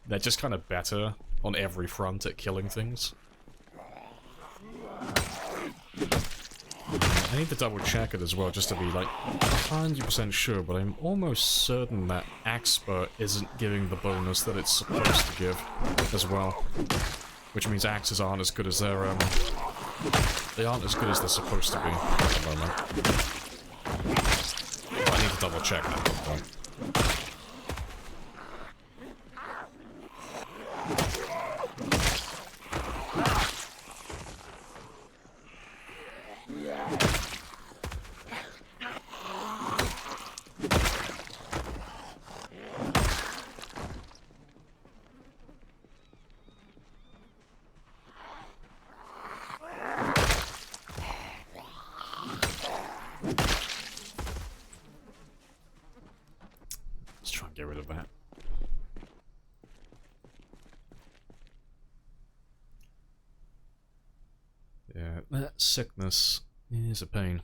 They're just kind of better on every front at killing things. I need to double check it as well, just to be like 100% sure, but I'm almost certain that Axper isn't giving the bonus that it's supposed to give as well. Which means axes aren't as good as they're, they aren't as good as they're supposed to be at the moment. I need to double check that one. Get rid of that. Yeah, that sickness is a pain.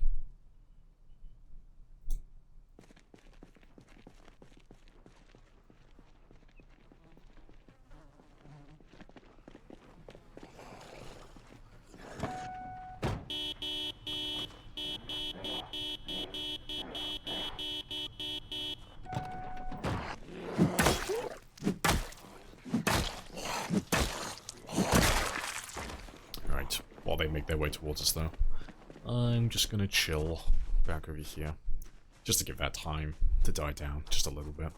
While they make their way towards us, though, I'm just gonna chill back over here, just to give that time to die down just a little bit.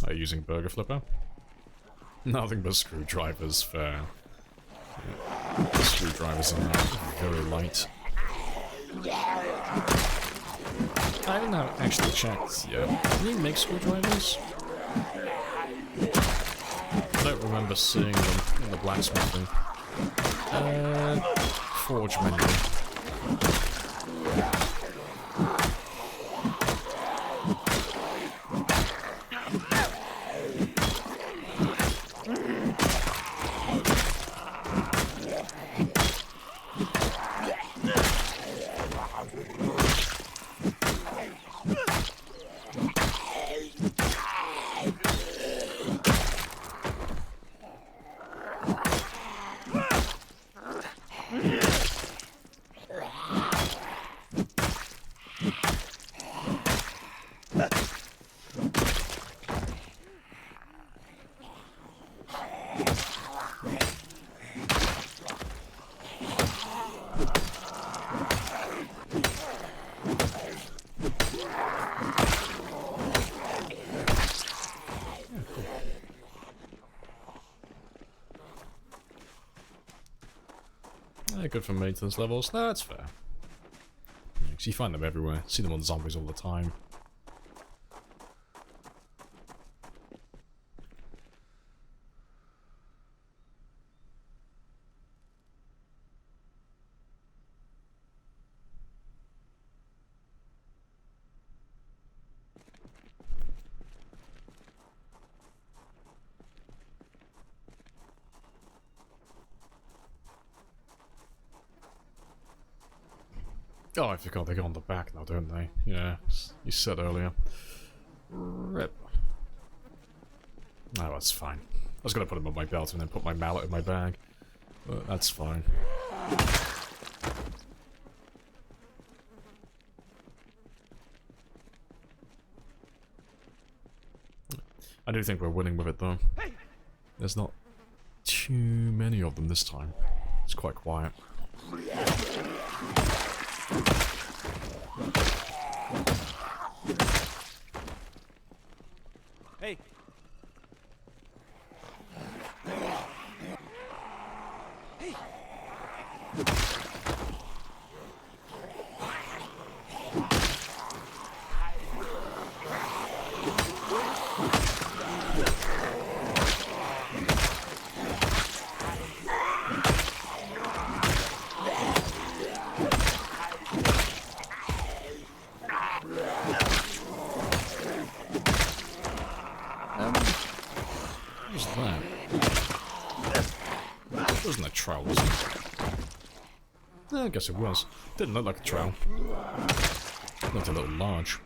Are you using Burger Flipper? Nothing but screwdrivers for... Yeah. The screwdrivers are very light. I haven't actually checked yet. Can you make screwdrivers? I don't remember seeing them in the blacksmithing. Forge menu. Good for maintenance levels. No, that's fair. Yeah, you find them everywhere. See them on zombies all the time. Oh, I forgot they go on the back now, don't they? Yeah, you said earlier. Rip. Oh, that's fine. I was gonna put them on my belt and then put my mallet in my bag. But that's fine. I do think we're winning with it, though. There's not too many of them this time. It's quite quiet. Hey. Hey. What's that? Wasn't a trowel, was it? I guess it was. Didn't look like a trowel. Looked a little large.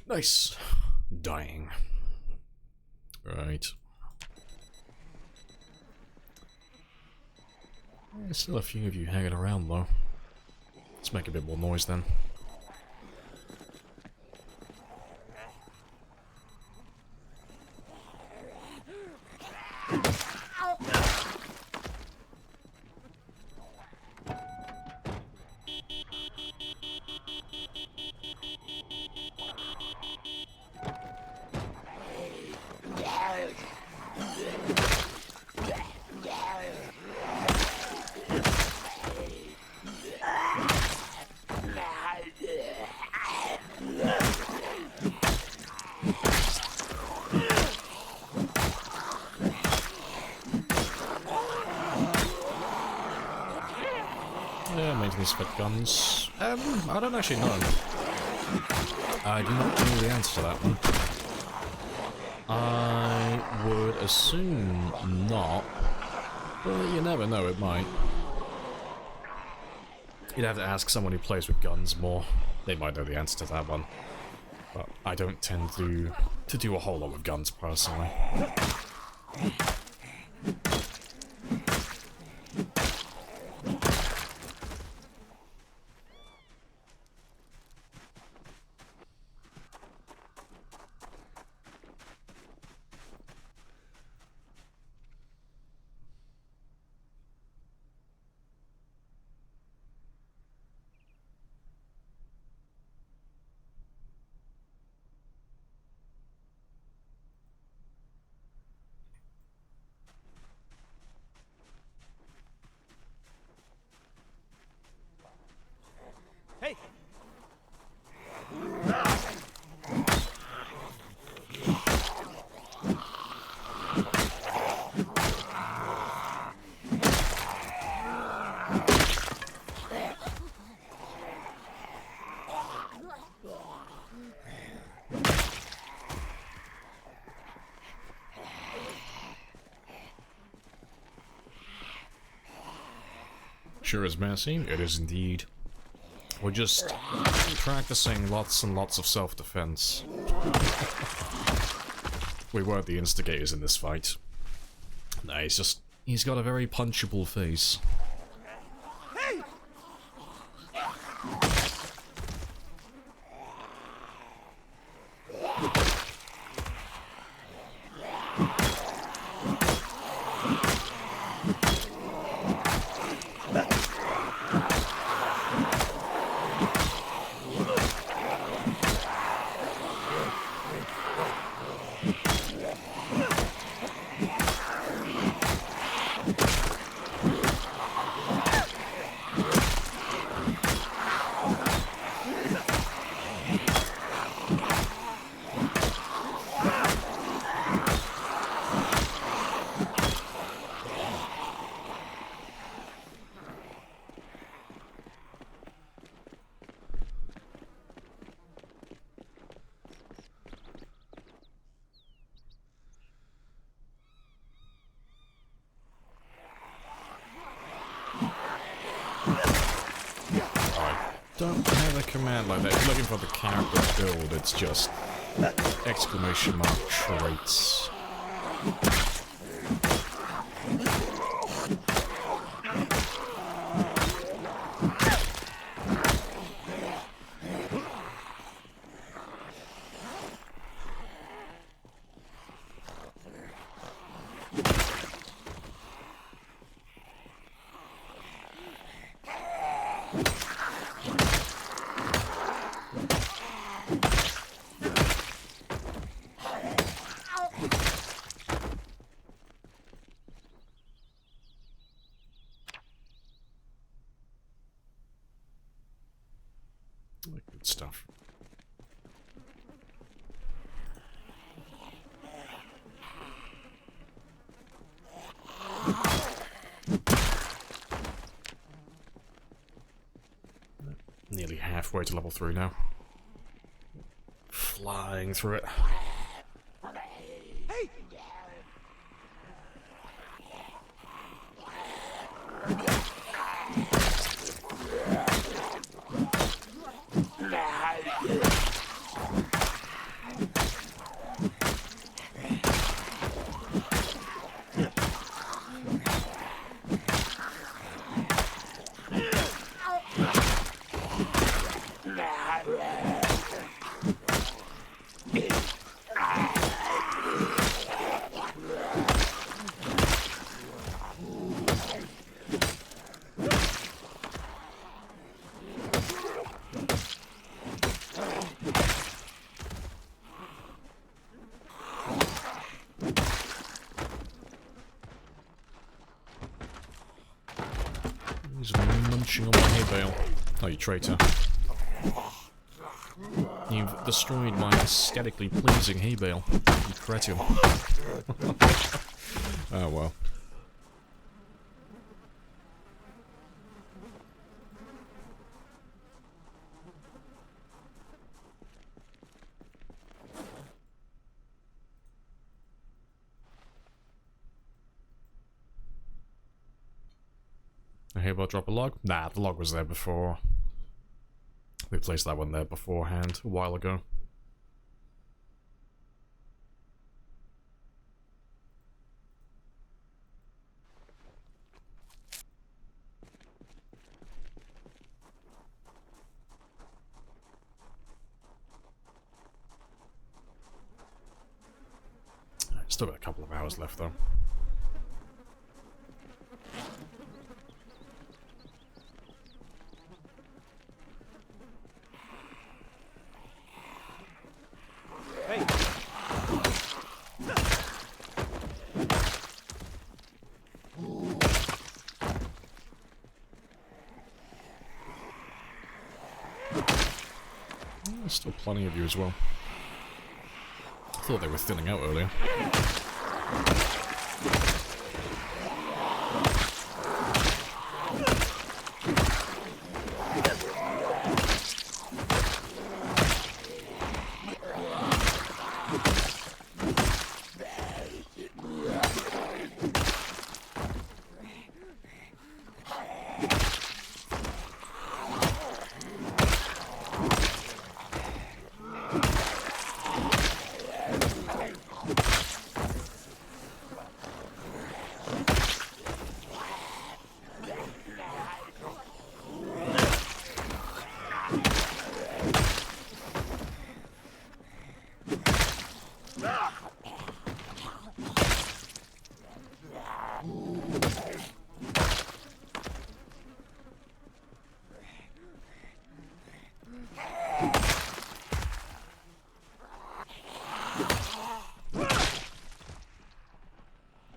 Nice. Dying. Right. There's still a few of you hanging around, though. Let's make a bit more noise, then. Yeah, maintenance fit guns. I don't actually know. I do not know the answer to that one. I would assume not, but you never know, it might. You'd have to ask someone who plays with guns more. They might know the answer to that one. But I don't tend to do a whole lot with guns, personally. Hey. Sure as Mercy, it is indeed. We're just practicing lots and lots of self-defense. We weren't the instigators in this fight. No, he's got a very punchable face. Hey. don't have a command like that. If you're looking for the character build, it's just exclamation mark traits. Good stuff. Nearly halfway to level 3 now. Flying through it. Hey! He's munching on my hay bale. Oh, you traitor. You've destroyed my aesthetically pleasing hay bale. You cretin. Oh well. I hear about drop a log? Nah, the log was there before. We placed that one there beforehand, a while ago. Still got a couple of hours left though. Hey! There's still plenty of you as well. I thought they were thinning out earlier.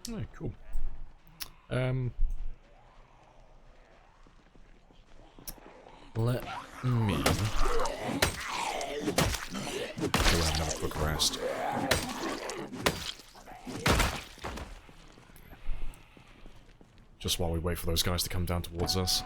Oh, cool. Let me go have another quick rest. Just while we wait for those guys to come down towards us.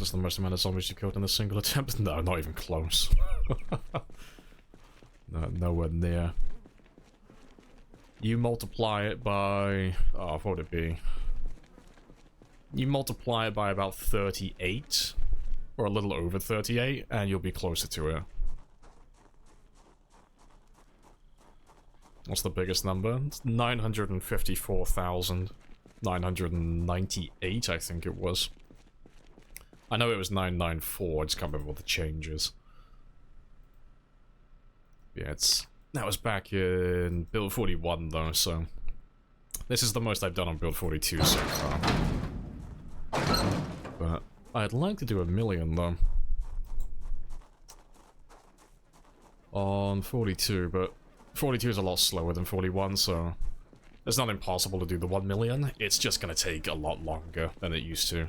That's the most amount of zombies you killed in a single attempt? No, not even close. No, nowhere near. You multiply it by... oh, what would it be? You multiply it by about 38, or a little over 38, and you'll be closer to it. What's the biggest number? It's 954,998, I think it was. I know it was 994, I just can't remember what the change is. Yeah, that was back in build 41 though, so... this is the most I've done on build 42 so far. But I'd like to do 1,000,000 though. On 42, but 42 is a lot slower than 41, so... it's not impossible to do the 1,000,000, it's just gonna take a lot longer than it used to.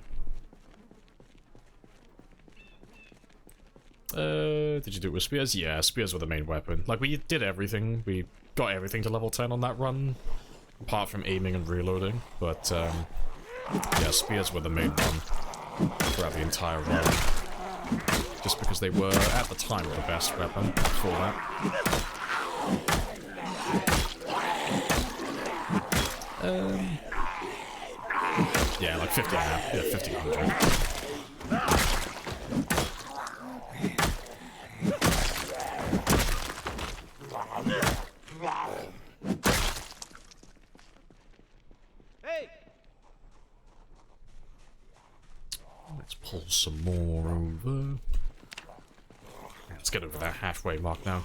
Did you do it with spears? Yeah, spears were the main weapon. Like, we did everything. We got everything to level 10 on that run, apart from aiming and reloading. But, yeah, spears were the main one throughout the entire run. Just because they were, at the time, the best weapon for that. Yeah, like 50 now. Yeah, 1,500. Let's pull some more over. Let's get over that halfway mark now.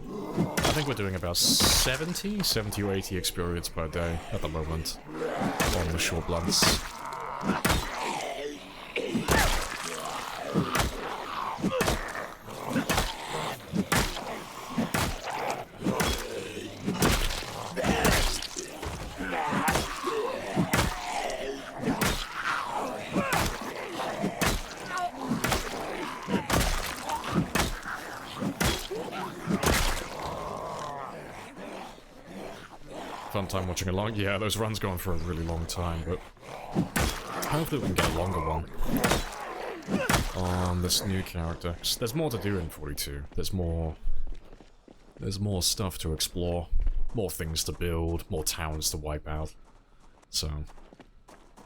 I think we're doing about 70 or 80 experience per day at the moment on the short blunts. Fun time watching along. Yeah, those runs go on for a really long time, but hopefully we can get a longer one on this new character. There's more to do in 42. There's more stuff to explore, more things to build, more towns to wipe out. So,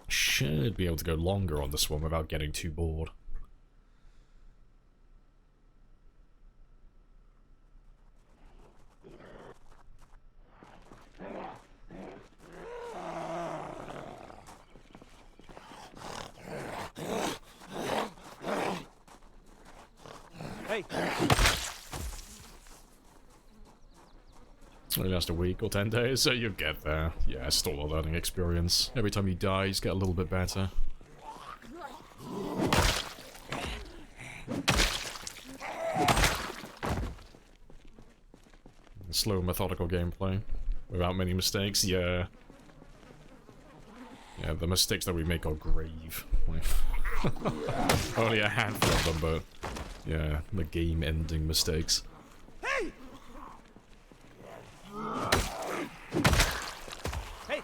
should be able to go longer on this one without getting too bored. Only last a week or 10 days, so you get there. Yeah, it's still a learning experience. Every time you die, you just get a little bit better. Slow, methodical gameplay. Without many mistakes, yeah. Yeah, the mistakes that we make are grave. Only a handful of them, but... yeah, the game-ending mistakes. Hey! Hey!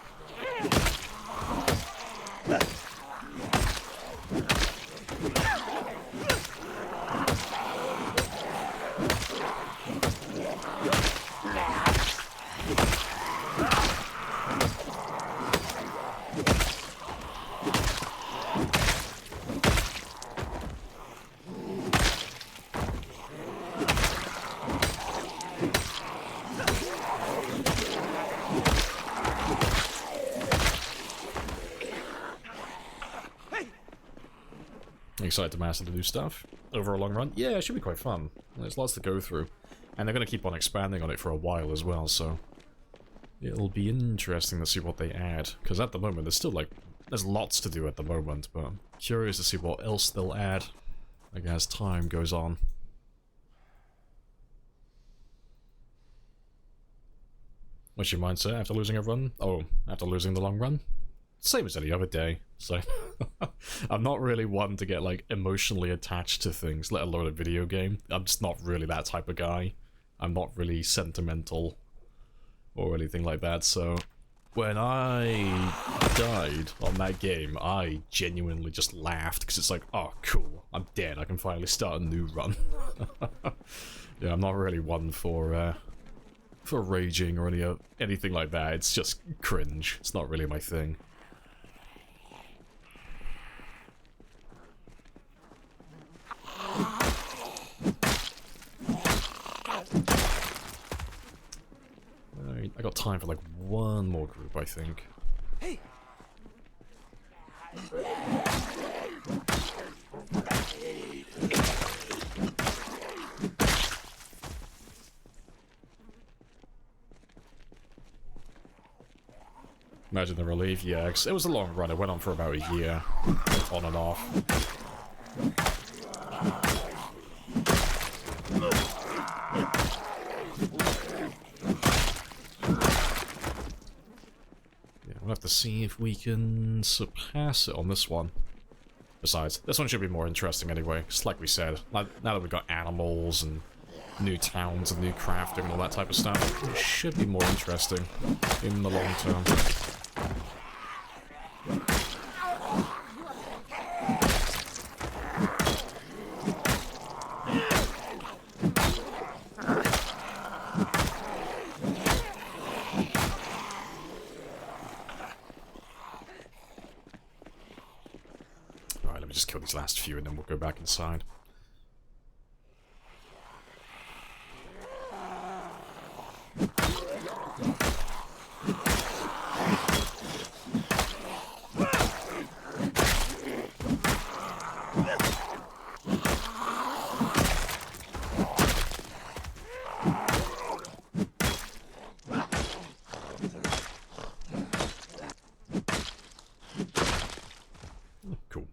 Excited to master the new stuff over a long run. Yeah, it should be quite fun. There's lots to go through, and they're going to keep on expanding on it for a while as well, so it'll be interesting to see what they add, because at the moment there's still like there's lots to do at the moment, but I'm curious to see what else they'll add like as time goes on. What's your mindset after losing a run? Oh, after losing the long run? Same as any other day, so I'm not really one to get like emotionally attached to things, let alone a video game. I'm just not really that type of guy. I'm not really sentimental or anything like that, so When I died on that game, I genuinely just laughed, because it's like, oh, cool, I'm dead, I can finally start a new run. Yeah, I'm not really one for raging or anything like that. It's just cringe. It's not really my thing. Alright, I got time for like one more group, I think. Hey! Imagine the relief, yeah, 'cause it was a long run. It went on for about a year, on and off. Yeah, we'll have to see if we can surpass it on this one. Besides, this one should be more interesting anyway, because like we said, now that we've got animals and new towns and new crafting and all that type of stuff, it should be more interesting in the long term. Alright, let me just kill these last few and then we'll go back inside. Cool.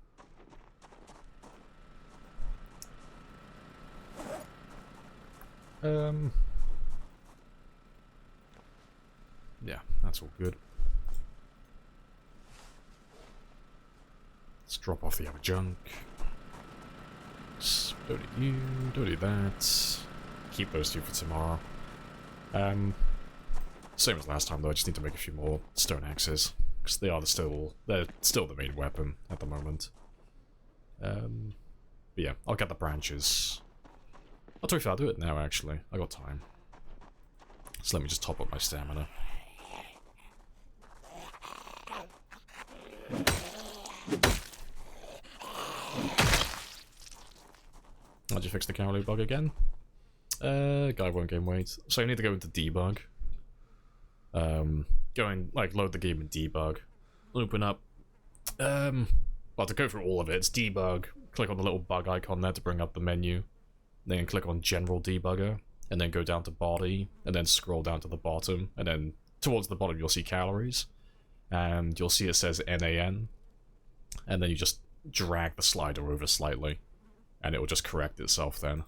Yeah, that's all good. Let's drop off the other junk. Don't need you, don't need that. Keep those two for tomorrow. Same as last time though, I just need to make a few more stone axes. Because they're still the main weapon at the moment. But yeah, I'll get the branches. I'll tell you if I'll do it now actually. I got time. So let me just top up my stamina. How'd you fix the cowley bug again? Guy won't gain weight. So I need to go into debug. Load the game in debug. Open up. Well, to go through all of it, it's debug. Click on the little bug icon there to bring up the menu. Then click on general debugger. And then go down to body. And then scroll down to the bottom. And then towards the bottom you'll see calories. And you'll see it says NAN. And then you just drag the slider over slightly. And it will just correct itself then.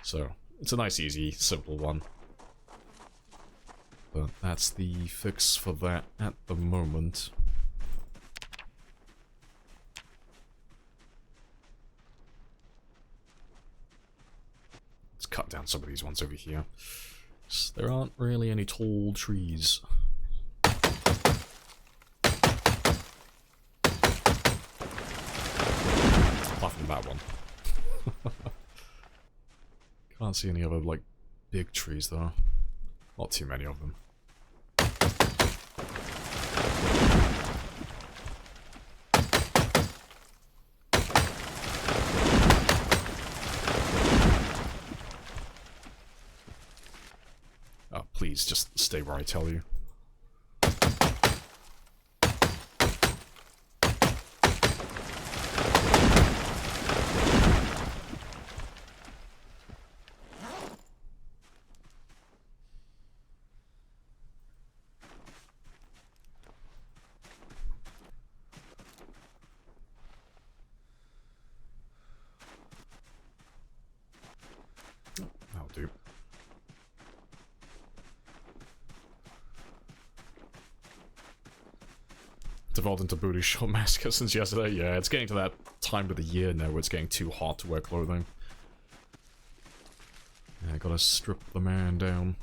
So, it's a nice, easy, simple one. But that's the fix for that at the moment. Let's cut down some of these ones over here. There aren't really any tall trees. Apart from that one. Can't see any other, like, big trees, though. Not too many of them. Oh, please, just stay where I tell you. That'll do. Devolved into booty short massacre since yesterday. Yeah, it's getting to that time of the year now where it's getting too hot to wear clothing. Yeah, I gotta strip the man down.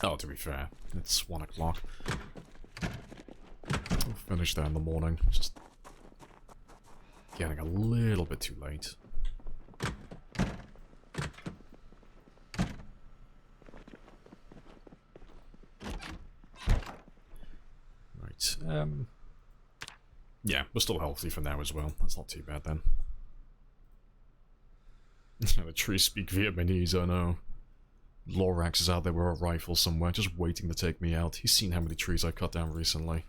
Oh, to be fair, it's 1 o'clock. I'll finish that in the morning. Just getting a little bit too late. Right, yeah, we're still healthy for now as well. That's not too bad then. The trees speak Vietnamese, I know. Lorax is out there with a rifle somewhere, just waiting to take me out. He's seen how many trees I cut down recently.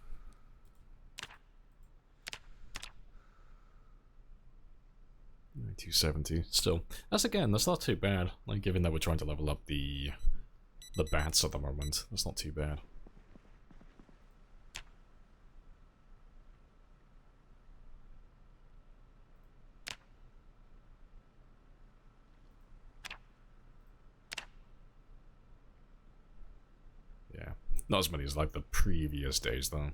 $270. Still, that's not too bad. Like, given that we're trying to level up the bats at the moment, that's not too bad. Yeah, not as many as like the previous days though.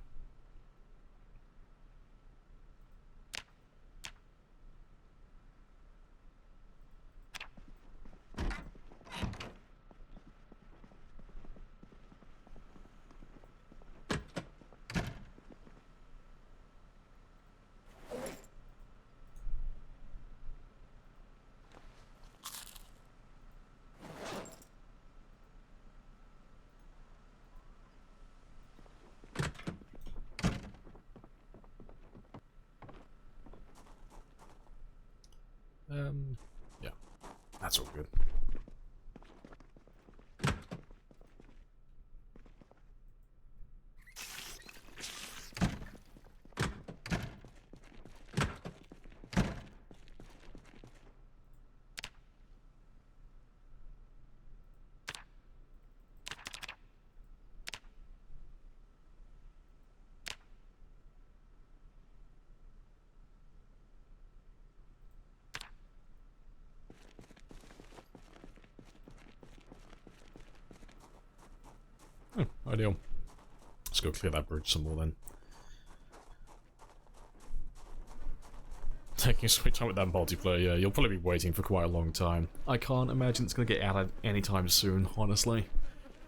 Yeah, that's all good. Oh, ideal. Let's go clear that bridge some more then. Taking sweet time with that multiplayer, yeah, you'll probably be waiting for quite a long time. I can't imagine it's going to get added anytime soon, honestly.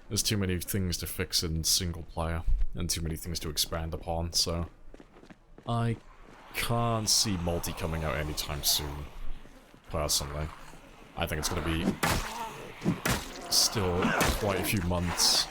There's too many things to fix in single player, and too many things to expand upon, so... I can't see multi coming out anytime soon, personally. I think it's going to be still quite a few months.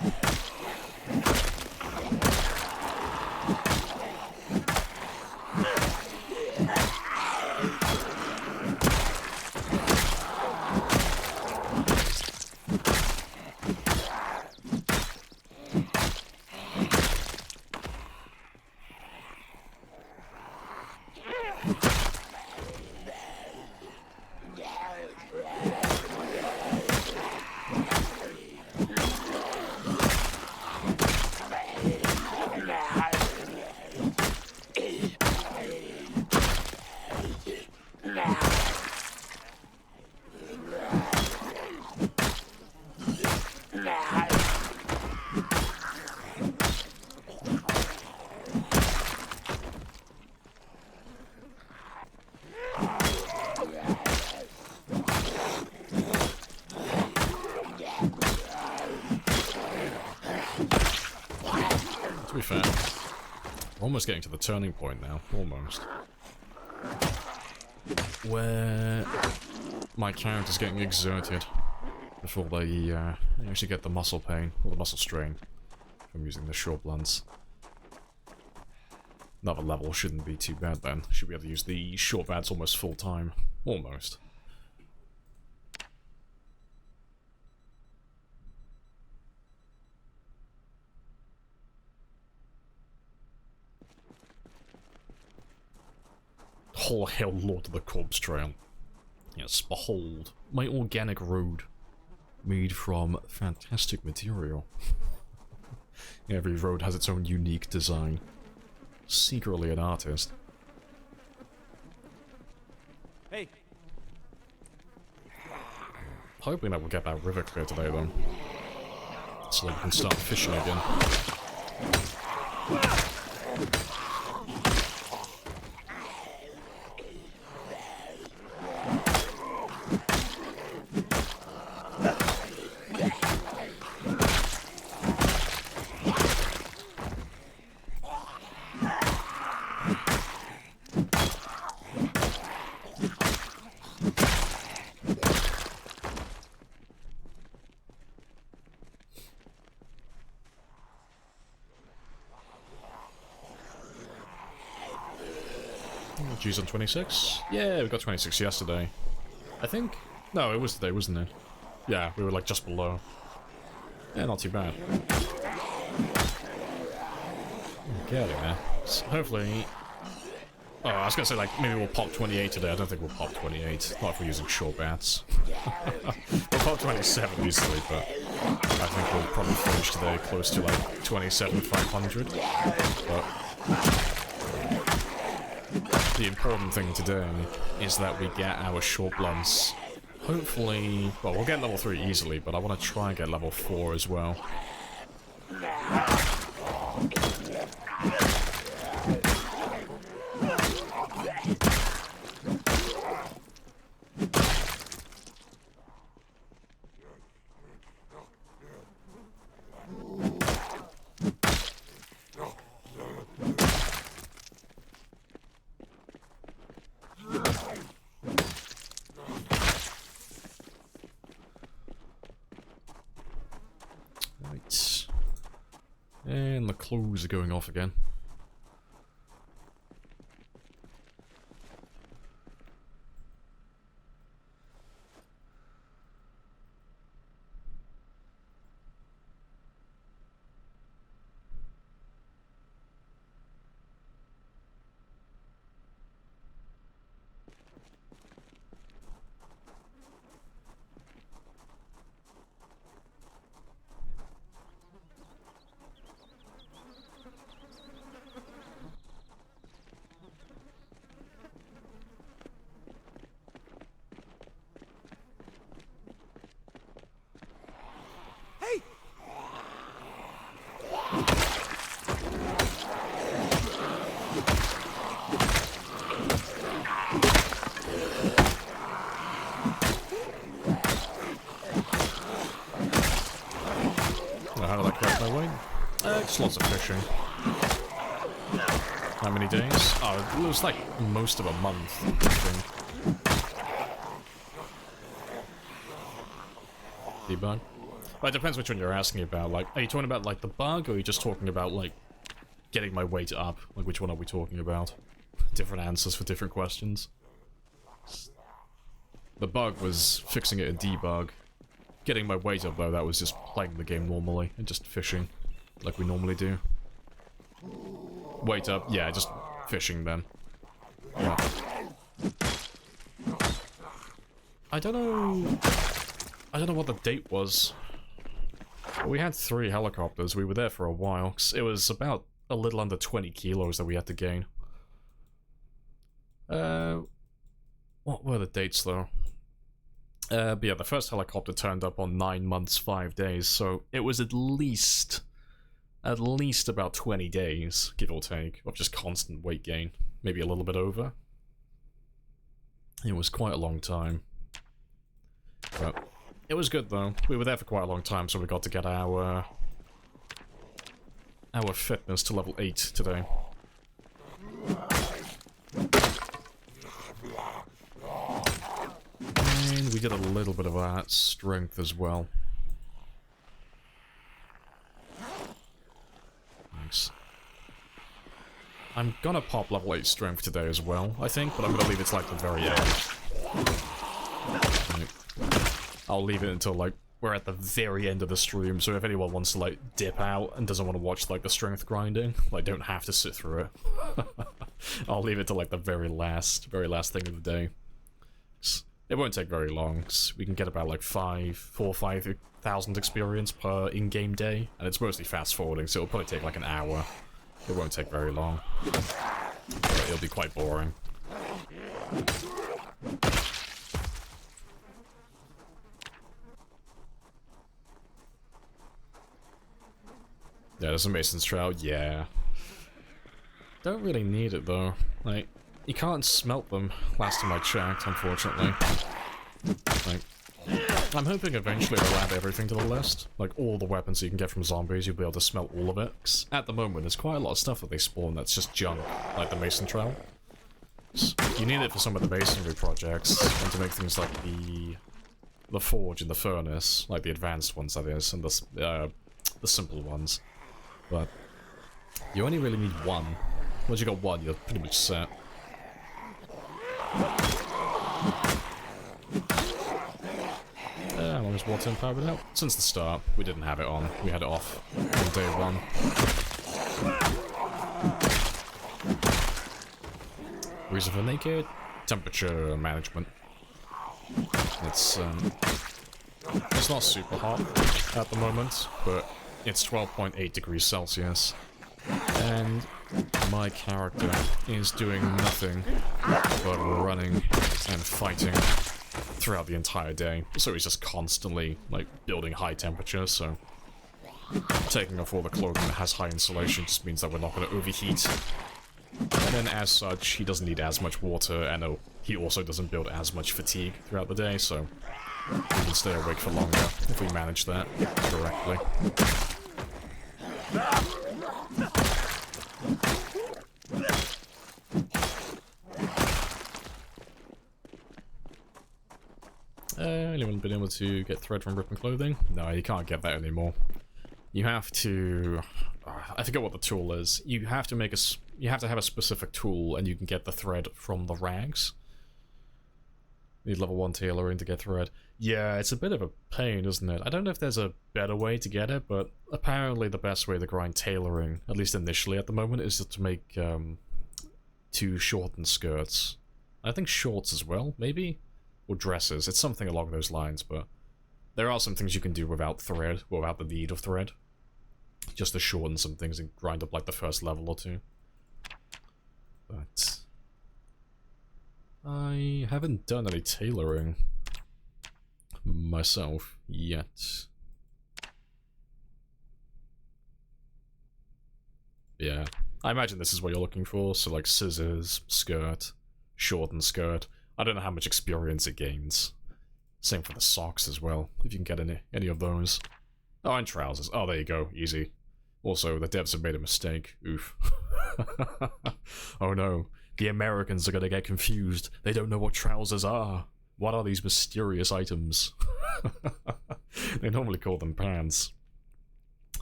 To be fair, we're almost getting to the turning point now, almost. Where my character's getting exerted before they actually get the muscle pain, or the muscle strain, from using the short blunts. Another level shouldn't be too bad then. Should be able to use the short bats almost full time. Almost. All hail Lord of the Corpse Trail. Yes, behold, my organic road, made from fantastic material. Every road has its own unique design. Secretly an artist. Hey. Hoping that we'll get that river clear today, though. So that we can start fishing again. G's on 26? Yeah, we got 26 yesterday. I think? No, it was today, wasn't it? Yeah, we were like just below. Yeah, not too bad. Get it, man. So hopefully... Oh, I was gonna say, like, maybe we'll pop 28 today. I don't think we'll pop 28. Not if we're using short bats. We'll pop 27 easily, but I think we'll probably finish today close to, like, 27,500. But the important thing today is that we get our short blunts. Hopefully... Well, we'll get level 3 easily, but I want to try and get level 4 as well. Right. And the clues are going off again. Hey! How did I correct my way? Just lots of fishing. How many days? Oh, it was like most of a month, I think. Debug? Well, it depends which one you're asking about. Like, are you talking about, like, the bug, or are you just talking about, like, getting my weight up? Like, which one are we talking about? Different answers for different questions. The bug was fixing it in debug. Getting my weight up, though, that was just playing the game normally, and just fishing, like we normally do. Weight up, yeah, just fishing then. Yeah. I don't know what the date was. We had 3 helicopters, we were there for a while. 'Cause it was about a little under 20 kilos that we had to gain. What were the dates, though? But yeah, the first helicopter turned up on 9 months, 5 days, so it was at least about 20 days, give or take, of just constant weight gain. Maybe a little bit over. It was quite a long time. But it was good, though. We were there for quite a long time, so we got to get our fitness to level 8 today. And we did a little bit of that strength as well. Nice. I'm gonna pop level 8 strength today as well, I think, but I'm gonna leave it to like the very end. Right. I'll leave it until like we're at the very end of the stream, so if anyone wants to like dip out and doesn't want to watch like the strength grinding, like don't have to sit through it. I'll leave it to like the very last thing of the day. It won't take very long. We can get about like 5,000 experience per in-game day, and it's mostly fast forwarding, so it'll probably take like an hour. It won't take very long. But it'll be quite boring. Yeah, there's a Mason's Trowel, yeah. Don't really need it though. Like, you can't smelt them, last time I checked, unfortunately. Like, I'm hoping eventually they'll add everything to the list. Like, all the weapons you can get from zombies, you'll be able to smelt all of it. 'Cause at the moment, there's quite a lot of stuff that they spawn that's just junk, like the Mason Trowel. You need it for some of the masonry projects, and to make things like the forge and the furnace, like the advanced ones that is, and the simple ones. But you only really need one. Once you got one, you're pretty much set. How long is water powered out? Since the start, we didn't have it on. We had it off on day one. Reason for naked? Temperature management. It's not super hot at the moment, but it's 12.8 degrees Celsius. And my character is doing nothing but running and fighting throughout the entire day. So he's just constantly, like, building high temperatures, so taking off all the clothing that has high insulation just means that we're not going to overheat. And then as such, he doesn't need as much water, and he also doesn't build as much fatigue throughout the day, so we can stay awake for longer if we manage that correctly. Anyone been able to get thread from ripping clothing? No, you can't get that anymore. You have to... I forget what the tool is. You have to have a specific tool, and you can get the thread from the rags. Need level 1 tailoring to get thread. Yeah, it's a bit of a pain, isn't it? I don't know if there's a better way to get it, but apparently the best way to grind tailoring, at least initially at the moment, is to make 2 shortened skirts. I think shorts as well, maybe? Or dresses. It's something along those lines, but there are some things you can do without thread, without the need of thread. Just to shorten some things and grind up like the first level or 2. But I haven't done any tailoring myself yet. Yeah, I imagine this is what you're looking for, so like scissors, skirt, shortened skirt. I don't know how much experience it gains. Same for the socks as well, if you can get any of those. Oh, and trousers. Oh, there you go. Easy. Also, the devs have made a mistake. Oof. Oh no. The Americans are gonna get confused. They don't know what trousers are. What are these mysterious items? They normally call them pants.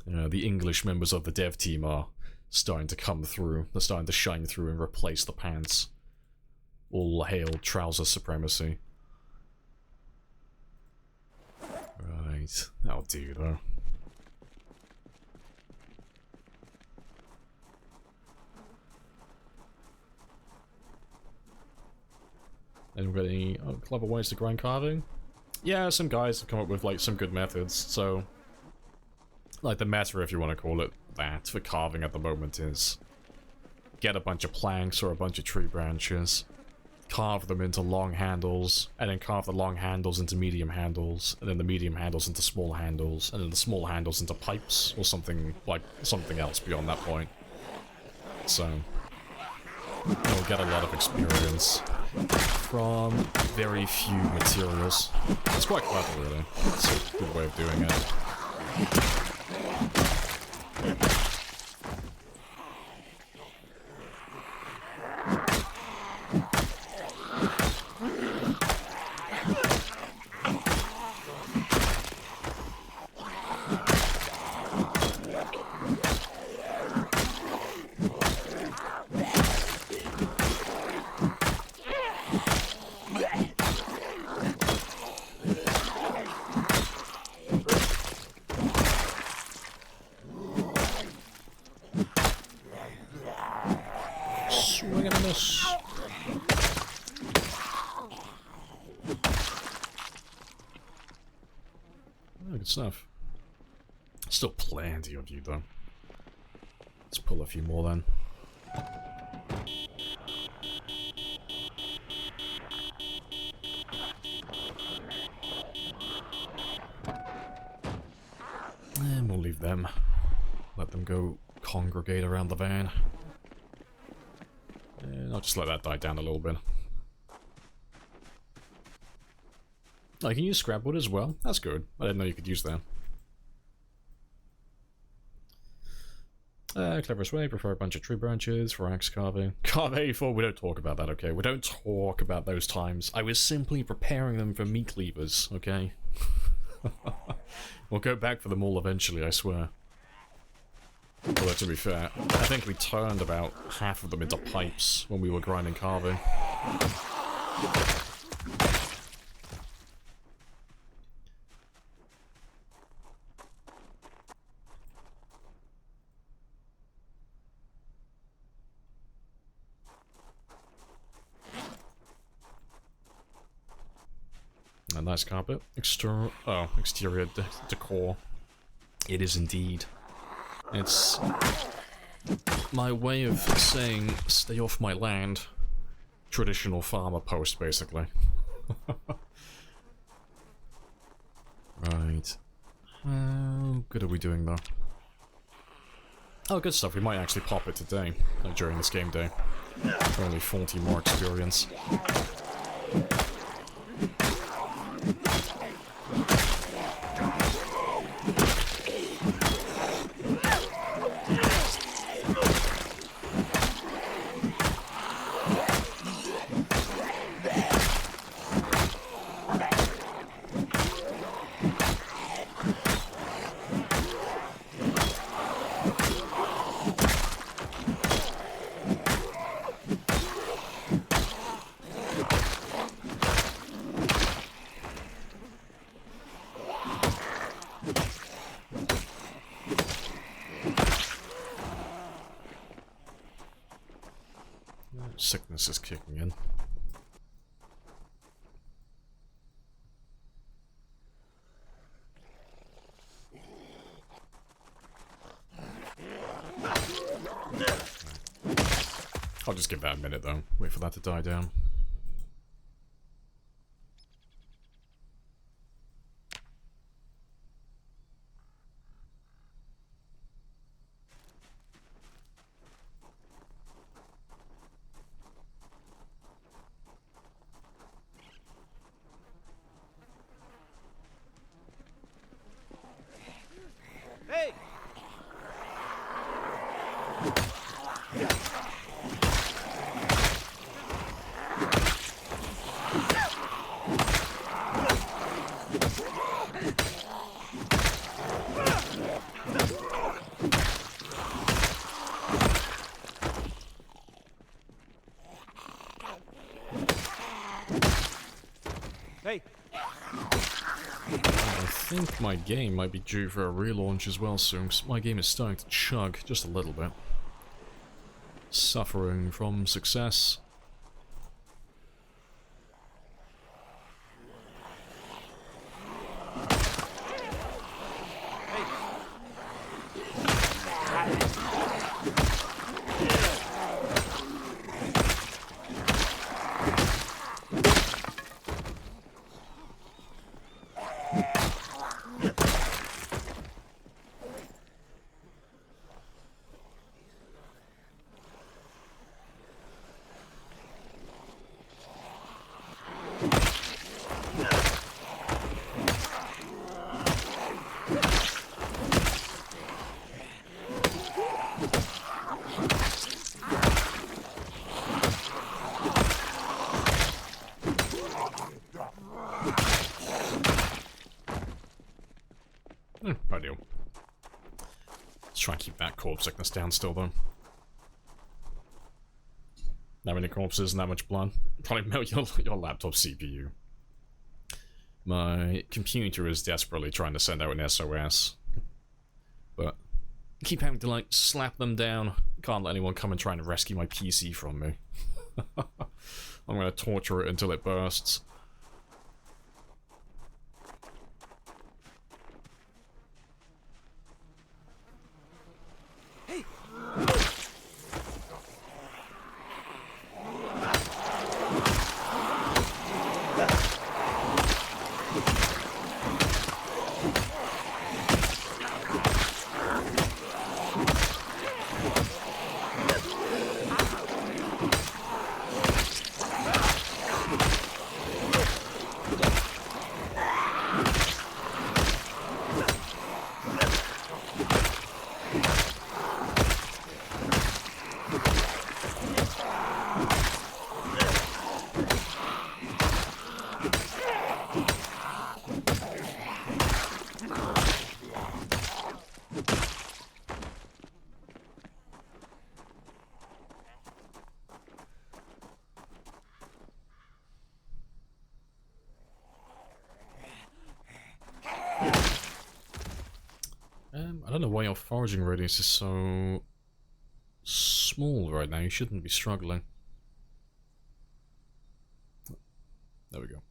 The English members of the dev team are starting to come through. They're starting to shine through and replace the pants. All hail trouser supremacy. Right. That'll do, though. Anyone got any clever ways to grind carving? Yeah, some guys have come up with, like, some good methods, so... Like, the meta, if you want to call it that, for carving at the moment is... Get a bunch of planks or a bunch of tree branches, carve them into long handles, and then carve the long handles into medium handles, and then the medium handles into small handles, and then the small handles into pipes, or something, like, something else beyond that point. So... You'll get a lot of experience from very few materials. It's quite clever, really. It's a good way of doing it. Stuff. Still plenty of you, though. Let's pull a few more then. And we'll leave them. Let them go congregate around the van. And I'll just let that die down a little bit. I can use scrap wood as well. That's good. I didn't know you could use that. Cleverest way, prefer a bunch of tree branches for axe carving. Carve A4, we don't talk about that, okay? We don't talk about those times. I was simply preparing them for meat cleavers, okay? We'll go back for them all eventually, I swear. Although, to be fair, I think we turned about half of them into pipes when we were grinding carving. A nice carpet. Exterior decor. It is indeed. It's my way of saying, stay off my land. Traditional farmer post, basically. Right. How good are we doing, though? Oh, good stuff. We might actually pop it today, during this game day. Only 40 more experience. Sickness is kicking in. I'll just give that a minute though. Wait for that to die down. Hey! Hey! I think my game might be due for a relaunch as well soon, 'cause my game is starting to chug just a little bit. Suffering from success. Ideal. Let's try and keep that corpse sickness down still, though. That many corpses and that much blood. Probably melt your laptop CPU. My computer is desperately trying to send out an SOS. But I keep having to, like, slap them down. Can't let anyone come and try and rescue my PC from me. I'm gonna torture it until it bursts. way our foraging radius is so small right now, you shouldn't be struggling. There we go.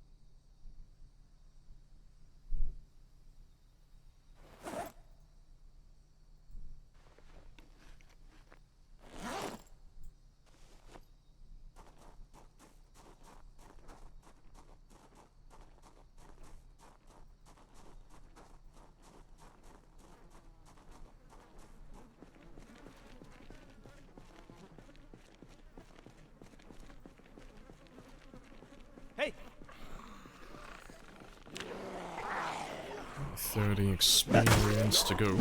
Hey! 30 experience to go.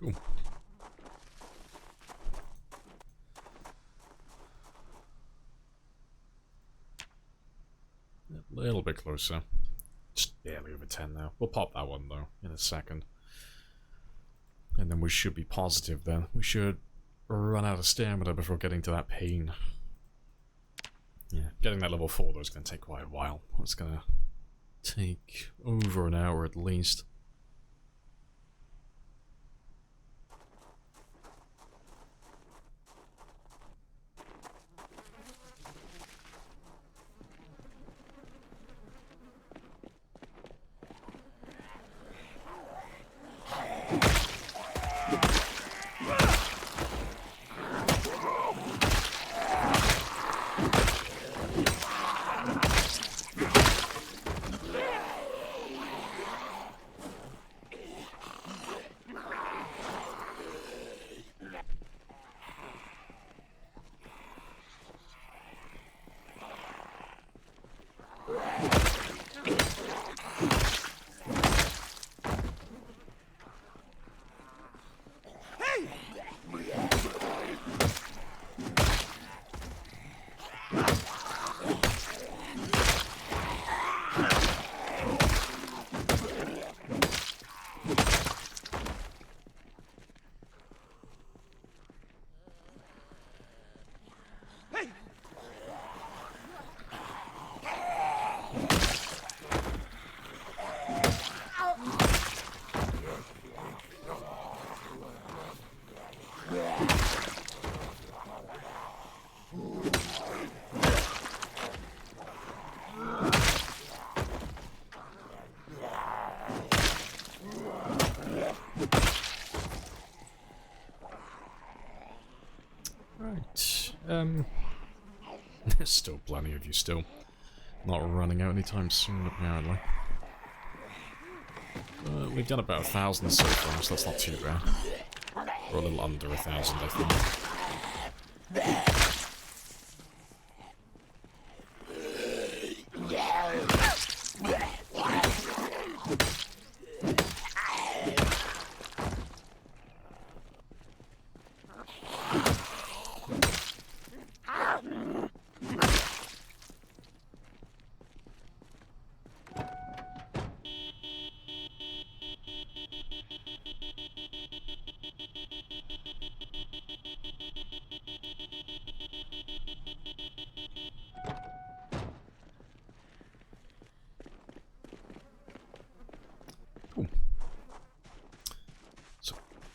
Cool. A little bit closer. Just barely over 10 now. We'll pop that one though in a second. And then we should be positive then. We should run out of stamina before getting to that pain. Yeah, getting that level 4 though is going to take quite a while. It's going to take over an hour at least. There's still plenty of you still. Not running out anytime soon, apparently. We've done about 1,000 so far, so that's not too bad. Or a little under 1,000, I think.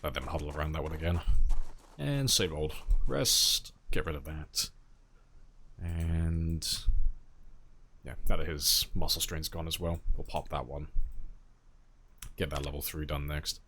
Let them huddle around that one again. And save old. Rest. Get rid of that. And yeah, that his muscle strain's gone as well. We'll pop that one. Get that level 3 done next.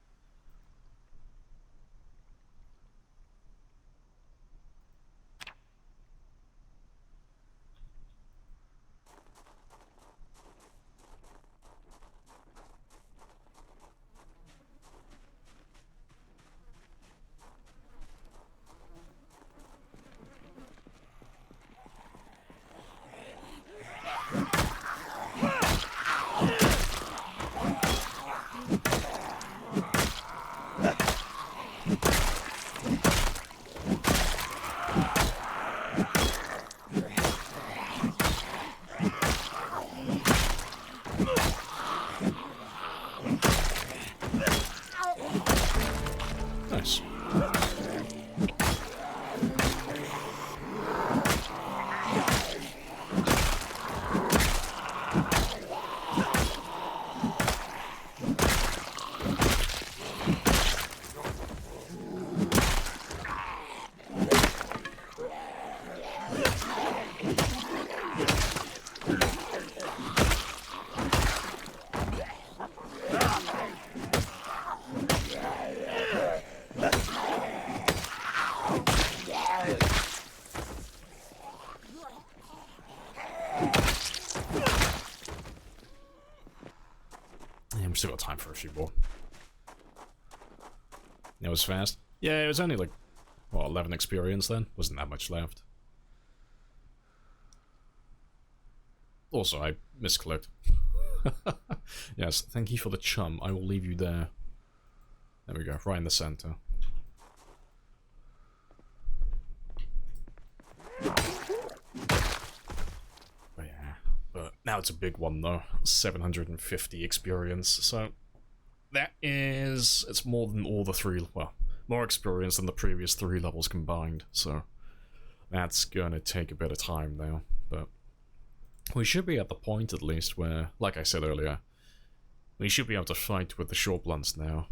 still got time for a few more. It was fast. Yeah, it was only like, what, 11 experience then? Wasn't that much left. Also, I misclicked. Yes, thank you for the chum. I will leave you there. There we go, right in the center. But yeah, but now it's a big one though. 750 experience, so that is... it's more than all the three... well, more experience than the previous 3 levels combined, so that's gonna take a bit of time now, but we should be at the point at least where, like I said earlier, we should be able to fight with the short blunts now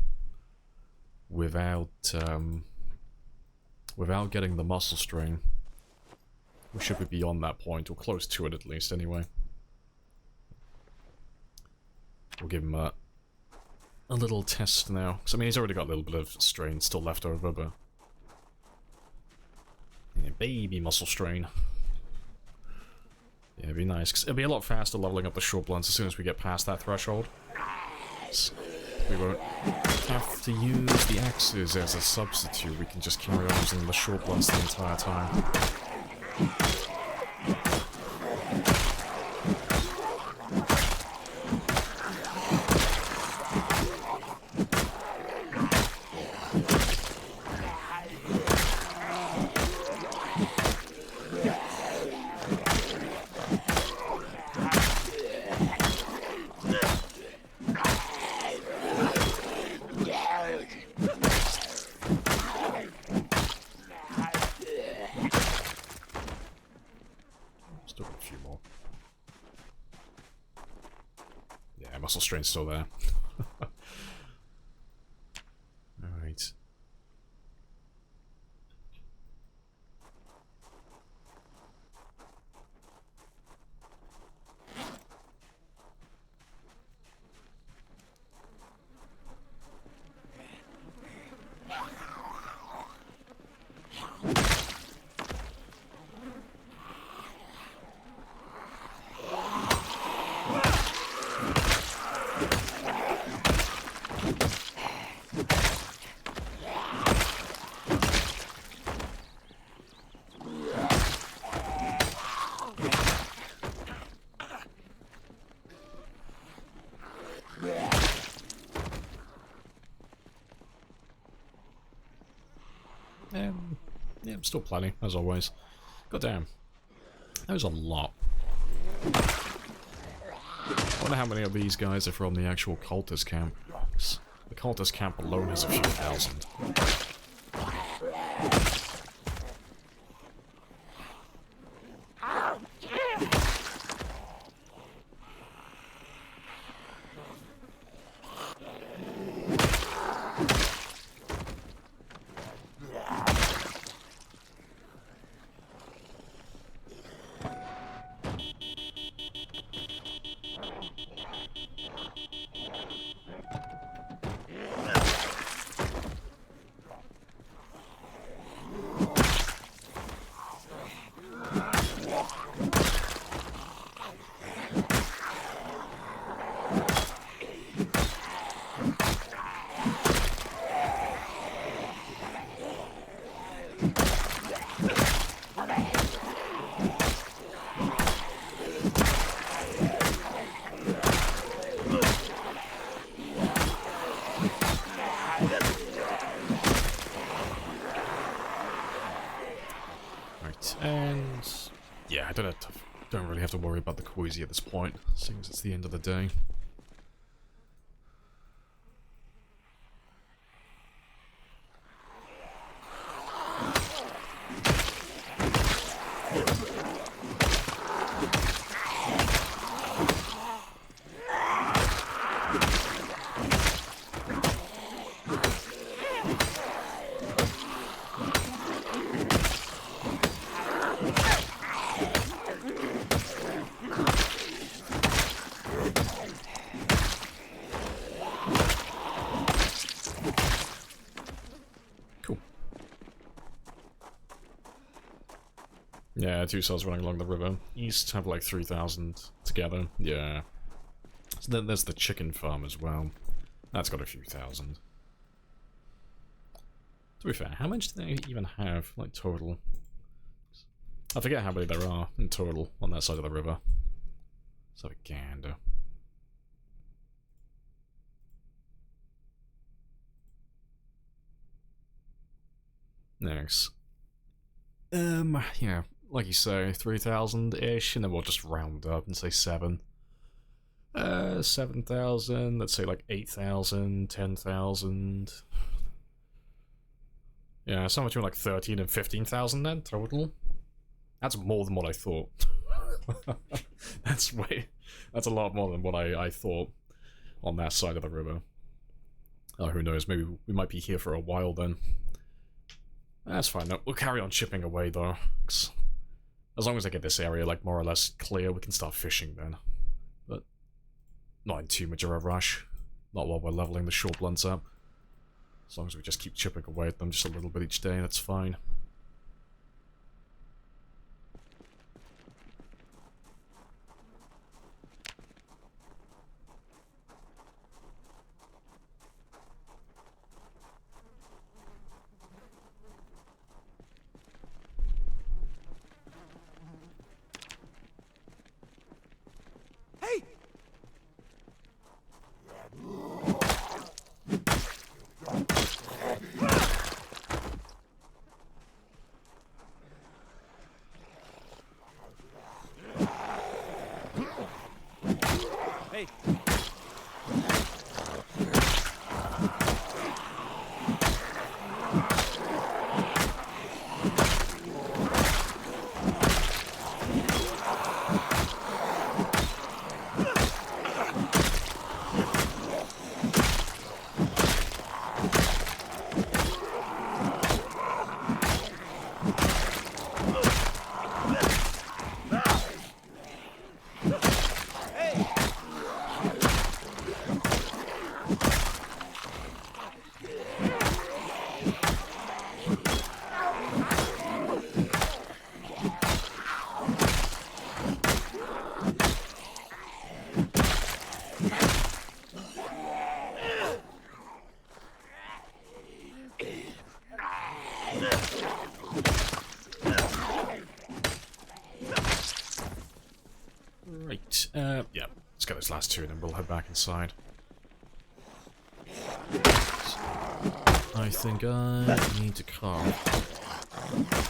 without without getting the muscle strain. We should be beyond that point, or close to it at least anyway. We'll give him a little test now. Because, I mean, he's already got a little bit of strain still left over, but... yeah, baby muscle strain. Yeah, it'd be nice. 'Cause it'll be a lot faster leveling up the short blunts as soon as we get past that threshold. So we won't have to use the axes as a substitute. We can just carry on using the short blunts the entire time. Muscle strain's still there. Alright. Yeah, I'm still planning, as always. God damn. That was a lot. I wonder how many of these guys are from the actual cultist camp. The cultist camp alone has a few thousand. Don't really have to worry about the Queasy at this point, seeing as it's the end of the day. Yeah, 2 cells running along the river. East have like 3,000 together. Yeah. So then there's the chicken farm as well. That's got a few thousand. To be fair, how much do they even have, like, total? I forget how many there are in total on that side of the river. Let's have a gander. Nice. Yeah, like you say, 3,000-ish, and then we'll just round up and say 7. 7,000, let's say like 8,000, 10,000. Yeah, somewhere between like 13 and 15,000 then, total. That's more than what I thought. That's a lot more than what I thought on that side of the river. Oh, who knows, maybe we might be here for a while then. That's fine, no, we'll carry on chipping away though. As long as I get this area like more or less clear, we can start fishing then. But not in too much of a rush. Not while we're leveling the short blunts up. As long as we just keep chipping away at them just a little bit each day, that's fine. Hey! Hey! Right, yeah, let's get those last two and then we'll head back inside. I think I need to carve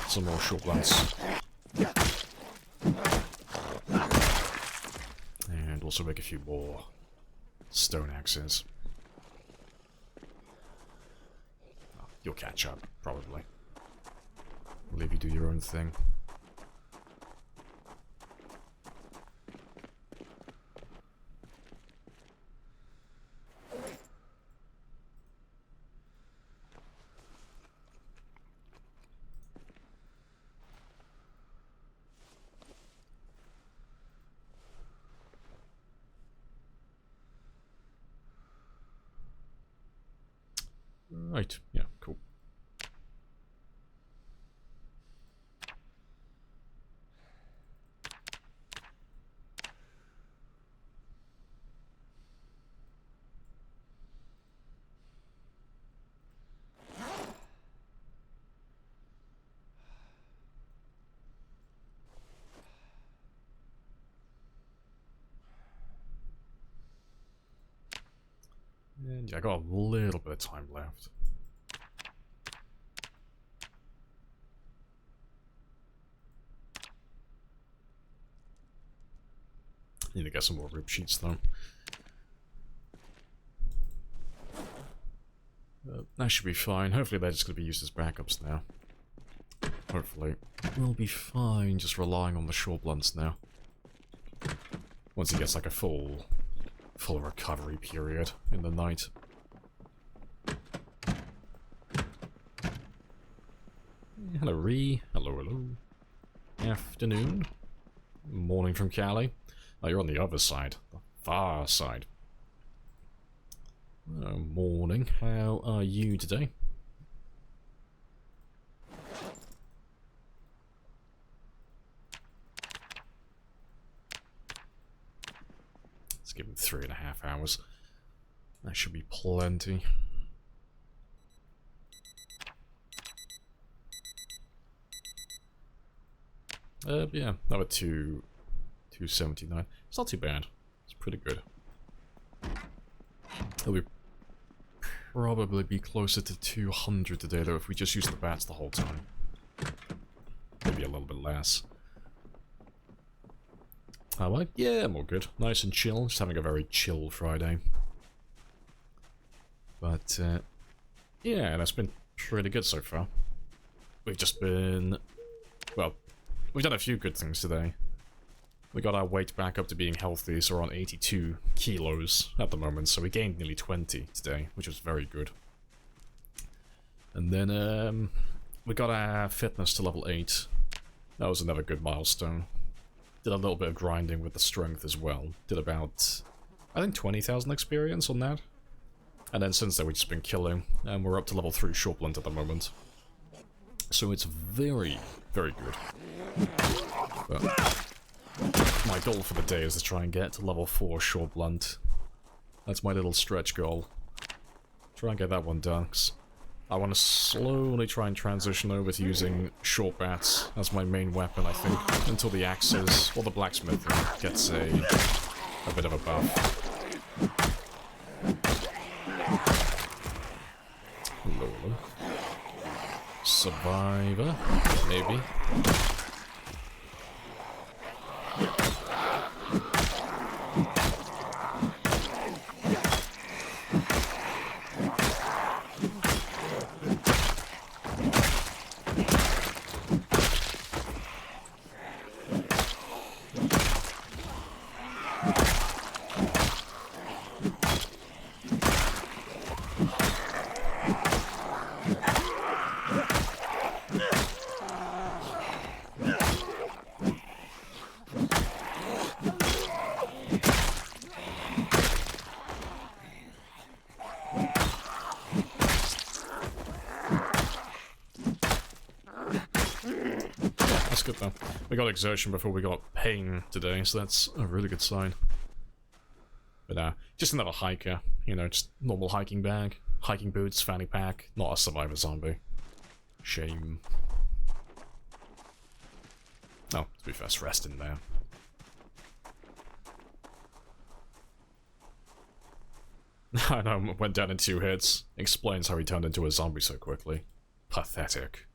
some more short blunts. And also make a few more stone axes. Oh, you'll catch up, probably. I'll leave you do your own thing. Right, yeah, cool. And yeah, I got a little bit of time left. Need to get some more rib sheets though. That should be fine. Hopefully they're just going to be used as backups now. Hopefully. We'll be fine just relying on the short blunts now. Once he gets like a full recovery period in the night. Hello, Ree. Hello, hello. Afternoon. Morning from Cali. Oh, you're on the other side. The far side. Morning. How are you today? Let's give him 3.5 hours. That should be plenty. Yeah, another 279. It's not too bad. It's pretty good. It'll probably be closer to 200 today, though, if we just use the bats the whole time. Maybe a little bit less. Like, yeah, I'm all good. Nice and chill. Just having a very chill Friday. But, yeah, that's been pretty good so far. We've just been... Well, we've done a few good things today. We got our weight back up to being healthy, so we're on 82 kilos at the moment, so we gained nearly 20 today, which was very good. And then, we got our fitness to level 8. That was another good milestone. Did a little bit of grinding with the strength as well. Did about, I think, 20,000 experience on that. And then since then we've just been killing, and we're up to level 3 short blunt at the moment. So it's very, very good. But my goal for the day is to try and get to level 4 short blunt. That's my little stretch goal. Try and get that one done. I want to slowly try and transition over to using short bats as my main weapon, I think, until the axes or the blacksmith gets a bit of a buff. Hello. Survivor, maybe. We got exertion before we got pain today, so that's a really good sign. But just another hiker, you know, just normal hiking bag, hiking boots, fanny pack, not a survivor zombie. Shame. Oh, to be fair, rest in there. I know, went down in 2 hits. Explains how he turned into a zombie so quickly. Pathetic.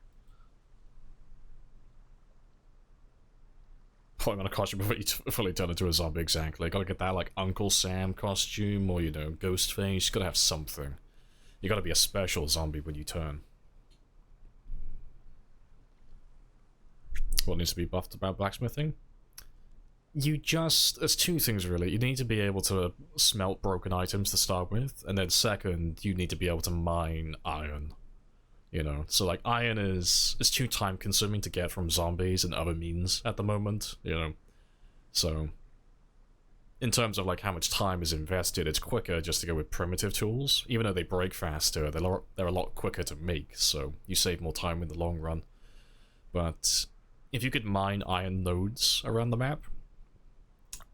Putting on a costume before you fully turn into a zombie, exactly. Gotta get that, like, Uncle Sam costume, or, you know, Ghostface. You gotta have something. You gotta be a special zombie when you turn. What needs to be buffed about blacksmithing? There's 2 things, really. You need to be able to smelt broken items to start with, and then second, you need to be able to mine iron. You know, so like iron is too time consuming to get from zombies and other means at the moment, you know. So in terms of like how much time is invested, it's quicker just to go with primitive tools. Even though they break faster, they're a lot quicker to make, so you save more time in the long run. But if you could mine iron nodes around the map,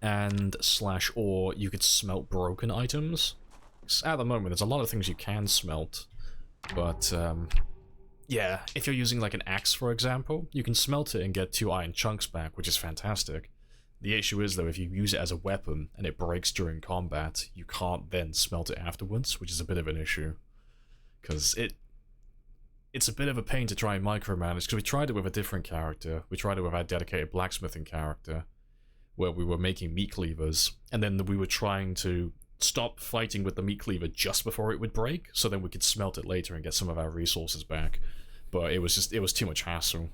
and or you could smelt broken items. At the moment, there's a lot of things you can smelt, but yeah, if you're using like an axe, for example, you can smelt it and get 2 iron chunks back, which is fantastic. The issue is, though, if you use it as a weapon and it breaks during combat, you can't then smelt it afterwards, which is a bit of an issue. Because it's a bit of a pain to try and micromanage, because we tried it with a different character. We tried it with our dedicated blacksmithing character, where we were making meat cleavers, and then we were trying to stop fighting with the meat cleaver just before it would break, so then we could smelt it later and get some of our resources back. But it was too much hassle.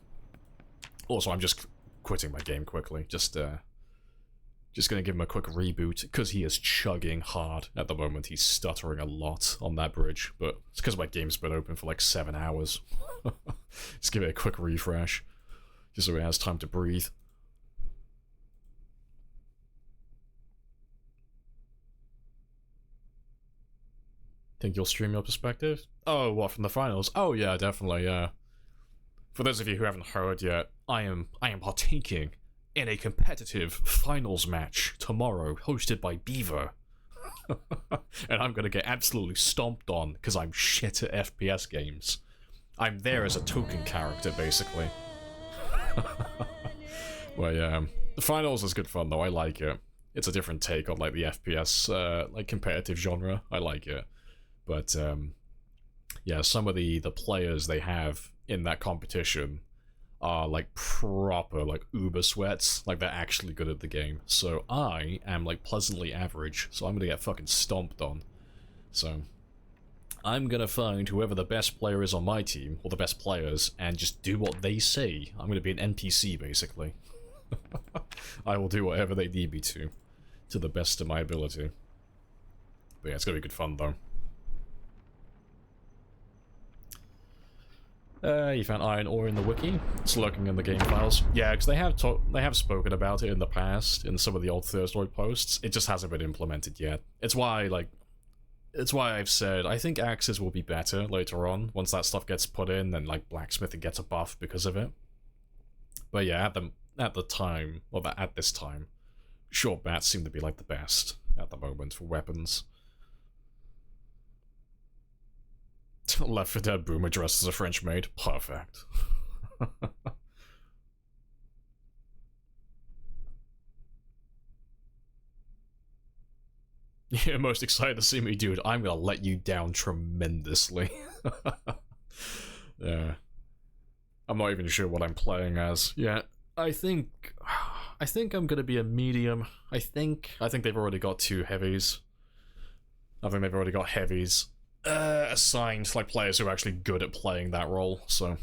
Also, I'm just quitting my game quickly. Just gonna give him a quick reboot, because he is chugging hard at the moment. He's stuttering a lot on that bridge, but it's because my game's been open for like 7 hours. Just give it a quick refresh, just so it has time to breathe. Think you'll stream your perspective? Oh, what, from the finals? Oh yeah, definitely, yeah. For those of you who haven't heard yet, I am partaking in a competitive finals match tomorrow, hosted by Beaver. And I'm gonna get absolutely stomped on because I'm shit at FPS games. I'm there as a token character, basically. Well, yeah, the finals is good fun though. I like it. It's a different take on like the FPS, like competitive genre. I like it, but yeah, some of the players they have in that competition are like proper like uber sweats. Like they're actually good at the game. So I am like pleasantly average. So I'm gonna get fucking stomped on. So I'm gonna find whoever the best player is on my team, or the best players, and just do what they say. I'm gonna be an NPC, basically. I will do whatever they need me to the best of my ability. But yeah, it's gonna be good fun, though. You found iron ore in the wiki? It's lurking in the game files. Yeah, because they have spoken about it in the past, in some of the old Thursday posts. It just hasn't been implemented yet. It's why I've said I think axes will be better later on once that stuff gets put in and like blacksmithing gets a buff because of it. But yeah, at this time, short bats seem to be like the best at the moment for weapons. Left 4 Dead boomer dressed as a French maid. Perfect. You're most excited to see me, dude. I'm gonna let you down tremendously. Yeah. I'm not even sure what I'm playing as. Yeah, I think I'm gonna be a medium. I think they've already got 2 heavies. I think they've already got heavies assigned, like players who are actually good at playing that role. So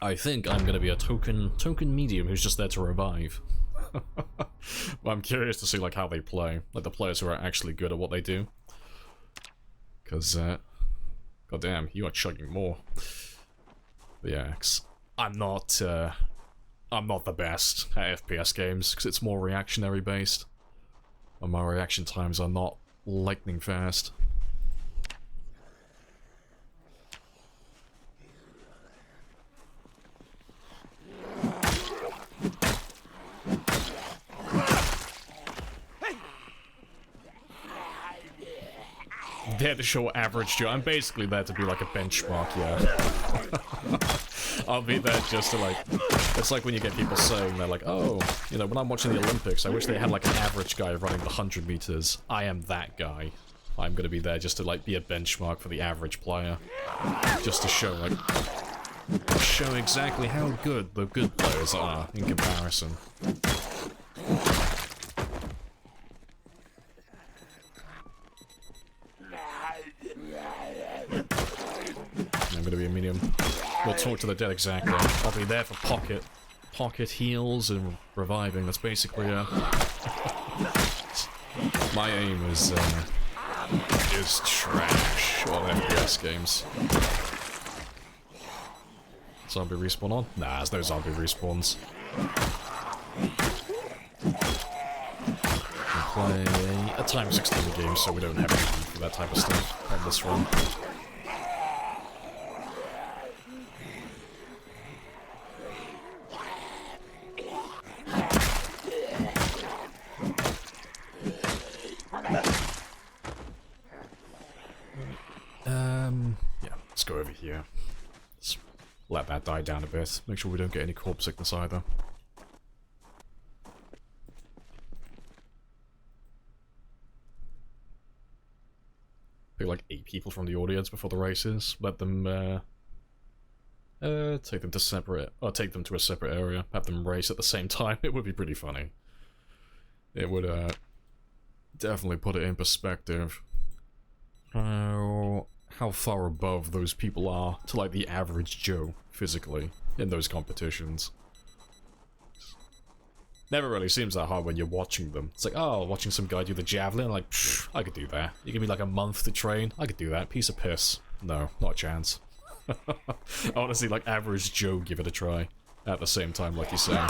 I think I'm gonna be a token medium who's just there to revive. But I'm curious to see like how they play, like the players who are actually good at what they do. Cause goddamn, you are chugging more. But yeah, I'm not the best at FPS games because it's more reactionary based, and my reaction times are not lightning fast. There to show average Joe. I'm basically there to be like a benchmark, yeah. I'll be there just to like... It's like when you get people saying, they're like, oh, you know, when I'm watching the Olympics, I wish they had like an average guy running the 100 meters. I am that guy. I'm gonna be there just to like be a benchmark for the average player. Just to show like... Show exactly how good the good players are in comparison. I'm gonna be a medium. We'll talk to the dead exactly. I'll be there for pocket heals and reviving. That's basically my aim is trash on FPS games. Zombie respawn on? Nah, there's no zombie respawns. We play a time 16 game, so we don't have any need for that type of stuff on this run. Yeah, let's go over here. Let's let that die down a bit. Make sure we don't get any corpse sickness either. Pick like 8 people from the audience before the races. Let them take them to a separate area. Have them race at the same time. It would be pretty funny. It would definitely put it in perspective. How far above those people are to like the average Joe physically in those competitions. Never really seems that hard when you're watching them. It's like, oh, watching some guy do the javelin, like, pfft, I could do that. You give me like a month to train, I could do that. Piece of piss. No, not a chance. Honestly, like average Joe give it a try at the same time, like you say.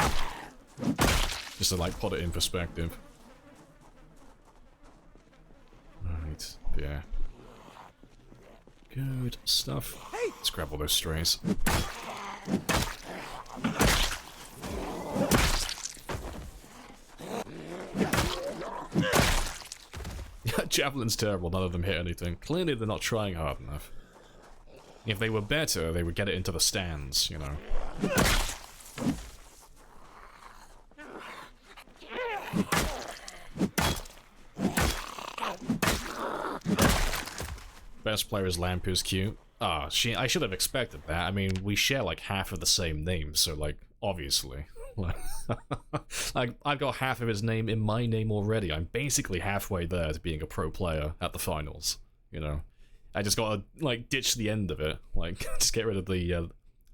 Just to like put it in perspective. Right, yeah. Good stuff. Let's grab all those strays. Javelin's terrible, none of them hit anything. Clearly they're not trying hard enough. If they were better, they would get it into the stands, you know. Best player is Lamprey's cute. Ah, I should have expected that. I mean, we share like half of the same name, so like, obviously. Like, I've got half of his name in my name already. I'm basically halfway there to being a pro player at the finals, you know. I just gotta, like, ditch the end of it. Like, just get rid of the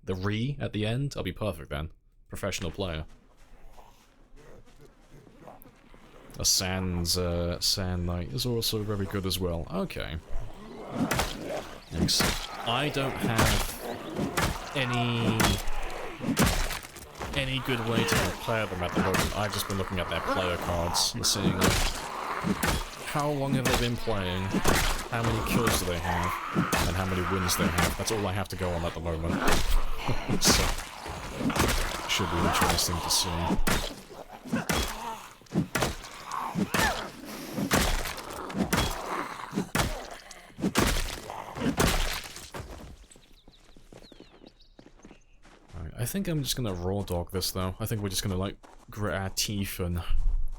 re at the end. I'll be perfect then. Professional player. A Sand Knight is also very good as well. Okay. Thanks. I don't have any good way to compare them at the moment. I've just been looking at their player cards and seeing how long have they been playing, how many kills do they have, and how many wins they have. That's all I have to go on at the moment. So, should be interesting to see. I think I'm just gonna raw dog this though. I think we're just gonna like grit our teeth and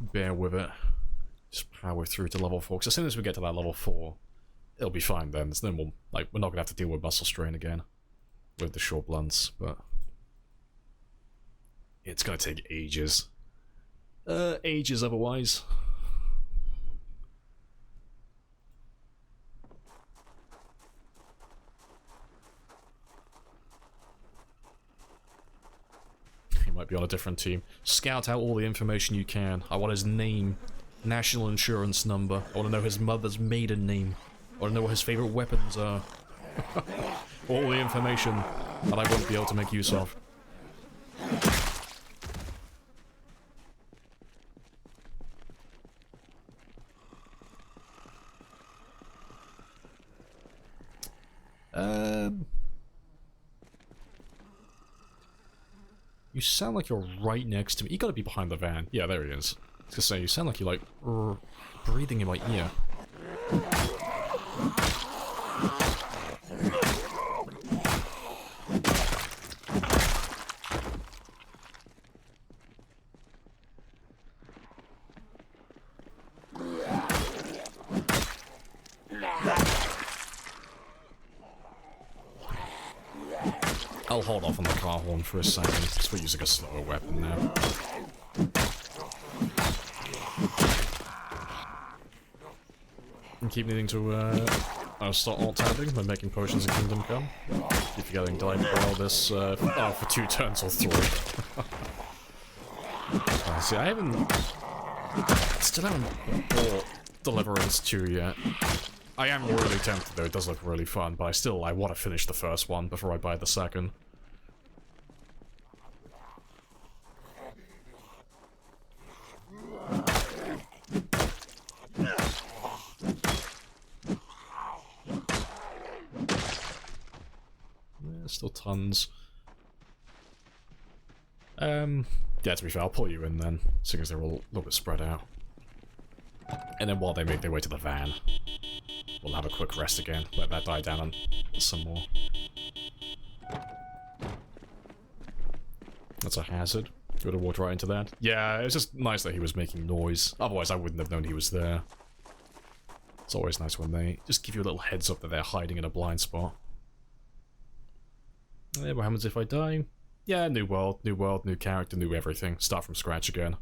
bear with it. Just power through to level 4. Because as soon as we get to that level 4, it'll be fine then. So then we're not gonna have to deal with muscle strain again with the short blunts, but it's gonna take ages. Ages otherwise. He might be on a different team. Scout out all the information you can. I want his name, national insurance number. I want to know his mother's maiden name. I want to know what his favorite weapons are. All the information that I won't be able to make use of. You sound like you're right next to me. You gotta be behind the van. Yeah, there he is. I was gonna say, you sound like you're like breathing in my ear. I'll hold off on the car horn for a second, because we're using a slower weapon now. And keep needing to, start alt-tabbing when making potions in Kingdom Come. Keep forgetting to like borrow this, for 2 turns or 3. See, still haven't bought Deliverance 2 yet. I am really tempted though, it does look really fun, but I want to finish the first one before I buy the second. Still tons. Yeah, to be fair, I'll pull you in then, seeing as they're all a little bit spread out. And then while they make their way to the van, we'll have a quick rest again, let that die down and some more. That's a hazard. Would have walked right into that. Yeah, it's just nice that he was making noise. Otherwise I wouldn't have known he was there. It's always nice when they just give you a little heads up that they're hiding in a blind spot. Yeah, what happens if I die? Yeah, new world, new character, new everything. Start from scratch again.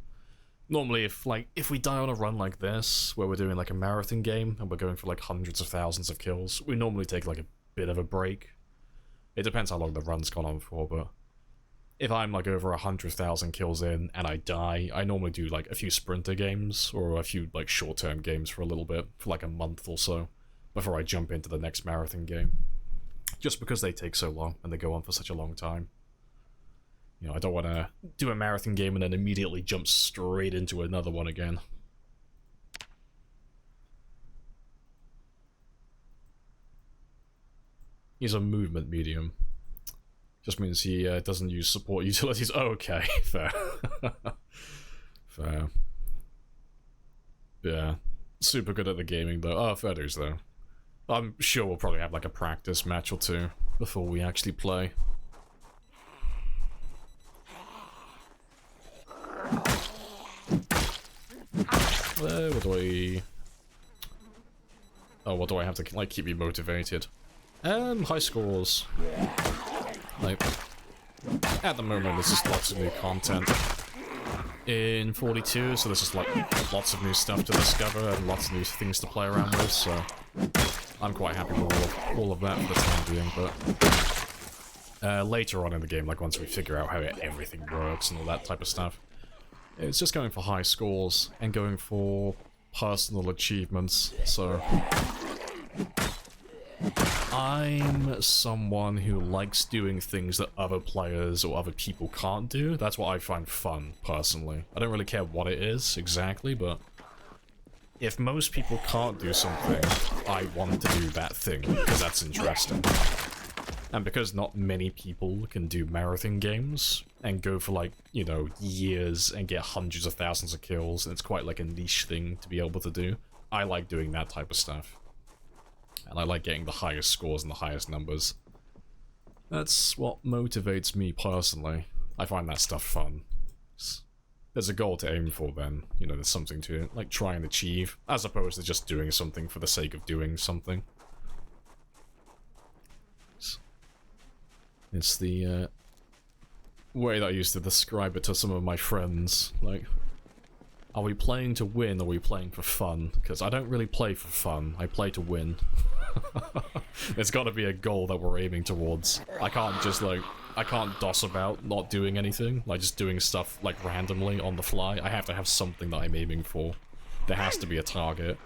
Normally, if we die on a run like this, where we're doing like a marathon game, and we're going for like hundreds of thousands of kills, we normally take like a bit of a break. It depends how long the run's gone on for, but if I'm like over 100,000 kills in, and I die, I normally do like a few sprinter games, or a few like short-term games for a little bit, for like a month or so, before I jump into the next marathon game. Just because they take so long, and they go on for such a long time. You know, I don't want to do a marathon game and then immediately jump straight into another one again. He's a movement medium. Just means he doesn't use support utilities. Oh, okay, fair. Fair. Yeah. super good at the gaming though. Oh, fair dues though. I'm sure we'll probably have like a practice match or two before we actually play. What do I... Oh, what do I have to like keep me motivated? High scores. Like, at the moment there's just lots of new content in 42, so there's just like lots of new stuff to discover and lots of new things to play around with, so I'm quite happy with all of that for the time being, but later on in the game, like once we figure out how everything works and all that type of stuff, it's just going for high scores and going for personal achievements, so I'm someone who likes doing things that other players or other people can't do. That's what I find fun, personally. I don't really care what it is exactly, but if most people can't do something, I want to do that thing, because that's interesting. And because not many people can do marathon games and go for like, you know, years and get hundreds of thousands of kills, and it's quite like a niche thing to be able to do, I like doing that type of stuff. And I like getting the highest scores and the highest numbers. That's what motivates me personally. I find that stuff fun. There's a goal to aim for then, you know, there's something to like try and achieve, as opposed to just doing something for the sake of doing something. It's the way that I used to describe it to some of my friends, like, are we playing to win or are we playing for fun? Because I don't really play for fun, I play to win. There's got to be a goal that we're aiming towards. I can't just like, I can't doss about not doing anything, like just doing stuff like randomly on the fly. I have to have something that I'm aiming for. There has to be a target.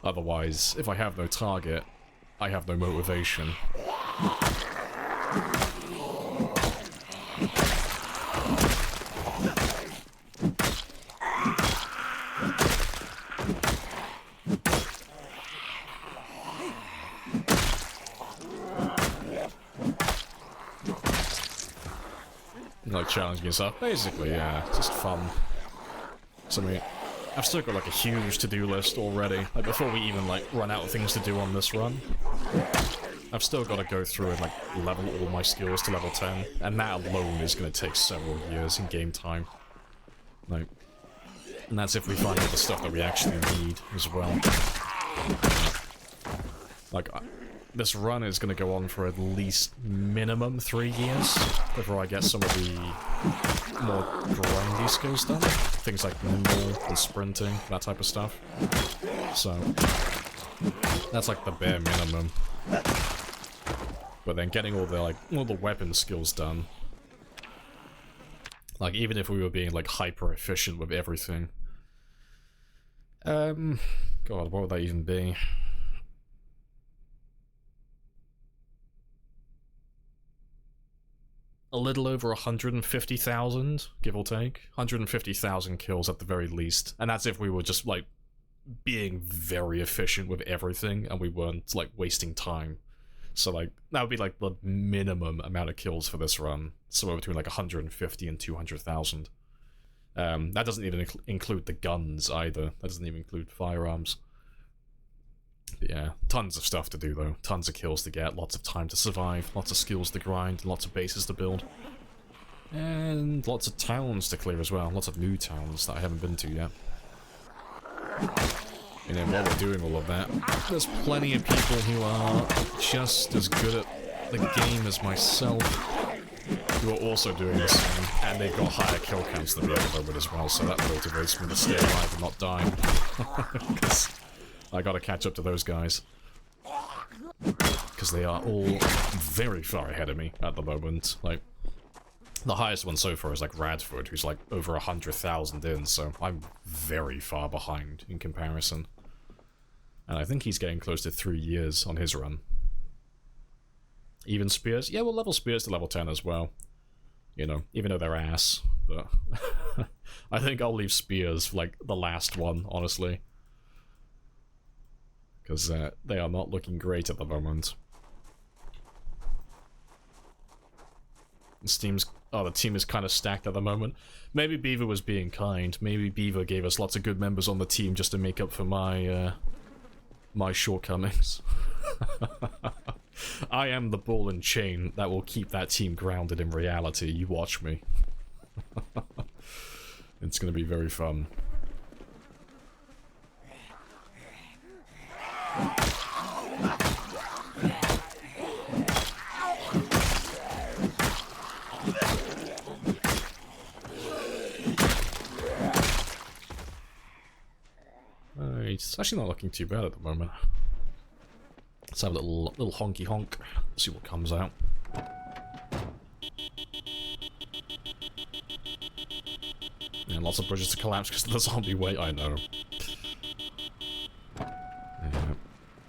Otherwise, if I have no target, I have no motivation. Like challenging yourself, basically, yeah, just fun. So I mean, I've still got like a huge to-do list already, like before we even like run out of things to do on this run. I've still got to go through and like level all my skills to level 10, and that alone is going to take several years in game time. Like, and that's if we find all the stuff that we actually need as well. Like, this run is going to go on for at least minimum 3 years before I get some of the more grindy skills done. Things like nimble and sprinting, that type of stuff. So, that's like the bare minimum. But then getting all the weapon skills done. Like, even if we were being like hyper efficient with everything. God, what would that even be? A little over 150,000, give or take. 150,000 kills at the very least. And that's if we were just, like, being very efficient with everything and we weren't, like, wasting time. So, like, that would be, like, the minimum amount of kills for this run. Somewhere between, like, 150 and 200,000. That doesn't even include the guns, either. That doesn't even include firearms. But yeah, tons of stuff to do though, tons of kills to get, lots of time to survive, lots of skills to grind, lots of bases to build. And lots of towns to clear as well, lots of new towns that I haven't been to yet. And then while we're doing all of that, there's plenty of people who are just as good at the game as myself, who are also doing the same, and they've got higher kill counts than me at the moment as well, so that motivates me to stay alive and not die. Because I gotta catch up to those guys. Because they are all very far ahead of me at the moment. Like, the highest one so far is like Radford, who's like over 100,000 in, so I'm very far behind in comparison. And I think he's getting close to 3 years on his run. Even Spears? Yeah, we'll level Spears to level 10 as well. You know, even though they're ass. But I think I'll leave Spears for like the last one, honestly. Because they are not looking great at the moment. Steam's Oh, the team is kind of stacked at the moment. Maybe Beaver was being kind. Maybe Beaver gave us lots of good members on the team just to make up for my, my shortcomings. I am the ball and chain that will keep that team grounded in reality. You watch me. It's gonna be very fun. It's actually not looking too bad at the moment. Let's have a little honky honk. See what comes out. And lots of bridges to collapse because of the zombie weight. I know. Yeah.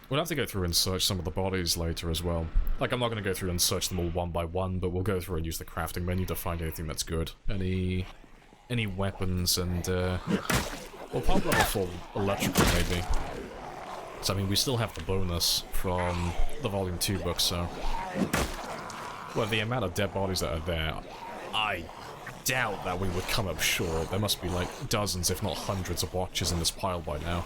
We'll have to go through and search some of the bodies later as well. Like, I'm not going to go through and search them all one by one, but we'll go through and use the crafting menu to find anything that's good. Any weapons and well, pop level 4 electrical maybe. So I mean, we still have the bonus from the Volume 2 book, so... Well, the amount of dead bodies that are there, I doubt that we would come up short. There must be like dozens, if not hundreds of watches in this pile by now.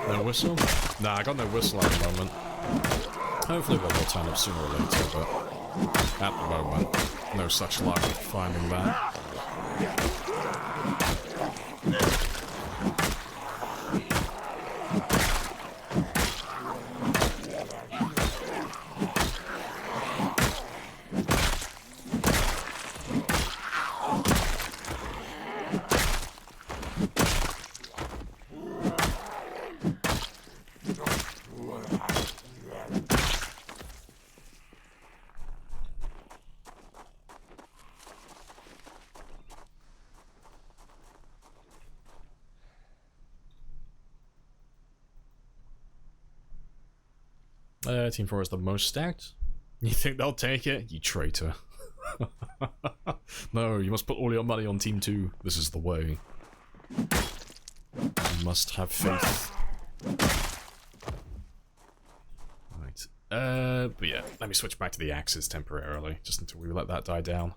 No whistle? Nah, I got no whistle at the moment. Hopefully one will turn up sooner or later, but at the moment, no such luck finding that. Team 4 is the most stacked. You think they'll take it? You traitor. No, you must put all your money on Team 2. This is the way. You must have faith. Right. But yeah, let me switch back to the axes temporarily, just until we let that die down.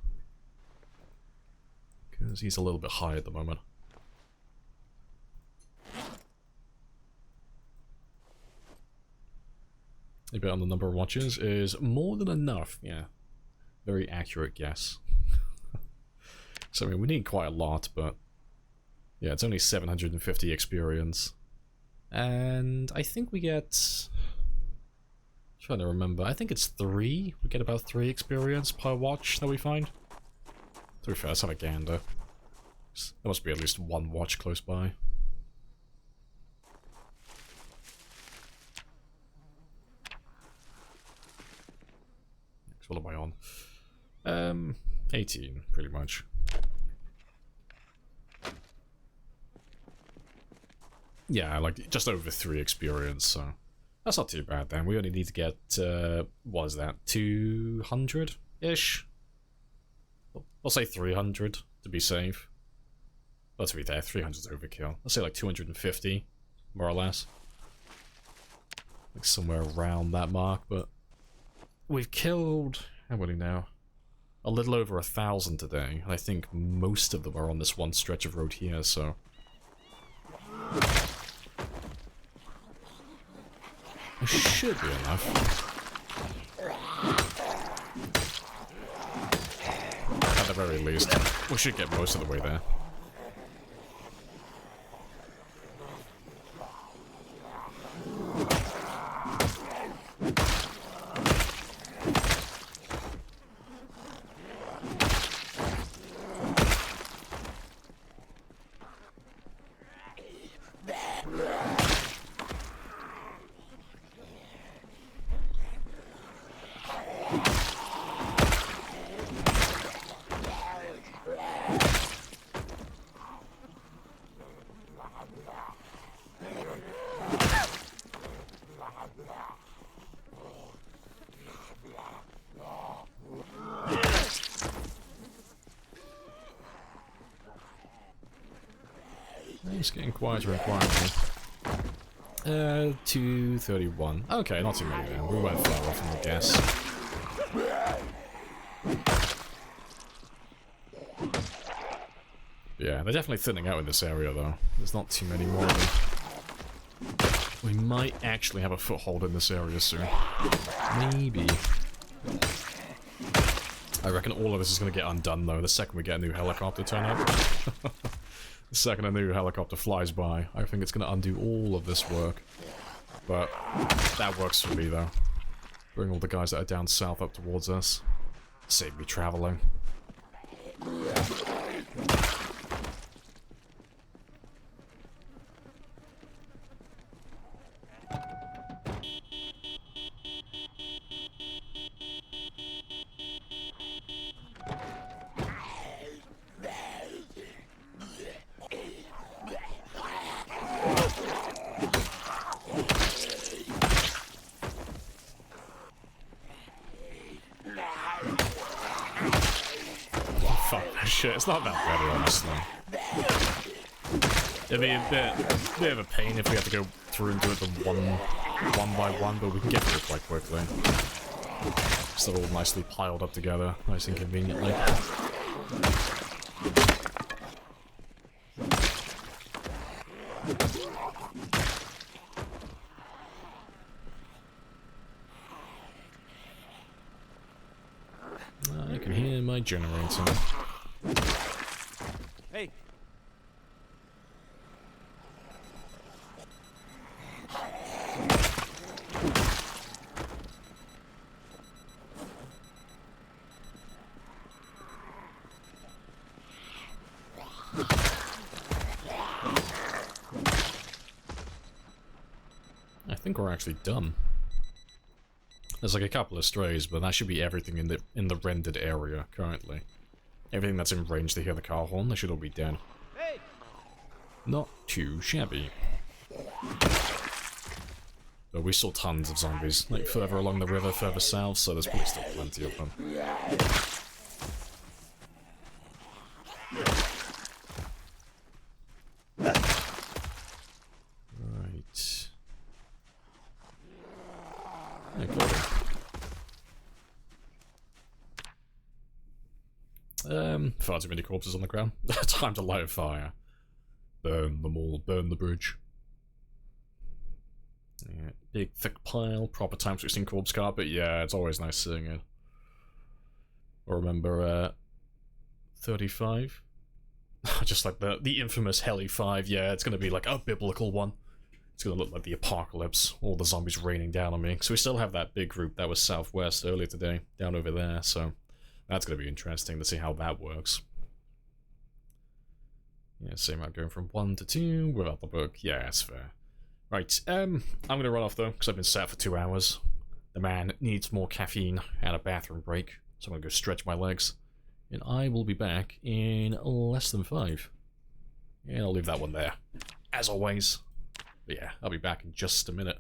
Because he's a little bit high at the moment. A bit on the number of watches is more than enough, yeah. Very accurate guess. So, I mean, we need quite a lot, but... Yeah, it's only 750 experience. And I think we get... I'm trying to remember, I think it's 3. We get about 3 experience per watch that we find. To be fair, let's have a gander. There must be at least 1 watch close by. What am I on? 18, pretty much. Yeah, like, just over 3 experience, so... That's not too bad, then. We only need to get, what is that, 200-ish? I'll say 300, to be safe. Let's be there, 300 is overkill. Let's say, like, 250, more or less. Like, somewhere around that mark, but... We've killed, how many now? A little over 1,000 today, and I think most of them are on this one stretch of road here, so... It should be enough. At the very least, we should get most of the way there. It's getting quieter and quieter. 231. Okay, not too many now. We went far off from the gas. Yeah, they're definitely thinning out in this area, though. There's not too many more of them. We might actually have a foothold in this area soon. Maybe. I reckon all of this is going to get undone, though, the second we get a new helicopter turn up. The second a new helicopter flies by, I think it's going to undo all of this work. But that works for me, though. Bring all the guys that are down south up towards us. Save me traveling. Shit, it's not that bad, honestly. It'd be a bit of a pain if we had to go through and do it one by one, but we can get through it quite quickly. So they're all nicely piled up together, nice and conveniently. I can hear my generator. Hey. I think we're actually done. There's like a couple of strays, but that should be everything in the rendered area currently. Everything that's in range to hear the car horn, they should all be dead. Hey. Not too shabby. But we saw tons of zombies, like further along the river, further south, so there's probably still plenty of them. Right. Okay. Far too many corpses on the ground. Time to light a fire. Burn them all, burn the bridge. Yeah, big thick pile, proper time 16 corpse carpet, yeah, it's always nice seeing it. I remember 35? Just like the infamous Heli 5, yeah, it's gonna be like a biblical one. It's gonna look like the apocalypse, all the zombies raining down on me. So we still have that big group that was southwest earlier today, down over there, so that's gonna be interesting to see how that works. Yeah, same amount going from 1 to 2 without the book, yeah, that's fair. Right, I'm gonna run off though, because I've been sat for 2 hours. The man needs more caffeine and a bathroom break, so I'm gonna go stretch my legs. And I will be back in less than 5. And I'll leave that one there, as always. But yeah, I'll be back in just a minute.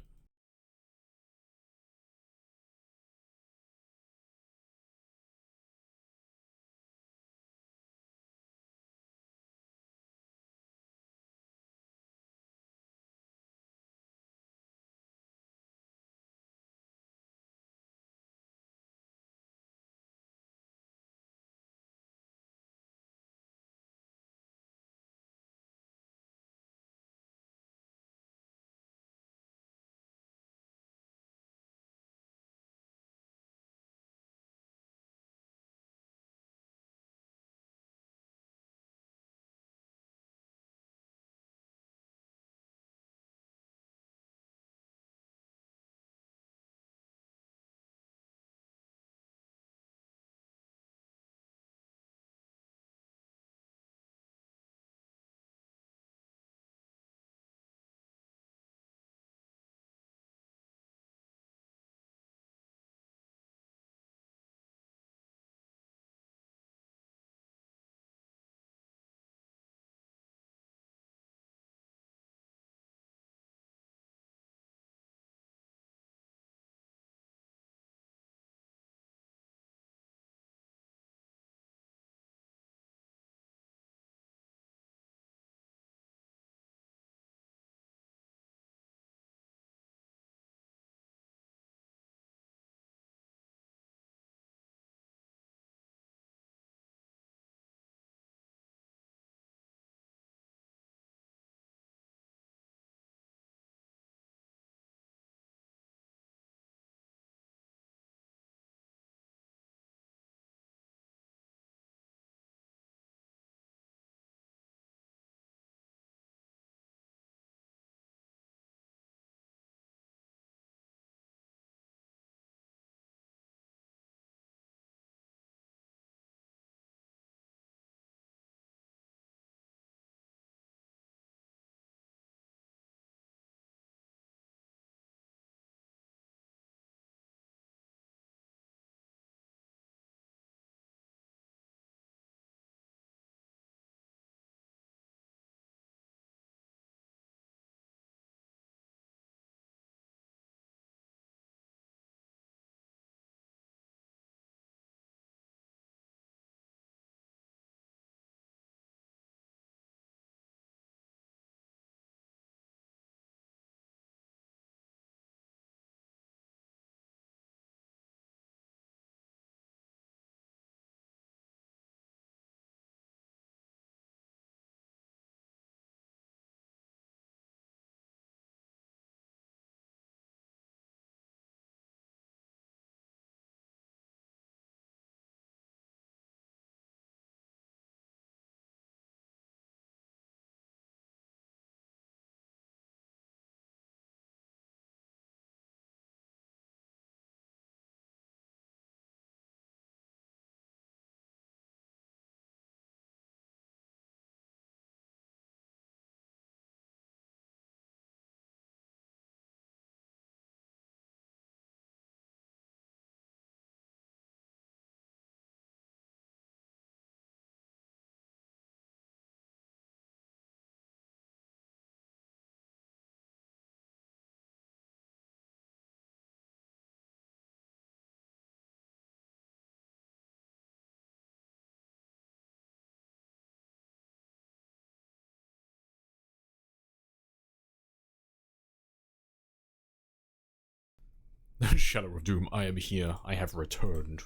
Shadow of Doom, I am here. I have returned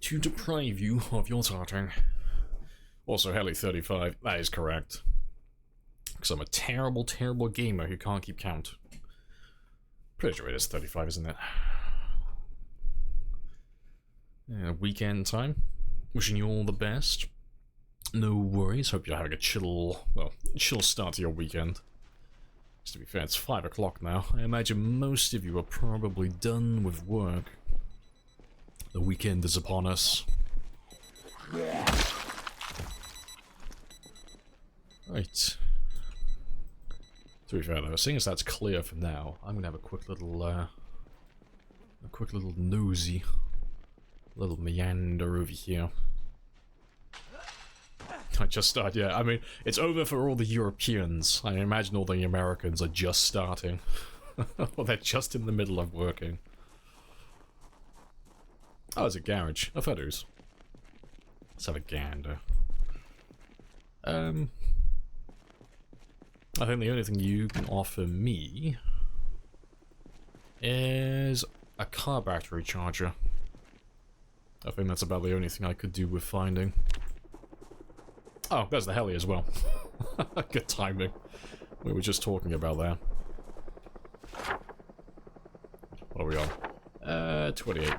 to deprive you of your tarting. Also, Heli35, that is correct. Because I'm a terrible, terrible gamer who can't keep count. Pretty sure it is 35, isn't it? Yeah, weekend time. Wishing you all the best. No worries, hope you're having a chill, well, chill start to your weekend. Just to be fair, it's 5 o'clock now. I imagine most of you are probably done with work. The weekend is upon us. Right. To be fair though, seeing as that's clear for now, I'm gonna have a quick little nosy, little meander over here. I just started, yeah, I mean, it's over for all the Europeans. I imagine all the Americans are just starting. Or they're just in the middle of working. Oh, it's a garage. I thought it was. Let's have a gander. I think the only thing you can offer me is a car battery charger. I think that's about the only thing I could do with finding. Oh, there's the heli as well. Good timing. We were just talking about that. What are we on? 28-1.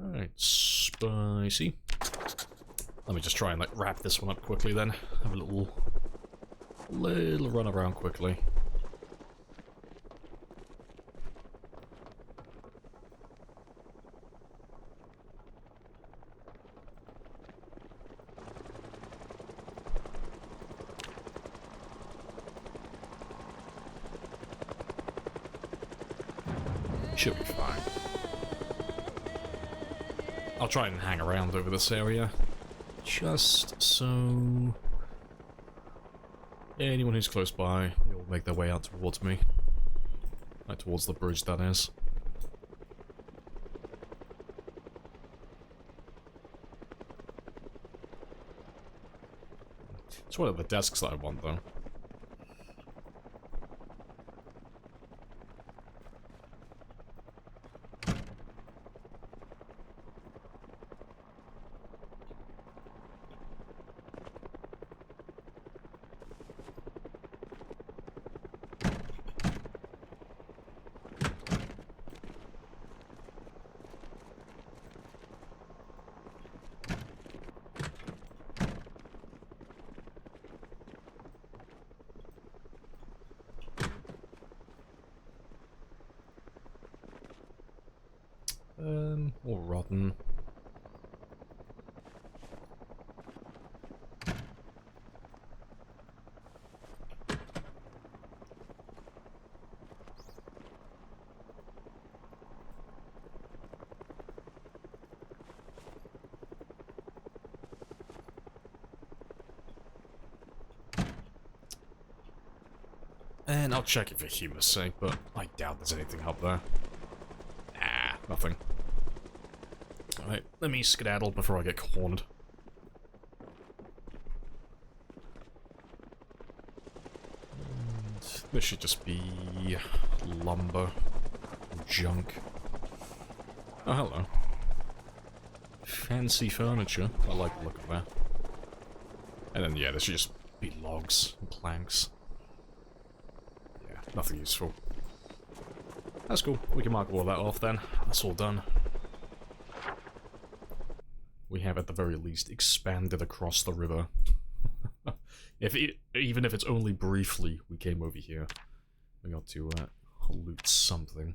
Alright, spicy. Let me just try and like wrap this one up quickly then. Have a little run around quickly. Should be fine. I'll try and hang around over this area, just so anyone who's close by will make their way out towards me. Like towards the bridge, that is. It's one of the desks that I want, though. Or rotten. And I'll check it for humor's sake, but I doubt there's anything up there. Ah, nothing. Alright, let me skedaddle before I get cornered. And this should just be lumber, junk. Oh, hello. Fancy furniture. I like the look of that. And then, yeah, this should just be logs and planks. Yeah, nothing useful. That's cool. We can mark all that off then. That's all done. We have, at the very least, expanded across the river. Even if it's only briefly, we came over here. We got to loot something.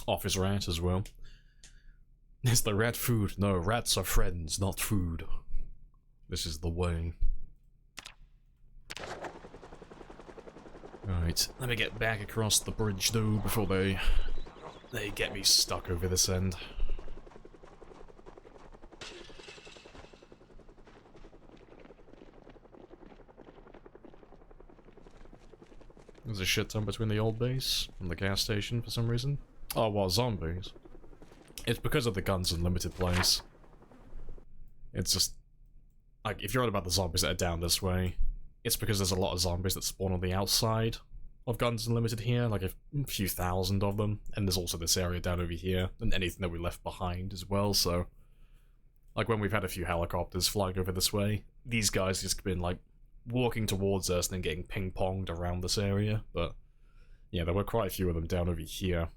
Office rat as well. Is the rat food? No, rats are friends, not food. This is the way. Right, let me get back across the bridge though before they get me stuck over this end. There's a shit ton between the old base and the gas station for some reason. Oh, well, zombies. It's because of the Guns Unlimited place. It's just... like, if you're on about the zombies that are down this way, it's because there's a lot of zombies that spawn on the outside of Guns Unlimited here, like a few thousand of them, and there's also this area down over here, and anything that we left behind as well, so... like, when we've had a few helicopters flying over this way, these guys just been, like, walking towards us and then getting ping-ponged around this area, but... yeah, there were quite a few of them down over here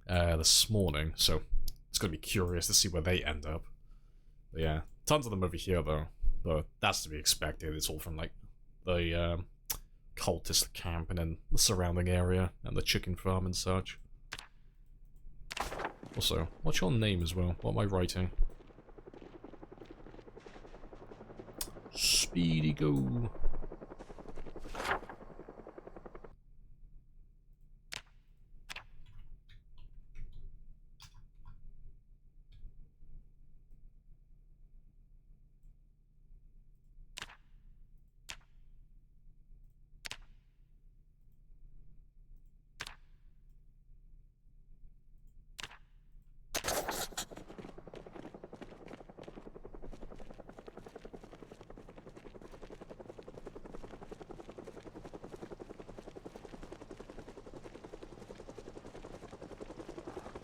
this morning, so it's gonna be curious to see where they end up. But yeah, tons of them over here though, but that's to be expected. It's all from like the cultist camp and then the surrounding area and the chicken farm and such. Also, what's your name as well? What am I writing? Speedy go.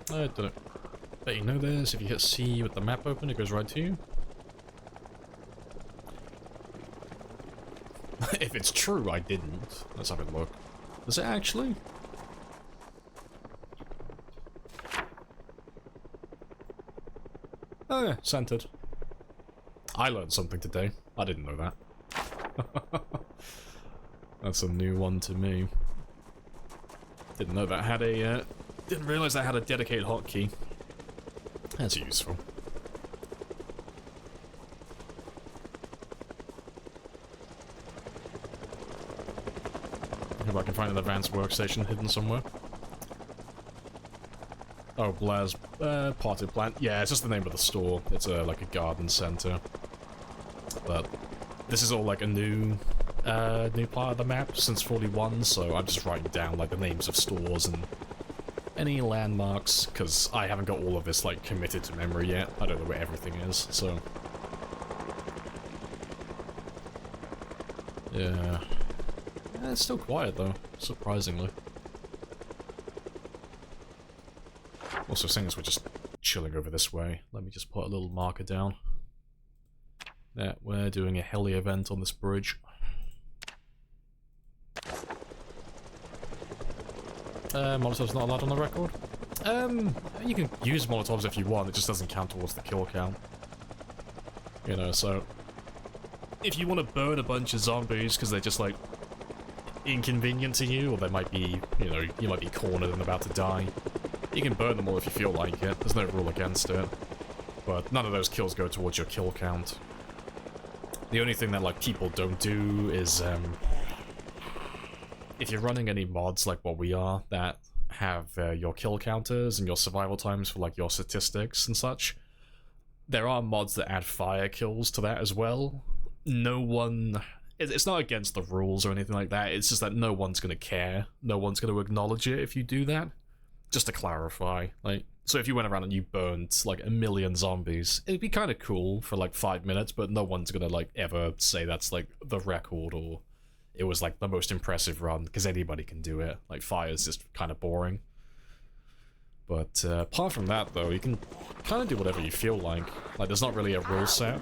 I don't bet you know this. If you hit C with the map open, it goes right to you. If it's true, I didn't. Let's have a look. Does it actually? Oh yeah, centered. I learned something today. I didn't know that. That's a new one to me. Didn't know that had a, didn't realize that had a dedicated hotkey. That's useful. If I can find an advanced workstation hidden somewhere. Oh, Blair's potted plant. Yeah, it's just the name of the store. It's like a garden center. But this is all like a new part of the map since 41, so I'm just writing down like the names of stores and any landmarks, because I haven't got all of this like committed to memory yet. I don't know where everything is, so... yeah. It's still quiet though, surprisingly. Also, seeing as we're just chilling over this way, let me just put a little marker down. Yeah, we're doing a heli event on this bridge. Molotovs not allowed on the record? You can use Molotovs if you want, it just doesn't count towards the kill count. You know, so... if you want to burn a bunch of zombies because they're just, like, inconvenient to you, or they might be, you know, you might be cornered and about to die, you can burn them all if you feel like it. There's no rule against it. But none of those kills go towards your kill count. The only thing that, like, people don't do is, if you're running any mods like what we are, that have your kill counters and your survival times for, like, your statistics and such, there are mods that add fire kills to that as well. No one... it's not against the rules or anything like that, it's just that no one's gonna care. No one's gonna acknowledge it if you do that. Just to clarify, like, so if you went around and you burned, like, 1 million zombies, it'd be kind of cool for, like, 5 minutes, but no one's gonna, like, ever say that's, like, the record, or it was, like, the most impressive run, because anybody can do it. Like, fire's just kind of boring. But, apart from that, though, you can kind of do whatever you feel like. Like, there's not really a rule set.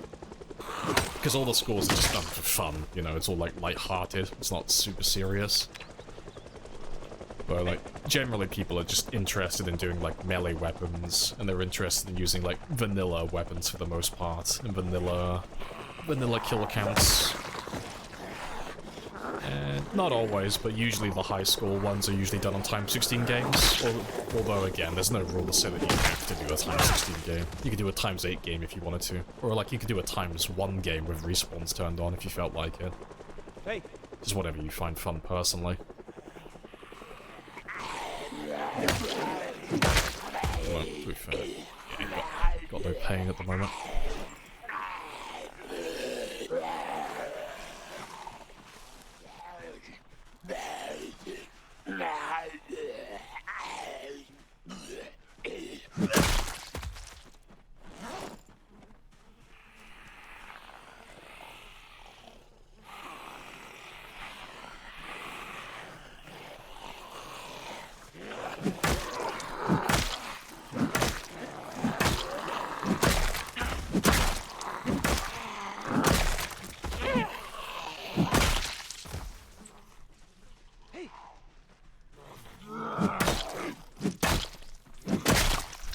Because all the scores are just done for fun, you know, it's all, like, light-hearted, it's not super serious. But, like, generally people are just interested in doing, like, melee weapons, and they're interested in using, like, vanilla weapons for the most part, and vanilla kill counts. And not always, but usually the high score ones are usually done on time 16 games, although, again, there's no rule to say that you have to do a times 16 game. You could do a times 8 game if you wanted to, or, like, you could do a times 1 game with respawns turned on if you felt like it. Hey! Just whatever you find fun, personally. be fair, yeah, got no pain at the moment.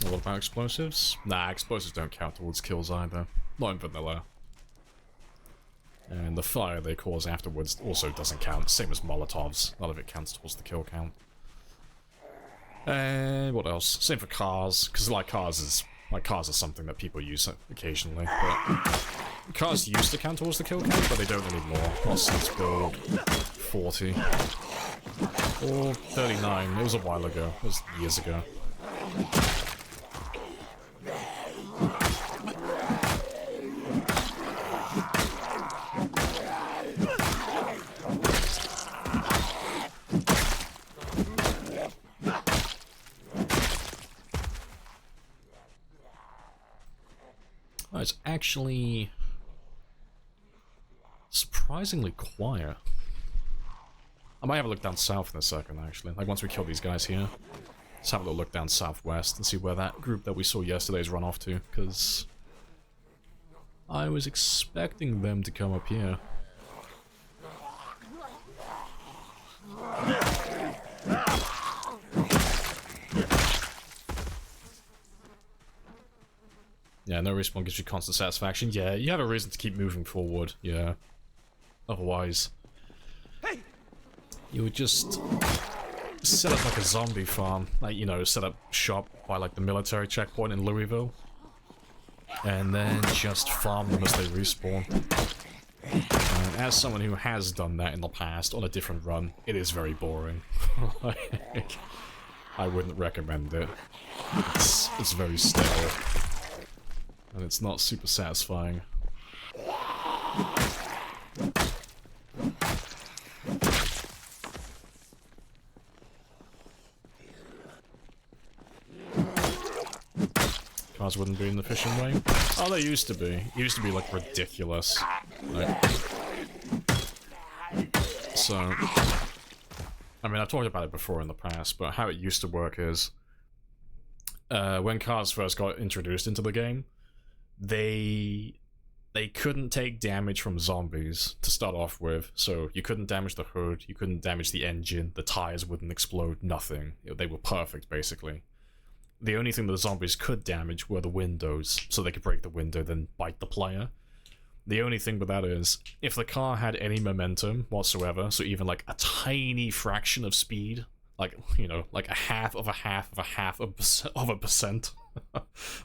What about explosives? Nah, explosives don't count towards kills either. Not in vanilla. And the fire they cause afterwards also doesn't count. Same as Molotovs. None of it counts towards the kill count. And what else? Same for cars, because cars are something that people use occasionally. But cars used to count towards the kill count, but they don't anymore. Not since build 40 or 39. It was a while ago. It was years ago. It's actually surprisingly quiet. I might have a look down south in a second, actually. Like, once we kill these guys here, let's have a little look down southwest and see where that group that we saw yesterday's run off to, because I was expecting them to come up here. Yeah, no respawn gives you constant satisfaction. Yeah, you have a reason to keep moving forward. Yeah. Otherwise, you would just set up like a zombie farm. Like, you know, set up shop by like the military checkpoint in Louisville. And then just farm them as they respawn. And as someone who has done that in the past on a different run, it is very boring. Like, I wouldn't recommend it. It's very stale. And it's not super satisfying. Cars wouldn't be in the fishing way? Oh, they used to be. It used to be, like, ridiculous. Like, so, I mean, I've talked about it before in the past, but how it used to work is, when cars first got introduced into the game, they couldn't take damage from zombies to start off with, so you couldn't damage the hood, you couldn't damage the engine, the tires wouldn't explode, nothing. They were perfect, basically. The only thing the zombies could damage were the windows, so they could break the window, then bite the player. The only thing with that is, if the car had any momentum whatsoever, so even like a tiny fraction of speed, like, you know, like a half of a percent,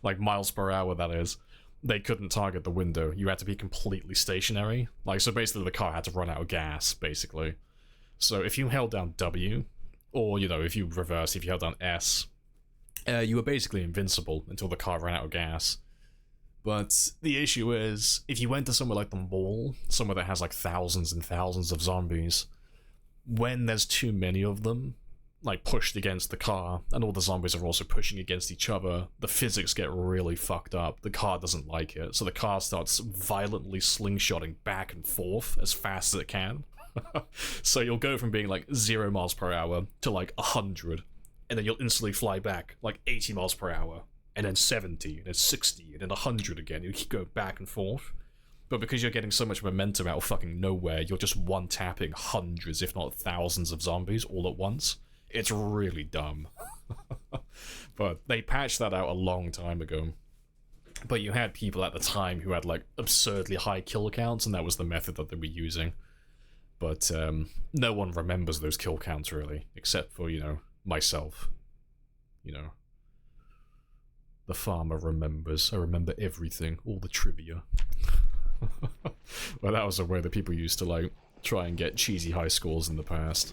like miles per hour that is, they couldn't target the window. You had to be completely stationary. Like, so basically the car had to run out of gas, basically. So if you held down W, or, you know, if you reverse, if you held down S, you were basically invincible until the car ran out of gas. But the issue is, if you went to somewhere like the mall, somewhere that has like thousands and thousands of zombies, when there's too many of them, like pushed against the car, and all the zombies are also pushing against each other, the physics get really fucked up. The car doesn't like it, so the car starts violently slingshotting back and forth as fast as it can. So you'll go from being like 0 miles per hour to like 100, and then you'll instantly fly back like 80 miles per hour, and then 70, and then 60, and then 100 again. You keep going back and forth. But because you're getting so much momentum out of fucking nowhere, you're just one-tapping hundreds, if not thousands of zombies all at once. It's really dumb. But they patched that out a long time ago. But you had people at the time who had like absurdly high kill counts, and that was the method that they were using. But no one remembers those kill counts really, except for, you know, myself. You know. The farmer remembers. I remember everything, all the trivia. Well, that was a way that people used to like try and get cheesy high scores in the past.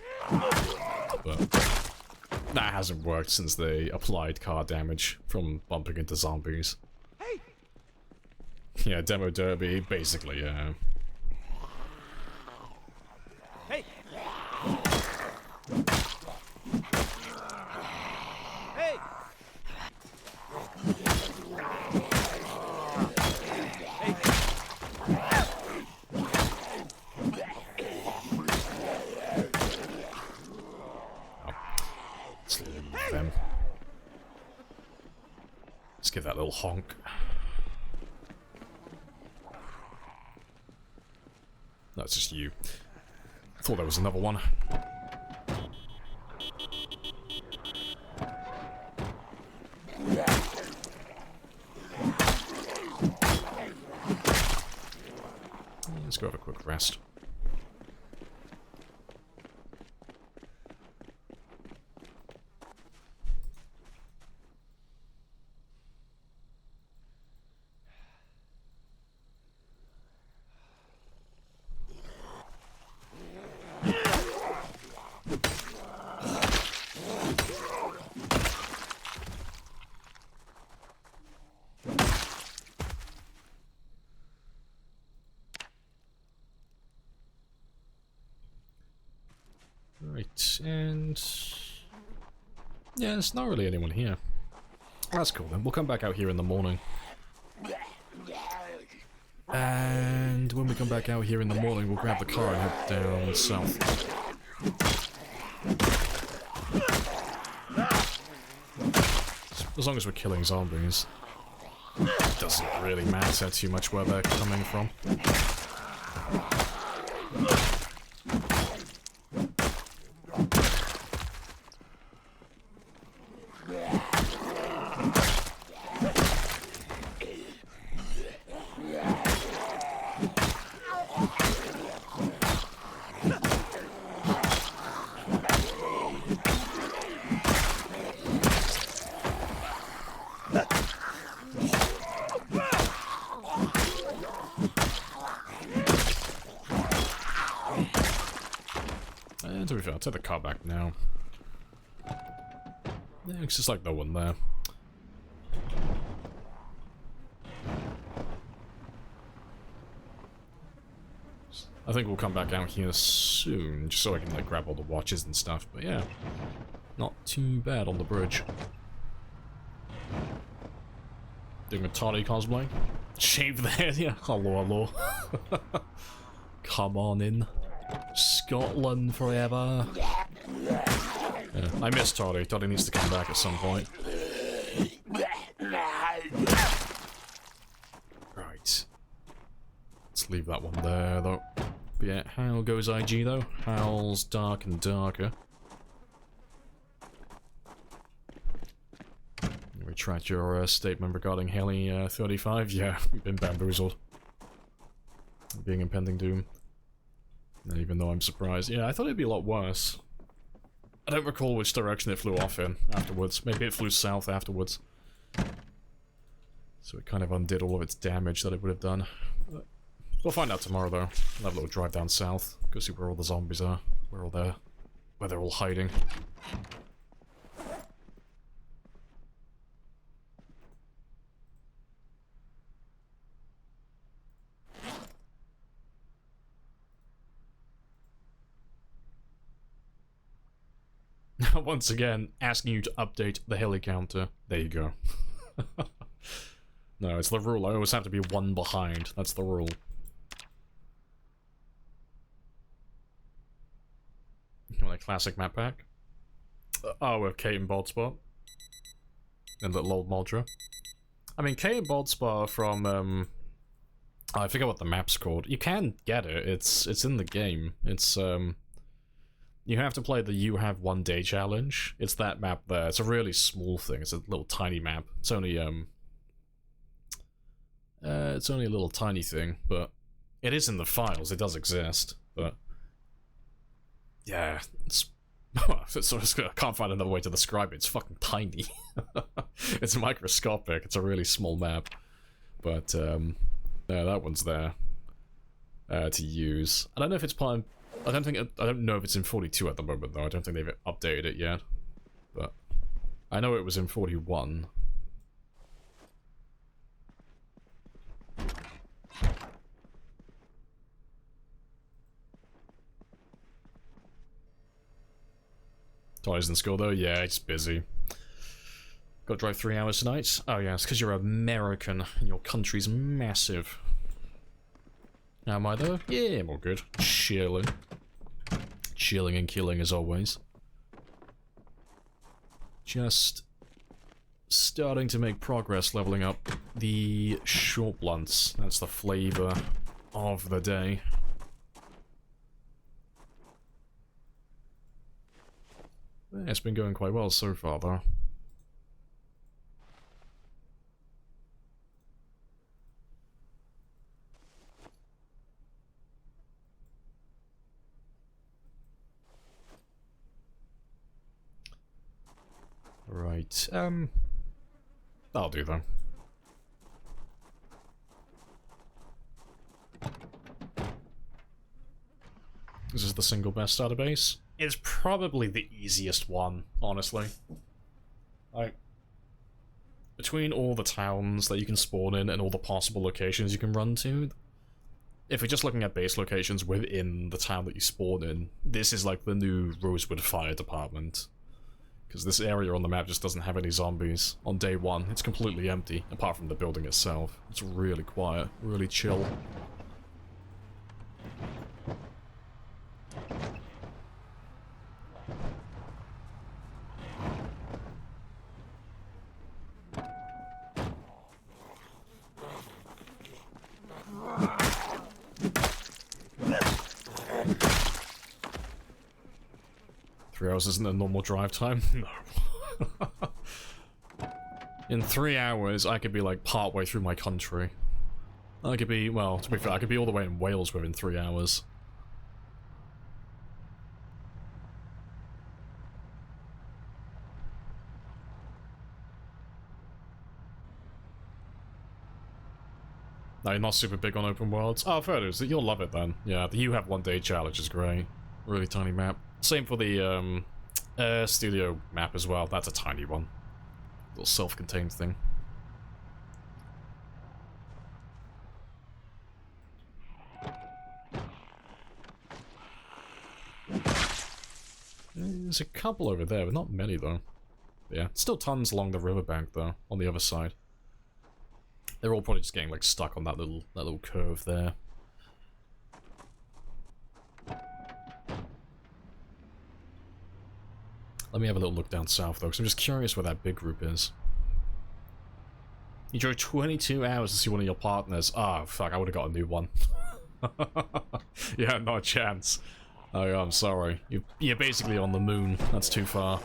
But That hasn't worked since they applied car damage from bumping into zombies. Hey! Yeah, demo derby, basically, yeah. Hey! Hey! Let's leave them. Let's give that little honk. That's just you. I thought there was another one. Let's go have a quick rest. Right, and yeah, there's not really anyone here. That's cool then. We'll come back out here in the morning. And when we come back out here in the morning, we'll grab the car and head down south. As long as we're killing zombies, it doesn't really matter too much where they're coming from. And to be fair, I'll take the car back now. Yeah, it's just like no one there. I think we'll come back out here soon, just so I can like grab all the watches and stuff, but yeah. Not too bad on the bridge. Doing a Toddy cosplay? Shave the head, yeah. Hello, hello. Come on in. Scotland forever. Yeah, I miss Toddy. Toddy needs to come back at some point. Right. Let's leave that one there, though. But yeah, how goes IG, though? Howl's dark and darker. Retract your statement regarding Heli 35. Yeah, we've been bamboozled. Being impending doom. And even though I'm surprised. Yeah, I thought it'd be a lot worse. I don't recall which direction it flew off in afterwards. Maybe it flew south afterwards. So it kind of undid all of its damage that it would have done. But we'll find out tomorrow, though. We'll have a little drive down south. Go see where all the zombies are. Where they're all hiding. Once again, asking you to update the heli counter. There you go. No, it's the rule. I always have to be one behind. That's the rule. You want a classic map pack? Oh, with Kate and Boldspot. And little old Moldra. I mean, Kate and Boldspot from, I forget what the map's called. You can get it. It's in the game. It's, you have to play the You Have One Day challenge. It's that map there. It's a really small thing. It's a little tiny map. It's only a little tiny thing, but it is in the files. It does exist, but yeah, it's I can't find another way to describe it. It's fucking tiny. It's microscopic. It's a really small map, but yeah, that one's there to use. I don't know if it's part. I don't know if it's in 42 at the moment, though. I don't think they've updated it yet. But I know it was in 41. Toys in school though? Yeah, it's busy. Got to drive 3 hours tonight? Oh yeah, it's because you're American and your country's massive. Am I though? Yeah, I'm all good. Chilling. Chilling and killing as always. Just starting to make progress leveling up the short blunts. That's the flavor of the day. It's been going quite well so far though. Right, that'll do though. This is the single best database. It's probably the easiest one, honestly. Like, between all the towns that you can spawn in and all the possible locations you can run to, if you're just looking at base locations within the town that you spawn in, this is like the new Rosewood Fire Department. Because this area on the map just doesn't have any zombies. On day one, it's completely empty, apart from the building itself. It's really quiet, really chill. 3 hours isn't a normal drive time? No. In 3 hours, I could be like partway through my country. I could be, well, to be fair, I could be all the way in Wales within 3 hours. No, you're not super big on open worlds? Oh, fair dues. You'll love it then. Yeah, the You Have One Day challenge is great. Really tiny map. Same for the studio map as well. That's a tiny one. Little self-contained thing. There's a couple over there, but not many though. Yeah, still tons along the riverbank though, on the other side. They're all probably just getting like stuck on that little curve there. Let me have a little look down south though, because I'm just curious where that big group is. You drove 22 hours to see one of your partners. Ah, oh, fuck, I would have got a new one. Yeah, not a chance. Oh, yeah, I'm sorry. You're basically on the moon. That's too far.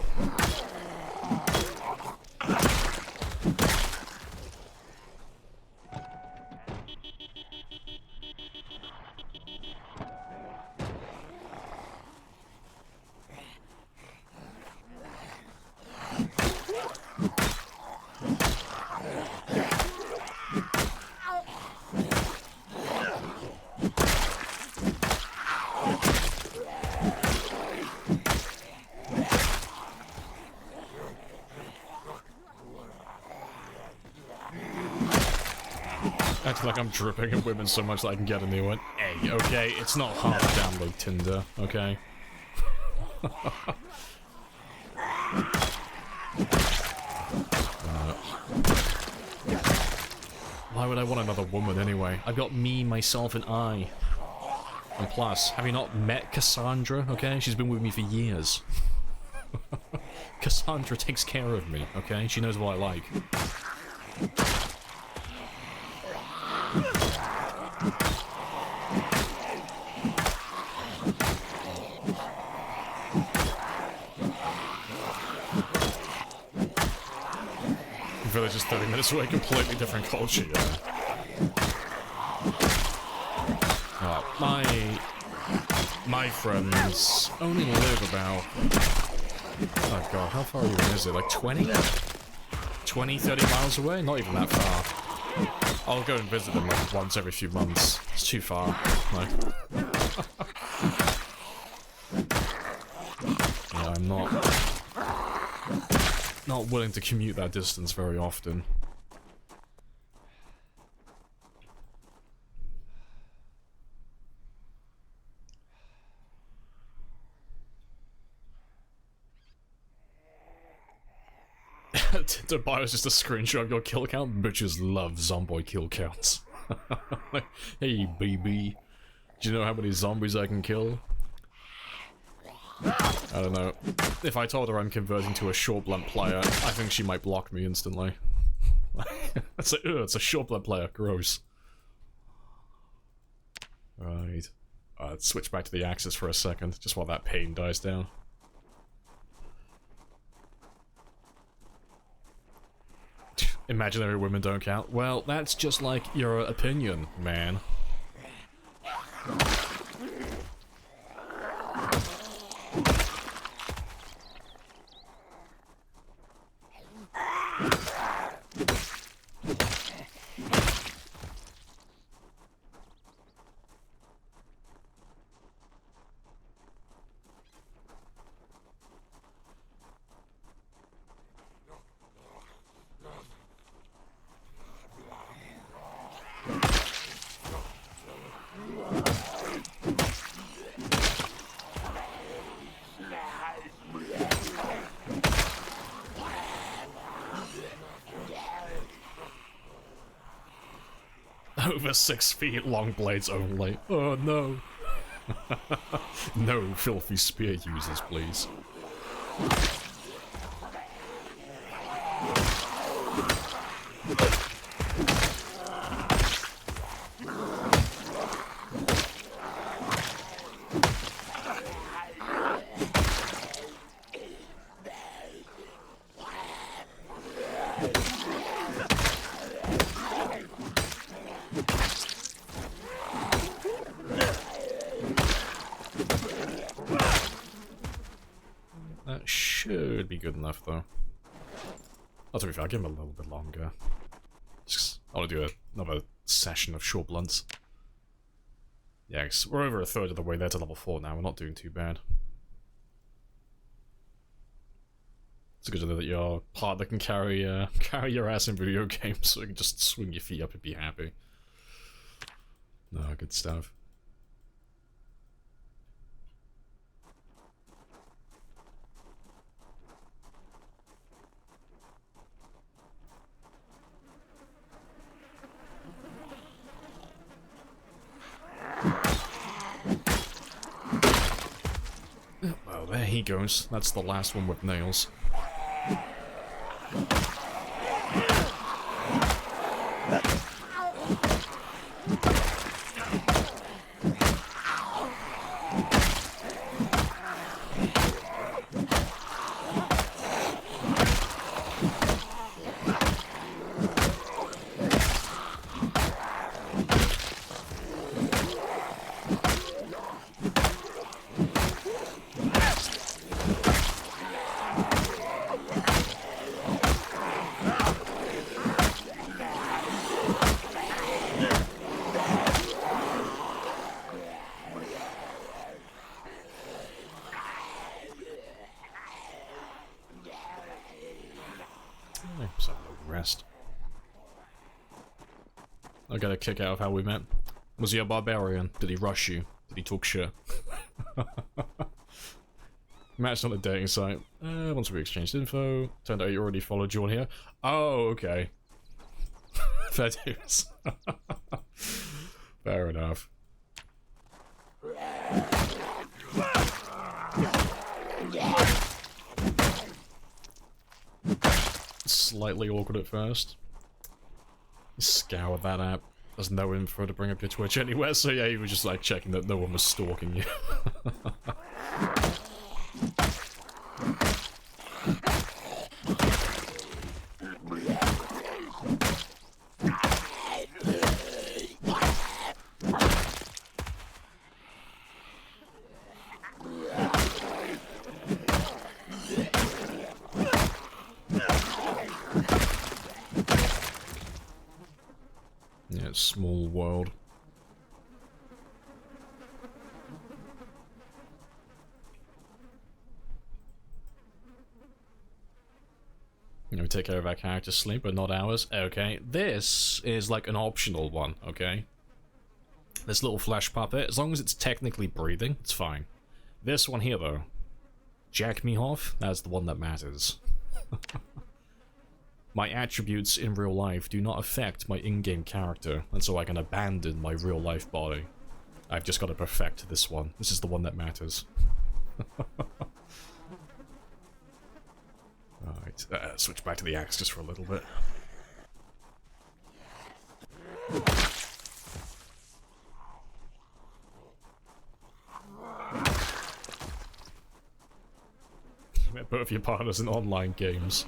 Like I'm dripping at women so much that I can get a new one. Hey, okay, it's not hard to download Tinder, okay? Why would I want another woman anyway? I've got me, myself, and I. And plus, have you not met Cassandra, okay? She's been with me for years. Cassandra takes care of me, okay? She knows what I like. Village is 30 minutes away, completely different culture, yeah. My friends only live about... Oh god, how far even is it? Like 20? 20, 30 miles away? Not even that far. I'll go and visit them like once every few months. It's too far. No. Yeah, I'm not... not willing to commute that distance very often. Tobias just a screenshot of your kill count. Bitches love Zomboid kill counts. Hey, baby. Do you know how many zombies I can kill? I don't know. If I told her I'm converting to a short blunt player, I think she might block me instantly. It's like, ugh, it's a short blunt player. Gross. Right. Let's switch back to the axis for a second, just while that pain dies down. Imaginary women don't count. Well, that's just like your opinion, man. Over 6 feet, long blades only. Oh no. No filthy spear users, please. Should be good enough, though. Oh, to be fair, I'll give him a little bit longer. Just, I want to do another session of short blunts. Yeah, 'cause we're over a third of the way there to level 4 now. We're not doing too bad. It's good to know that you're part that can carry your ass in video games, so you can just swing your feet up and be happy. No, good stuff. Well, there he goes. That's the last one with nails. So rest. I got a kick out of how we met. Was he a barbarian? Did he rush you? Did he talk shit? Matched on a dating site. Once we exchanged info, turned out you already followed you on here. Oh, okay. Fair dues. Fair enough. Slightly awkward at first. Scoured that app. There's no info to bring up your Twitch anywhere, so yeah, you were just like checking that no one was stalking you. Yeah, small world. You know, take care of our character's sleep, but not ours. Okay, this is like an optional one, okay? This little flesh puppet, as long as it's technically breathing, it's fine. This one here, though, Jack MiHoff, that's the one that matters. My attributes in real life do not affect my in-game character, and so I can abandon my real-life body. I've just got to perfect this one. This is the one that matters. Alright, switch back to the axe just for a little bit. Met both your partners in online games.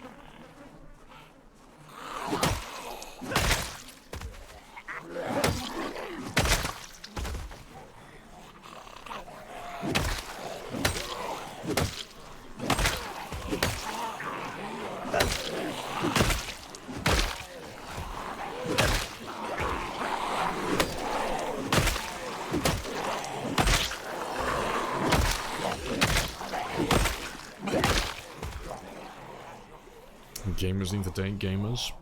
Gamers need to date gamers.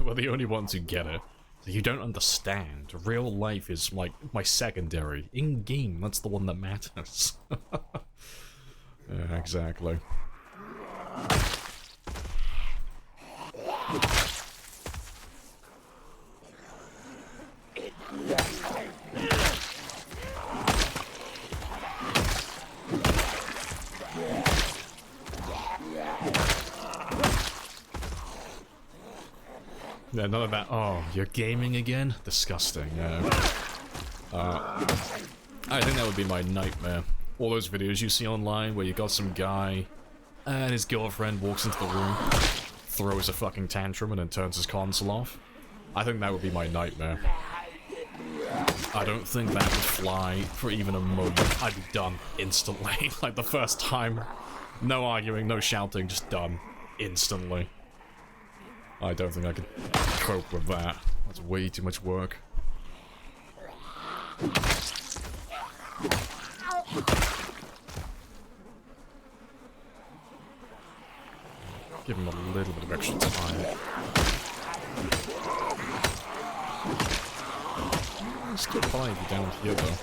We're the only ones who get it. You don't understand. Real life is like my secondary. In-game, that's the one that matters. Yeah, exactly. Yeah, none of that. Oh, you're gaming again? Disgusting. I think that would be my nightmare. All those videos you see online where you got some guy and his girlfriend walks into the room, throws a fucking tantrum, and then turns his console off. I think that would be my nightmare. I don't think that would fly for even a moment. I'd be done instantly. Like the first time. No arguing, no shouting, just done. Instantly. I don't think I could cope with that. That's way too much work. Give him a little bit of extra time. Still fine down here though.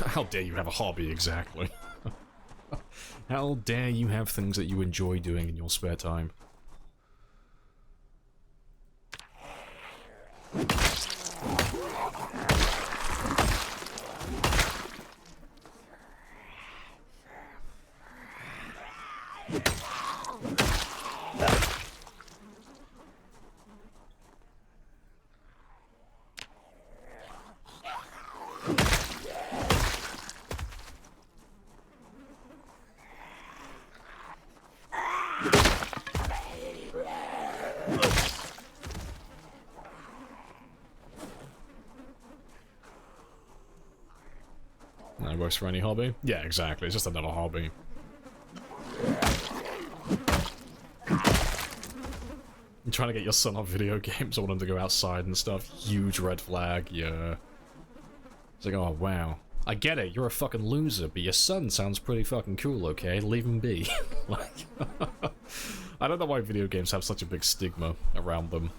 How dare you have a hobby, exactly. How dare you have things that you enjoy doing in your spare time. That works for any hobby? Yeah, exactly. It's just another hobby. You're trying to get your son off video games, I want him to go outside and stuff. Huge red flag, yeah. It's like, oh wow. I get it, you're a fucking loser, but your son sounds pretty fucking cool, okay? Leave him be. Like, I don't know why video games have such a big stigma around them.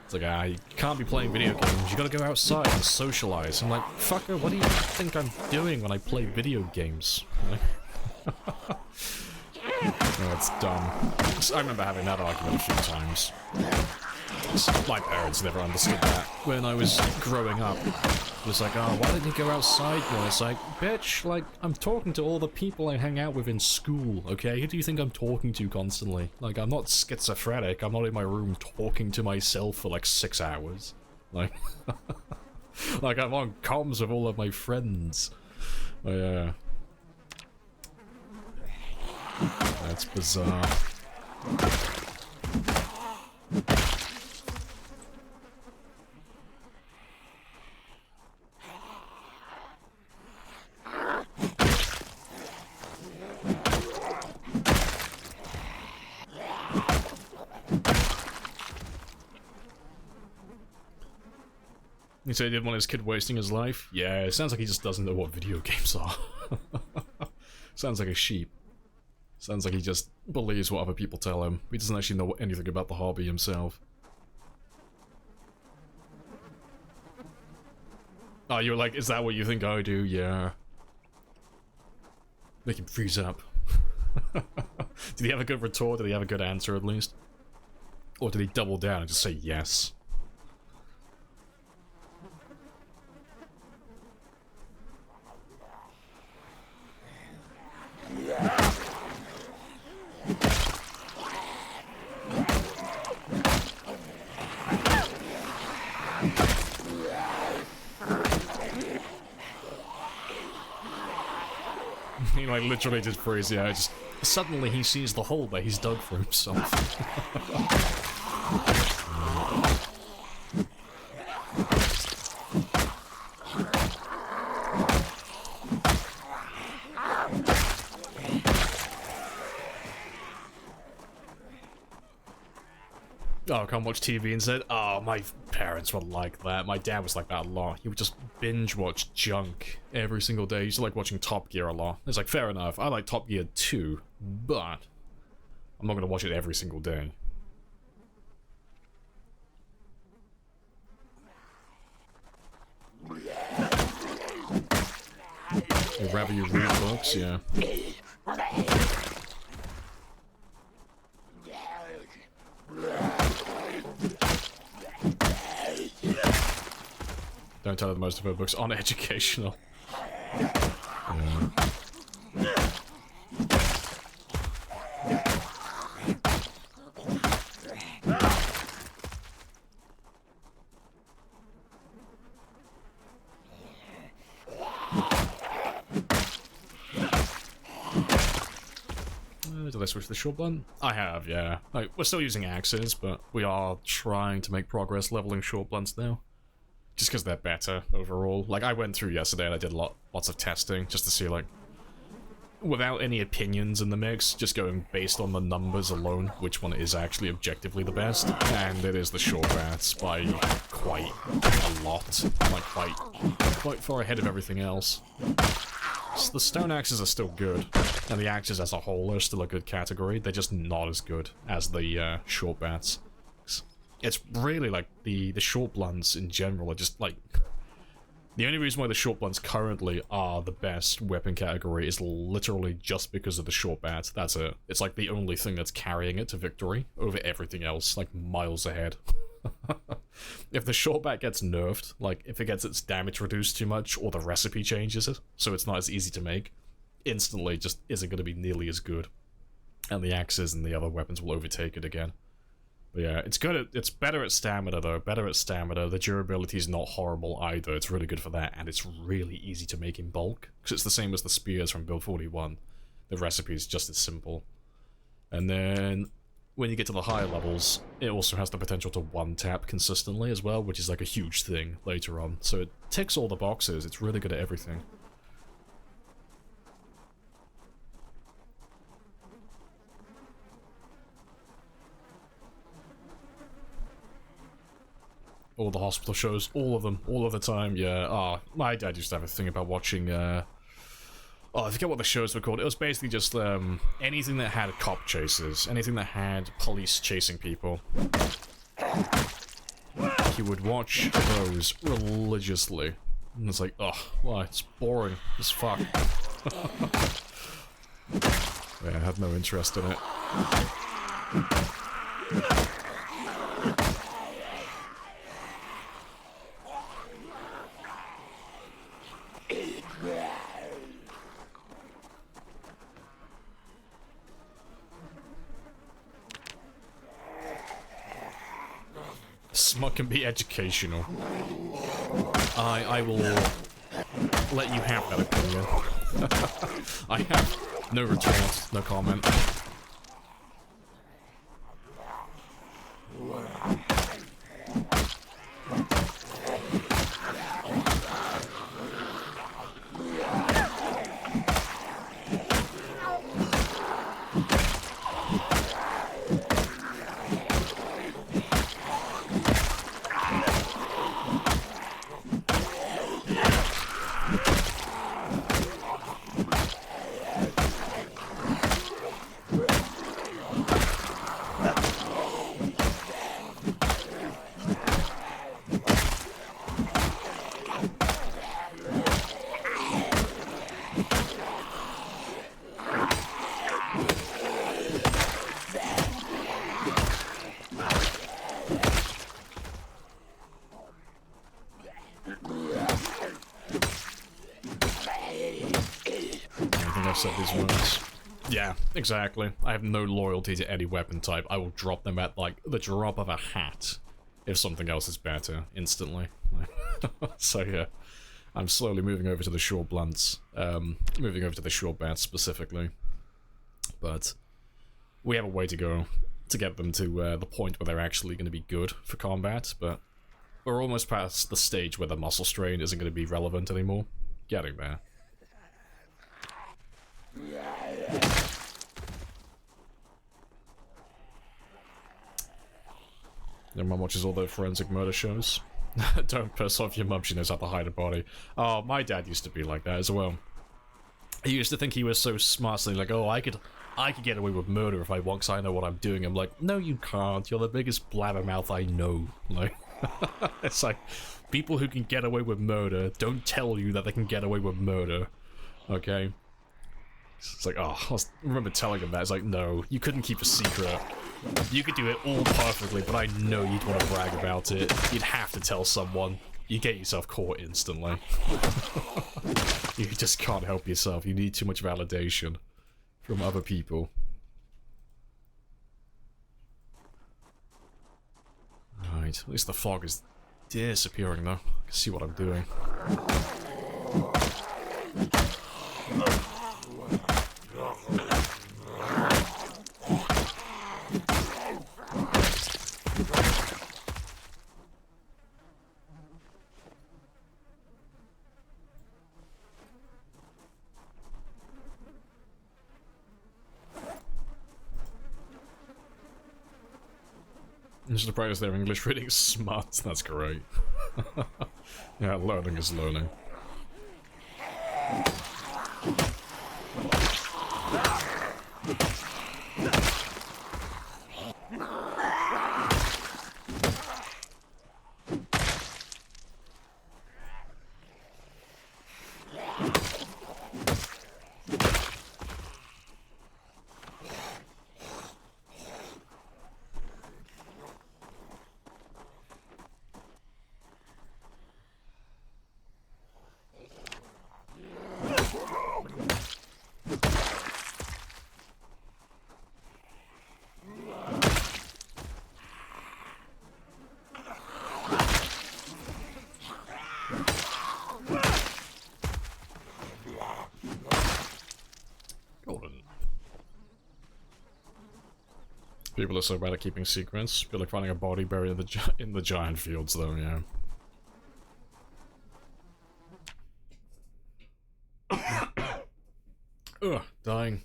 It's like, you can't be playing video games, you gotta go outside and socialize. I'm like, fucker, what do you think I'm doing when I play video games? Oh, it's dumb. I remember having that argument a few times. My parents never understood that. When I was growing up, it was like, oh, why didn't you go outside more? It's like, bitch, like, I'm talking to all the people I hang out with in school, okay? Who do you think I'm talking to constantly? Like, I'm not schizophrenic, I'm not in my room talking to myself for like 6 hours. Like, like I'm on comms with all of my friends. Yeah. That's bizarre. You say he didn't want his kid wasting his life? Yeah, it sounds like he just doesn't know what video games are. Sounds like a sheep. Sounds like he just believes what other people tell him. He doesn't actually know anything about the hobby himself. Oh, you're like, is that what you think I do? Yeah. Make him freeze up. Did he have a good retort? Did he have a good answer at least? Or did he double down and just say yes? He like literally just freezes out. Just suddenly he sees the hole that he's dug for himself. Oh, can't watch TV instead? Oh, my parents were like that. My dad was like that a lot. He would just binge watch junk every single day. He used to like watching Top Gear a lot. It's like, fair enough, I like Top Gear too, but I'm not gonna watch it every single day. I'd rather you read books, yeah. Don't tell her that most of her books aren't educational. Yeah. Did I switch to the short blunt? I have, yeah. Like, we're still using axes, but we are trying to make progress leveling short blunts now. Just because they're better overall. Like, I went through yesterday and I did lots of testing just to see, like, without any opinions in the mix, just going based on the numbers alone, which one is actually objectively the best. And it is the short bats by quite a lot. Like, quite far ahead of everything else. So the stone axes are still good, and the axes as a whole are still a good category. They're just not as good as the short bats. It's really like the short blunts in general are just like the only reason why the short blunts currently are the best weapon category is literally just because of the short bats. That's it. It's like the only thing that's carrying it to victory over everything else, like miles ahead. If the short bat gets nerfed, like if it gets its damage reduced too much or the recipe changes it so it's not as easy to make, instantly just isn't going to be nearly as good. And the axes and the other weapons will overtake it again. But yeah, it's good. It's better at stamina though. Better at stamina. The durability is not horrible either. It's really good for that, and it's really easy to make in bulk because it's the same as the spears from Build 41. The recipe is just as simple. And then when you get to the higher levels, it also has the potential to one-tap consistently as well, which is like a huge thing later on. So it ticks all the boxes. It's really good at everything. All the hospital shows, all of them, all of the time, yeah. Oh, my dad used to have a thing about watching, oh, I forget what the shows were called. It was basically just, anything that had cop chases, anything that had police chasing people. He would watch those religiously. And it's like, oh, well, it's boring as fuck. Yeah, I had no interest in it. Smut can be educational. I will let you have that opinion. I have no retort, no comment. I've said these words. Yeah, exactly. I have no loyalty to any weapon type. I will drop them at, like, the drop of a hat if something else is better, instantly. So yeah, I'm slowly moving over to the short blunts. Moving over to the short bats specifically. But we have a way to go to get them to the point where they're actually going to be good for combat, but we're almost past the stage where the muscle strain isn't going to be relevant anymore. Getting there. Your mum watches all the forensic murder shows. Don't piss off your mum, she knows how to hide a body. Oh, my dad used to be like that as well. He used to think he was so smart, so like, oh, I could get away with murder if I want, because I know what I'm doing. I'm like, no, you can't. You're the biggest blabbermouth I know. Like, it's like, people who can get away with murder don't tell you that they can get away with murder. Okay? It's like, oh, I remember telling him that. It's like, no, you couldn't keep a secret. You could do it all perfectly, but I know you'd want to brag about it. You'd have to tell someone. You get yourself caught instantly. You just can't help yourself. You need too much validation from other people. Right, at least the fog is disappearing now. I can see what I'm doing. I'm surprised their English reading is smart. That's great. Yeah, learning is learning. People are so bad at keeping secrets. Feel like finding a body buried in the giant fields, though. Yeah. Ugh, dying.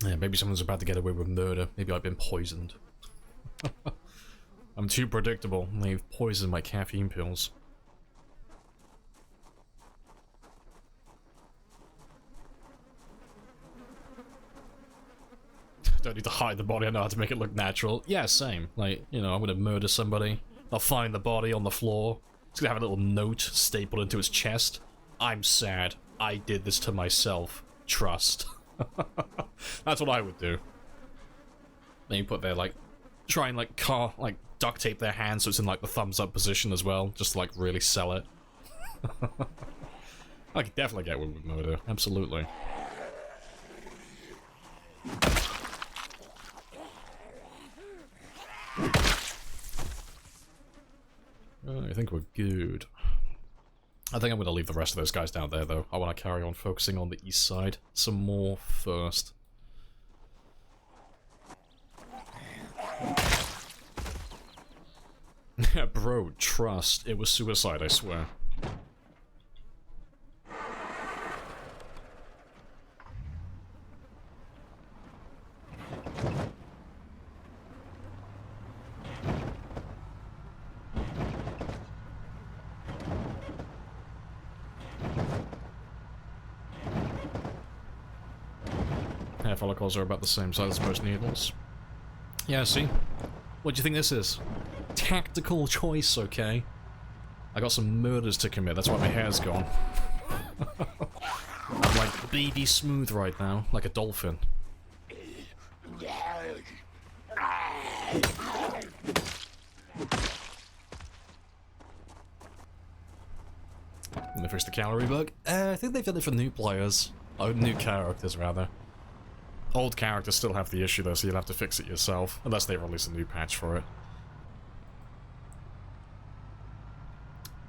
Yeah, maybe someone's about to get away with murder. Maybe I've been poisoned. I'm too predictable. They've poisoned my caffeine pills. Don't need to hide the body, I know how to make it look natural. Yeah, same. Like, you know, I'm gonna murder somebody. They'll find the body on the floor. It's gonna have a little note stapled into his chest. I'm sad. I did this to myself. Trust. That's what I would do. Then you put their, like, try and, like, duct tape their hands so it's in, like, the thumbs up position as well. Just to, like, really sell it. I could definitely get away with murder. Absolutely. I think we're good. I think I'm going to leave the rest of those guys down there, though. I want to carry on focusing on the east side some more first. Bro, trust. It was suicide, I swear. Hair follicles are about the same size as most needles. Yeah, see? What do you think this is? Tactical choice, okay? I got some murders to commit, that's why my hair's gone. I'm like baby smooth right now, like a dolphin. fix the calorie bug? I think they've done it for new players. Oh, new characters, rather. Old characters still have the issue, though, so you'll have to fix it yourself. Unless they release a new patch for it.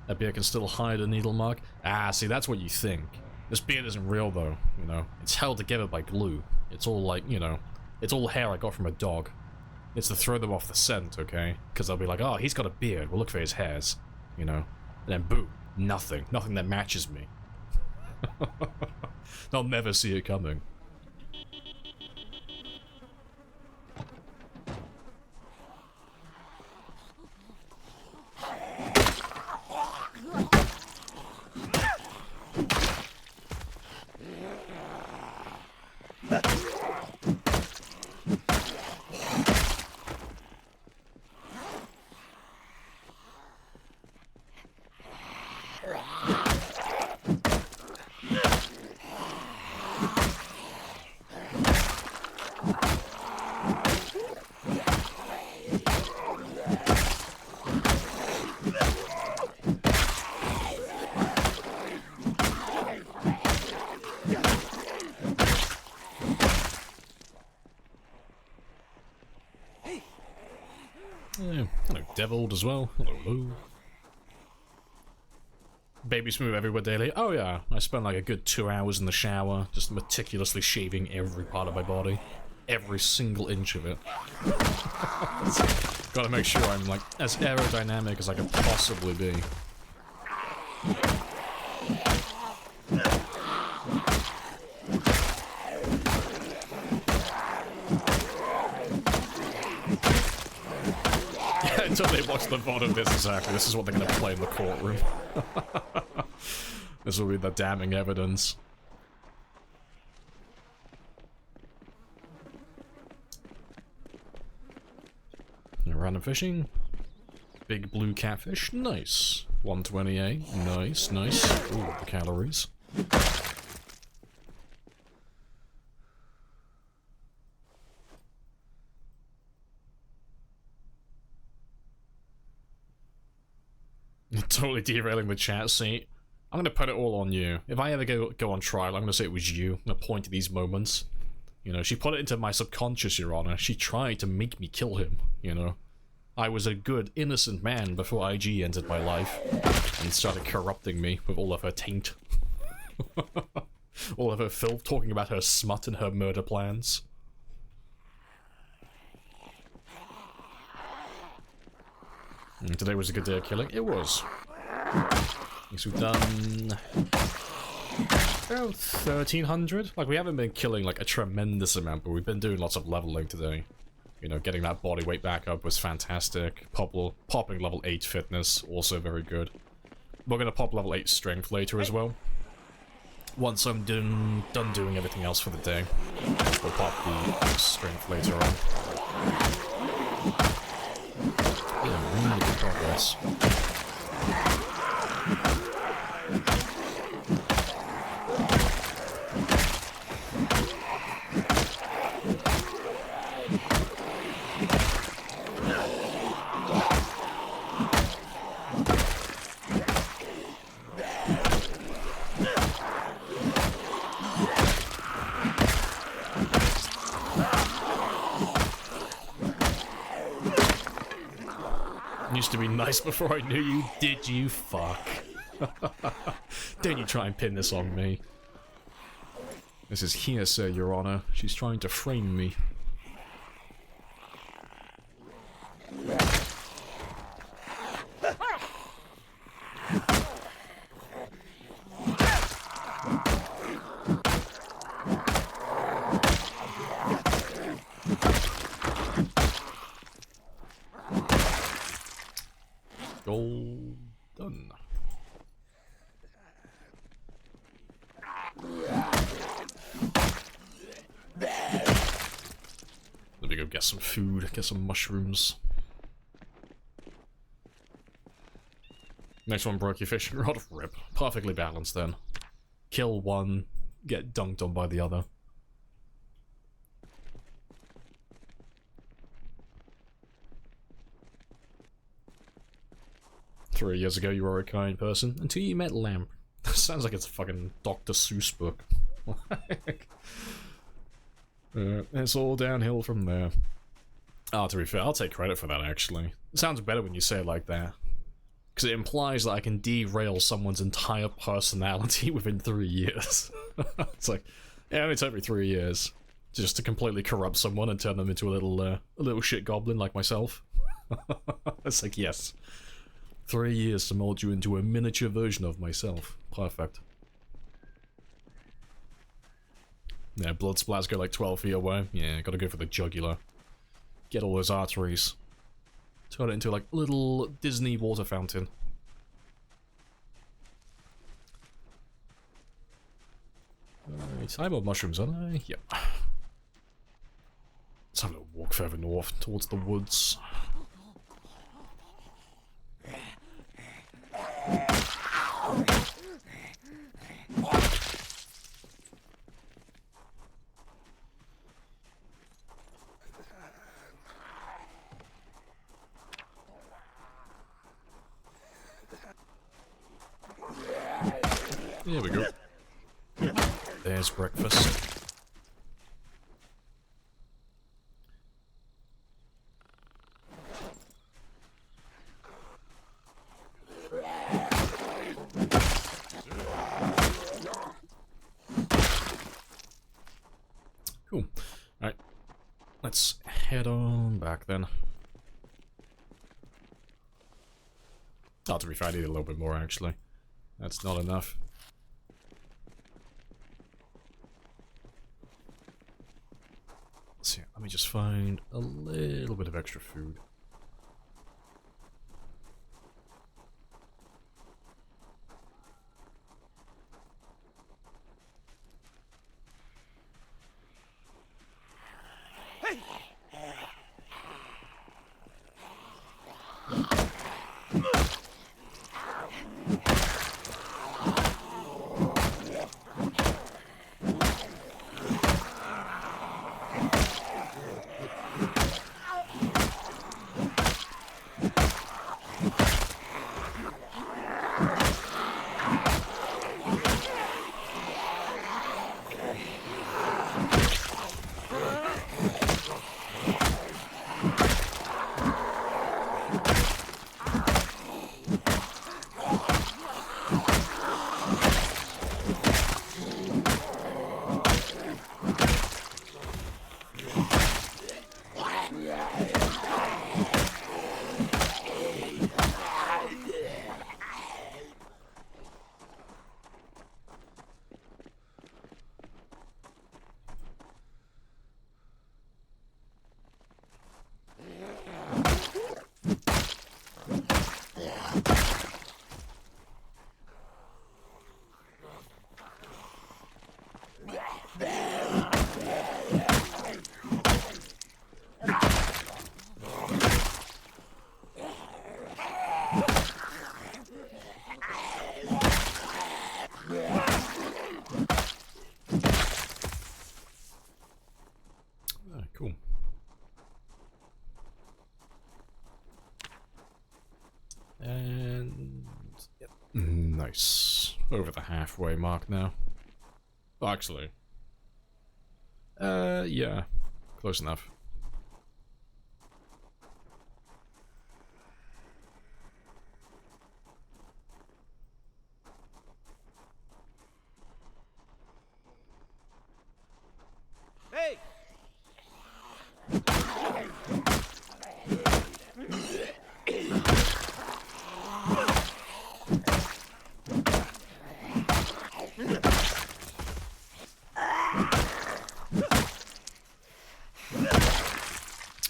That beard can still hide a needle mark? Ah, see, that's what you think. This beard isn't real, though, you know. It's held together by glue. It's all like, you know, it's all hair I got from a dog. It's to throw them off the scent, okay? Because they'll be like, oh, he's got a beard, we'll look for his hairs, you know? And then boom, nothing. Nothing that matches me. They'll never see it coming. Hello, Deviled as well. Hello. Baby smooth everywhere daily. Oh yeah, I spend like a good 2 hours in the shower, just meticulously shaving every part of my body. Every single inch of it. Gotta make sure I'm like as aerodynamic as I can possibly be. Until they watch the VOD of this, exactly. This is what they're gonna play in the courtroom. This will be the damning evidence. Random fishing. Big blue catfish. Nice. 128. Nice, nice. Ooh, the calories. Totally derailing the chat. See, I'm gonna put it all on you. If I ever go on trial, I'm gonna say it was you. I'm gonna point to these moments. You know, she put it into my subconscious, Your Honor. She tried to make me kill him, you know. I was a good, innocent man before IG entered my life and started corrupting me with all of her taint. All of her filth, talking about her smut and her murder plans. And today was a good day of killing. It was. Guess we've done about 1,300. Like, we haven't been killing like a tremendous amount, but we've been doing lots of leveling today. You know, getting that body weight back up was fantastic. Popping level 8 fitness, also very good. We're gonna pop level 8 strength later as well. Once I'm done doing everything else for the day, we'll pop the strength later on. Yeah, really good progress. Used to be nice before I knew you, did you? Fuck. Don't you try and pin this on me. This is hearsay, Your Honor. She's trying to frame me. Goal done. Let me go get some food, get some mushrooms. Next one broke your fishing rod. Rip. Perfectly balanced then. Kill one, get dunked on by the other. "3 years ago, you were a kind person, until you met Lamprey." Sounds like it's a fucking Dr. Seuss book. It's all downhill from there. Oh, to be fair, I'll take credit for that, actually. It sounds better when you say it like that. Because it implies that I can derail someone's entire personality within 3 years. It's like, yeah, it took me 3 years. Just to completely corrupt someone and turn them into a little shit goblin like myself. It's like, yes. 3 years to mold you into a miniature version of myself. Perfect. Yeah, blood splats go like 12 feet away. Yeah, gotta go for the jugular. Get all those arteries. Turn it into like a little Disney water fountain. I have more mushrooms, aren't I? Yep. Let's have a little walk further north towards the woods. There we go. There's breakfast. Cool. Alright. Let's head on back then. Oh, to be fair, I need a little bit more actually. That's not enough. So yeah, let me just find a little bit of extra food. Cool. And yep. Nice. Over the halfway mark now. Oh, actually. Yeah. Close enough. Hey!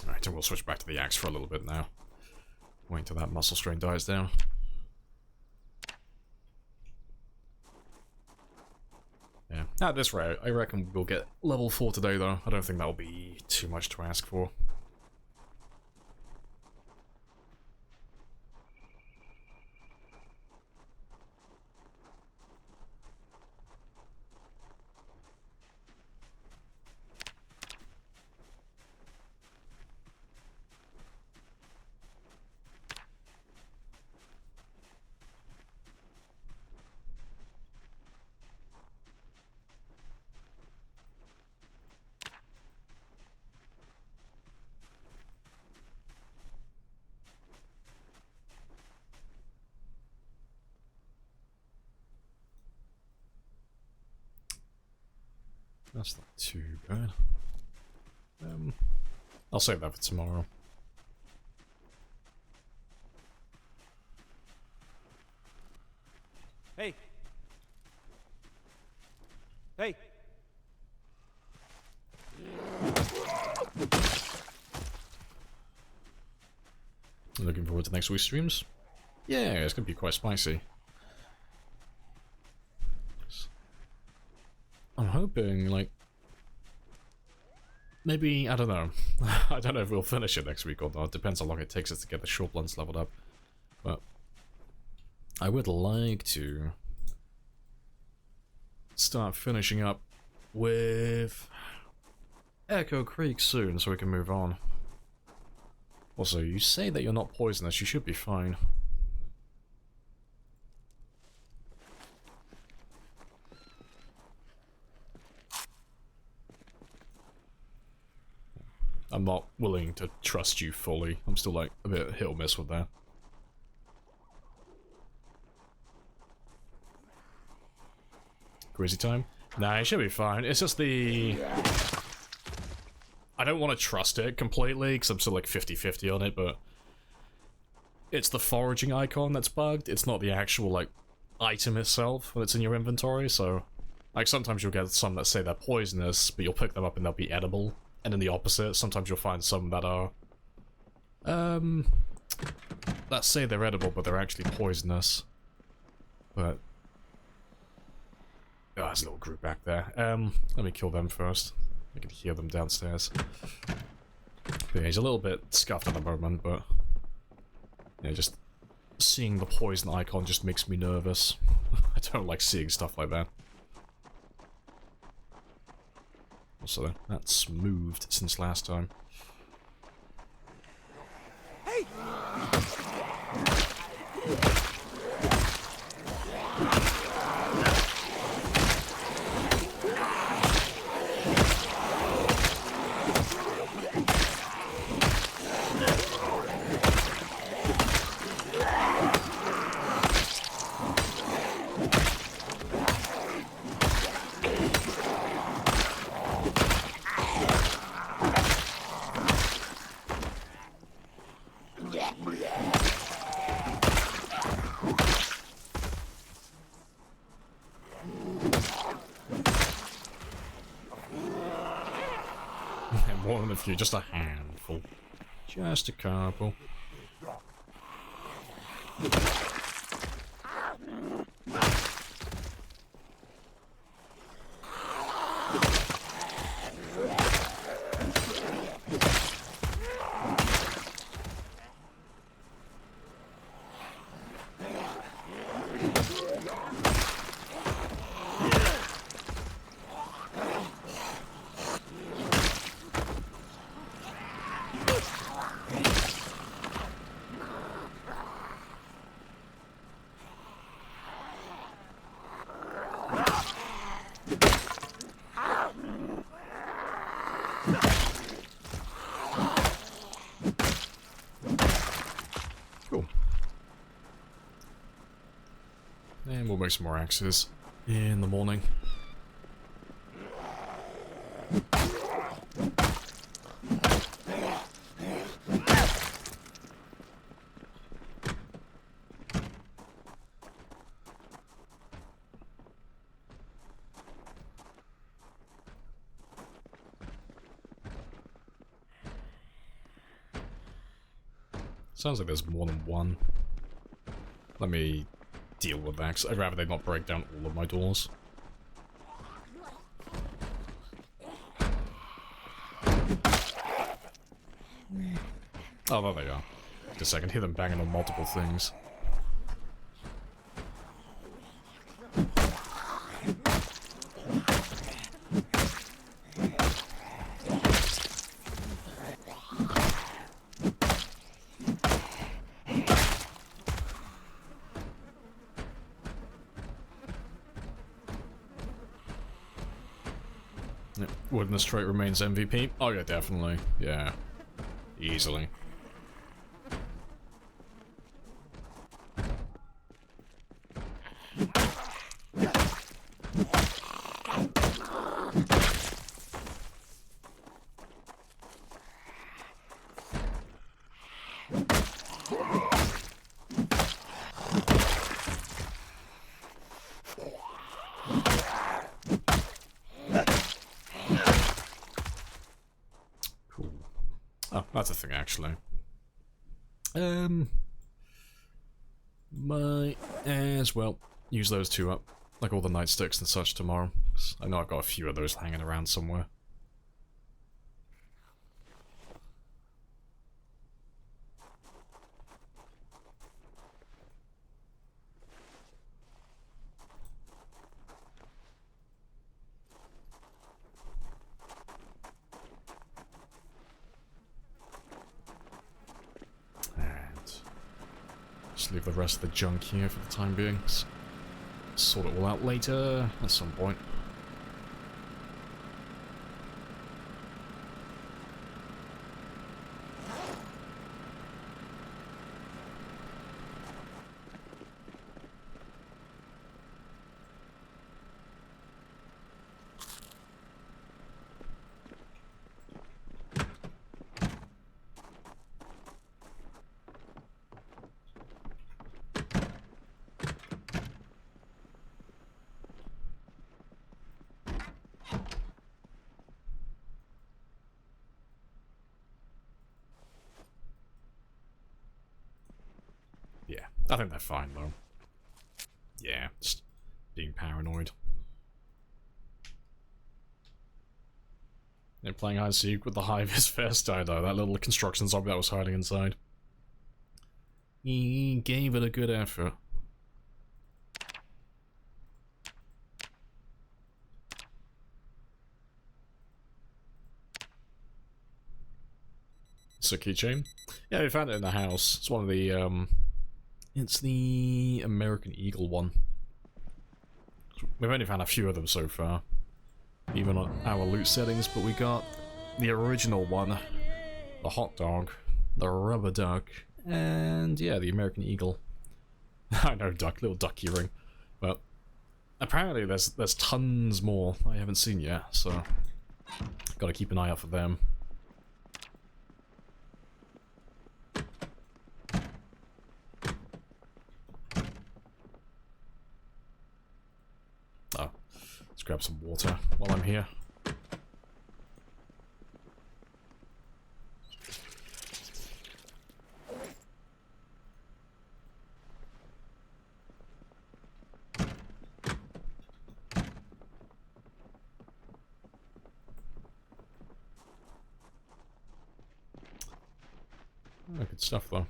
Alright, and we'll switch back to the axe for a little bit now. Wait until that muscle strain dies down. Yeah. At this rate, I reckon we'll get level 4 today though. I don't think that'll be too much to ask for. That's not too bad. I'll save that for tomorrow. Hey. Hey. Looking forward to next week's streams. Yeah, it's gonna be quite spicy. I'm hoping, like, maybe, I don't know. I don't know if we'll finish it next week or not. It depends how long it takes us to get the short blunts leveled up. But I would like to start finishing up with Echo Creek soon so we can move on. Also, you say that you're not poisonous, you should be fine. I'm not willing to trust you fully. I'm still like a bit hit or miss with that. Crazy time? Nah, it should be fine. It's just the... I don't want to trust it completely, because I'm still like 50-50 on it, but... It's the foraging icon that's bugged. It's not the actual, like, item itself when it's in your inventory, so... Like, sometimes you'll get some that say they're poisonous, but you'll pick them up and they'll be edible. And then the opposite, sometimes you'll find some that are... that say they're edible, but they're actually poisonous. But... Oh, there's a little group back there. Let me kill them first. I can hear them downstairs. But yeah, he's a little bit scuffed at the moment, but... Yeah, just... Seeing the poison icon just makes me nervous. I don't like seeing stuff like that. Also, that's moved since last time. Hey! More than a few, just a handful. Just a couple. Cool. And we'll make some more axes in the morning. Sounds like there's more than one. Let me deal with that, 'cause I'd rather they not break down all of my doors. Oh, there they are. Just a second, hear them banging on multiple things. Witness trait remains MVP. Oh yeah, definitely. Yeah. Easily. That's the thing, actually. Might as well use those two up, like all the nightsticks and such tomorrow. 'Cause I know I've got a few of those hanging around somewhere. Leave the rest of the junk here for the time being. Sort it all out later at some point. Yeah, I think they're fine though. Yeah, just being paranoid. They're playing hide and seek with the hive is first died though, that little construction zombie that was hiding inside. He gave it a good effort. It's a keychain. Yeah, we found it in the house. It's one of the, it's the American Eagle one. We've only found a few of them so far, even on our loot settings, but we got the original one, the hot dog, the rubber duck, and yeah, the American Eagle. I know, duck, little duck earring. But apparently there's tons more I haven't seen yet, so gotta keep an eye out for them. Oh, let's grab some water while I'm here. Oh, good stuff though.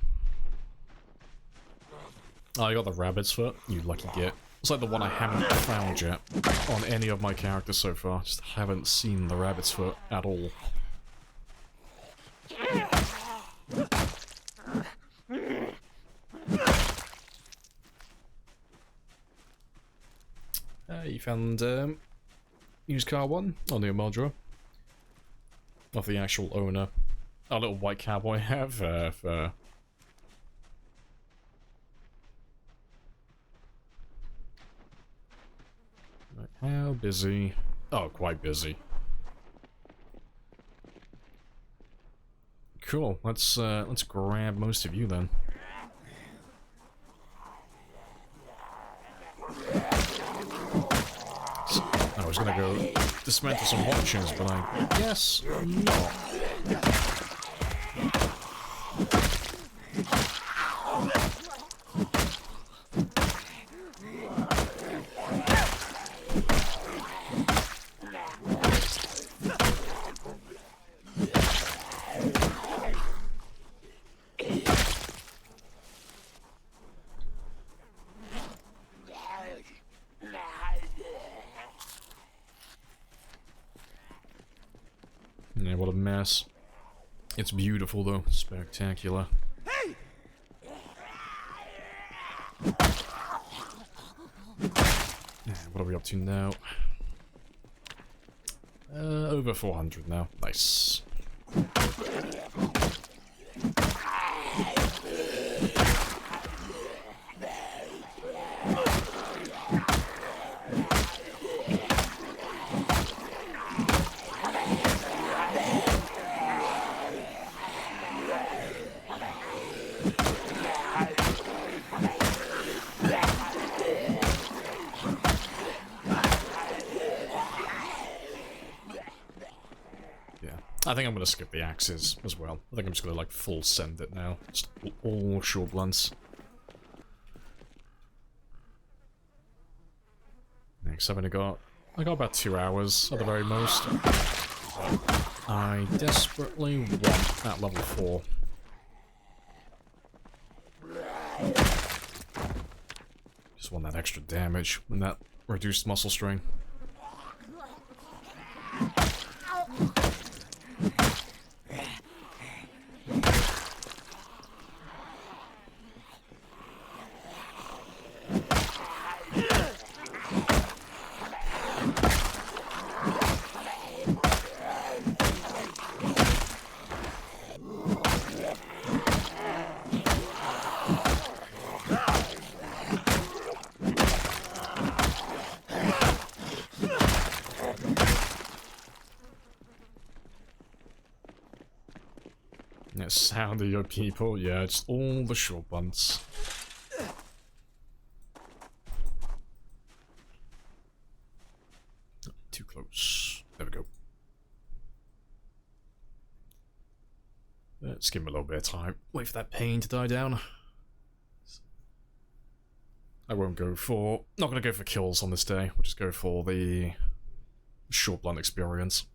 Oh, I got the rabbit's foot, you lucky git. It's like the one I haven't found yet on any of my characters so far. Just haven't seen the rabbit's foot at all. You found used car one on the Amaldra of the actual owner. A little white cowboy have for how busy? Oh, quite busy. Cool. Let's grab most of you then. I was gonna go dismantle some watches, but I guess not. Yeah, what a mess. It's beautiful though, spectacular. Hey! Yeah, what are we up to now? Over 400 now. Nice. I think I'm gonna skip the axes as well. I think I'm just gonna like full send it now. Just all short blunts. Next I've only got... I got about 2 hours at the very most. I desperately want that level 4. Just want that extra damage and that reduced muscle strain. Sound of your people, yeah, just all the short ones. Too close. There we go. Let's give him a little bit of time. Wait for that pain to die down. I won't go for... Not gonna go for kills on this day. We'll just go for the short blunt experience.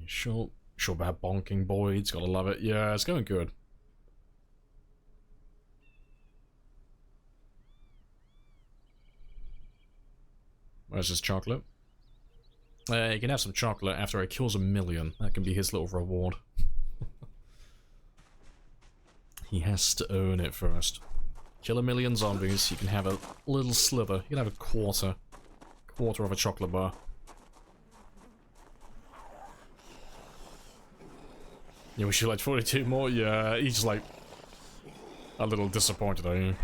Short bad bonking Boyd's gotta love it. Yeah, it's going good. Where's his chocolate? You can have some chocolate after he kills 1,000,000. That can be his little reward. He has to earn it first. Kill 1,000,000 zombies, you can have a little slither. You can have a quarter of a chocolate bar. Yeah, wish you like 42 more? Yeah, he's like a little disappointed, are you?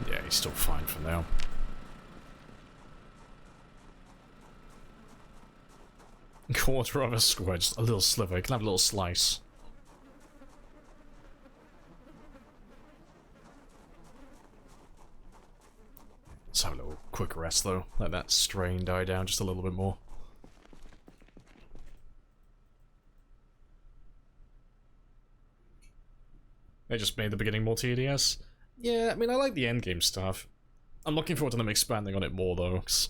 Yeah, he's still fine for now. Quarter of a square, just a little sliver. You can have a little slice. Let's have a little quick rest though. Let that strain die down just a little bit more. They just made the beginning more tedious. Yeah, I mean, I like the endgame stuff. I'm looking forward to them expanding on it more, though, 'cause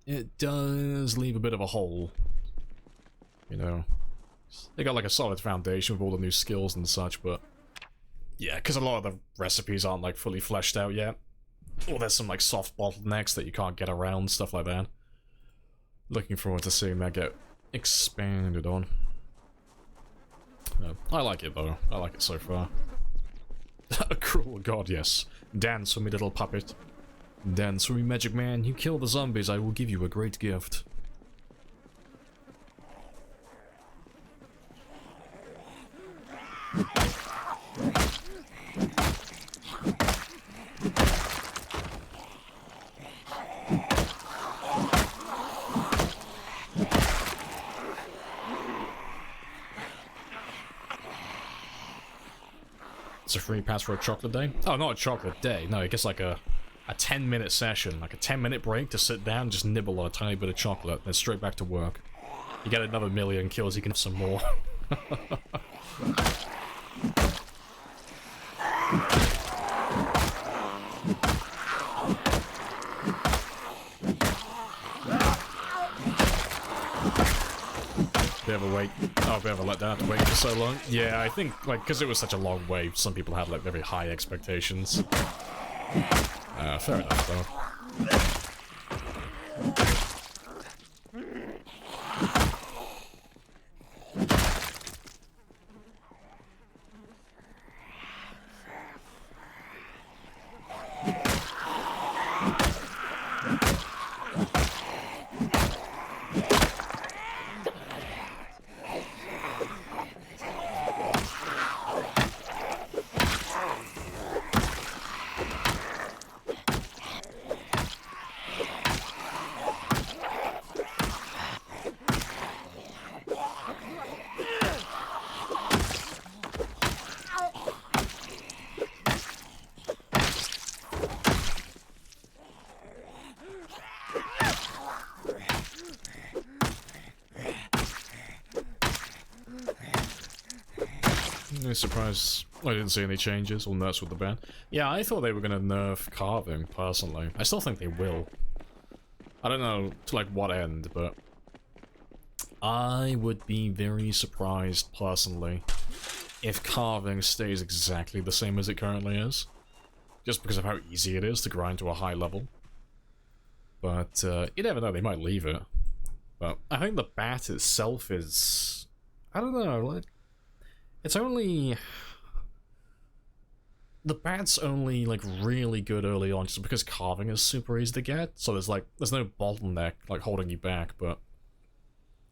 it does leave a bit of a hole. You know? They got, like, a solid foundation with all the new skills and such, but... Yeah, because a lot of the recipes aren't, like, fully fleshed out yet. Or there's some, like, soft bottlenecks that you can't get around, stuff like that. Looking forward to seeing that get expanded on. I like it though. I like it so far. A cruel god, yes. Dance for me, little puppet. Dance for me, magic man. You kill the zombies, I will give you a great gift. It's a free pass for a chocolate day? Oh, not a chocolate day. No, it gets like a 10-minute session. Like a 10-minute break to sit down and just nibble on a tiny bit of chocolate. Then straight back to work. You get another 1,000,000 kills, you can have some more. Bit of a wait. Oh, bit of a letdown to wait for so long. Yeah, I think, like, because it was such a long wait, some people had, like, very high expectations. Fair enough, though. surprised I didn't see any changes or nerfs with the ban. Yeah, I thought they were gonna nerf carving, personally. I still think they will. I don't know to like what end, but I would be very surprised, personally, if carving stays exactly the same as it currently is. Just because of how easy it is to grind to a high level. But you never know, they might leave it. But I think the bat itself is... I don't know, like... It's only... The bat's only, like, really good early on just because carving is super easy to get. So there's no bottleneck, like, holding you back, but...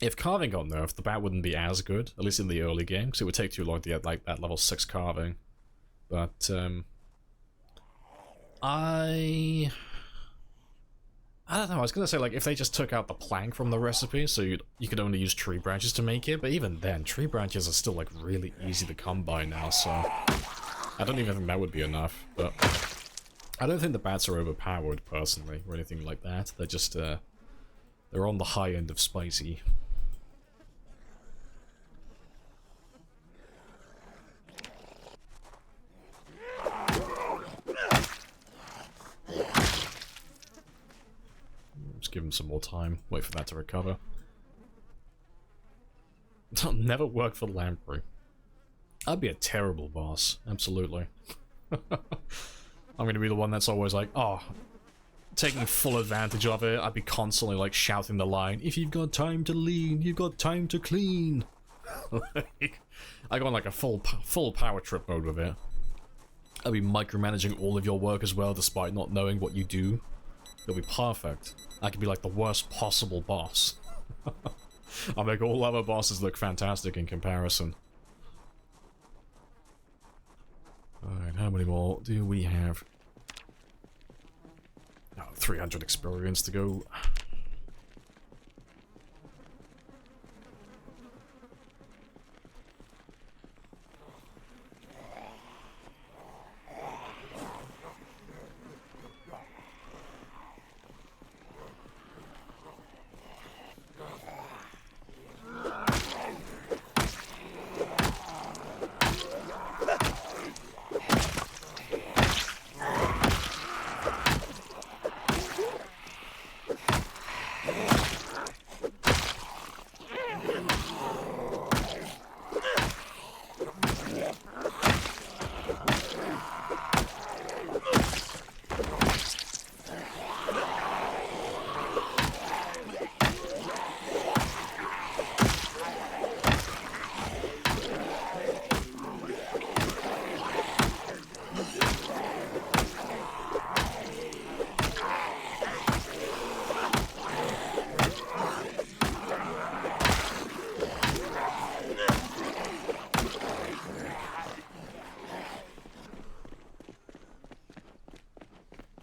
If carving got nerfed, the bat wouldn't be as good, at least in the early game, because it would take too long to get, like, that level 6 carving. But, I don't know, I was gonna say, like, if they just took out the plank from the recipe, so you could only use tree branches to make it, but even then, tree branches are still, like, really easy to come by now, so... I don't even think that would be enough, but... I don't think the bats are overpowered, personally, or anything like that. They're just, they're on the high end of spicy. Just give him some more time, wait for that to recover. That'll never work for Lamprey. I'd be a terrible boss, absolutely. I'm gonna be the one that's always like, oh, taking full advantage of it. I'd be constantly like shouting the line, if you've got time to lean, you've got time to clean. Like, I go on like a full power trip mode with it. I'll be micromanaging all of your work as well, despite not knowing what you do. It'll be perfect. I could be like the worst possible boss. I'll make all other bosses look fantastic in comparison. Alright, how many more do we have? Oh, 300 experience to go.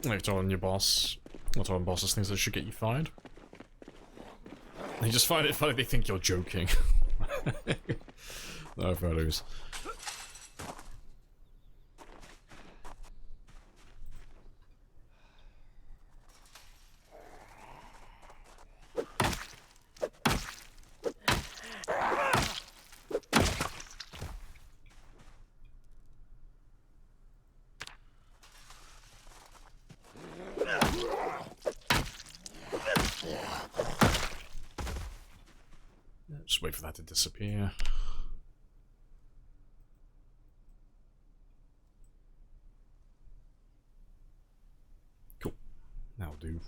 Like telling your boss, or telling bosses things that should get you fired. They just find it funny, they think you're joking. No photos. Just wait for that to disappear. Cool. That'll do.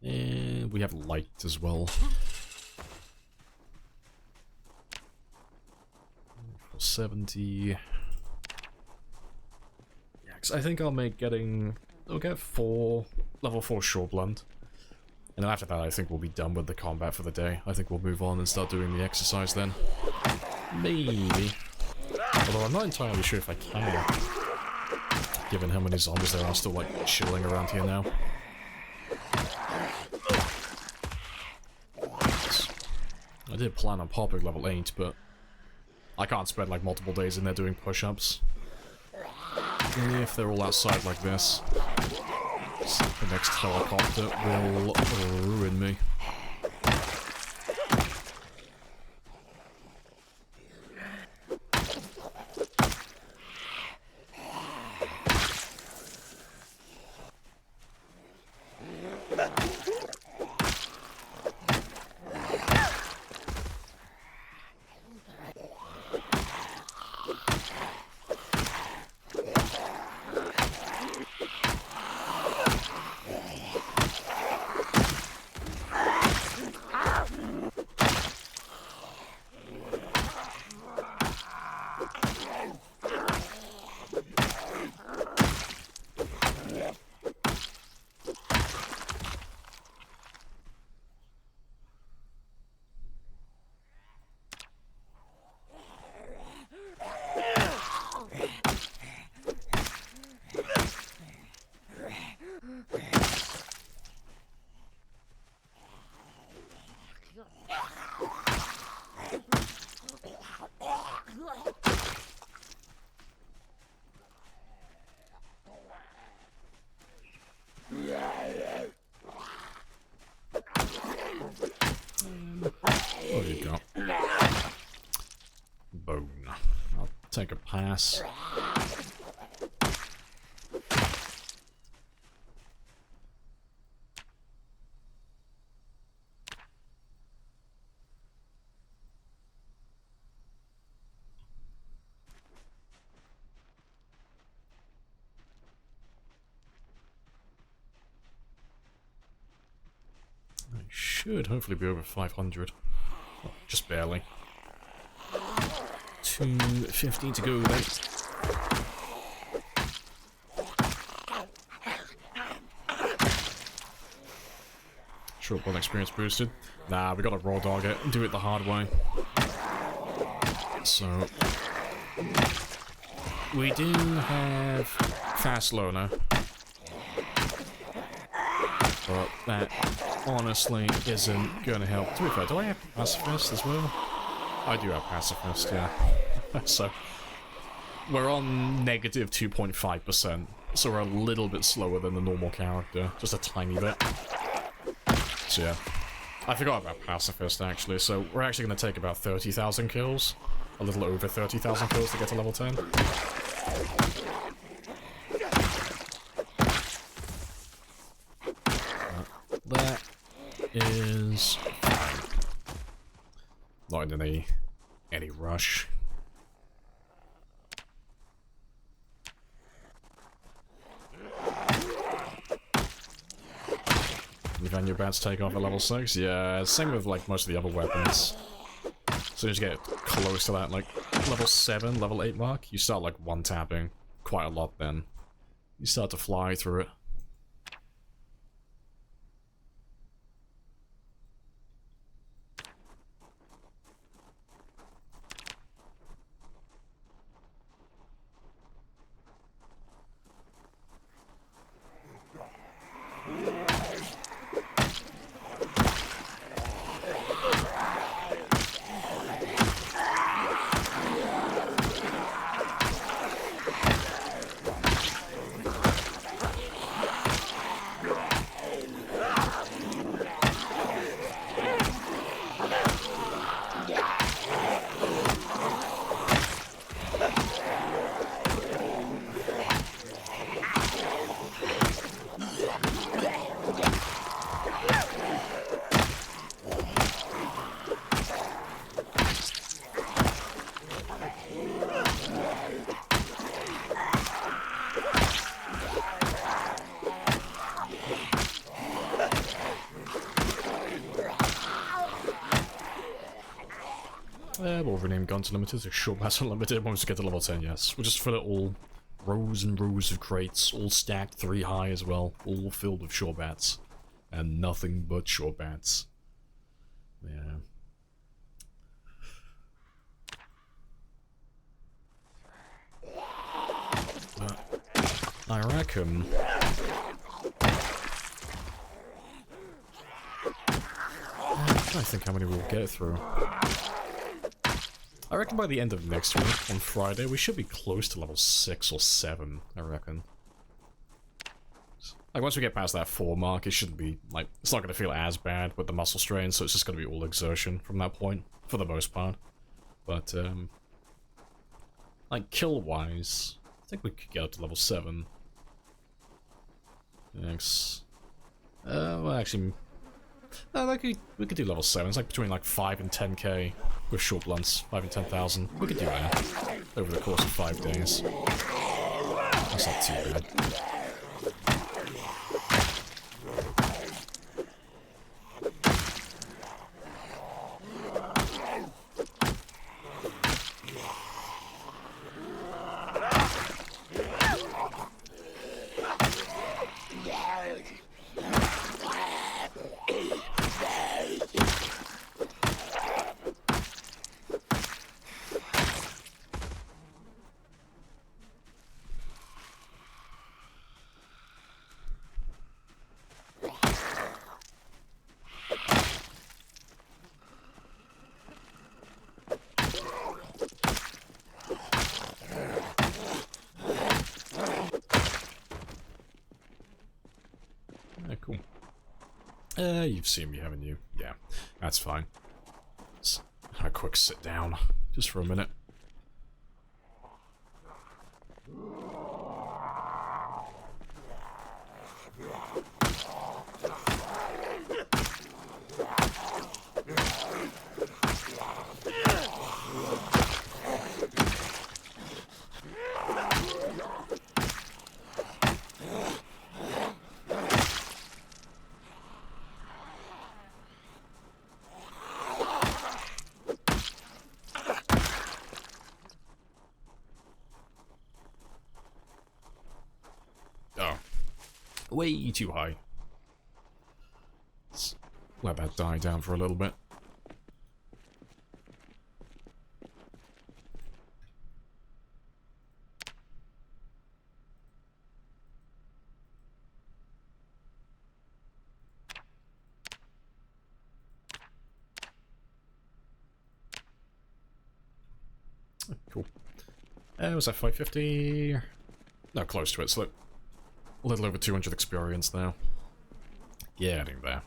And we have light as well. 470. Yeah, cause I think I'll get level 4 short blend. And then after that, I think we'll be done with the combat for the day. I think we'll move on and start doing the exercise then. Maybe. Although I'm not entirely sure if I can. Given how many zombies there are still, like, chilling around here now. I did plan on popping level 8, but I can't spend, like, multiple days in there doing push-ups. If they're all outside like this. The next helicopter will ruin me. take a pass. I should hopefully be over 500. Oh, just barely. 250 to go then. Short blood experience boosted. Nah, we gotta raw dog it and do it the hard way. So we do have fast loner, but that honestly isn't gonna help. To be fair, do I have pacifist as well? I do have pacifist, yeah. So we're on negative 2.5%, so we're a little bit slower than the normal character, just a tiny bit. So yeah, I forgot about pacifist actually. So we're actually going to take about 30,000 kills, a little over 30,000 kills to get to level 10. That is fine. Not in any rush. You've had your bats take off at level 6? Yeah, same with like most of the other weapons. As soon as you get close to that like level 7, level 8 mark, you start like one-tapping quite a lot then. You start to fly through it. We'll rename guns unlimited to short pass unlimited once we get to level 10, yes. We'll just fill it all, rows and rows of crates, all stacked 3 high as well, all filled with short bats. And nothing but short bats. Yeah. I reckon... I think how many we'll get through. I reckon by the end of next week, on Friday, we should be close to level 6 or 7, I reckon. Like, once we get past that 4 mark, it shouldn't be, like, it's not going to feel as bad with the muscle strain, so it's just going to be all exertion from that point, for the most part. But, like, kill-wise, I think we could get up to level 7. Thanks. Well, actually... like we could do level 7. It's like between like 5 and 10k with short blunts, 5 and 10,000. We could do that over the course of 5 days. That's not too bad. Cool. You've seen me, haven't you? Yeah, that's fine. Let's have a quick sit down, just for a minute. Way too high. Let's let that die down for a little bit. Cool. Was that 550? No, close to it. So a little over 200 experience now. Getting there.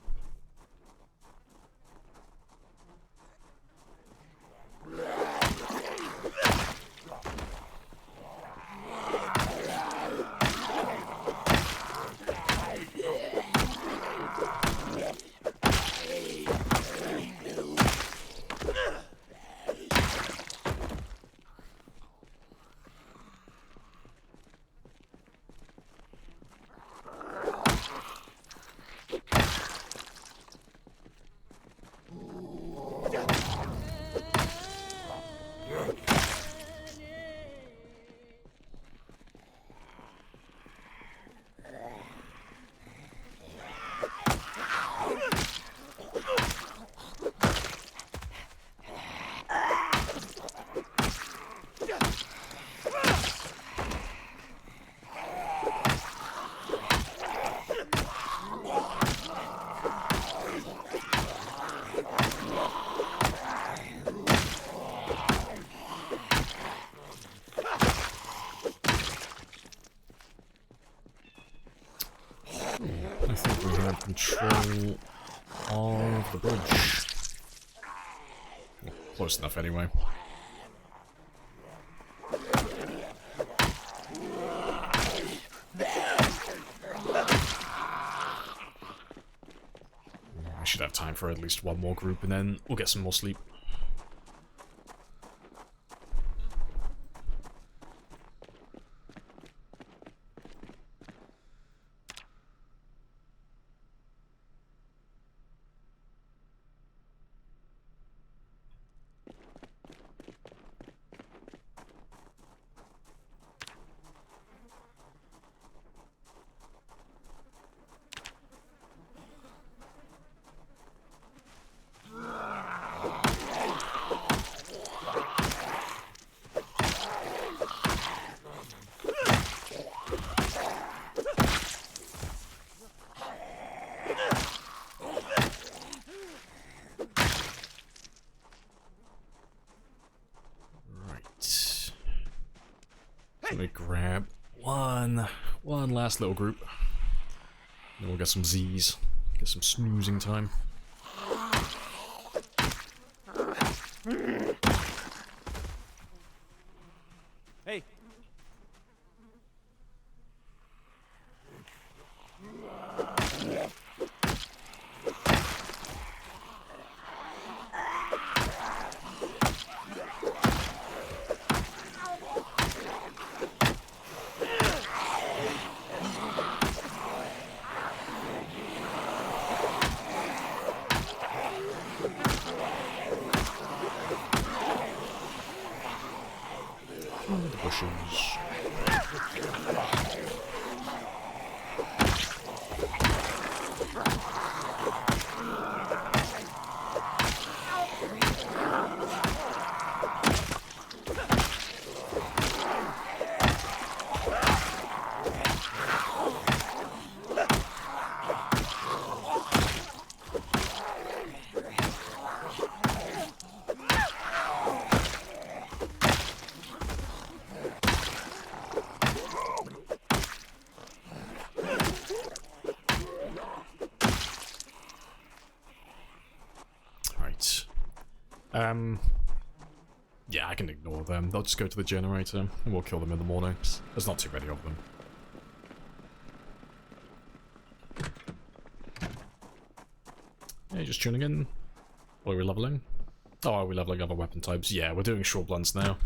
I think we have control of the bridge. Well, close enough anyway. I should have time for at least one more group and then we'll get some more sleep. Let me grab one last little group. Then we'll get some Z's. Get some snoozing time. Hey. Bushes. Yeah, I can ignore them. They'll just go to the generator, and we'll kill them in the morning. There's not too many of them. Hey, just tuning in. What are we leveling? Oh, are we leveling other weapon types? Yeah, we're doing short blunts now.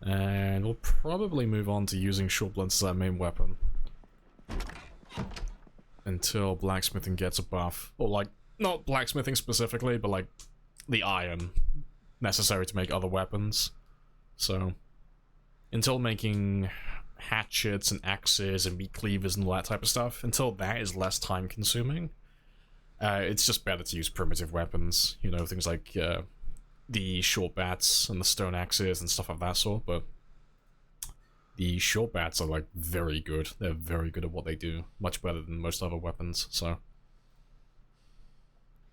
And we'll probably move on to using short blunts as our main weapon. Until blacksmithing gets a buff. Or, like, not blacksmithing specifically, but, like, the iron necessary to make other weapons. So, until making hat hatchets and axes and meat cleavers and all that type of stuff, until that is less time consuming, it's just better to use primitive weapons, you know, things like the short bats and the stone axes and stuff of that sort. But the short bats are like very good. They're very good at what they do, much better than most other weapons. So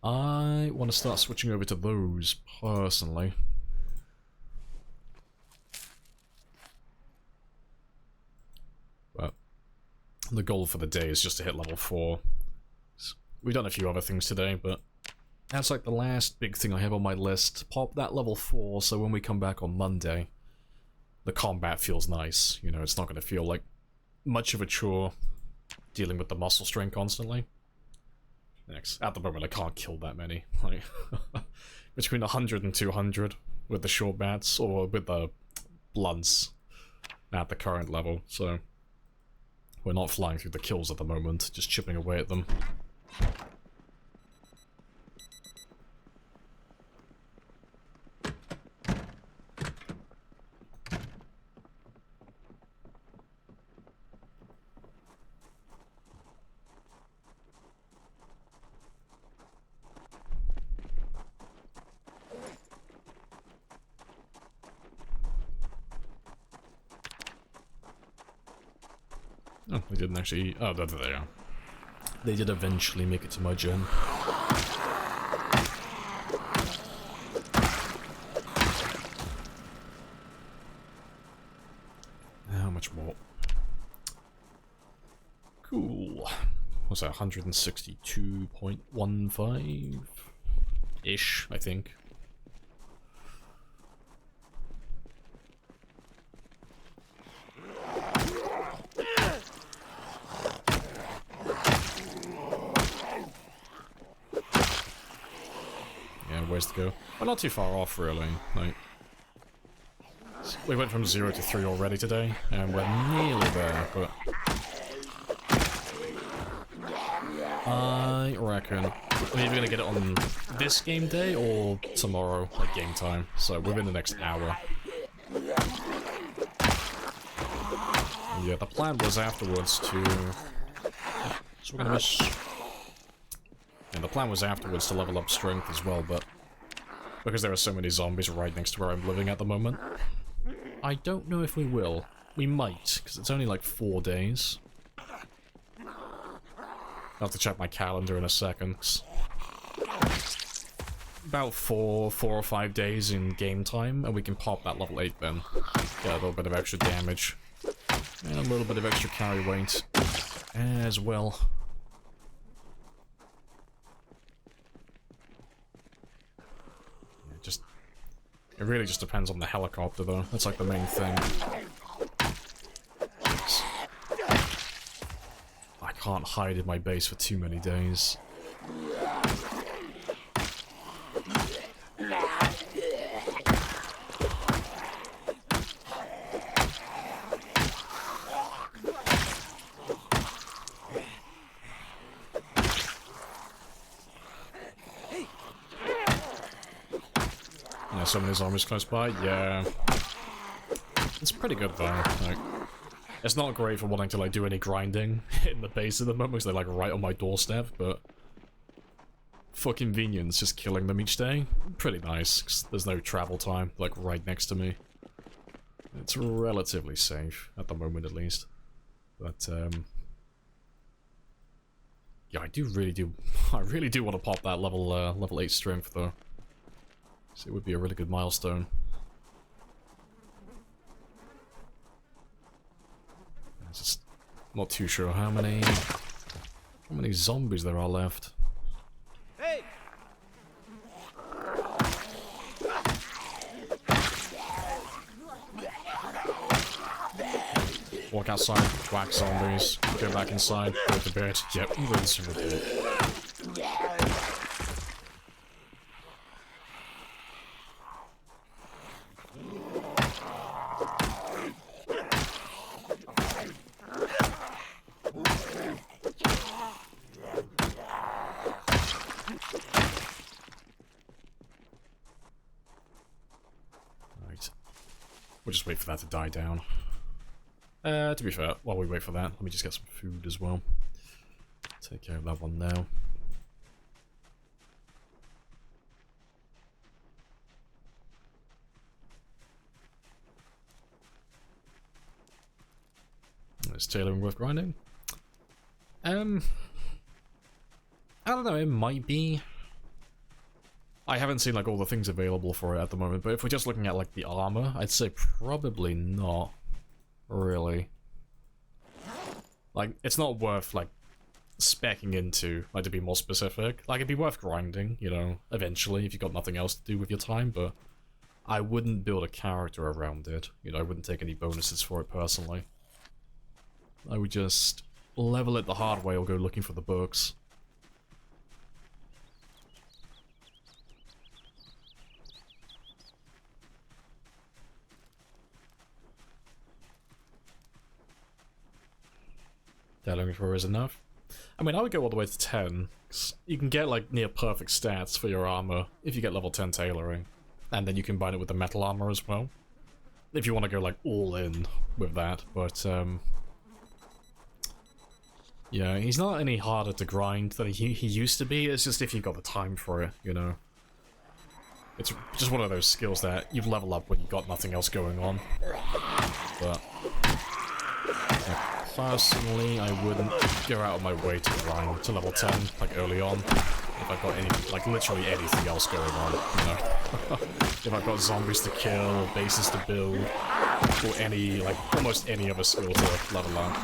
I want to start switching over to those personally. But the goal for the day is just to hit level 4. We've done a few other things today, but that's like the last big thing I have on my list. Pop that level 4, so when we come back on Monday, the combat feels nice. You know, it's not going to feel like much of a chore dealing with the muscle strain constantly. Next, at the moment, I can't kill that many. Like, between 100 and 200 with the short bats, or with the blunts at the current level, so we're not flying through the kills at the moment, just chipping away at them. Oh, they didn't actually... Oh, there they are. They did eventually make it to my gen. How much more? Cool. What's that, 162.15-ish, I think. Ways to go. We're not too far off, really. Like, we went from 0 to 3 already today, and we're nearly there, but I reckon we're either gonna get it on this game day or tomorrow, like game time, so within the next hour. Yeah, the plan was afterwards to... So we're gonna miss... And the plan was afterwards to level up strength as well, but because there are so many zombies right next to where I'm living at the moment, I don't know if we will. We might, because it's only like 4 days. I'll have to check my calendar in a second. About 4 or 5 days in game time, and we can pop that level 8 then. Get a little bit of extra damage. And a little bit of extra carry weight as well. It really just depends on the helicopter, though. That's like the main thing. I can't hide in my base for too many days. So many zombies close by, yeah. It's pretty good though. Like, it's not great for wanting to like do any grinding in the base at the moment because they're like right on my doorstep, but for convenience, just killing them each day, pretty nice. 'Cause there's no travel time like right next to me. It's relatively safe at the moment, at least. But yeah, I really do want to pop that level 8 strength though. So it would be a really good milestone. I'm just not too sure how many zombies there are left. Hey! Walk outside, whack zombies, go back inside, go to bed. Yep, rinse and repeat. We'll just wait for that to die down. To be fair, while we wait for that, let me just get some food as well. Take care of that one now. Is tailoring worth grinding? I don't know, it might be. I haven't seen like all the things available for it at the moment, but if we're just looking at like the armor, I'd say probably not. Really. Like, it's not worth like speccing into, like to be more specific. Like, it'd be worth grinding, you know, eventually if you've got nothing else to do with your time, but I wouldn't build a character around it. You know, I wouldn't take any bonuses for it personally. I would just level it the hard way or go looking for the books. Tailoring 4 is enough. I mean, I would go all the way to 10, 'cause you can get like near perfect stats for your armor if you get level 10 tailoring. And then you combine it with the metal armor as well. If you want to go like all in with that, but yeah, he's not any harder to grind than he used to be. It's just if you've got the time for it, you know. It's just one of those skills that you level up when you've got nothing else going on. But personally, I wouldn't go out of my way to grind to level 10, like early on, if I've got any, like literally anything else going on, you know. If I've got zombies to kill, bases to build, or any, like, almost any other skill to level up.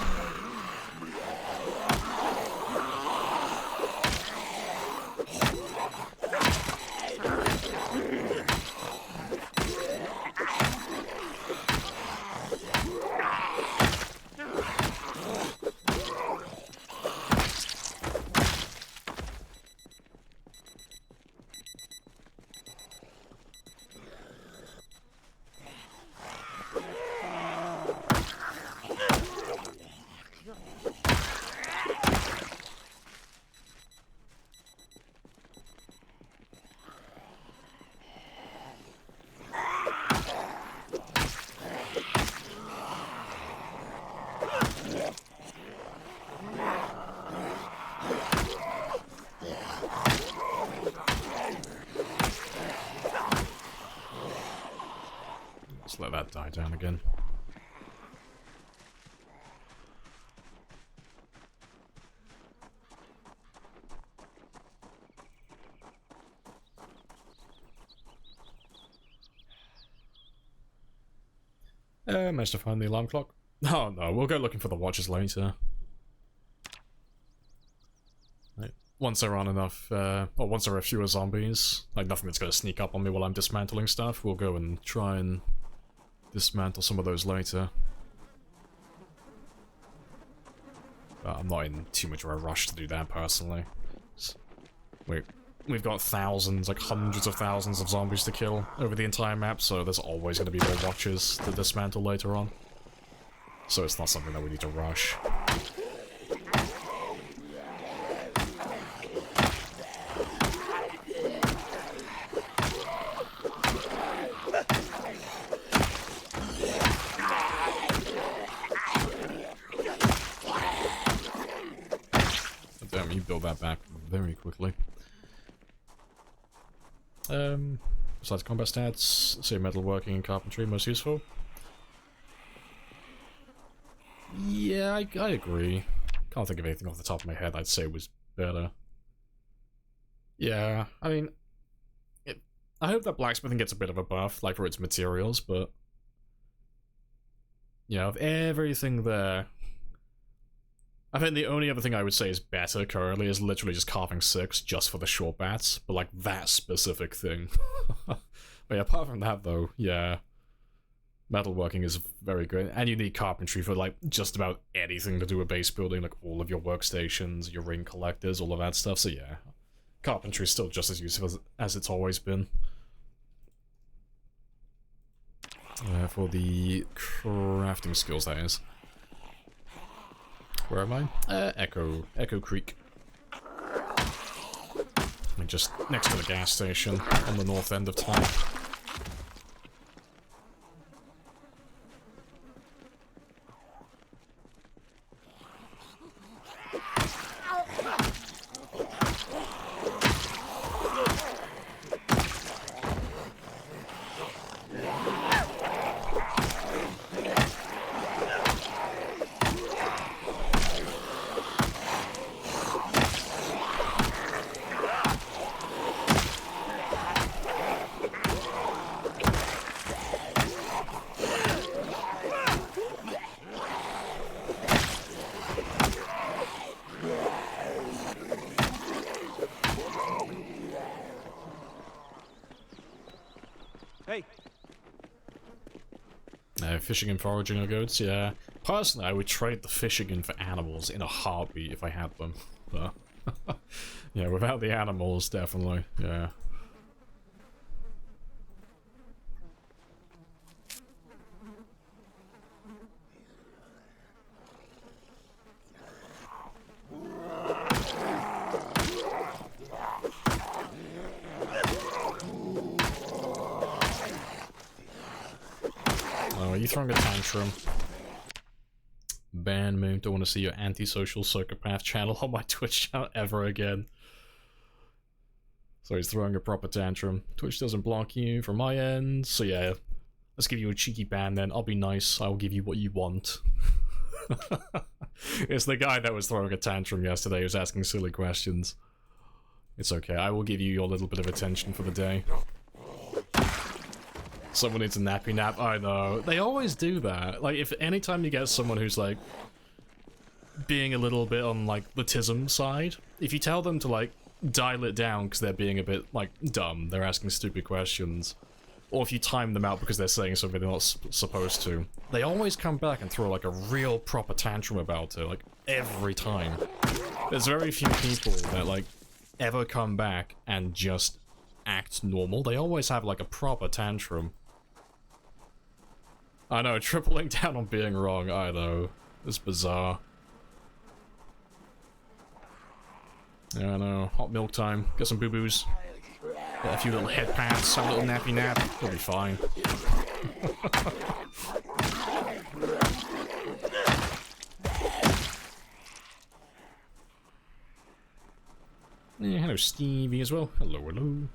Let's let that die down again. Managed to find the alarm clock. Oh no, we'll go looking for the watches later. Right. Once there aren't enough, or once there are fewer zombies, like nothing that's gonna sneak up on me while I'm dismantling stuff, we'll go and try and dismantle some of those later. But I'm not in too much of a rush to do that personally. We've got thousands, like hundreds of thousands of zombies to kill over the entire map, so there's always going to be more watches to dismantle later on. So it's not something that we need to rush. Damn, you build that back very quickly. Besides combat stats, say metalworking and carpentry most useful. Yeah, I agree. Can't think of anything off the top of my head I'd say was better. Yeah, I mean, I hope that blacksmithing gets a bit of a buff, like for its materials, but yeah, of everything there, I think the only other thing I would say is better currently is literally just carving 6 just for the short bats, but like that specific thing. But yeah, apart from that though, yeah, metalworking is very good, and you need carpentry for like just about anything to do with base building, like all of your workstations, your ring collectors, all of that stuff, so yeah, carpentry is still just as useful as it's always been. For the crafting skills, that is. Where am I? Echo Creek. I'm just next to the gas station on the north end of town. fishing and foraging are goods, yeah. Personally, I would trade the fishing in for animals in a heartbeat if I had them. But yeah, without the animals, definitely, yeah. Oh, are you throwing a tantrum? Ban Moon, don't want to see your antisocial psychopath channel on my Twitch channel ever again. So he's throwing a proper tantrum. Twitch doesn't block you from my end, so yeah. Let's give you a cheeky ban then. I'll be nice, I'll give you what you want. It's the guy that was throwing a tantrum yesterday who's asking silly questions. It's okay, I will give you your little bit of attention for the day. Someone needs a nappy nap. I know. They always do that. Like, if anytime you get someone who's, like, being a little bit on, like, the tism side, if you tell them to, like, dial it down because they're being a bit, like, dumb, they're asking stupid questions, or if you time them out because they're saying something they're not supposed to, they always come back and throw, like, a real proper tantrum about it, like, every time. There's very few people that, like, ever come back and just act normal. They always have, like, a proper tantrum. I know, tripling down on being wrong, I know. It's bizarre. Yeah, I know. Hot milk time. Get some boo-boos. Get a few little head pads, a little nappy nap. It'll be fine. Yeah, hello Stevie as well. Hello, hello.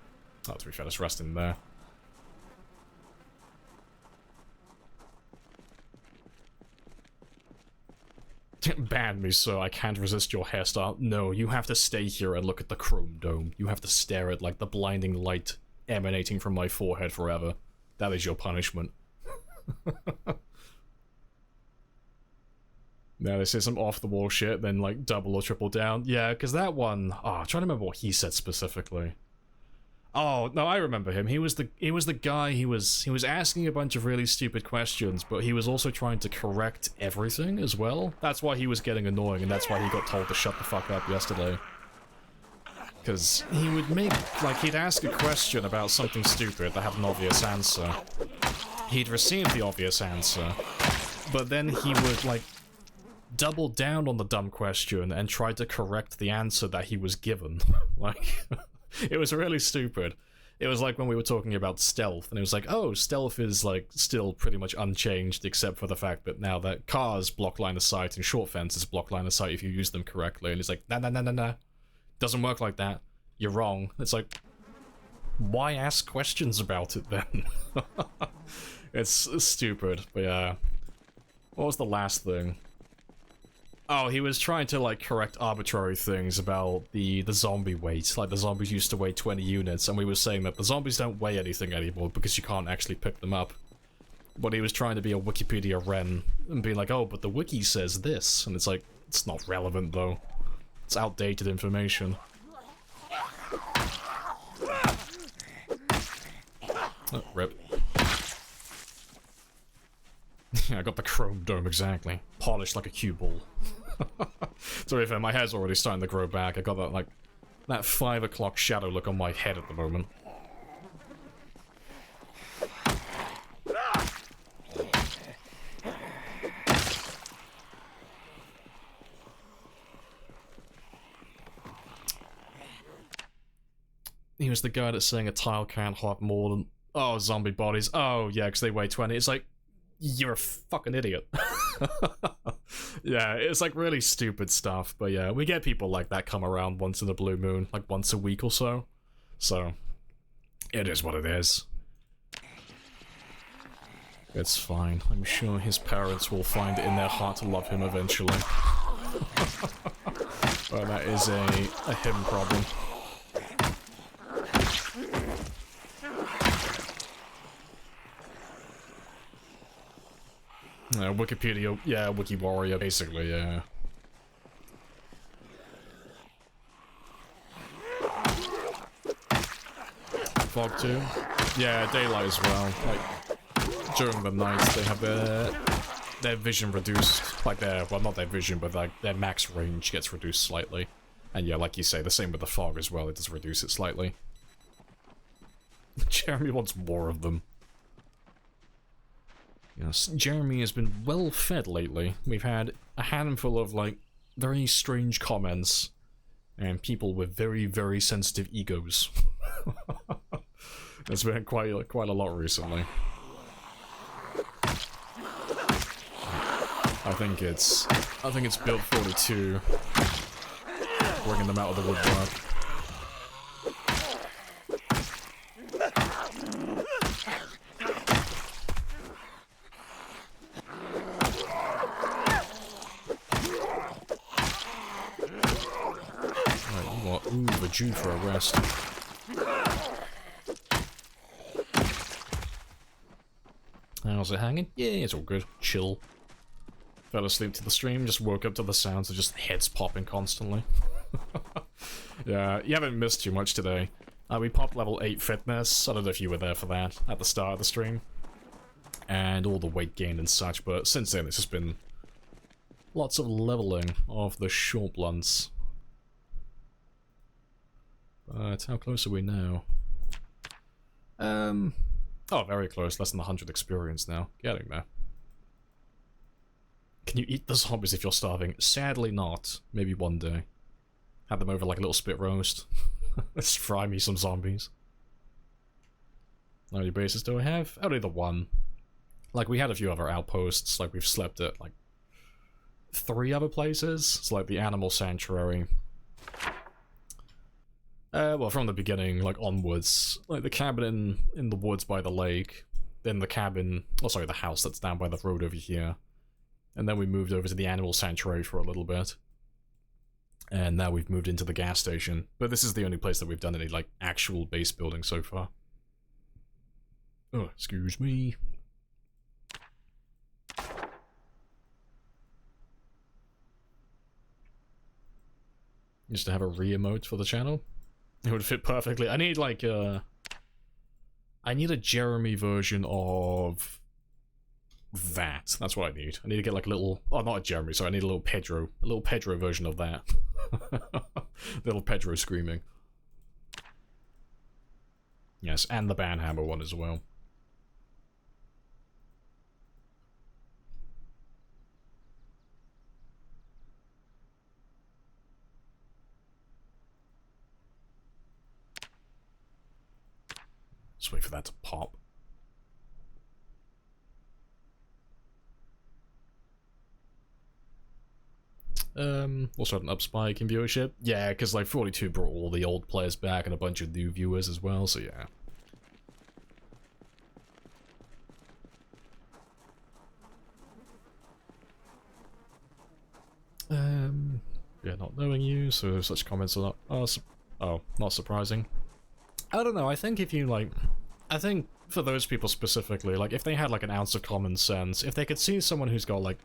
Oh, to be fair, let's rest in there. Ban me, so I can't resist your hairstyle. No, you have to stay here and look at the chrome dome. You have to stare at, like, the blinding light emanating from my forehead forever. That is your punishment. Now they say some off-the-wall shit, then, like, double or triple down. Yeah, because that one... Oh, I'm trying to remember what he said specifically. Oh, no, I remember him. He was the guy, he was asking a bunch of really stupid questions, but he was also trying to correct everything as well. That's why he was getting annoying, and that's why he got told to shut the fuck up yesterday. Because he would make, like, he'd ask a question about something stupid that had an obvious answer. He'd receive the obvious answer, but then he would, like, double down on the dumb question and try to correct the answer that he was given. Like... It was really stupid. It was like when we were talking about stealth, and it was like, oh, stealth is, like, still pretty much unchanged, except for the fact that now that cars block line of sight and short fences block line of sight if you use them correctly, and it's like, nah. Doesn't work like that. You're wrong. It's like, why ask questions about it then? It's stupid, but yeah. What was the last thing? Oh, he was trying to, like, correct arbitrary things about the zombie weight. Like, the zombies used to weigh 20 units, and we were saying that the zombies don't weigh anything anymore because you can't actually pick them up. But he was trying to be a Wikipedia Ren and being like, oh, but the wiki says this. And it's like, it's not relevant, though. It's outdated information. Oh, rip. I got the chrome dome exactly. Polished like a cue ball. To be fair, my hair's already starting to grow back. I got that, like, that 5 o'clock shadow look on my head at the moment. He was the guy that's saying a tile can't hold more than... Oh, zombie bodies. Oh, yeah, because they weigh 20. It's like, you're a fucking idiot. Yeah, it's like really stupid stuff, but yeah, we get people like that come around once in a blue moon, like once a week or so. So, it is what it is. It's fine. I'm sure his parents will find it in their heart to love him eventually. Well, that is a him problem. Wikipedia, yeah, Wiki Warrior, basically, yeah. Fog too? Yeah, daylight as well. Like, during the night they have their vision reduced, like well, not their vision, but like their max range gets reduced slightly. And yeah, like you say, the same with the fog as well, it does reduce it slightly. Jeremy wants more of them. Yes, Jeremy has been well fed lately. We've had a handful of, like, very strange comments, and people with very, very sensitive egos. There's been quite a lot recently. I think it's Build 42 bringing them out of the woodwork. Ooh, we're due for a rest. How's it hanging? Yeah, it's all good. Chill. Fell asleep to the stream, just woke up to the sounds of just heads popping constantly. Yeah, you haven't missed too much today. We popped level 8 fitness. I don't know if you were there for that at the start of the stream. And all the weight gain and such, but since then it's just been lots of leveling of the short blunts. But how close are we now? Oh, very close. Less than 100 experience now. Getting there. Can you eat the zombies if you're starving? Sadly not. Maybe one day. Have them over like a little spit roast. Let's fry me some zombies. How many bases do I have? Only the one. Like, we had a few other outposts. Like, we've slept at, like, 3 other places. It's like the Animal Sanctuary. Well, from the beginning, like, onwards. Like, the cabin in the woods by the lake. Then the cabin... Oh, sorry, the house that's down by the road over here. And then we moved over to the Animal Sanctuary for a little bit. And now we've moved into the gas station. But this is the only place that we've done any, like, actual base building so far. Oh, excuse me. Just to have a re-emote for the channel. It would fit perfectly. I need, like, I need a Jeremy version of... that. That's what I need. I need to get, like, a little... Oh, not a Jeremy, sorry. I need a little Pedro. A little Pedro version of that. Little Pedro screaming. Yes, and the Banhammer one as well. Just wait for that to pop. Also had an up spike in viewership. Yeah, because like 42 brought all the old players back and a bunch of new viewers as well, so yeah. Yeah, not knowing you, so such comments are not... Oh, not surprising. I don't know, I think if you, like... I think for those people specifically, like, if they had, like, an ounce of common sense, if they could see someone who's got, like,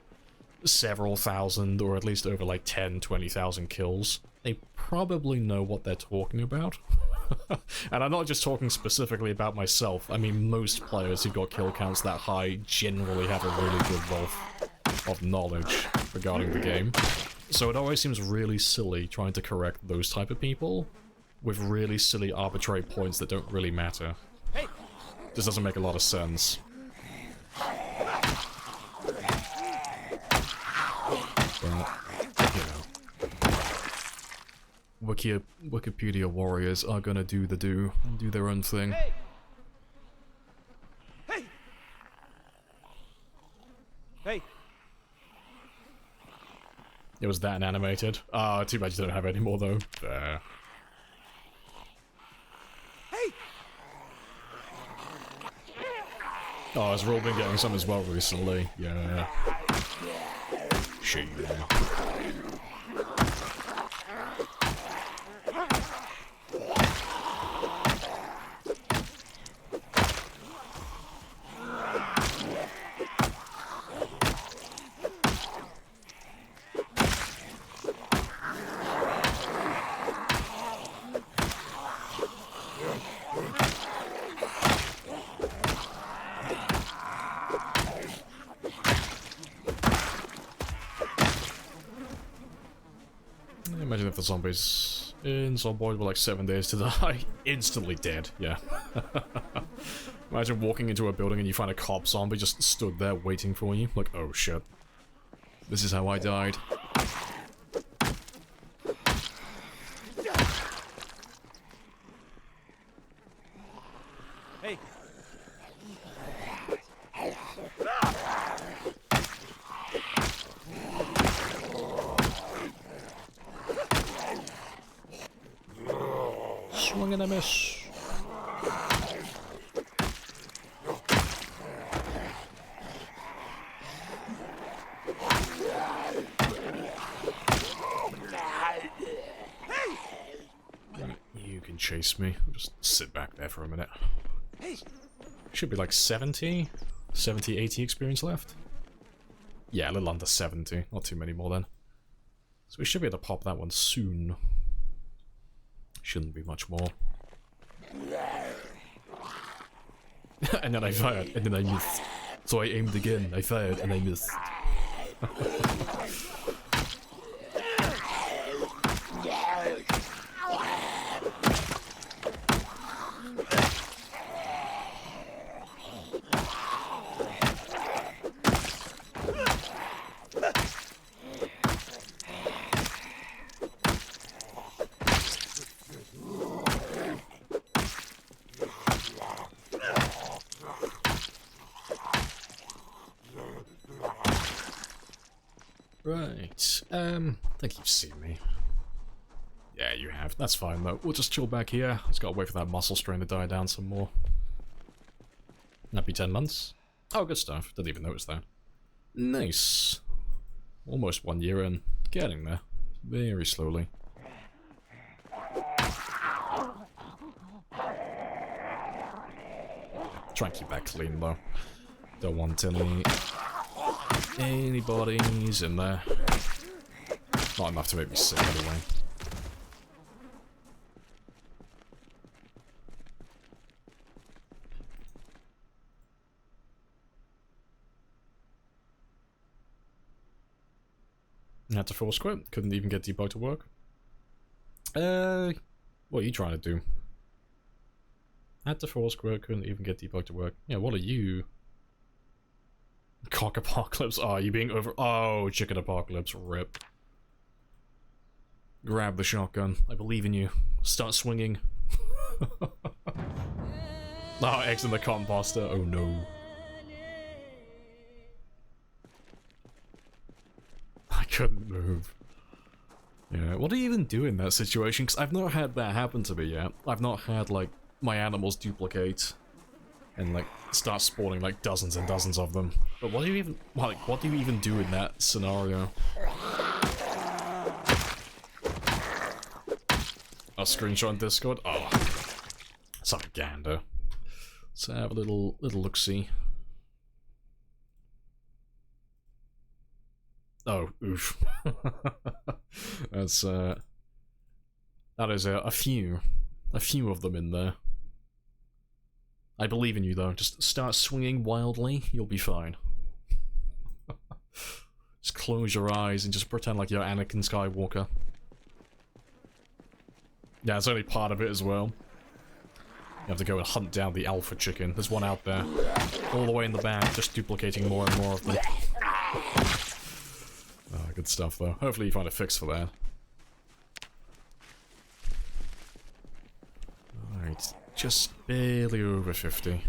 several thousand, or at least over, like, 10, 20,000 kills, they probably know what they're talking about. And I'm not just talking specifically about myself, I mean most players who've got kill counts that high generally have a really good wealth of knowledge regarding the game. So it always seems really silly trying to correct those type of people with really silly arbitrary points that don't really matter. Hey. This doesn't make a lot of sense. But, you know. Wikipedia warriors are gonna do and do their own thing. Hey. Hey. Hey. It was that animated. Ah, too bad you don't have it anymore though. There. Hey. Oh, has Roll been getting some as well recently? Yeah. Shame. Imagine if the zombies in Zomboid were like 7 days to die. Instantly dead, yeah. Imagine walking into a building and you find a cop zombie just stood there waiting for you. Like, oh shit. This is how I died. Hey. Swing and a miss. You can chase me. I'll just sit back there for a minute. Should be like 70, 80 experience left. Yeah, a little under 70. Not too many more then. So we should be able to pop that one soon. Shouldn't be much more. And then I fired, and then I missed. So I aimed again, I fired, and I missed. Right, I think you've seen me. Yeah, you have. That's fine, though. We'll just chill back here. Just gotta wait for that muscle strain to die down some more. Happy 10 months. Oh, good stuff. Didn't even notice that. Nice. Almost 1 year in. Getting there. Very slowly. Try and keep that clean, though. Don't want anybody's in there. Not enough to make me sick anyway. Had to force quit. Couldn't even get debug to work. What are you trying to do? Had to force quit. Couldn't even get debug to work. Yeah, what are you? Cock apocalypse. Oh, you being over. Oh, chicken apocalypse. Rip. Grab the shotgun. I believe in you. Start swinging. Oh, X in the composter. Oh no. I couldn't move. Yeah, what do you even do in that situation? Because I've not had that happen to me yet. I've not had, like, my animals duplicate and, like, start spawning, like, dozens and dozens of them. But what do you even, like, what do you even do in that scenario? A screenshot on Discord? Oh. It's like a gander. Let's have a little look-see. Oh, oof. That's, that is a few of them in there. I believe in you, though. Just start swinging wildly, you'll be fine. Just close your eyes and just pretend like you're Anakin Skywalker. Yeah, it's only part of it as well. You have to go and hunt down the alpha chicken. There's one out there. All the way in the back, just duplicating more and more of them. Oh, good stuff, though. Hopefully you find a fix for that. Alright, just barely over 50.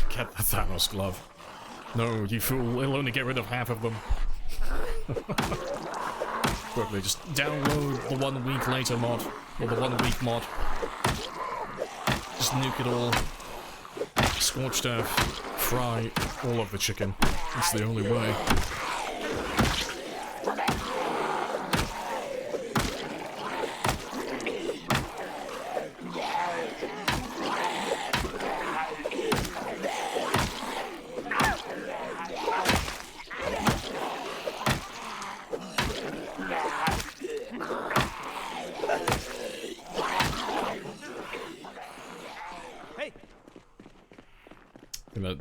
Get the Thanos glove. No, you fool, it'll only get rid of half of them. Quickly, just download the 1 week later mod, or the 1 week mod. Just nuke it all. Scorched earth, fry all of the chicken. It's the only way.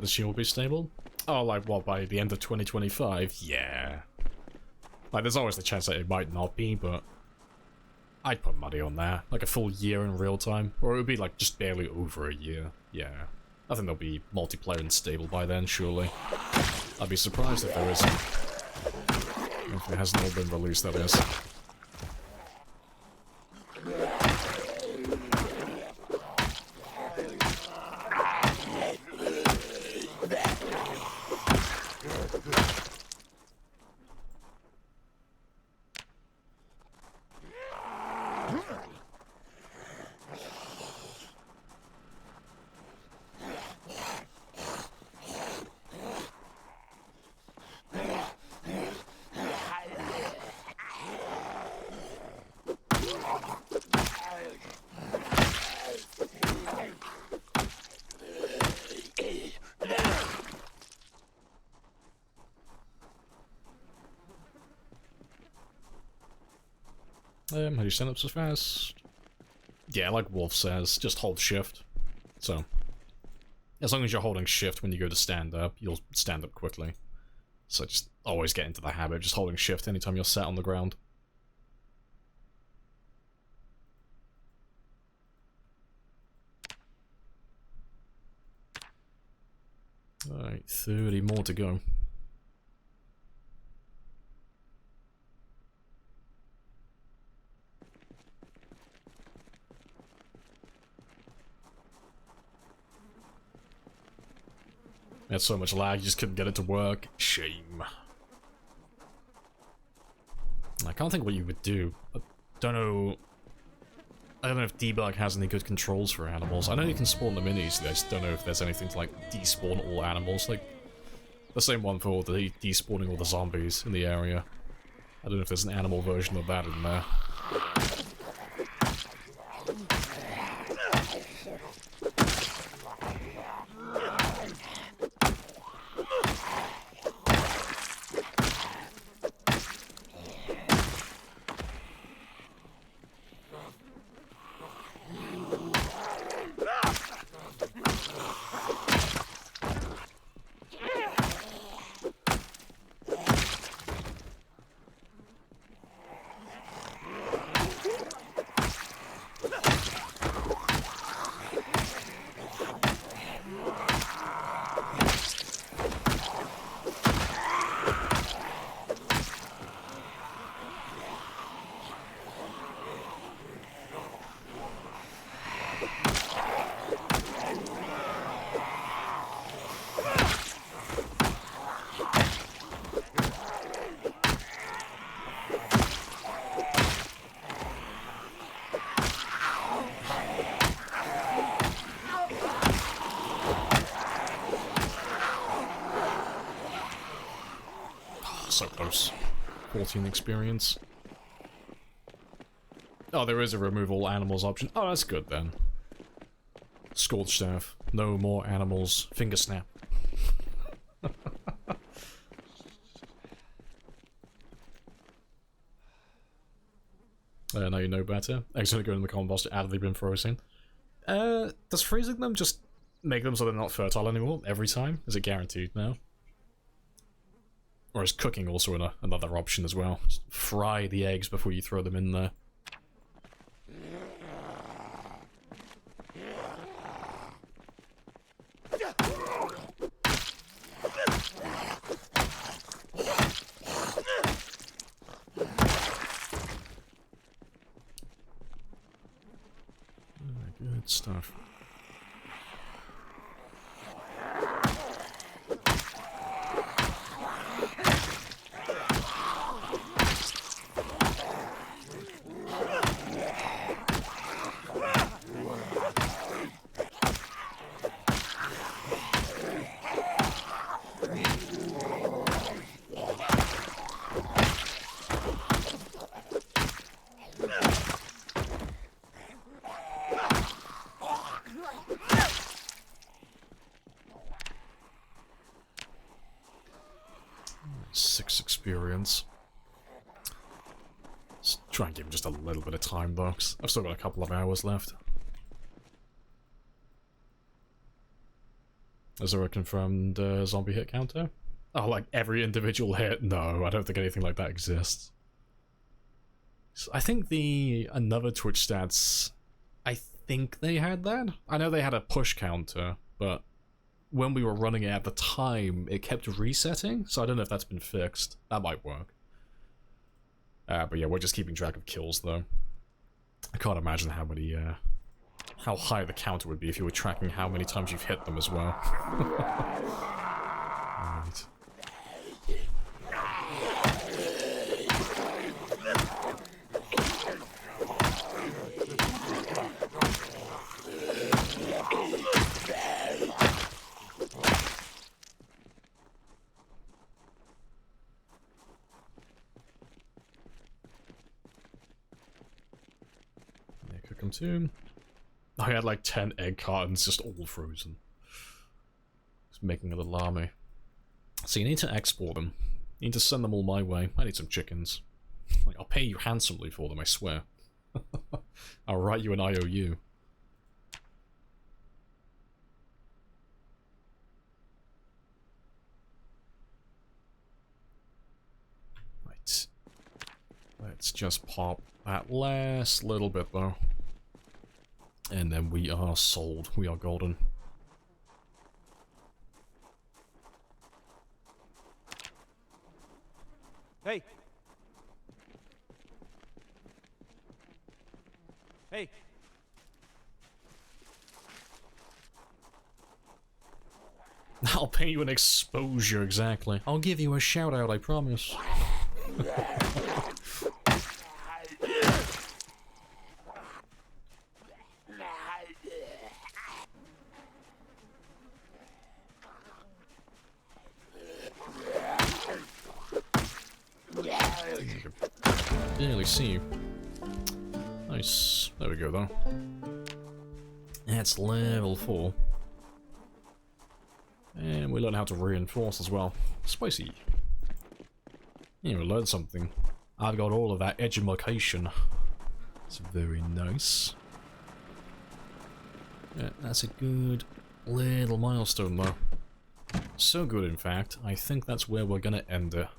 this year will be stable? Oh, like what, by the end of 2025? Yeah. Like, there's always the chance that it might not be, but I'd put money on that. Like a full year in real time. Or it would be like just barely over a year. Yeah. I think there'll be multiplayer and stable by then, surely. I'd be surprised if there isn't. If it hasn't all been released, that is. How do you stand up so fast? Yeah, like Wolf says, just hold shift. So, as long as you're holding shift when you go to stand up, you'll stand up quickly. So just always get into the habit of just holding shift anytime you're sat on the ground. Alright, 30 more to go. We had so much lag, you just couldn't get it to work. Shame. I can't think what you would do. I don't know if debug has any good controls for animals. I know you can spawn them in easily, I just don't know if there's anything to like despawn all animals. Like the same one for the despawning all the zombies in the area. I don't know if there's an animal version of that in there. So close. 14 experience. Oh, there is a remove all animals option. Oh, that's good then. Scorch staff. No more animals. Finger snap. Now you know better. Accidentally go in the compost after they've been frozen. Does freezing them just make them so they're not fertile anymore every time? Is it guaranteed now? Or is cooking also another option as well? Just fry the eggs before you throw them in there. Good stuff. Experience. Let's try and give him just a little bit of time though, 'cause I've still got a couple of hours left. Is there a confirmed zombie hit counter? Oh, like every individual hit? No, I don't think anything like that exists. So I think another Twitch stats, I think they had that. I know they had a push counter, but when we were running it at the time, it kept resetting, so I don't know if that's been fixed. That might work. But yeah, we're just keeping track of kills, though. I can't imagine how many, how high the counter would be if you were tracking how many times you've hit them as well. Right. Cook them too. I had like 10 egg cartons just all frozen. Just making a little army. So you need to export them. You need to send them all my way. I need some chickens. Like, I'll pay you handsomely for them, I swear. I'll write you an IOU. Right. Let's just pop that last little bit though. And then we are sold. We are golden. Hey. Hey. I'll pay you an exposure, exactly. I'll give you a shout out, I promise. Barely see you. Nice. There we go, though. That's level 4. And we learn how to reinforce as well. Spicy. Yeah, we learned something. I've got all of that edumacation. It's very nice. Yeah, that's a good little milestone, though. So good, in fact. I think that's where we're gonna end it.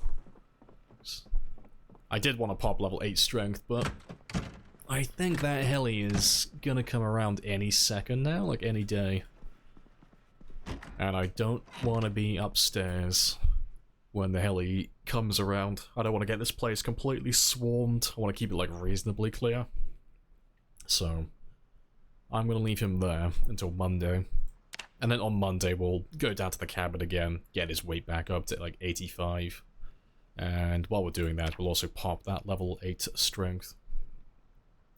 I did want to pop level 8 strength, but I think that heli is gonna come around any second now, like any day. And I don't want to be upstairs when the heli comes around. I don't want to get this place completely swarmed. I want to keep it like reasonably clear. So I'm going to leave him there until Monday. And then on Monday we'll go down to the cabin again, get his weight back up to like 85. And while we're doing that, we'll also pop that level 8 strength.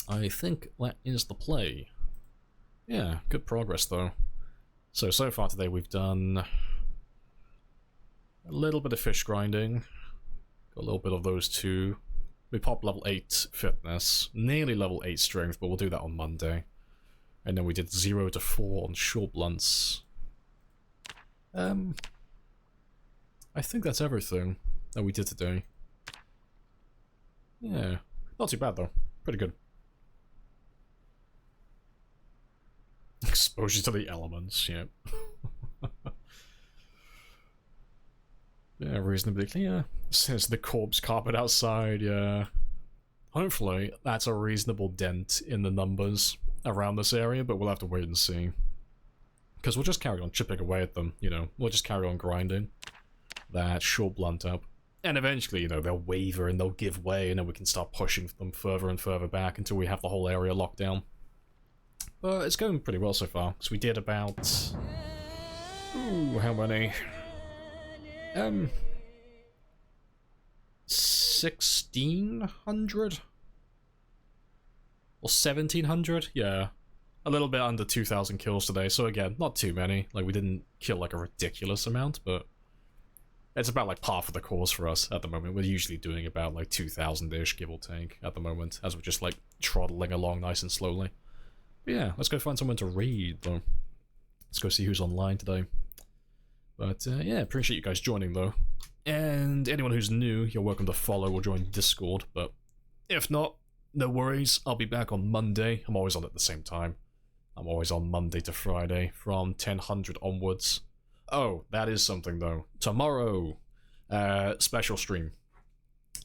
I think that is the play. Yeah, good progress though. So far today we've done a little bit of fish grinding, got a little bit of those two. We popped level 8 fitness, nearly level 8 strength, but we'll do that on Monday. And then we did 0 to 4 on short blunts. I think that's everything that we did today. Yeah, not too bad though, pretty good. Exposure to the elements, yeah. Yeah, reasonably clear. Says the corpse carpet outside, yeah. Hopefully, that's a reasonable dent in the numbers around this area, but we'll have to wait and see. Because we'll just carry on chipping away at them, you know. We'll just carry on grinding that short blunt up. And eventually, you know, they'll waver and they'll give way, and then we can start pushing them further and further back until we have the whole area locked down. But it's going pretty well so far, because we did about... Ooh, how many? 1600? Or 1700? Yeah. A little bit under 2,000 kills today, so again, not too many. Like, we didn't kill like a ridiculous amount, but... It's about like par for the course for us at the moment. We're usually doing about like 2,000-ish, give or take, at the moment, as we're just like trotting along nice and slowly. But yeah, let's go find someone to raid, though. Let's go see who's online today. But yeah, appreciate you guys joining, though. And anyone who's new, you're welcome to follow or join Discord. But if not, no worries. I'll be back on Monday. I'm always on at the same time. I'm always on Monday to Friday from 1000 onwards. Oh, that is something though. Tomorrow, special stream.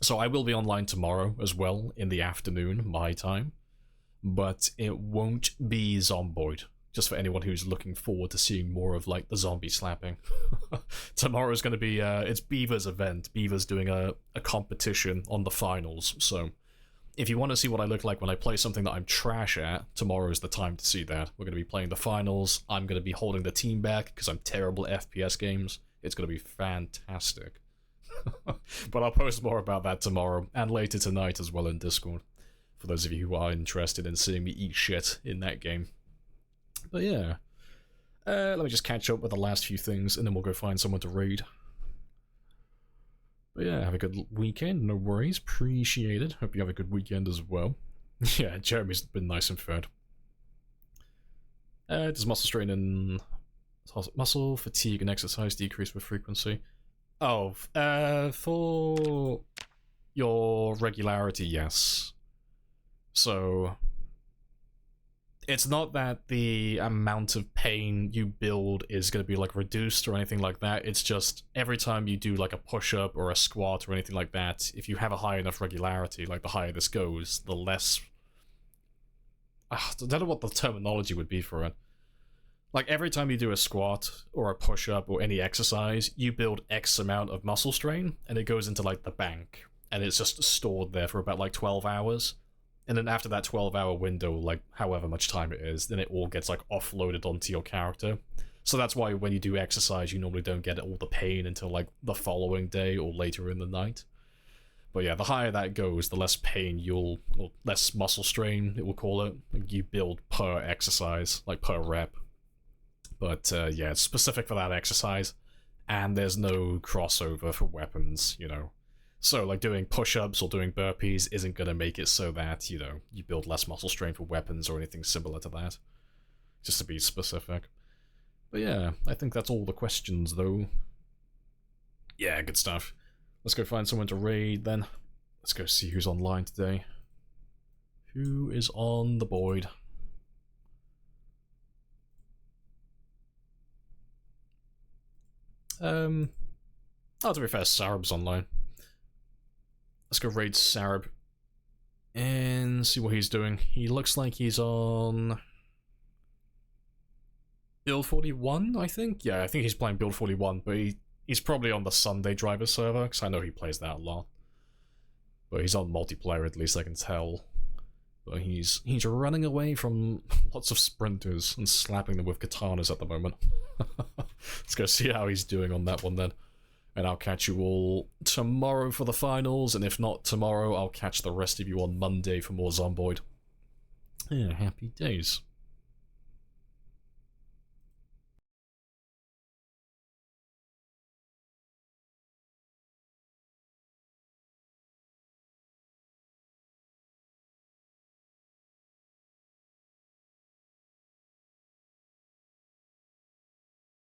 So I will be online tomorrow as well in the afternoon, my time. But it won't be Zomboid. Just for anyone who's looking forward to seeing more of like the zombie slapping. Tomorrow's going to be it's Beaver's event. Beaver's doing a competition on the finals. So if you want to see what I look like when I play something that I'm trash at, tomorrow's the time to see that. We're going to be playing the finals. I'm going to be holding the team back because I'm terrible at FPS games. It's going to be fantastic. But I'll post more about that tomorrow and later tonight as well in Discord. For those of you who are interested in seeing me eat shit in that game. But yeah, let me just catch up with the last few things and then we'll go find someone to raid. But yeah, have a good weekend, no worries, appreciate it. Hope you have a good weekend as well. Yeah, Jeremy's been nice and fed. Does muscle strain and muscle fatigue and exercise decrease with frequency? Oh, for your regularity, yes. So it's not that the amount of pain you build is going to be like reduced or anything like that. It's just every time you do like a push-up or a squat or anything like that, if you have a high enough regularity, like the higher this goes, the less... I don't know what the terminology would be for it. Like every time you do a squat or a push-up or any exercise, you build X amount of muscle strain and it goes into like the bank and it's just stored there for about like 12 hours. And then after that 12-hour window, like however much time it is, then it all gets like offloaded onto your character. So that's why when you do exercise, you normally don't get all the pain until like the following day or later in the night. But yeah, the higher that goes, the less pain or less muscle strain, it will call it, like you build per exercise, like per rep. But yeah, it's specific for that exercise, and there's no crossover for weapons, you know. So, like, doing push-ups or doing burpees isn't going to make it so that, you know, you build less muscle strain for weapons or anything similar to that. Just to be specific. But yeah, I think that's all the questions, though. Yeah, good stuff. Let's go find someone to raid, then. Let's go see who's online today. Who is on the board? Oh, to be fair, Sarab's online. Let's go raid Sarab and see what he's doing. He looks like he's on Build 41, I think? Yeah, I think he's playing Build 41, but he's probably on the Sunday driver server, because I know he plays that a lot. But he's on multiplayer, at least I can tell. But he's running away from lots of sprinters and slapping them with katanas at the moment. Let's go see how he's doing on that one then. And I'll catch you all tomorrow for the finals, and if not tomorrow, I'll catch the rest of you on Monday for more Zomboid. Yeah, happy days.